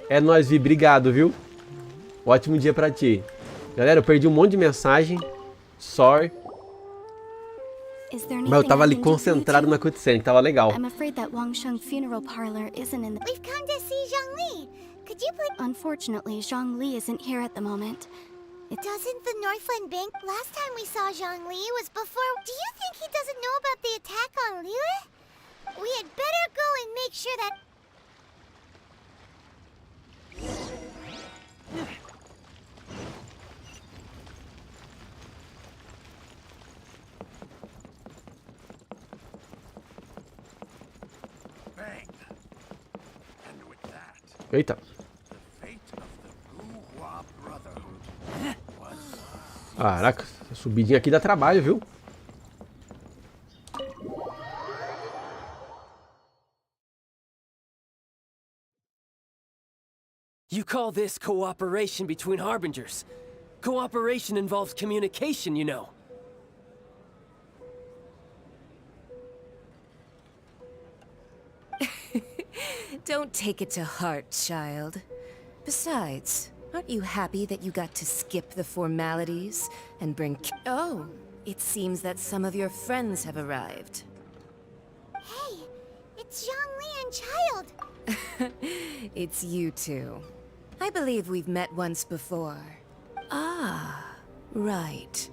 É nóis, Vi. Obrigado, viu? Ótimo dia pra ti. Galera, eu perdi um monte de mensagem. Sorry. Mas eu tava ali concentrado na cutscene, tava legal. I'm afraid that Wangshen Funeral Parlor isn't in the... We've come to see Zhongli. Could you please... Unfortunately, Zhongli isn't here at the moment. Doesn't the Northland Bank... Last time we saw Zhongli was before... Do you think he doesn't know about the attack on Liyue? We had better go and make sure that... Eita. Caraca, essa subidinha aqui dá trabalho, viu? You call this cooperation between Harbingers? Cooperation involves communication, you know. Don't take it to heart, child. Besides, aren't you happy that you got to skip the formalities and bring... Oh, it seems that some of your friends have arrived. Hey, it's Zhongli and Child. It's you two. I believe we've met once before. Ah, right.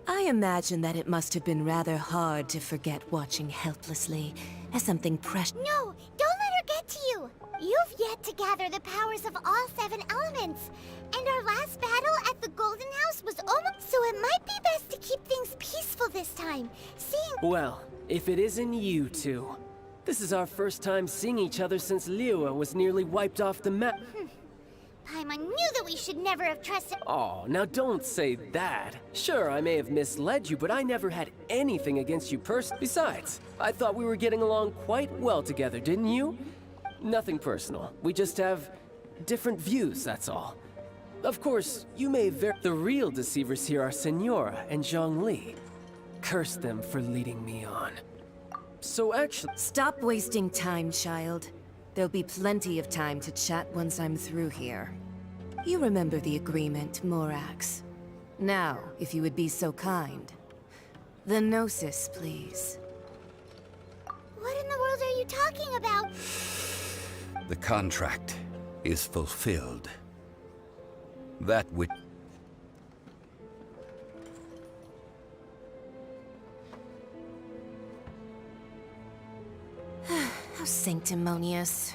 I imagine that it must have been rather hard to forget watching helplessly as something precious. No, don't let her get to you. You've yet to gather the powers of all 7 elements. And our last battle at the Golden House was almost... So it might be best to keep things peaceful this time. Seeing... Well, if it isn't you two. This is our first time seeing each other since Liyue was nearly wiped off the map. Paimon knew that we should never have trusted... Oh, now don't say that. Sure, I may have misled you, but I never had anything against you personally. Besides, I thought we were getting along quite well together, didn't you? Nothing personal. We just have different views, that's all. Of course, you may the real deceivers here are Senora and Zhongli. Curse them for leading me on. So actually... Stop wasting time, child. There'll be plenty of time to chat once I'm through here. You remember the agreement, Morax. Now, if you would be so kind. The Gnosis, please. What in the world are you talking about? The contract is fulfilled. That which... How sanctimonious.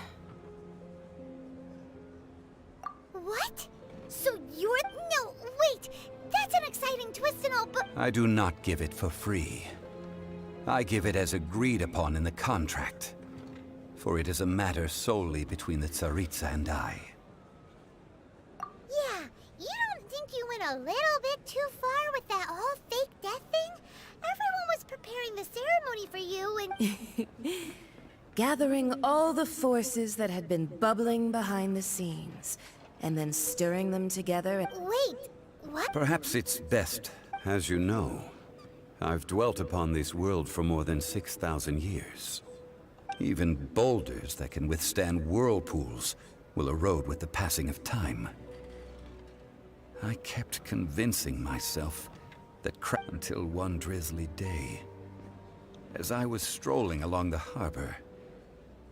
What? So you're... No, wait! That's an exciting twist and all, but... I do not give it for free. I give it as agreed upon in the contract. For it is a matter solely between the Tsaritsa and I. Yeah, you don't think you went a little bit too far with that whole fake death thing? Everyone was preparing the ceremony for you and... Gathering all the forces that had been bubbling behind the scenes, and then stirring them together and... Wait, what? Perhaps it's best, as you know. I've dwelt upon this world for more than 6,000 years. Even boulders that can withstand whirlpools will erode with the passing of time. I kept convincing myself that until one drizzly day, as I was strolling along the harbor,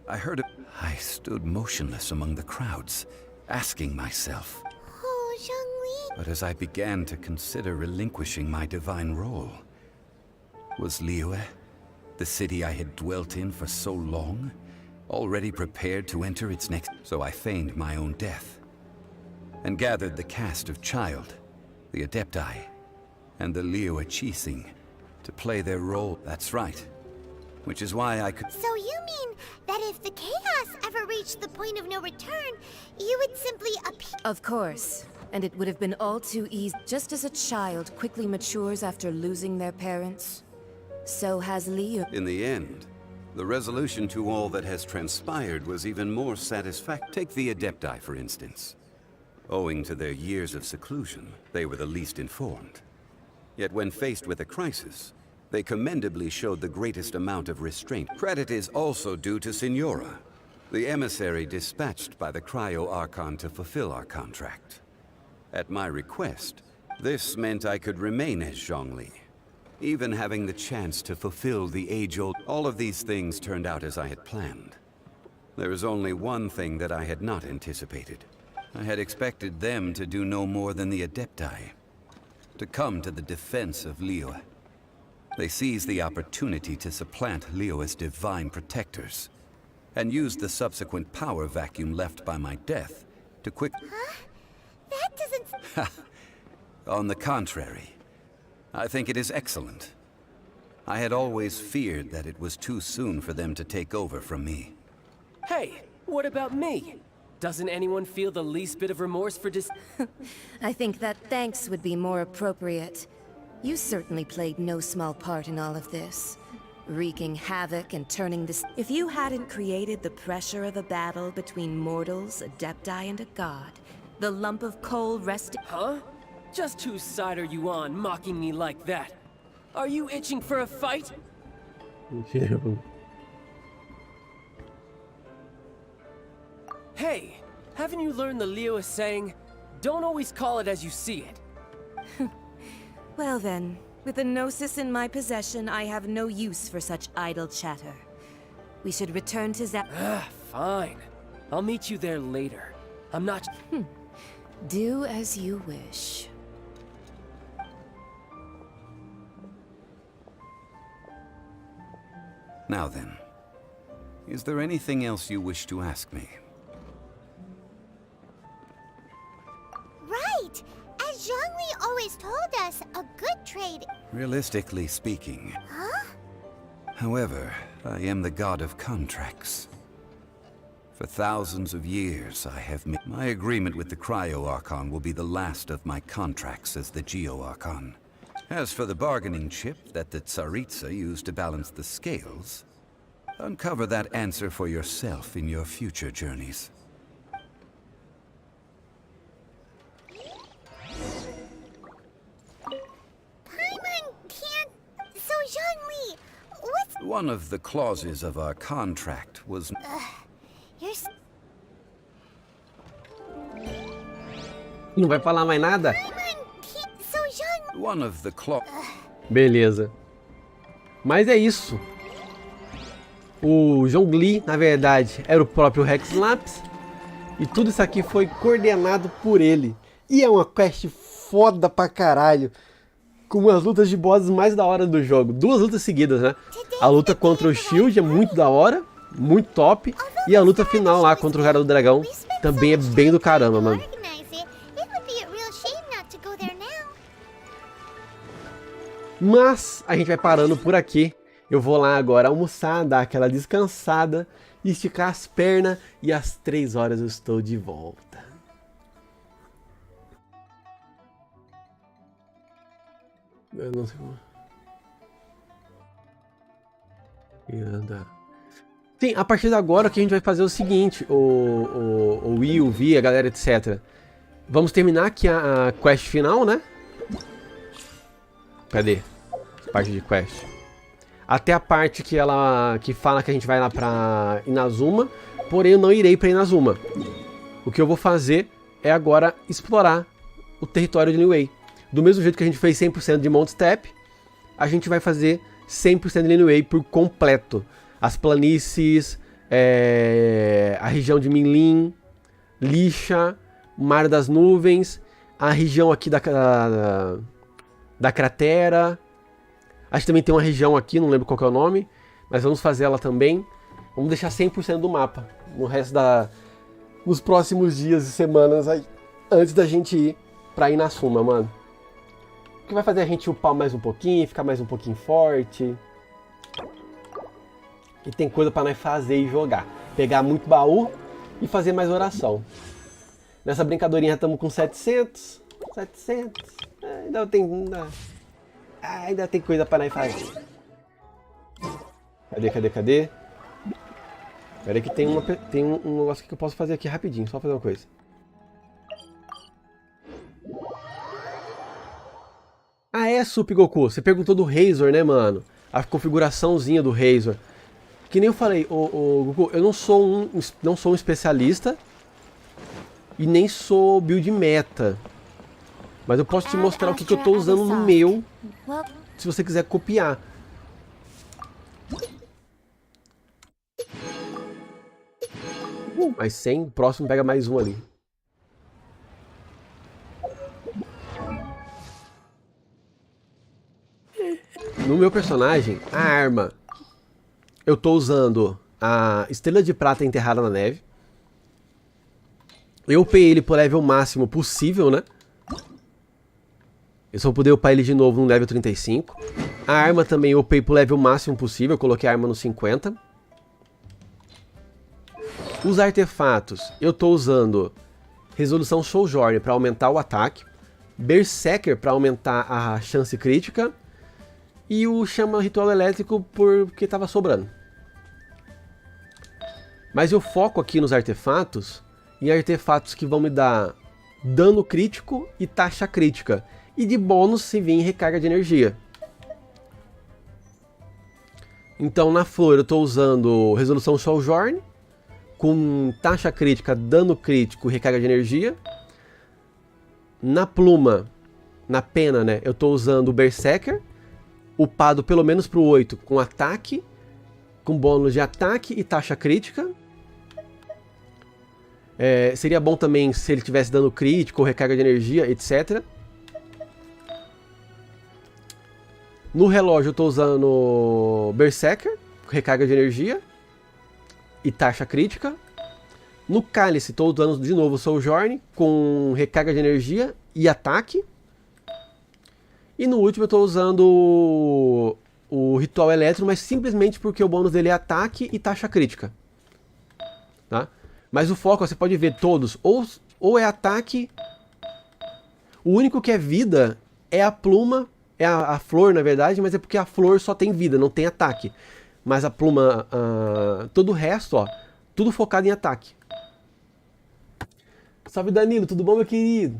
I heard I stood motionless among the crowds, asking myself... Oh, Zhongli... But as I began to consider relinquishing my divine role, was Liyue, the city I had dwelt in for so long, already prepared to enter its next... So I feigned my own death, and gathered the cast of Child, the Adepti, and the Liyue Chising to play their role. That's right. Which is why I could... So you mean that if the chaos ever reached the point of no return, you would simply appear... Of course. And it would have been all too easy. Just as a child quickly matures after losing their parents, so has Liyue. In the end, the resolution to all that has transpired was even more satisfactory. Take the Adepti, for instance. Owing to their years of seclusion, they were the least informed. Yet when faced with a crisis, they commendably showed the greatest amount of restraint. Credit is also due to Senora, the emissary dispatched by the Cryo-Archon to fulfill our contract. At my request, this meant I could remain as Zhongli, even having the chance to fulfill the age-old... All of these things turned out as I had planned. There is only one thing that I had not anticipated. I had expected them to do no more than the Adepti, to come to the defense of Liyue. They seized the opportunity to supplant Liyue's divine protectors, and used the subsequent power vacuum left by my death to Huh? That doesn't... On the contrary, I think it is excellent. I had always feared that it was too soon for them to take over from me. Hey, what about me? Doesn't anyone feel the least bit of remorse for I think that thanks would be more appropriate. You certainly played no small part in all of this. Wreaking havoc and turning this... If you hadn't created the pressure of a battle between mortals, Adepti, and a god, the lump of coal resting... Huh? Just whose side are you on, mocking me like that? Are you itching for a fight? Hey, haven't you learned the Liyue saying, don't always call it as you see it? Well then, with the Gnosis in my possession, I have no use for such idle chatter. We should return to Fine. I'll meet you there later. I'm not... Do as you wish. Now then, is there anything else you wish to ask me? Right! As Zhongli always told us, a good trade... Realistically speaking. Huh? However, I am the god of contracts. For thousands of years, I have made... My agreement with the Cryo-Archon will be the last of my contracts as the Geo-Archon. As for the bargaining chip that the Tsaritsa used to balance the scales, Uncover that answer for yourself in your future journeys. So Zhongli, what's... One of the clauses of our contract was... Não vai falar mais nada? One of the Beleza. Mas é isso. O Zhongli, na verdade, era o próprio Rex Lapis. E tudo isso aqui foi coordenado por ele. E é uma quest foda pra caralho. Com umas lutas de bosses mais da hora do jogo. 2 lutas seguidas, né? A luta contra o Shield é muito da hora. Muito top. E a luta final lá contra o cara do dragão também é bem do caramba, mano. Mas a gente vai parando por aqui. Eu vou lá agora almoçar, dar aquela descansada, esticar as pernas e às 3 horas eu estou de volta. Eu não sei como. Sim, a partir de agora o que a gente vai fazer é o seguinte, o Will, o Vi, a galera, etc. Vamos terminar aqui a quest final, né? Cadê? Parte de quest. Até a parte que fala que a gente vai lá pra Inazuma, porém eu não irei pra Inazuma. O que eu vou fazer é agora explorar o território de Liyue. Do mesmo jeito que a gente fez 100% de Mount Step, a gente vai fazer 100% de Liyue por completo. As planícies, a região de Minlin, Lixa, Mar das Nuvens, a região aqui da cratera. Acho que também tem uma região aqui, não lembro qual que é o nome, mas vamos fazer ela também. Vamos deixar 100% do mapa no resto nos próximos dias e semanas aí, antes da gente ir pra Inazuma, mano. O que vai fazer a gente upar mais um pouquinho, ficar mais um pouquinho forte. E tem coisa pra nós fazer e jogar. Pegar muito baú e fazer mais oração. Nessa brincadorinha estamos com 700. Ainda tem coisa pra nós fazer. Cadê? Pera aí que tem um negócio que eu posso fazer aqui rapidinho. Só fazer uma coisa. Ah, é, Sup Goku. Você perguntou do Razor, né, mano? A configuraçãozinha do Razor. Que nem eu falei, Goku, eu não sou um especialista e nem sou build meta. Mas eu posso te mostrar o que eu tô usando no meu, se você quiser copiar. Mas 100, o próximo pega mais um ali. No meu personagem, a arma, eu tô usando a Estrela de Prata Enterrada na Neve. Eu upei ele pro level máximo possível, né? Eu só vou poder upar ele de novo no level 35. A arma também eu upei pro level máximo possível, eu coloquei a arma no 50. Os artefatos, eu tô usando Resolução Sojourner para aumentar o ataque, Berserker para aumentar a chance crítica e o Chama Ritual Elétrico porque tava sobrando. Mas eu foco aqui nos artefatos, em artefatos que vão me dar dano crítico e taxa crítica. E de bônus se vir recarga de energia. Então na flor eu estou usando Resolução Sojourn, com taxa crítica, dano crítico e recarga de energia. Na pluma, na pena, né, eu estou usando o Berserker, upado pelo menos para o 8 com ataque, com bônus de ataque e taxa crítica. Seria bom também se ele tivesse dano crítico, recarga de energia, etc. No relógio eu estou usando Berserker, recarga de energia e taxa crítica. No cálice estou usando de novo Sojourn, com recarga de energia e ataque. E no último eu estou usando o Ritual Elétrico, mas simplesmente porque o bônus dele é ataque e taxa crítica. Tá? Mas o foco, você pode ver todos, ou é ataque. O único que é vida é a pluma. É a flor, na verdade, mas é porque a flor só tem vida, não tem ataque. Mas a pluma, todo o resto, ó, tudo focado em ataque. Salve Danilo, tudo bom, meu querido?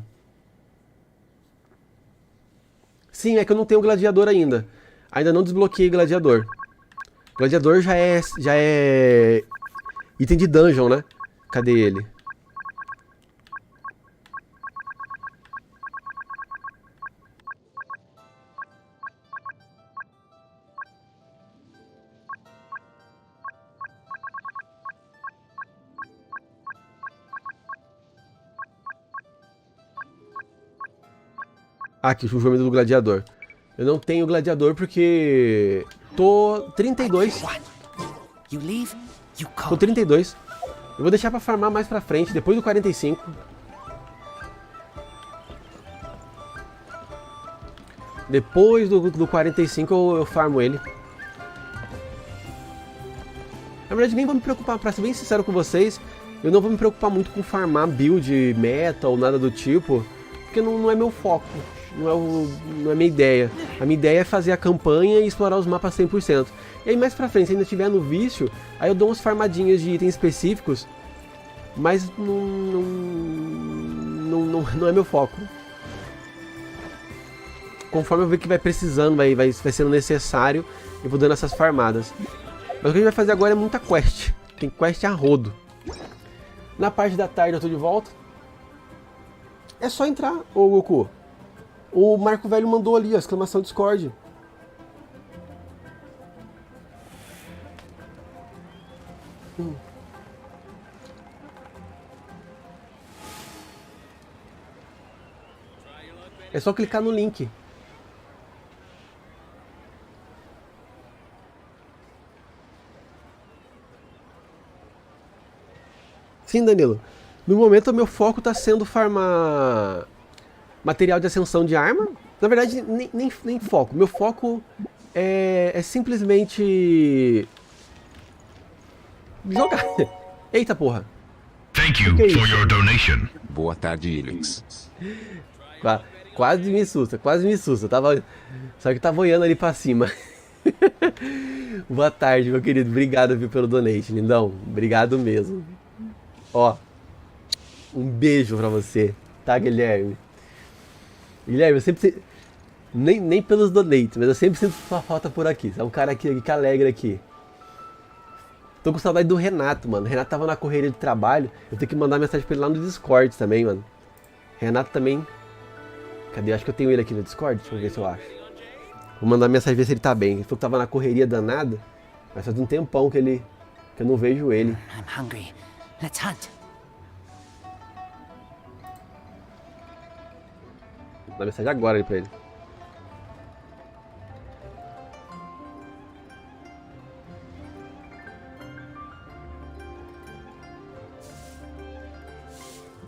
Sim, é que eu não tenho gladiador ainda. Ainda não desbloqueei gladiador. Gladiador já é item de dungeon, né? Cadê ele? Aqui, o julgamento do gladiador. Eu não tenho gladiador porque tô 32. Tô 32. Eu vou deixar pra farmar mais pra frente, depois do 45. Depois do 45 eu farmo ele. Na verdade nem vou me preocupar, pra ser bem sincero com vocês, eu não vou me preocupar muito com farmar build, meta ou nada do tipo, porque não é meu foco. Não é minha ideia. A minha ideia é fazer a campanha e explorar os mapas 100%. E aí mais pra frente, se ainda estiver no vício, aí eu dou umas farmadinhas de itens específicos, mas não é meu foco. Conforme eu ver que vai precisando, vai sendo necessário, eu vou dando essas farmadas. Mas o que a gente vai fazer agora é muita quest. Tem quest a rodo. Na parte da tarde eu tô de volta. É só entrar, ô Goku. O Marco Velho mandou ali, a exclamação Discord. É só clicar no link. Sim, Danilo. No momento, o meu foco está sendo farmar material de ascensão de arma. Na verdade, nem foco. Meu foco é simplesmente jogar. Eita porra. Thank you for your donation. Boa tarde, Elex. Quase me assusta. Só que tava olhando ali pra cima. Boa tarde, meu querido. Obrigado, viu, pelo donate, lindão. Obrigado mesmo. Ó, um beijo pra você, tá, Guilherme? Guilherme, eu sempre... Nem pelos donates, mas eu sempre sinto sua falta por aqui. Você é um cara aqui que alegra aqui. Tô com saudade do Renato, mano. O Renato tava na correria de trabalho. Eu tenho que mandar mensagem pra ele lá no Discord também, mano. Renato também... Cadê? Acho que eu tenho ele aqui no Discord. Deixa eu ver se eu acho. Vou mandar mensagem ver se ele tá bem. Ele falou que tava na correria danada. Mas faz um tempão que eu não vejo ele. I'm hungry. Let's hunt. Vou dar mensagem agora ali pra ele.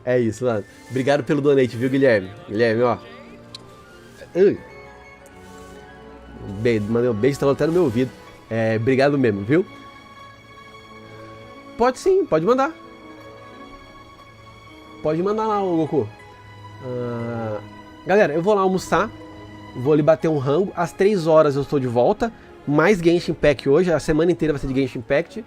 É isso, mano. Obrigado pelo donate, viu, Guilherme? Guilherme, ó. Mandei um beijo, tá até no meu ouvido. Obrigado mesmo, viu? Pode sim, pode mandar. Pode mandar lá, ô Goku. Galera, eu vou lá almoçar. Vou ali bater um rango. Às 3 horas eu estou de volta. Mais Genshin Impact hoje. A semana inteira vai ser de Genshin Impact.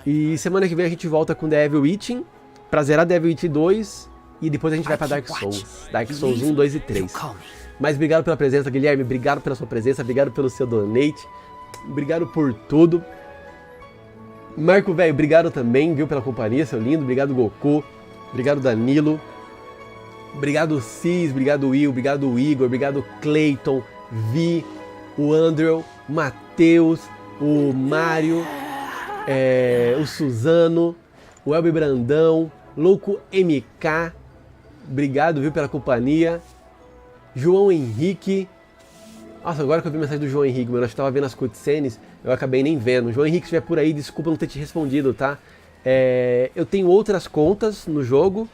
E semana que vem a gente volta com Devil Within. Pra zerar Devil Within 2. E depois a gente vai pra Dark Souls. Dark Souls 1, 2 e 3. Mas obrigado pela presença, Guilherme. Obrigado pela sua presença. Obrigado pelo seu donate. Obrigado por tudo. Marco Velho, obrigado também, viu, pela companhia, seu lindo. Obrigado, Goku. Obrigado, Danilo. Obrigado, Cis. Obrigado, Will. Obrigado, Igor. Obrigado, Clayton, Vi, o Andrew, o Matheus, o Mário, o Suzano, o Elber Brandão, Louco MK. Obrigado, viu, pela companhia. João Henrique. Nossa, agora que eu vi a mensagem do João Henrique, mano, eu estava vendo as cutscenes, eu acabei nem vendo. João Henrique, se estiver por aí, desculpa não ter te respondido, tá? Eu tenho outras contas no jogo,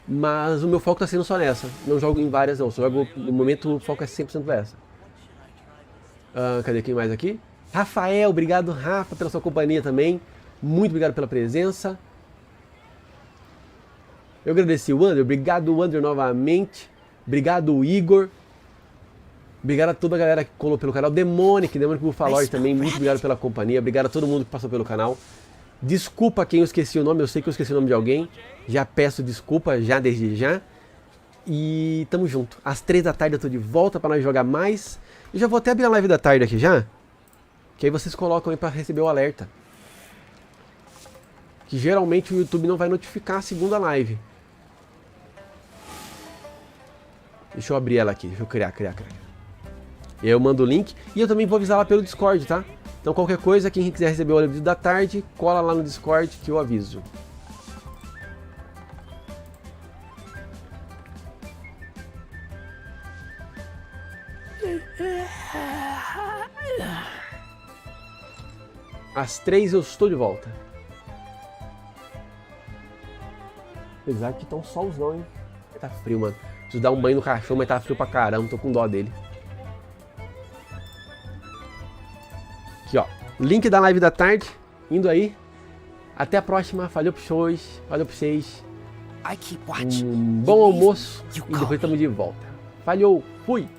mas o meu foco tá sendo só nessa. Não jogo em várias, não. Só jogo, no momento, o foco é 100% nessa. Cadê quem mais aqui? Rafael, obrigado, Rafa, pela sua companhia também. Muito obrigado pela presença. Eu agradeci o Andrew, obrigado, Andrew, novamente. Obrigado, Igor. Obrigado a toda a galera que colou pelo canal. Demônico Bufalord também, muito obrigado pela companhia. Obrigado a todo mundo que passou pelo canal. Desculpa quem eu esqueci o nome, eu sei que eu esqueci o nome de alguém. Já peço desculpa, já desde já. E tamo junto. Às 3 da tarde eu tô de volta pra nós jogar mais. Eu já vou até abrir a live da tarde aqui já. Que aí vocês colocam aí pra receber o alerta. Que geralmente o YouTube não vai notificar a segunda live. Deixa eu abrir ela aqui, deixa eu criar. Eu mando o link e eu também vou avisar lá pelo Discord, tá? Então qualquer coisa, quem quiser receber o aviso da tarde, cola lá no Discord que eu aviso. Às 3 eu estou de volta. Apesar que tá um solzão, hein? Tá frio, mano. Preciso dar um banho no cachorro, mas tá frio pra caramba, tô com dó dele. Aqui, ó. Link da live da tarde, indo aí. Até a próxima, valeu pra vocês. Um bom almoço e depois estamos de volta. Falhou, fui!